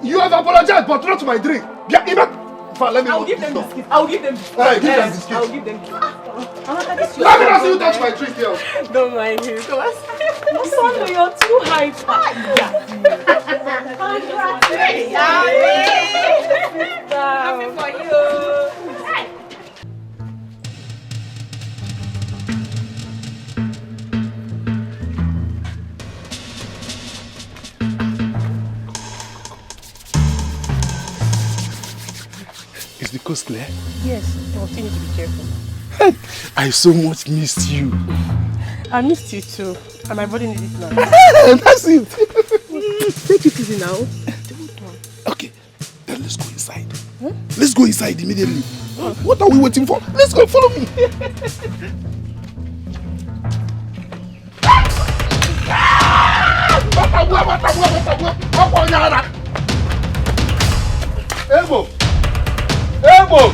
S5: You have apologized, but not to my drink. Let me
S17: I'll give them biscuits. I'll give them biscuits.
S5: Hey, give them biscuits.
S17: I'll give them biscuits.
S5: Let me not see you touch my drink here.
S17: Don't mind him. Come on. Sondo, you're too hyper. Congratulations. Happy for you.
S5: Is the coast clear?
S17: Yes, continue to be careful.
S5: I so much missed you.
S17: I missed you too. And my body needs it now.
S5: That's it.
S17: Take it easy now.
S5: Okay, then let's go inside. Huh? Let's go inside immediately. What are we waiting for? Let's go, follow me.
S11: Ebo!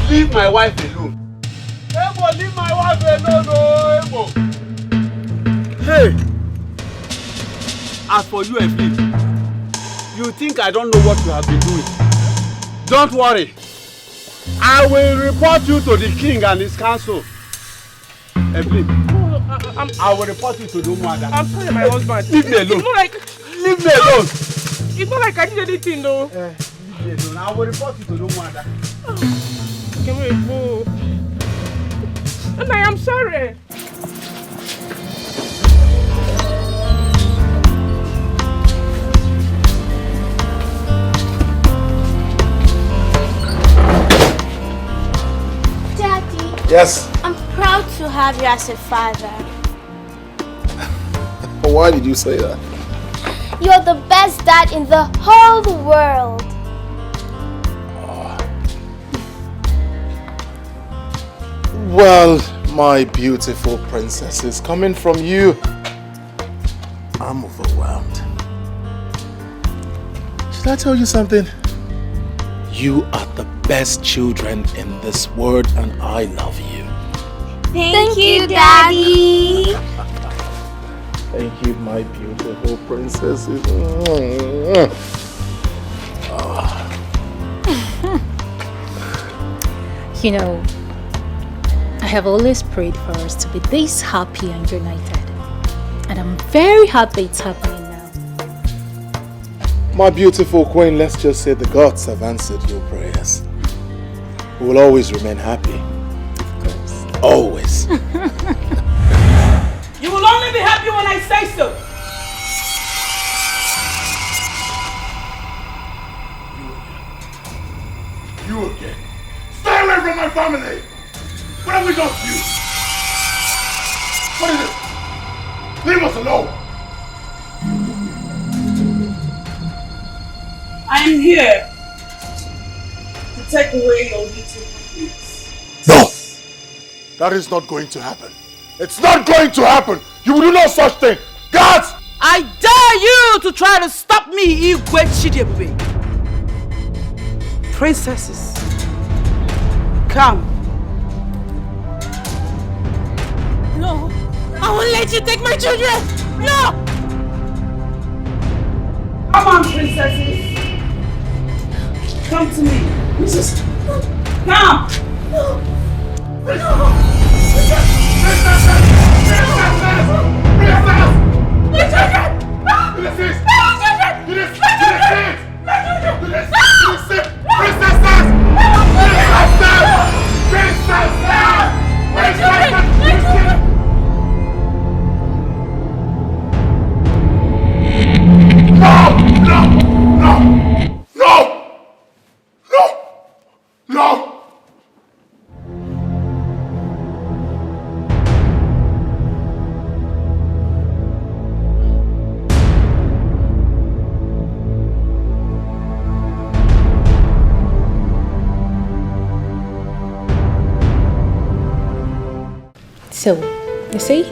S11: Leave my wife alone. Ebo, leave my wife alone, oh, Ebo! Hey! As for you, Eflin, you think I don't know what you have been doing? Don't worry. I will report you to the king and his council. Eflin, I will report you to the woman.
S17: I'm sorry, my husband.
S11: Leave me alone.
S17: It's not like...
S11: Leave me alone.
S17: It's not like I did anything, though.
S11: Leave me alone. I will report you to the woman.
S17: Can we go? And I am sorry.
S9: Daddy.
S5: Yes.
S4: I'm proud to have you as a father.
S5: Why did you say that?
S9: You're the best dad in the whole world.
S8: Well, my beautiful princesses, coming from you, I'm overwhelmed. Should I tell you something? You are the best children in this world and I love you.
S4: Thank you, Daddy.
S8: Thank you, my beautiful princesses.
S7: You know, I have always prayed for us to be this happy and united. And I'm very happy it's happening now.
S8: My beautiful queen, let's just say the gods have answered your prayers. We will always remain happy.
S7: Of course.
S8: Always.
S2: You will only be happy when I say so.
S5: You again. Stay away from my family! What have we done to you? What is it? Leave us alone!
S2: I am here to take away your little happiness.
S5: No! That is not going to happen. It's not going to happen! You will do no such thing! Guards!
S2: I dare you to try to stop me, Igwe Chidebube. Princesses, come.
S20: No, I won't let you take my children. No!
S2: Come on, princesses. Come to me.
S5: Princess.
S2: Come.
S20: No.
S5: Princess!
S7: So, you see,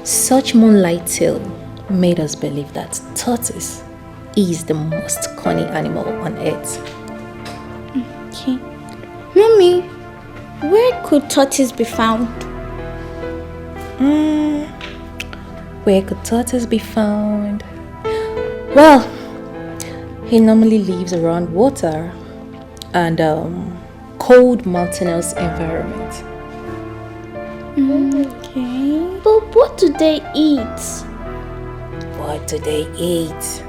S7: such moonlight tale made us believe that tortoise is the most cunning animal on earth.
S4: Okay. Mommy, where could tortoise be found?
S7: Where could tortoise be found? Well, he normally lives around water and cold mountainous environment.
S4: Okay. But what do they eat?
S7: What do they eat?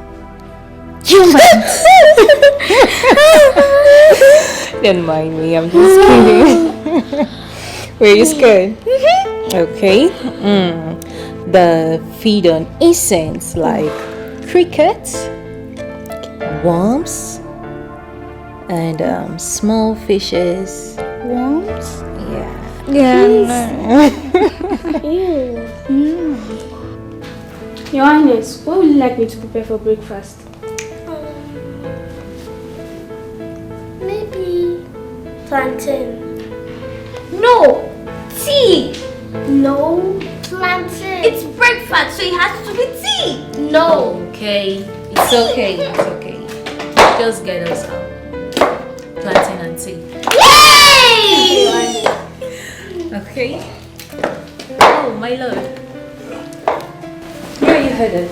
S7: Humans! Don't mind me, I'm just kidding. Were you scared? Okay. They feed on insects like crickets, worms, and small fishes.
S4: Worms?
S7: Yeah.
S18: Your Highness, what would you like me to prepare for breakfast?
S9: Maybe plantain.
S4: No! Tea!
S9: No, plantain.
S4: It's breakfast, so it has to be tea!
S9: No.
S7: Okay. It's okay. It's okay. Just get us out. Plantain and tea.
S4: Yay!
S7: Okay. Oh, my lord. Where are you headed?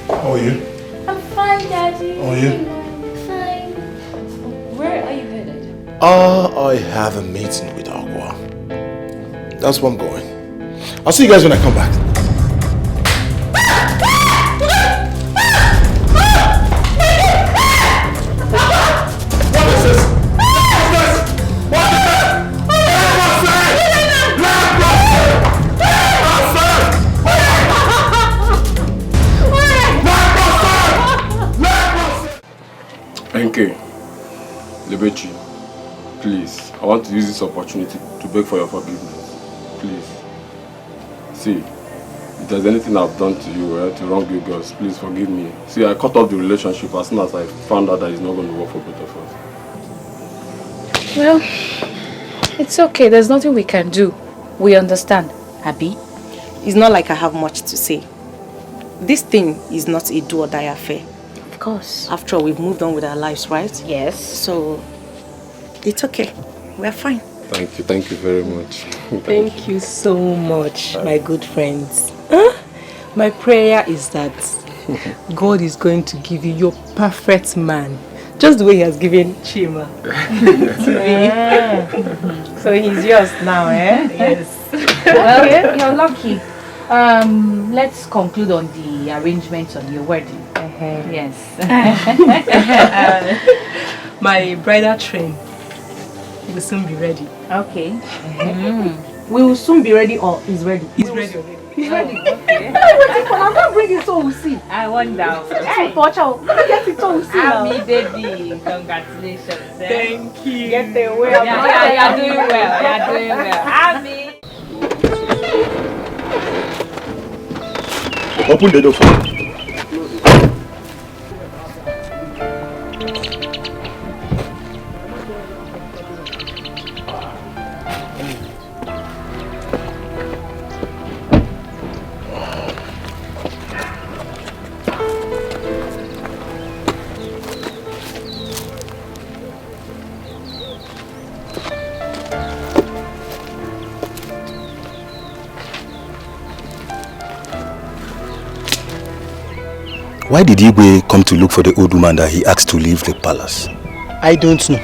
S11: How are you?
S18: I'm fine, Daddy.
S11: How are you?
S18: Fine.
S7: Where are you headed?
S8: I have a meeting with Agua. That's where I'm going. I'll see you guys when I come back. What is this?
S11: NK, Lebechi, please, I want to use this opportunity to beg for your forgiveness. Please. See, if there's anything I've done to you to wrong you girls, please forgive me. See, I cut off the relationship as soon as I found out that it's not going to work for both of us.
S1: Well, it's okay. There's nothing we can do. We understand. Abby?
S21: It's not like I have much to say. This thing is not a do or die affair.
S1: Of course.
S21: After all, we've moved on with our lives, right?
S1: Yes.
S21: So, it's okay. We're fine.
S11: Thank you very much.
S3: Thank you so much, my good friends. My prayer is that God is going to give you your perfect man, just the way he has given Chima to me. So he's yours now, eh? Yes.
S1: Well, you're lucky. Let's conclude on the arrangements on your wedding. Yes.
S3: My bridal train will soon be ready.
S1: Okay.
S3: We will soon be ready, or is ready? He's ready already. He's ready. Okay. I'm not bringing so we'll see.
S1: I wonder.
S3: Hey. Get it so we'll see now.
S1: Happy baby. Congratulations.
S3: Thank you. Get the way.
S1: You're doing well. You're doing well. Happy.
S8: Open the door for me.
S5: Why did Igwe come to look for the old woman that he asked to leave the palace?
S12: I don't know.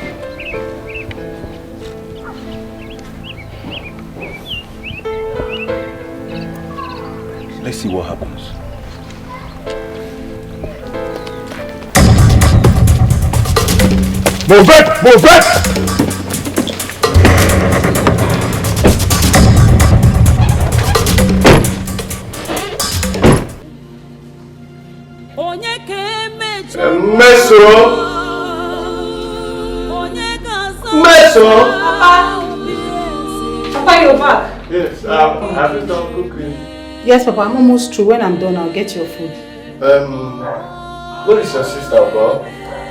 S5: Let's see what happens.
S11: Move it! Move it! Meso! Meso!
S14: Papa, you're back?
S6: Yes, have you done cooking?
S14: Yes, Papa, I'm almost through. When I'm done, I'll get your food.
S6: What is your sister about?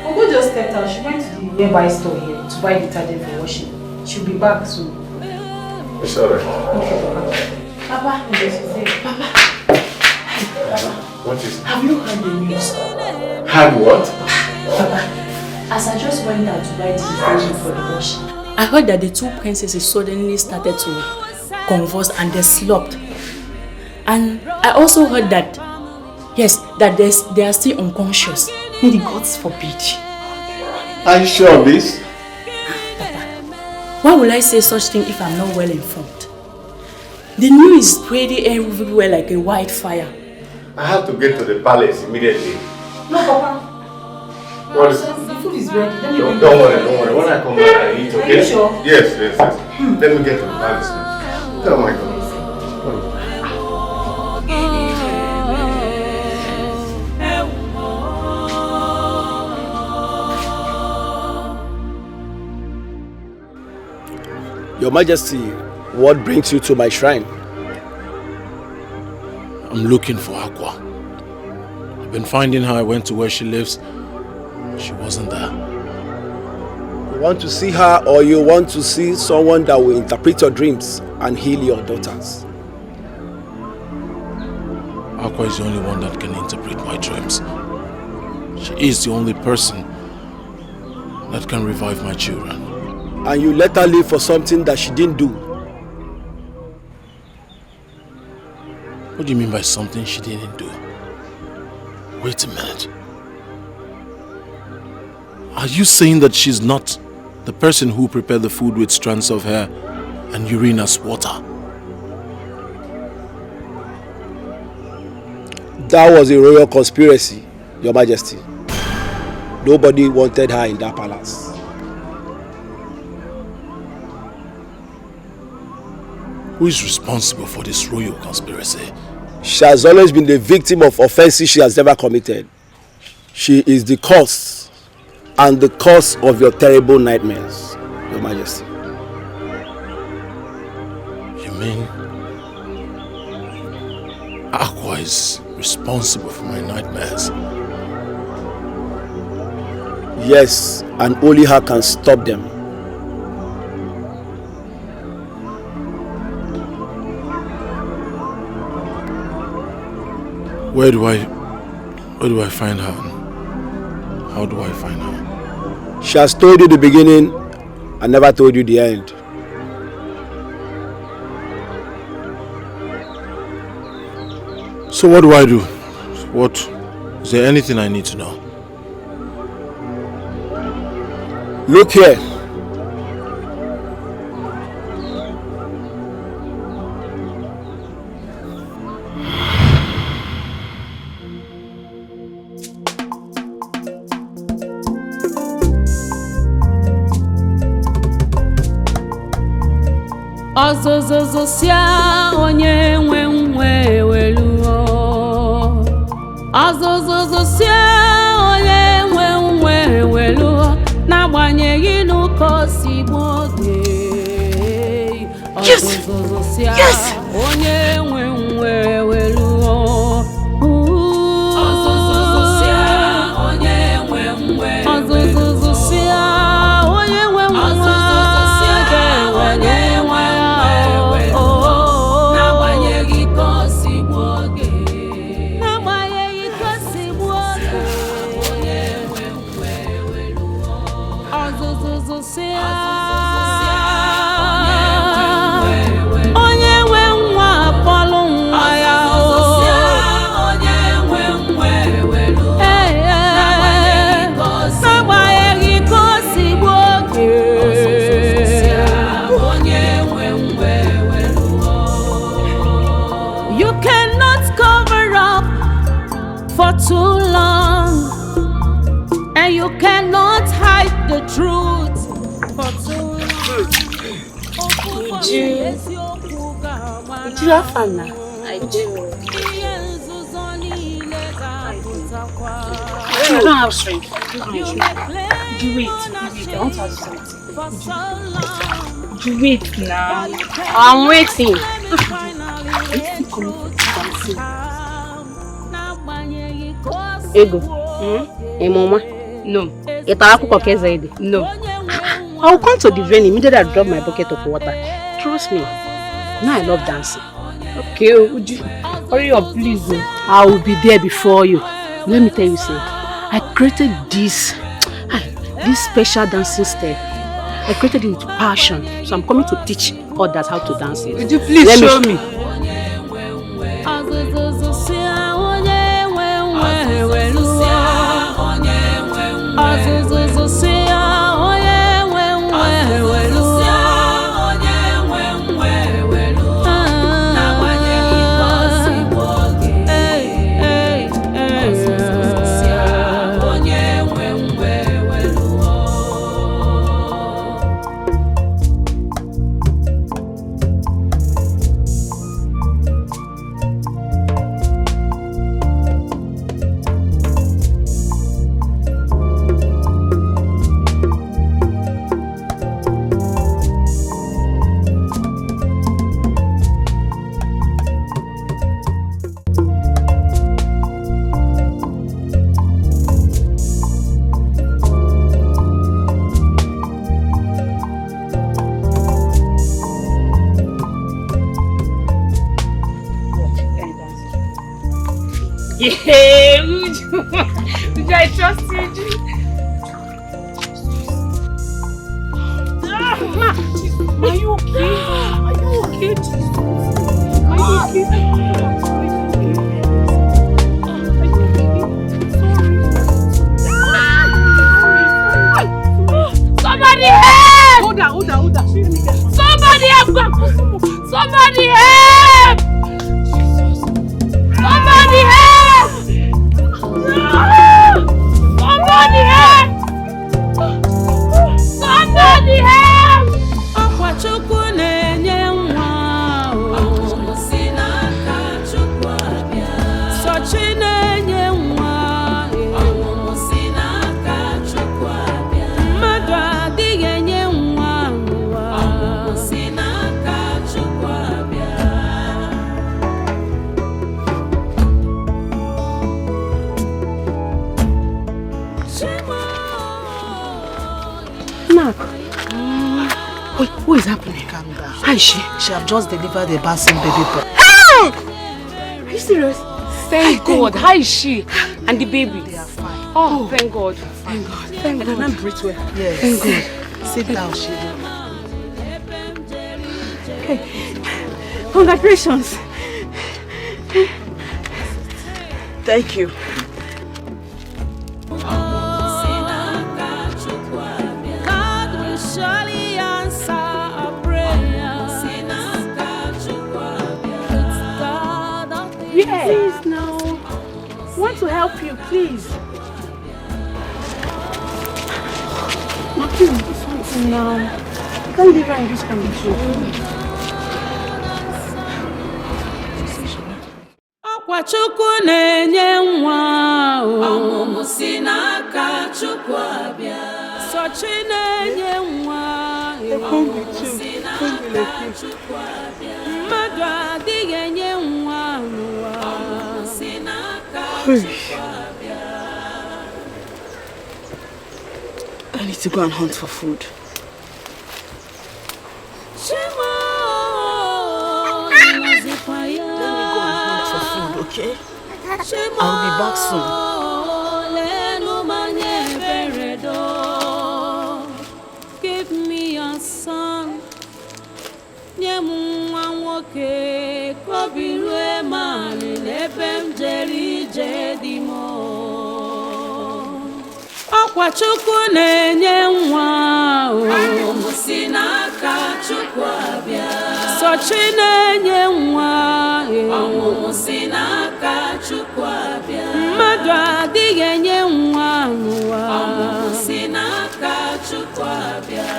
S14: Ogo just stepped out. She went to the nearby store here to buy detergent for washing. She'll be back soon.
S11: It's alright.
S14: Papa, Papa.
S11: What is it?
S14: Have you heard the news?
S11: Had what?
S14: Papa, as I just went out to buy the invitation for the wash, I heard that the two princesses suddenly started to converse and they slopped. And I also heard that, yes, that they are still unconscious. May the gods forbid.
S11: Are you sure of this?
S14: Papa, why will I say such thing if I'm not well informed? The news is spreading everywhere like a wildfire.
S11: I have to get to the palace immediately.
S14: No, Papa.
S11: What is
S14: The food is ready. Let me
S11: Don't worry. When I come back, I eat, okay?
S14: Are you sure?
S11: Yes. Let me get to the palace now. Oh my God.
S12: Your Majesty, what brings you to my shrine?
S19: I'm looking for Aqua. I've been finding her. I went to where she lives. She wasn't there.
S12: You want to see her, or you want to see someone that will interpret your dreams and heal your daughters?
S19: Aqua is the only one that can interpret my dreams. She is the only person that can revive my children.
S12: And you let her live for something that she didn't do.
S19: What do you mean by something she didn't do? Wait a minute. Are you saying that she's not the person who prepared the food with strands of hair and urine as water?
S12: That was a royal conspiracy, Your Majesty. Nobody wanted her in that palace.
S19: Who is responsible for this royal conspiracy?
S12: She has always been the victim of offenses she has never committed. She is the cause and the cause of your terrible nightmares, Your Majesty.
S19: You mean Aqua is responsible for my nightmares?
S12: Yes, and only her can stop them.
S19: Where do I find her? How do I find her?
S12: She has told you the beginning and never told you the end.
S19: So what do I do? Is there anything I need to know?
S12: Look here.
S15: Ọzọzọzọ sia onye nwe nwe weluo. Ọzọzọzọ sia onye nwe nwe weluo. N'agbanyeghị n'ụkọ si gboge. Ọzọzọzọ sia onye nwe nwe weluo. Ọzọzọzọ sia onye nwe nwe. Ọzọzọzọ sia onye nwe nwe. Ọzọzọzọ sia onye nwe. Onye nwe nwa akpọlụ nwa ya n'agbanyeghị ka o si gbuo oge. You cannot cover up for too long, and you cannot hide the truth for too long.
S18: Do you have fun now?
S15: I do.
S18: I don't have strength. You wait. I want to ask you something. You wait now. I'm waiting.
S22: Ego. Mama?
S18: No.
S22: No. I'll come to the venue immediately I drop my bucket of water. Trust me. Now I love dancing.
S16: Okay, would you hurry up, please?
S22: I will be there before you. Let me tell you, say, I created this special dancing step. I created it with passion, so I'm coming to teach others how to dance it.
S16: Would you please show me? Yeah, Uju, I trust you. Are you okay? Are you okay, Jesus? Are you okay? Somebody help! Hold on. Somebody help! Somebody help! Somebody help! Somebody help! Somebody help!
S15: Chukwu na-enye nwa o si n'aka Chukwu abịa. Sochi na-enye nwa o si n'aka Chukwu abịa. Mmadụ adịghị enye nwa o si n'aka Chukwu abịa.
S21: Mark. Wait, what is happening? Calm down. How is she? She have just delivered a bouncing baby boy.
S16: Are you serious? Thank God. How is she? And the baby?
S21: They are fine.
S16: Oh, thank God. Thank God. Thank God.
S21: Can I breathe well? Yes.
S16: Thank God.
S21: Sit down, Shiva.
S16: Hey, congratulations.
S21: Thank you.
S15: Surely answer a prayer.
S16: Yes. Please now. Want to help you, please. No, please do something now. You can't leave her in this condition.
S15: Ọkwa Chukwu na-enye nwa o si n'aka Chukwu abịa. Sochi na-enye nwa o si n'aka Chukwu abịa. Mmadụ adịghị enye nwa n'ụwa si n'aka Chukwu abịa.
S21: I need to go and hunt for food. Okay? I'll be back soon.
S15: Give me a son. Ọkwa Chukwu na-enye nwa o si n'aka Chukwu abịa. Sochi na-enye nwa o si n'aka Chukwu abịa. Mmadụ adịghị enye nwa n'ụwa o si n'aka Chukwu abịa.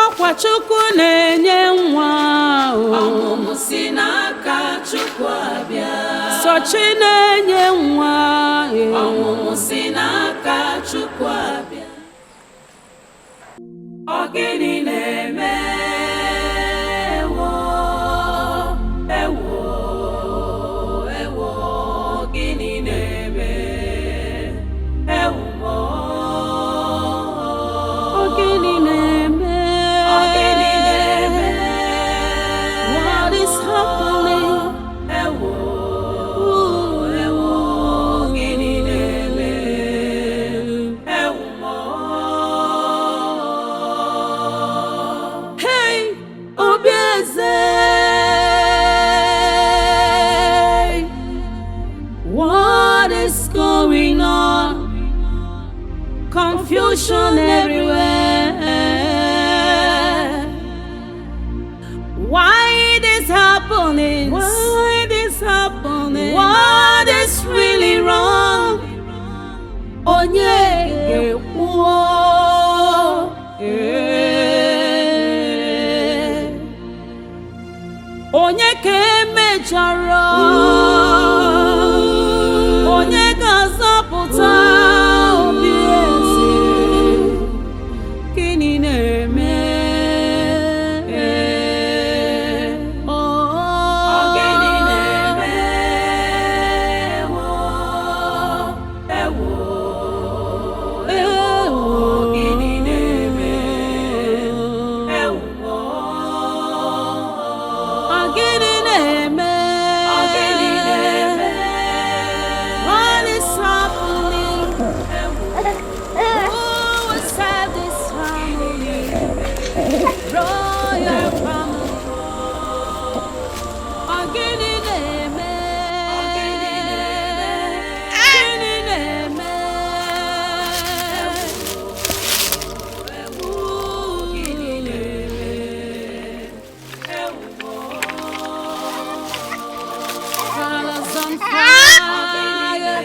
S15: Ọkwa Chukwu na-enye nwa o si n'aka Chukwu abịa. Sochi na-enye nwa o si n'aka Chukwu abịa. Ọ gịnị na-eme ewo gịnị na-eme ewo ọ gịnị na-eme is going on? Confusion everywhere. Why this happening? Why this happening? What is really wrong? Onye onye ke mejọrọ, onye ga-azọpụta obi eze, gịnị na-eme? Gịnị na-eme? Gịnị na-eme? Gịnị na-eme? What is happening? Who will save this family? Royal family. Gịnị na-eme? Gịnị na-eme? Colors on fire.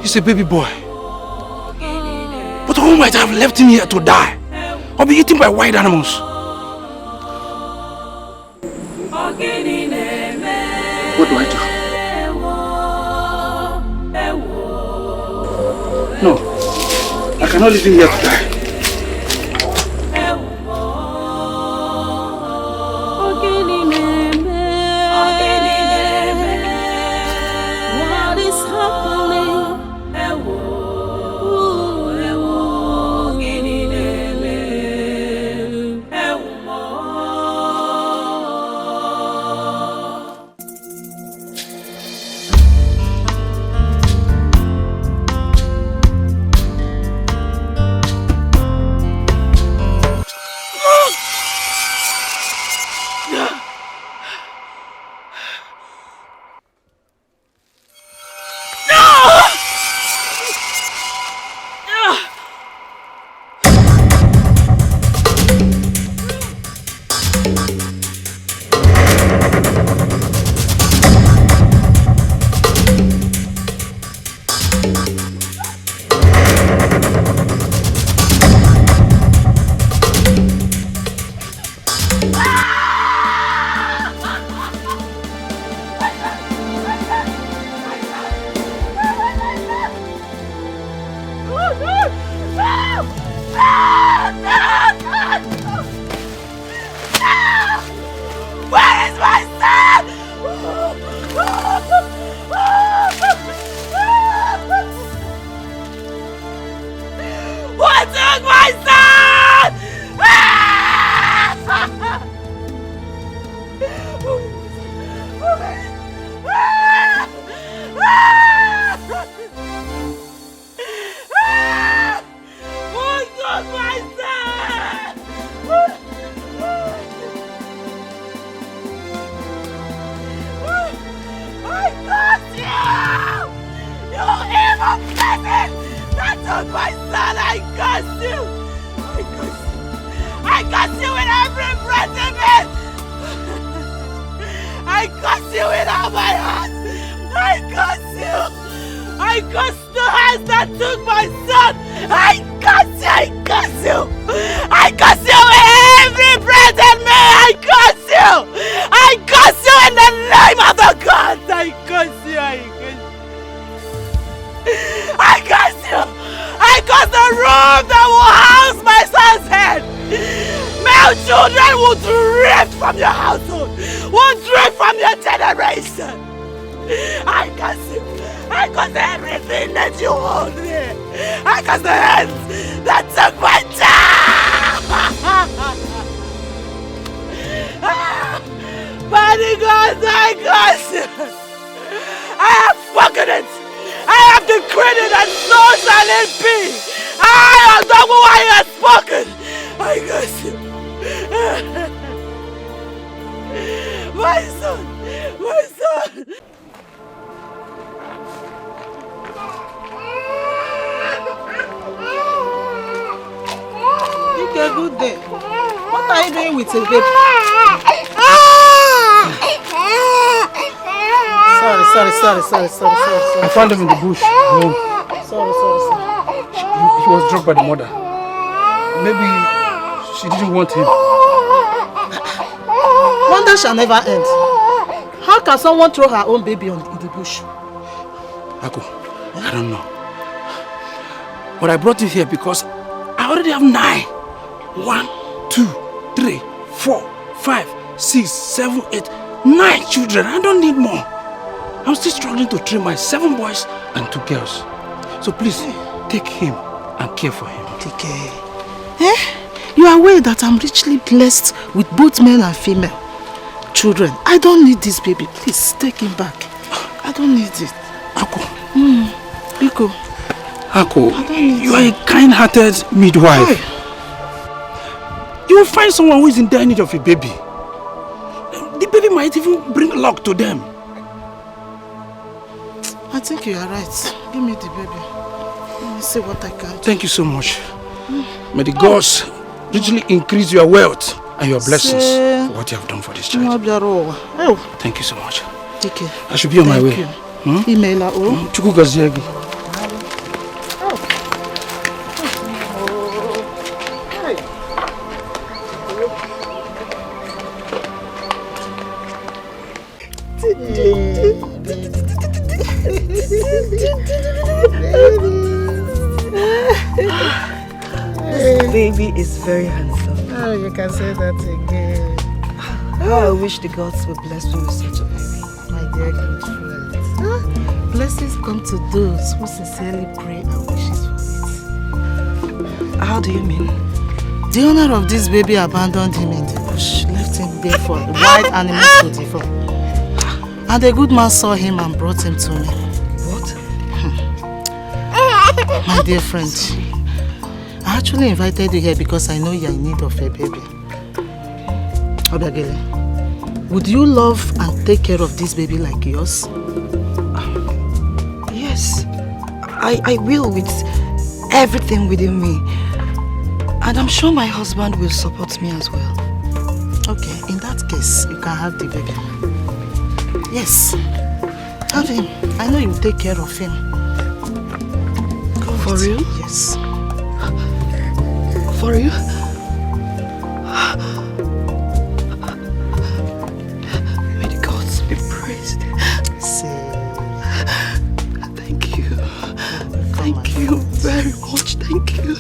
S11: He's a baby boy. But who might have left him here to die or be eaten by wild animals?
S15: What do
S11: I do? No, I cannot leave him here to die.
S15: What is happening? Where is my son? What took my son? What took my son? I curse you! You evil peasant that took my son! I curse you! I curse you! I curse you with every breath in me! I curse you with all my heart! I curse you! I curse the hands that took my son! I curse you! I curse you! I curse you with every breath in me! I curse you! I curse you in the name of the gods! I curse you! I curse you! I curse you! I curse the room that will house my son's head! Male children will drift from your household! Will drift from your generation! I curse you! I curse everything that you hold here! I curse the hands that took my child! Mighty God, I curse you! I have spoken it! I have decreed it, and so shall it be! I am the one I have spoken! I curse you! My son!
S2: Okay, good day. What are you doing with a baby? Sorry.
S10: I found him in the bush.
S2: Sorry.
S10: He was dropped by the mother. Maybe she didn't want him.
S2: Wonder shall never end. How can someone throw her own baby in the bush?
S10: Ako, I don't know. But I brought you here because I already have 9. 1, 2, 3, 4, 5, 6, 7, 8, 9 children. I don't need more. I'm still struggling to train my 7 boys and 2 girls. So please, take him and care for him.
S2: Take care. You are aware that I'm richly blessed with both male and female children. I don't need this baby. Please, take him back. I don't need it.
S10: Ako.
S2: Biko.
S10: Ako, you are a kind-hearted midwife. You will find someone who is in dire need of a baby. The baby might even bring luck to them.
S2: I think you are right. Give me the baby. Let me see what I can do.
S10: Thank you so much. May the gods richly increase your wealth and your blessings for what you have done for this child. Thank you so much.
S2: Take care.
S10: I should be on my way.
S2: Email
S10: Chukwu gazie gị.
S13: This baby is very handsome.
S2: Oh, you can say that again.
S13: I wish the gods would bless me with such a baby.
S2: My dear good friend. Blessings come to those who sincerely pray and wishes for it.
S13: How do you mean?
S2: The owner of this baby abandoned him in the bush, left him there for wild animals to devour. And a good man saw him and brought him to me.
S13: What?
S2: My dear friend, I actually invited you here because I know you are in need of a baby. Obiagele, would you love and take care of this baby like yours?
S13: Yes, I will with everything within me. And I'm sure my husband will support me as well.
S2: Okay, in that case, you can have the baby. Yes, have him. I know you will take care of him.
S13: For real?
S2: Yes.
S13: For real? May the gods be praised. Thank you. Thank you very much. Thank you.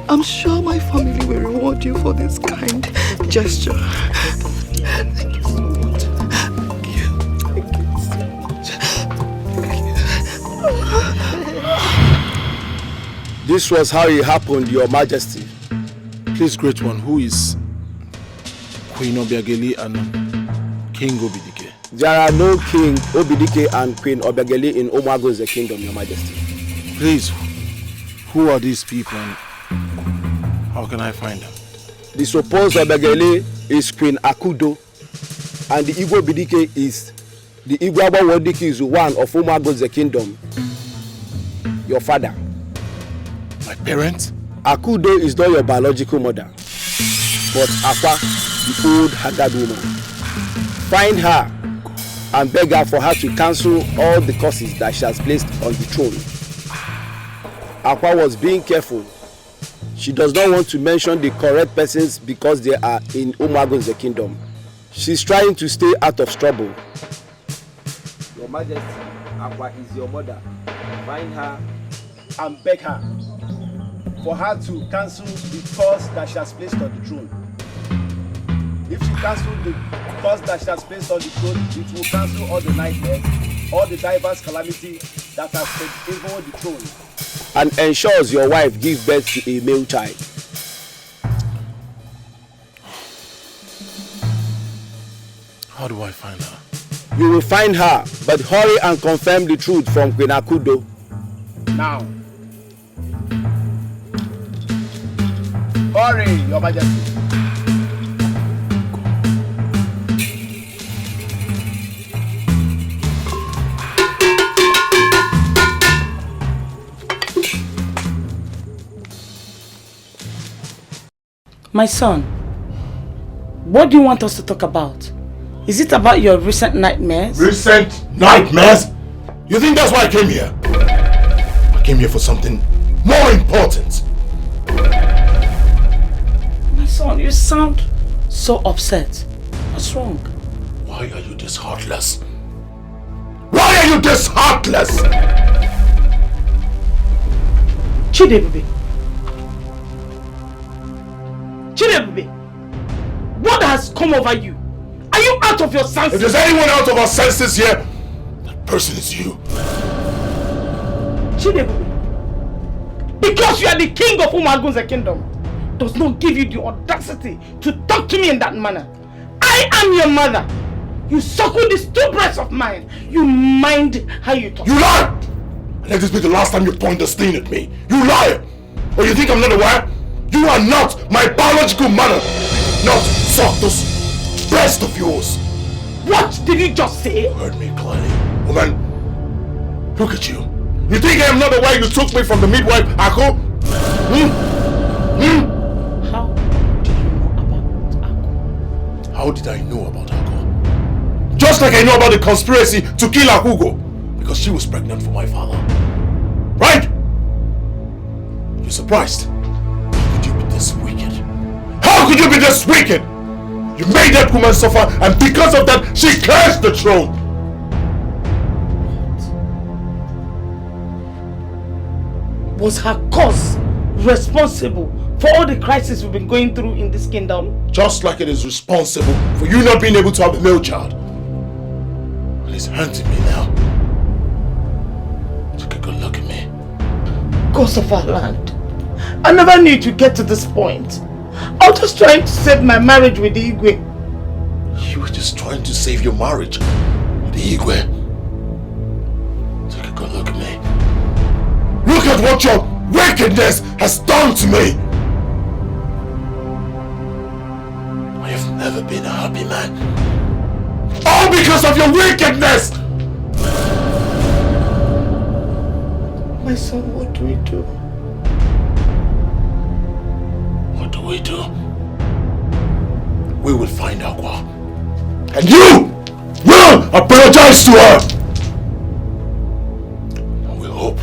S13: I'm sure my family will reward you for this kind gesture. Thank you so much. Thank you. Thank you so much.
S12: This was how it happened, Your Majesty.
S19: Please, Great One, who is Queen Obiageli and King Obidike?
S12: There are no King Obidike and Queen Obiageli in Omago's kingdom, Your Majesty.
S19: Please, who are these people and how can I find them?
S12: The supposed Obiageli is Queen Akudo, and the Igbo Obidike is the Igbo Abawodike is one of Omago's kingdom. Your father.
S19: My parents?
S12: Akudo is not your biological mother, but Akwa, the old Haggard woman. Find her and beg her for her to cancel all the curses that she has placed on the throne. Akwa was being careful. She does not want to mention the correct persons because they are in Umago's kingdom. She's trying to stay out of trouble. Your Majesty, Akwa is your mother. Find her and beg her for her to cancel the curse that she has placed on the throne. If she cancels the curse that she has placed on the throne, it will cancel all the nightmares, all the diverse calamity that has favored the throne, and ensures your wife gives birth to a male child.
S19: How do I find her?
S12: You will find her, but hurry and confirm the truth from Queen Akudo. Now. Hurry, Your Majesty.
S3: My son, what do you want us to talk about? Is it about your recent nightmares?
S8: Recent nightmares? You think that's why I came here? I came here for something more important.
S3: My son, you sound so upset. What's wrong?
S8: Why are you this heartless? Why are you this heartless?
S3: Chidebube. Chidebube, what has come over you? Are you out of your senses?
S8: If there's anyone out of our senses here, that person is you.
S3: Chidebube, because you are the king of Umagun's kingdom, does not give you the audacity to talk to me in that manner. I am your mother. You suckle these two breasts of mine. You mind how you talk.
S8: You lie! Let this be the last time you point this thing at me. You lie! Or you think I'm not aware? You are not my biological mother. Not suck those breasts of yours.
S3: What did you just say?
S8: You heard me clearly. Woman, look at you. You think I am not aware you took me from the midwife, Ako? How did you know about Ako? How did I know about Ako? Just like I know about the conspiracy to kill Akugo. Because she was pregnant for my father. Right? You're surprised? How could you be this wicked? How could you be this wicked? You made that woman suffer, and because of that, she cursed the throne.
S3: Was her cause responsible for all the crises we've been going through in this kingdom?
S8: Just like it is responsible for you not being able to have a male child. And it's hurting me now. Take a good look at me.
S3: Gods of our land, I never knew to get to this point. I was just trying to save my marriage with the Igwe.
S8: You were just trying to save your marriage with the Igwe. Take a good look at me. Look at what your wickedness has done to me. I have never been a happy man. All because of your wickedness!
S3: My son, what do we do?
S8: What do we do? We will find Aqua. And you will apologize to her! And we hope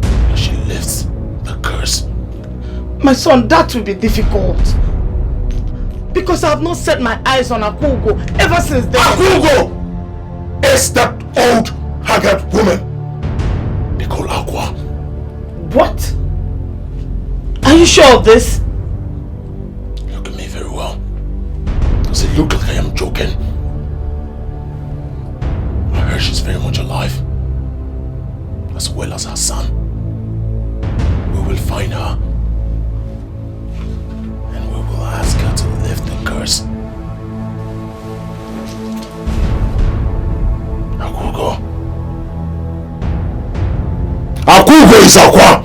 S8: that she lifts the curse.
S3: My son, that will be difficult. Because I have not set my eyes on Akugo ever since then.
S8: Akugo is that old, haggard woman they call Aqua.
S3: What? Are you sure of this?
S8: Look at me very well. Does it look like I am joking? I heard she's very much alive. As well as her son. We will find her. And we will ask her to lift the curse. Akugo. Akugo is Aqua!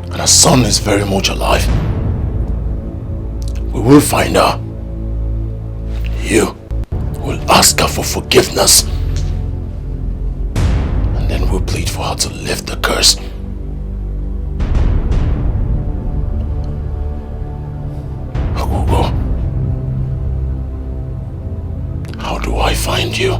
S8: And her son is very much alive. We will find her. You will ask her for forgiveness. And then we'll plead for her to lift the curse. Akugo. How do I find you?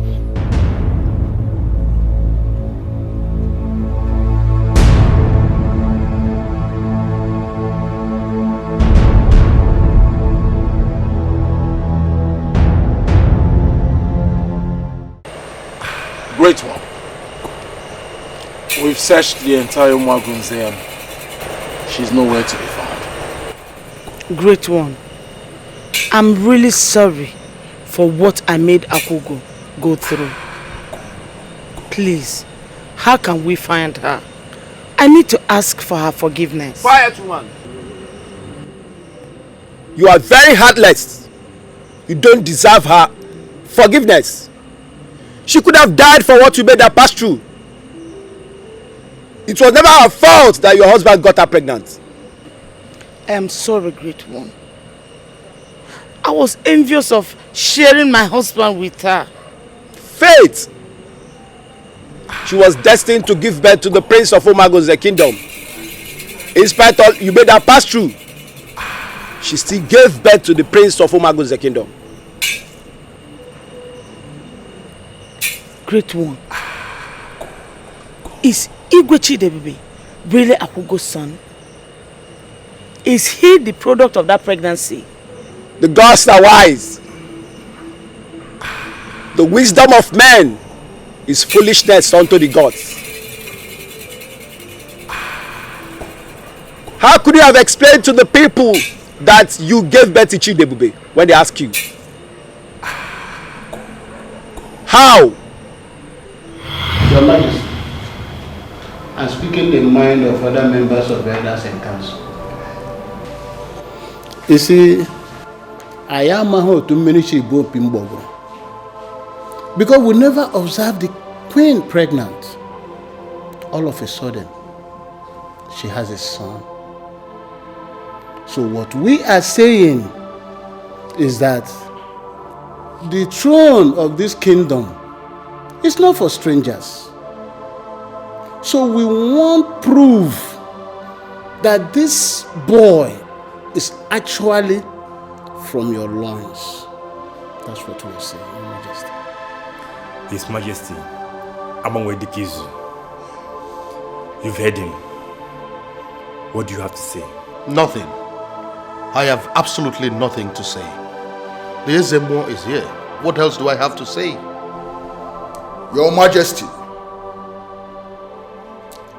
S19: Great one. We've searched the entire Umagunze and she's nowhere to be found.
S3: Great one. I'm really sorry for what I made Akugo go through. Please, how can we find her? I need to ask for her forgiveness.
S12: Quiet one. You are very heartless. You don't deserve her forgiveness. She could have died for what you made her pass through. It was never her fault that your husband got her pregnant.
S3: I am sorry, Great One. I was envious of sharing my husband with her.
S12: Fate! She was destined to give birth to the prince of Umagun's kingdom. In spite of you made her pass through. she still gave birth to the prince of Umago's kingdom.
S3: Great one. Is Igwe Chidebube really Akugo's son? Is he the product of that pregnancy?
S12: The gods are wise. The wisdom of men is foolishness unto the gods. How could you have explained to the people that you gave birth to Chidebube when they ask you? How?
S17: Your Majesty, I'm speaking the mind of other members of the elders and council. You see, I am a whole too many because we never observed the queen pregnant. All of a sudden, she has a son. So what we are saying is that the throne of this kingdom is not for strangers. So we want proof that this boy is actually from your loins. That's what we're saying, Your Majesty.
S20: His Majesty, Abangwedikizu, you've heard him. What do you have to say?
S8: Nothing. I have absolutely nothing to say. The Ezemo is here. What else do I have to say?
S5: Your Majesty,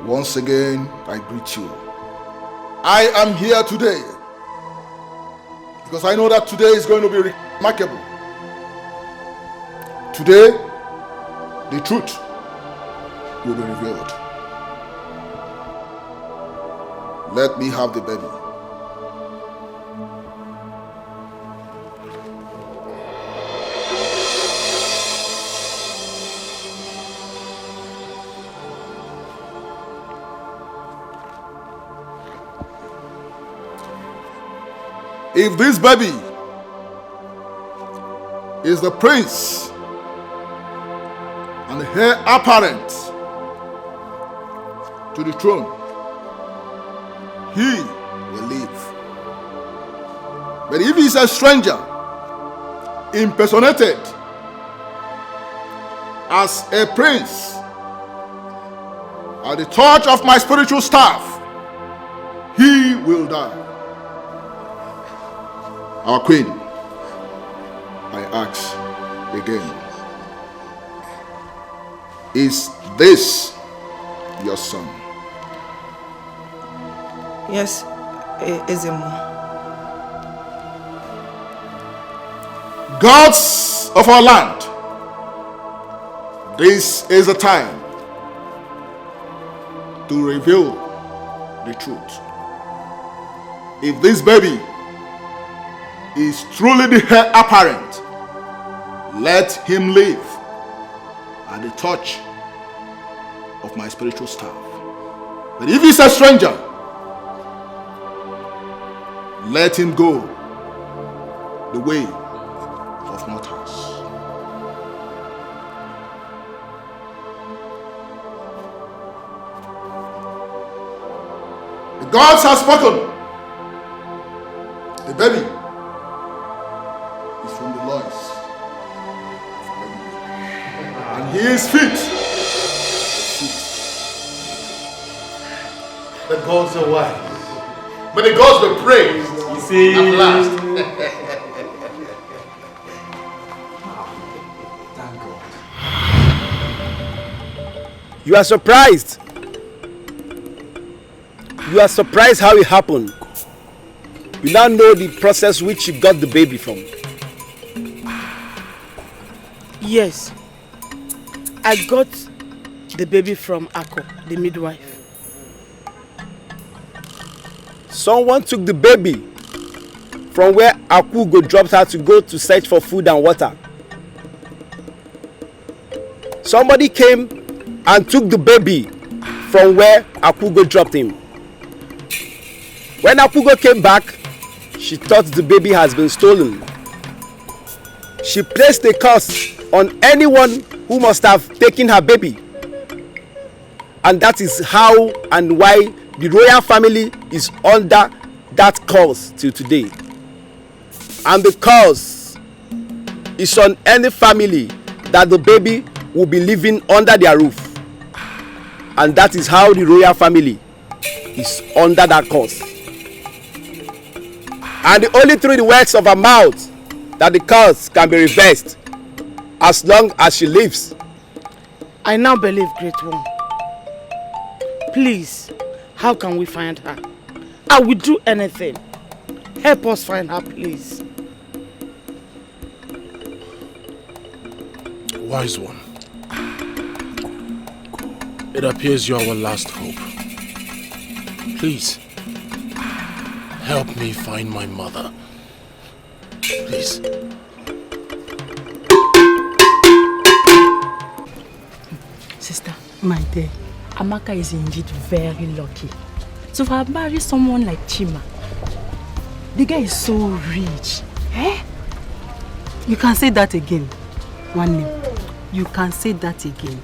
S5: once again I greet you. I am here today because I know that today is going to be remarkable. Today, the truth will be revealed. Let me have the baby. If this baby is the prince and the heir apparent to the throne, he will live. But if he is a stranger, impersonated as a prince at the touch of my spiritual staff, he will die. Our queen, I ask again, is this your son?
S21: Yes, Ezemo.
S5: Gods of our land, this is the time to reveal the truth. If this baby is truly the heir apparent, let him live at the touch of my spiritual staff. But if he's a stranger, let him go the way of mortals. The gods have spoken. The baby is from the loins, and he is fit.
S8: The gods are wise. But the gods were praised. You see, at last.
S20: Thank God.
S12: You are surprised. You are surprised how it happened. You now know the process which you got the baby from.
S3: Yes. I got the baby from Ako, the midwife.
S12: Someone took the baby from where Akugo dropped her to go to search for food and water. Somebody came and took the baby from where Akugo dropped him. When Akugo came back, she thought the baby has been stolen. She placed a curse on anyone who must have taken her baby. And that is how and why the royal family is under that curse till today. And the curse is on any family that the baby will be living under their roof. And that is how the royal family is under that curse. And only through the words of her mouth that the curse can be reversed as long as she lives.
S3: I now believe, Great One. Please, how can we find her? I will do anything. Help us find her, please.
S19: Wise one. It appears you are our last hope. Please, help me find my mother. Please.
S16: Sister, my dear, Amaka is indeed very lucky to have married someone like Chima. The guy is so rich. Eh?
S22: You can say that again, one name. You can say that again.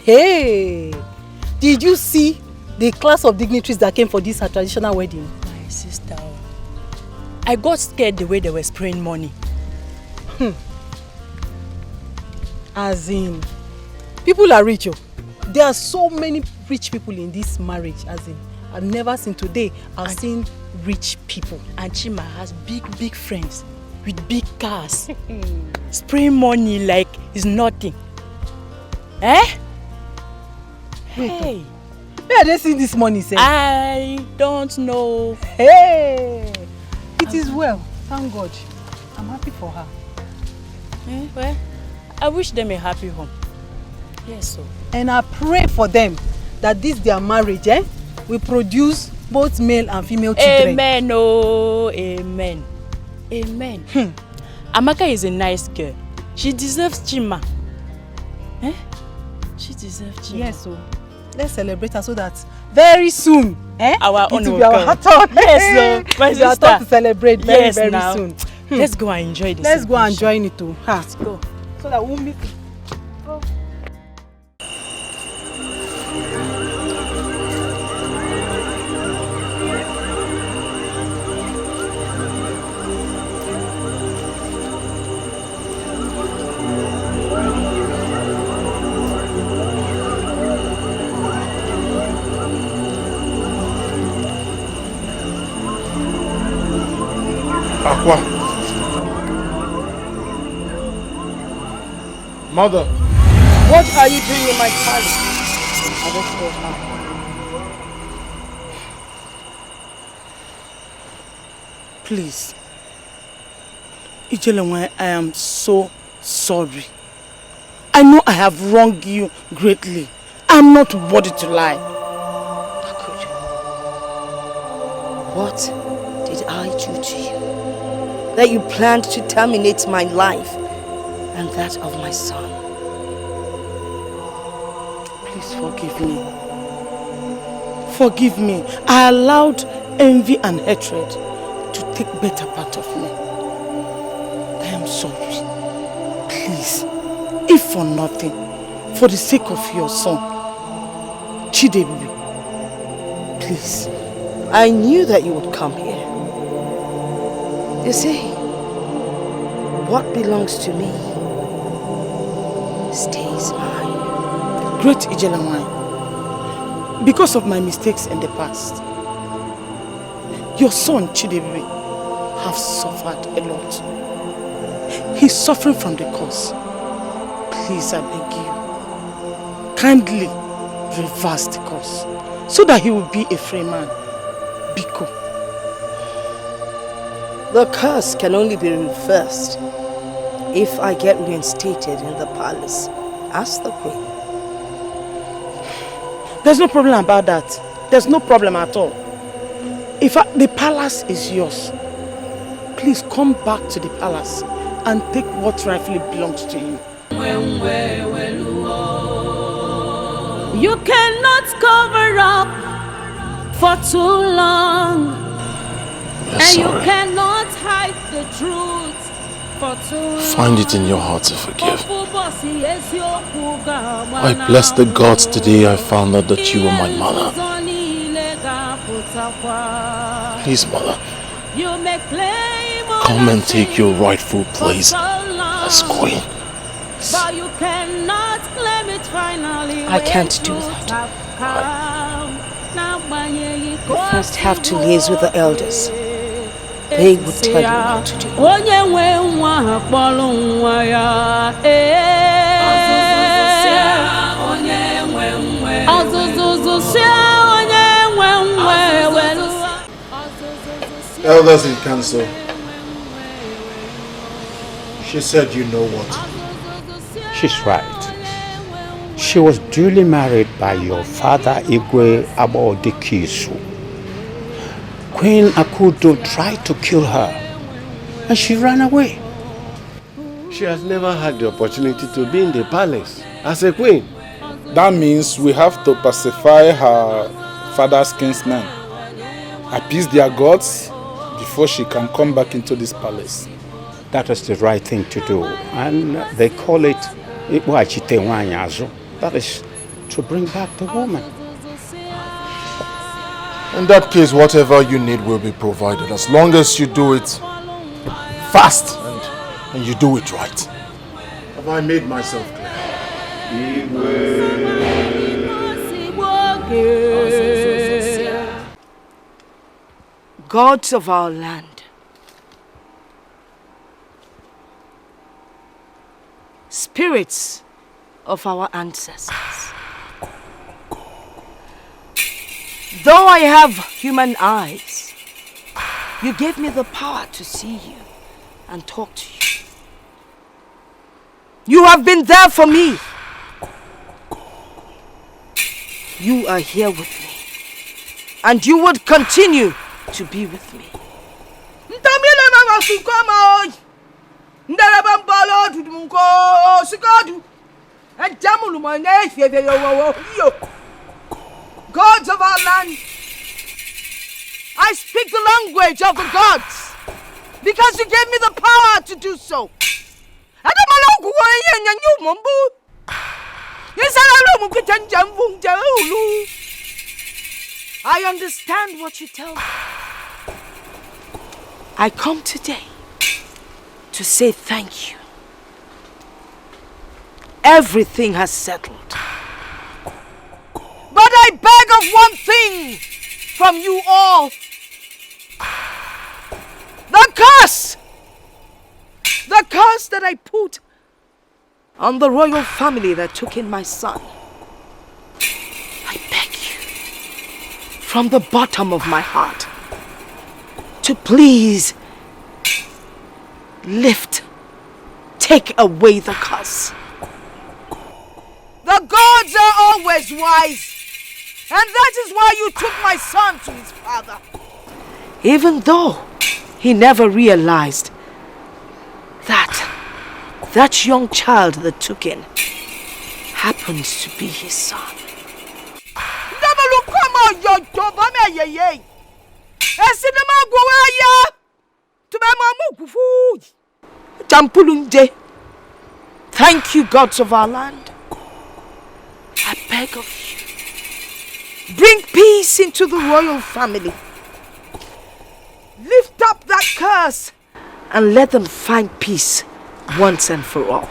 S4: Hey, did you see the class of dignitaries that came for this traditional wedding?
S16: My sister, I got scared the way they were spraying money.
S4: As in, people are rich. There are so many rich people in this marriage. As in, I've never seen today. I've seen rich people.
S16: And Chima has big friends with big cars. Spraying money like it's nothing. Eh?
S4: Hey, where are they seeing this money, sir?
S16: I don't know.
S4: Hey, it is well. Thank God. I'm happy for her.
S16: Well, I wish them a happy home. Yes, so.
S4: And I pray for them that this their marriage will produce both male and female children.
S16: Amen, oh, amen. Amen. Amaka is a nice girl. She deserves Chima. Eh? She deserves Chima.
S4: Yes, so let's celebrate her so that very soon,
S16: our
S4: it will be our turn.
S16: Yes, so my
S4: it's our turn to celebrate very soon.
S16: Let's go and enjoy this.
S4: Let's go and join it too.
S16: Let's go.
S4: So that we'll meet.
S19: Aqua. Mother.
S3: What are you doing in my palace? I don't know how. Please. Ijelenwe, I am so sorry. I know I have wronged you greatly. I'm not worthy to lie.
S9: What did I do to you that you planned to terminate my life and that of my son?
S3: Please forgive me. Forgive me. I allowed envy and hatred to take better part of me. I am sorry. Please, if for nothing, for the sake of your son, Chidebubi, please.
S9: I knew that you would come here. You see, what belongs to me stays mine.
S3: Great Ijelanwai, because of my mistakes in the past, your son Chidebubi have suffered a lot. He's suffering from the cause. Please, I beg you, kindly reverse the cause so that he will be a free man. Biko.
S9: The curse can only be reversed if I get reinstated in the palace as the queen.
S3: There's no problem about that. There's no problem at all. The palace is yours, please come back to the palace and take what rightfully belongs to you.
S23: You cannot cover up for too long. And you cannot hide the truth for too long.
S19: Find it in your heart to forgive. I bless the gods the day I found out that you were my mother. Please, mother, come and take your rightful place as queen.
S9: I can't do that. You first have to liaise with the elders. They would tell you what to do.
S8: Elders in council, she said you know what.
S1: She's right. She was duly married by your father Igwe Abodikisu. Queen Akudo tried to kill her and she ran away.
S12: She has never had the opportunity to be in the palace as a queen.
S6: That means we have to pacify her father's kinsmen, appease their gods before she can come back into this palace.
S1: That is the right thing to do, and they call it that is to bring back the woman.
S8: In that case, whatever you need will be provided, as long as you do it fast and you do it right. Have I made myself clear?
S9: Gods of our land, spirits of our ancestors, though I have human eyes, you gave me the power to see you and talk to you. You have been there for me. You are here with me, and you would continue to be with me.
S2: Gods of our land, I speak the language of the gods because you gave me the power to do so. I understand what you tell me.
S9: I come today to say thank you. Everything has settled.
S2: But I beg of one thing from you all. The curse! The curse that I put
S9: on the royal family that took in my son. I beg you, from the bottom of my heart, to please take away the curse.
S2: The gods are always wise, and that is why you took my son to his father.
S9: Even though he never realized that young child that took in happens to be his son. Thank you, gods of our land. I beg of you, bring peace into the royal family. Lift up that curse and let them find peace once and for all.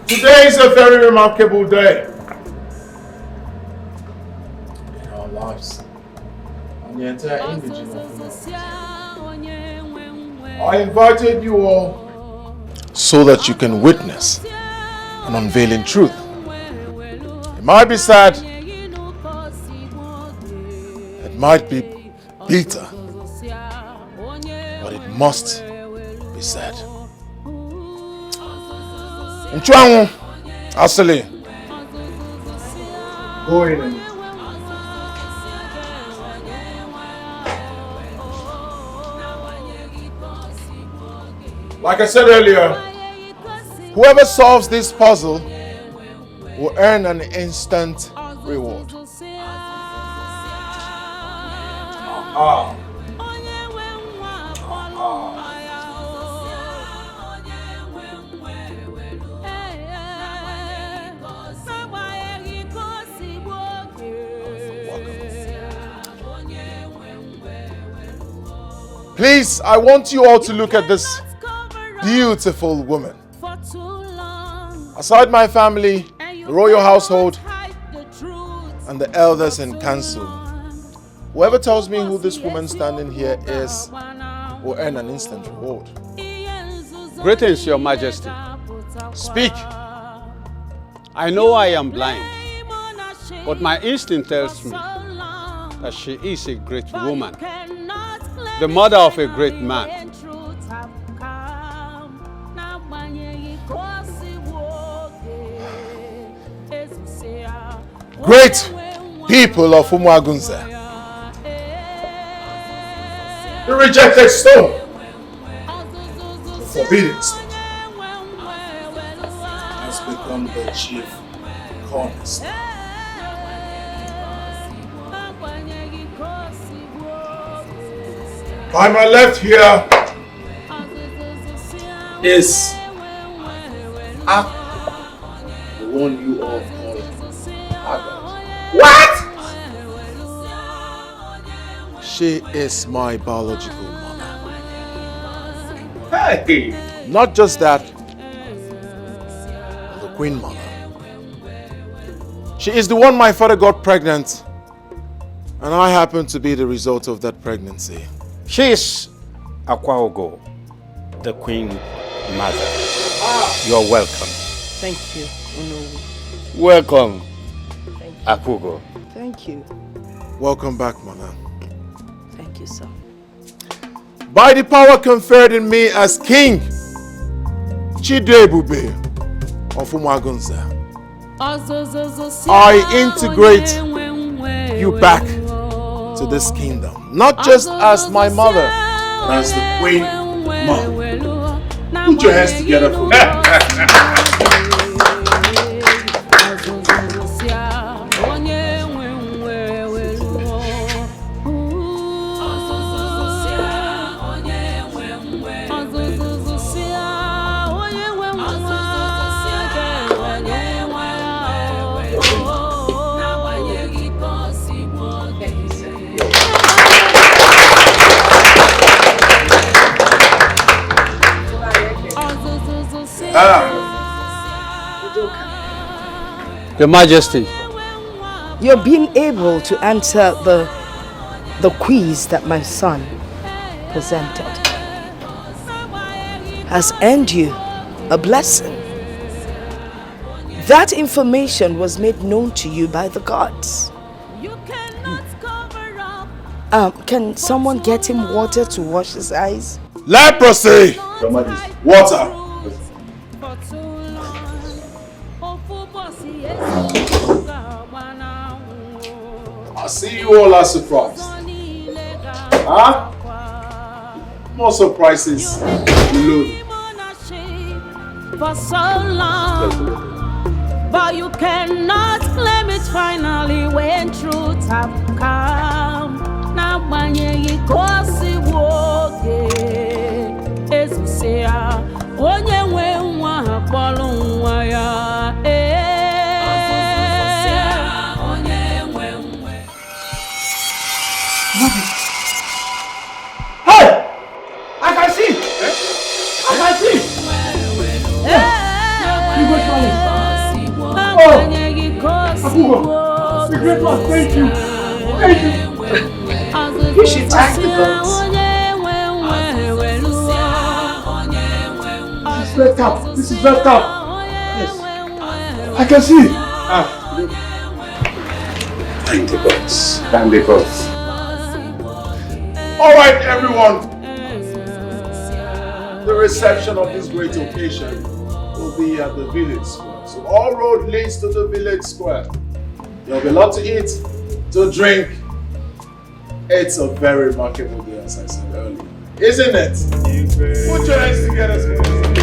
S8: Today is a very remarkable day in our lives and the entire indigenous community. I invited you all so that you can witness an unveiling truth. It might be sad, it might be bitter, but it must be said. Nchuanwu, Asili, go in and like I said earlier, whoever solves this puzzle will earn an instant reward. Please, I want you all to look at this beautiful woman. Aside my family, the royal household, and the elders in council, whoever tells me who this woman standing here is will earn an instant reward.
S1: Greetings, Your Majesty.
S8: Speak.
S1: I know I am blind, but my instinct tells me that she is a great woman, the mother of a great man.
S8: Great people of Umuagunze. The rejected stone. The forbidden stone has become the chief cornerstone. By my left here is Ak, the one you all call Aga. What? She is my biological mother. Hey! Not just that, the Queen Mother. She is the one my father got pregnant, and I happen to be the result of that pregnancy.
S1: She is Akwaogo, the Queen Mother. You're welcome.
S9: Thank you, Unowu.
S1: Welcome, Akugo.
S9: Thank you.
S8: Welcome back, Mother.
S9: Thank you, sir.
S8: By the power conferred in me as King Chidebube of Umuagunze, I integrate you back to this kingdom. Not just as my mother, but as the Queen Mother. Put your hands together for me.
S1: Your Majesty.
S9: You're being able to answer the quiz that my son presented has earned you a blessing. That information was made known to you by the gods. Can someone get him water to wash his eyes?
S8: Leprosy! Your Majesty. Water! I see you all are surprised. Huh? More surprises. Load.
S23: For so long, but you cannot claim it finally when truth have come. Now when you go see woke, as you say, onye we nwa akpọrọ nwa ya.
S10: Hey! I can see! I can see! You go Oh! Akugo! The great one, thank you! Thank you!
S3: You should thank the gods.
S10: This is red up! This is red up! Yes! I can see!
S8: Thank the gods. Thank the gods. All right, everyone. The reception of this great occasion will be at the village square. So all road leads to the village square. There'll be a lot to eat, to drink. It's a very remarkable day, as I said earlier. Isn't it? Put your hands together, please.